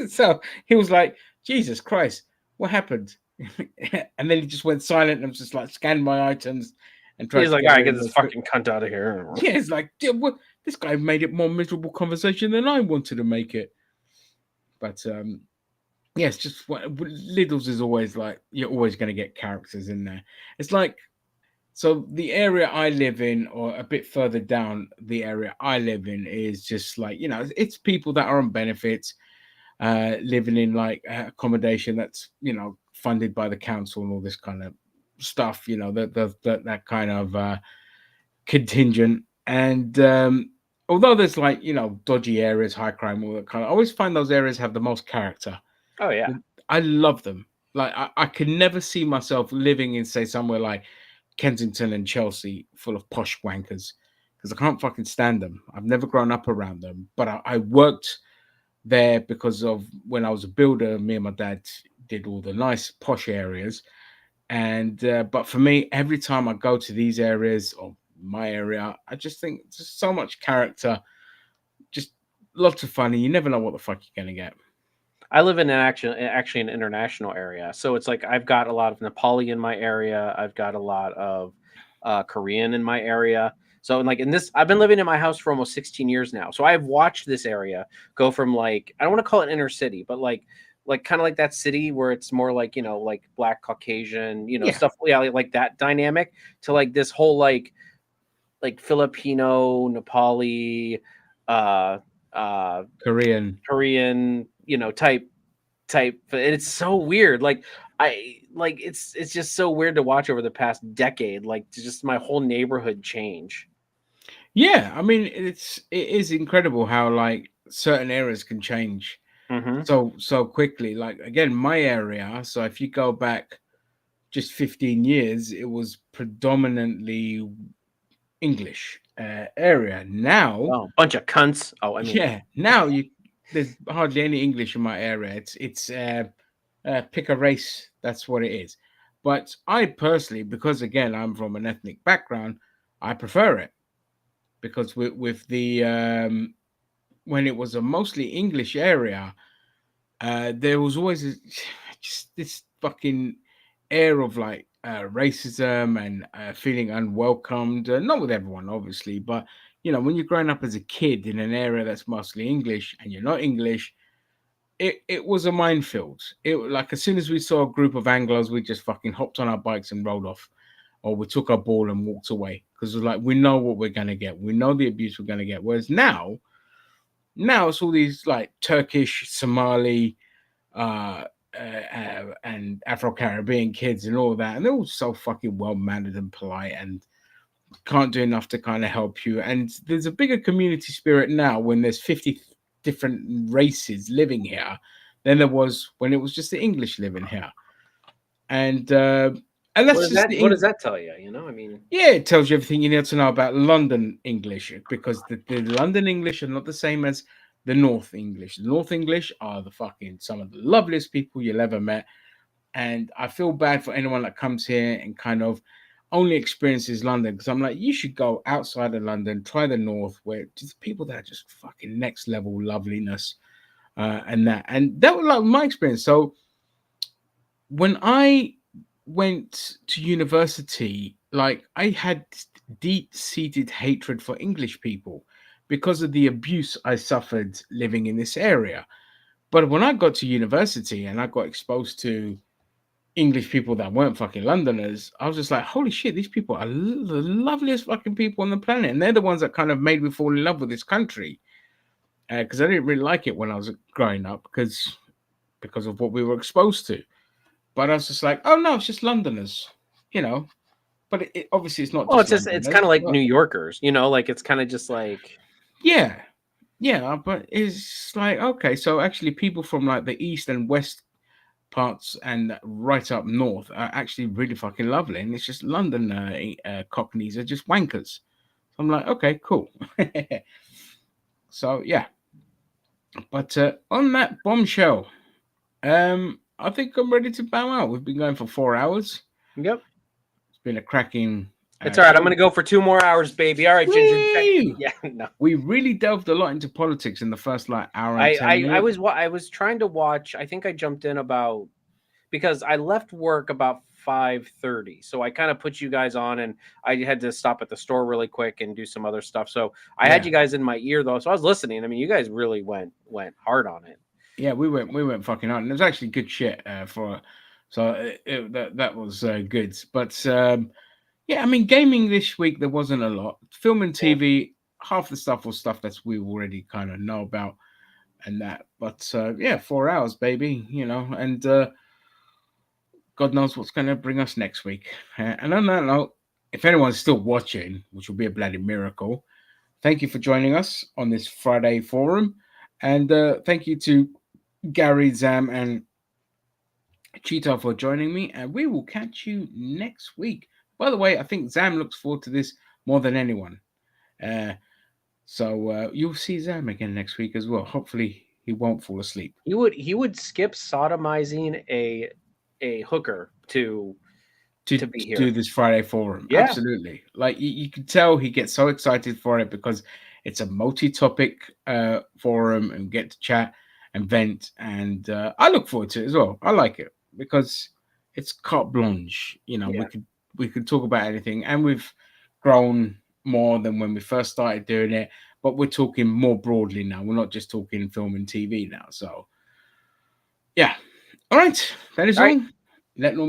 So he was like, Jesus Christ, what happened? And then he just went silent and was just like scanned my items and tried He's to like, all right, rid get of this it. fucking cunt out of here. Yeah, it's like, what? This guy made it more miserable conversation than I wanted to make it. But yeah, it's just Lidl's is always like, you're always going to get characters in there. It's like, so the area I live in, or a bit further down the area I live in, is just like, you know, it's people that are on benefits, living in like accommodation that's, you know, funded by the council and all this kind of stuff, you know, that kind of contingent. And although there's like, you know, dodgy areas, high crime, all that kind of, I always find those areas have the most character. Oh yeah, I love them. Like I can never see myself living in, say, somewhere like Kensington and Chelsea full of posh wankers, because I can't fucking stand them. I've never grown up around them, but I worked there because of when I was a builder. Me and my dad did all the nice posh areas, and but for me, every time I go to these areas or my area, I just think there's so much character, just lots of fun, and you never know what the fuck you're gonna get. I live in actually an international area, so it's like I've got a lot of Nepali in my area. I've got a lot of Korean in my area. So like in this, I've been living in my house for almost 16 years now. So I've watched this area go from like, I don't want to call it inner city, but like kind of like that city where it's more like, you know, like Black Caucasian, you know, Yeah. stuff, yeah, like that dynamic, to like this whole like Filipino, Nepali, Korean, you know, type, and it's so weird. Like it's just so weird to watch over the past decade, like just my whole neighborhood change. Yeah, I mean, it is incredible how like certain areas can change so quickly. Like again, my area. So if you go back just 15 years, it was predominantly English area. Now, bunch of cunts. Oh, I mean, yeah, now there's hardly any English in my area. It's pick a race. That's what it is. But I personally, because again, I'm from an ethnic background, I prefer it. Because with the when it was a mostly English area, there was always just this fucking air of like racism and feeling unwelcomed. Not with everyone, obviously, but you know, when you're growing up as a kid in an area that's mostly English and you're not English, it was a minefield. It like as soon as we saw a group of Anglos, we just fucking hopped on our bikes and rolled off, or we took our ball and walked away, because it was like, we know what we're gonna get. We know the abuse we're gonna get. Whereas now it's all these like Turkish, Somali, and Afro-Caribbean kids and all that, and they're all so fucking well-mannered and polite and can't do enough to kind of help you. And there's a bigger community spirit now when there's 50 different races living here than there was when it was just the English living here. And that's what does that tell you? You know, I mean, yeah, it tells you everything you need to know about London English, because the London English are not the same as the North English. The North English are the fucking some of the loveliest people you'll ever met. And I feel bad for anyone that comes here and kind of only experiences London, because I'm like, you should go outside of London, try the North, where just people that are just fucking next level loveliness, and that was like my experience. So when I went to university, like I had deep-seated hatred for English people because of the abuse I suffered living in this area. But when I got to university and I got exposed to English people that weren't fucking Londoners, I was just like, holy shit, these people are the loveliest fucking people on the planet. And they're the ones that kind of made me fall in love with this country. Because I didn't really like it when I was growing up because of what we were exposed to. But I was just like, oh no, it's just Londoners, you know. But it obviously it's not. Well, it's kind of like New Yorkers, you know, like it's kind of just like, yeah, Yeah, but it's like, okay, so actually people from like the east and west parts and right up north are actually really fucking lovely, and it's just London Cockneys are just wankers. So I'm like, okay, cool. So yeah, but on that bombshell, I think I'm ready to bow out. We've been going for 4 hours. Yep. It's been a cracking. It's all right. show. I'm going to go for 2 more hours, baby. All right, Ginger. Whee! Yeah, no. We really delved a lot into politics in the first like hour and 10 minutes. I was trying to watch. I think I jumped in about because I left work about 5:30. So I kind of put you guys on, and I had to stop at the store really quick and do some other stuff. So I had you guys in my ear though, so I was listening. I mean, you guys really went hard on it. Yeah, we went fucking hard, and it was actually good shit for. So that was good, but yeah, I mean, gaming this week there wasn't a lot. Film and TV, half the stuff was stuff that we already kind of know about, and that. But yeah, 4 hours, baby, and God knows what's going to bring us next week. And on that note, if anyone's still watching, which will be a bloody miracle, thank you for joining us on this Friday forum, and thank you to Gary, Zam, and Cheetah for joining me, and we will catch you next week. By the way, I think Zam looks forward to this more than anyone. So you'll see Zam again next week as well. Hopefully he won't fall asleep. He would skip sodomizing a hooker to be here. Do this Friday forum. Yeah. Absolutely. Like you can tell he gets so excited for it because it's a multi-topic forum and get to chat and vent, and I look forward to it as well. I like it because it's carte blanche. We could talk about anything, and we've grown more than when we first started doing it, but we're talking more broadly now. We're not just talking film and TV now. So yeah. All right. That is all. Let no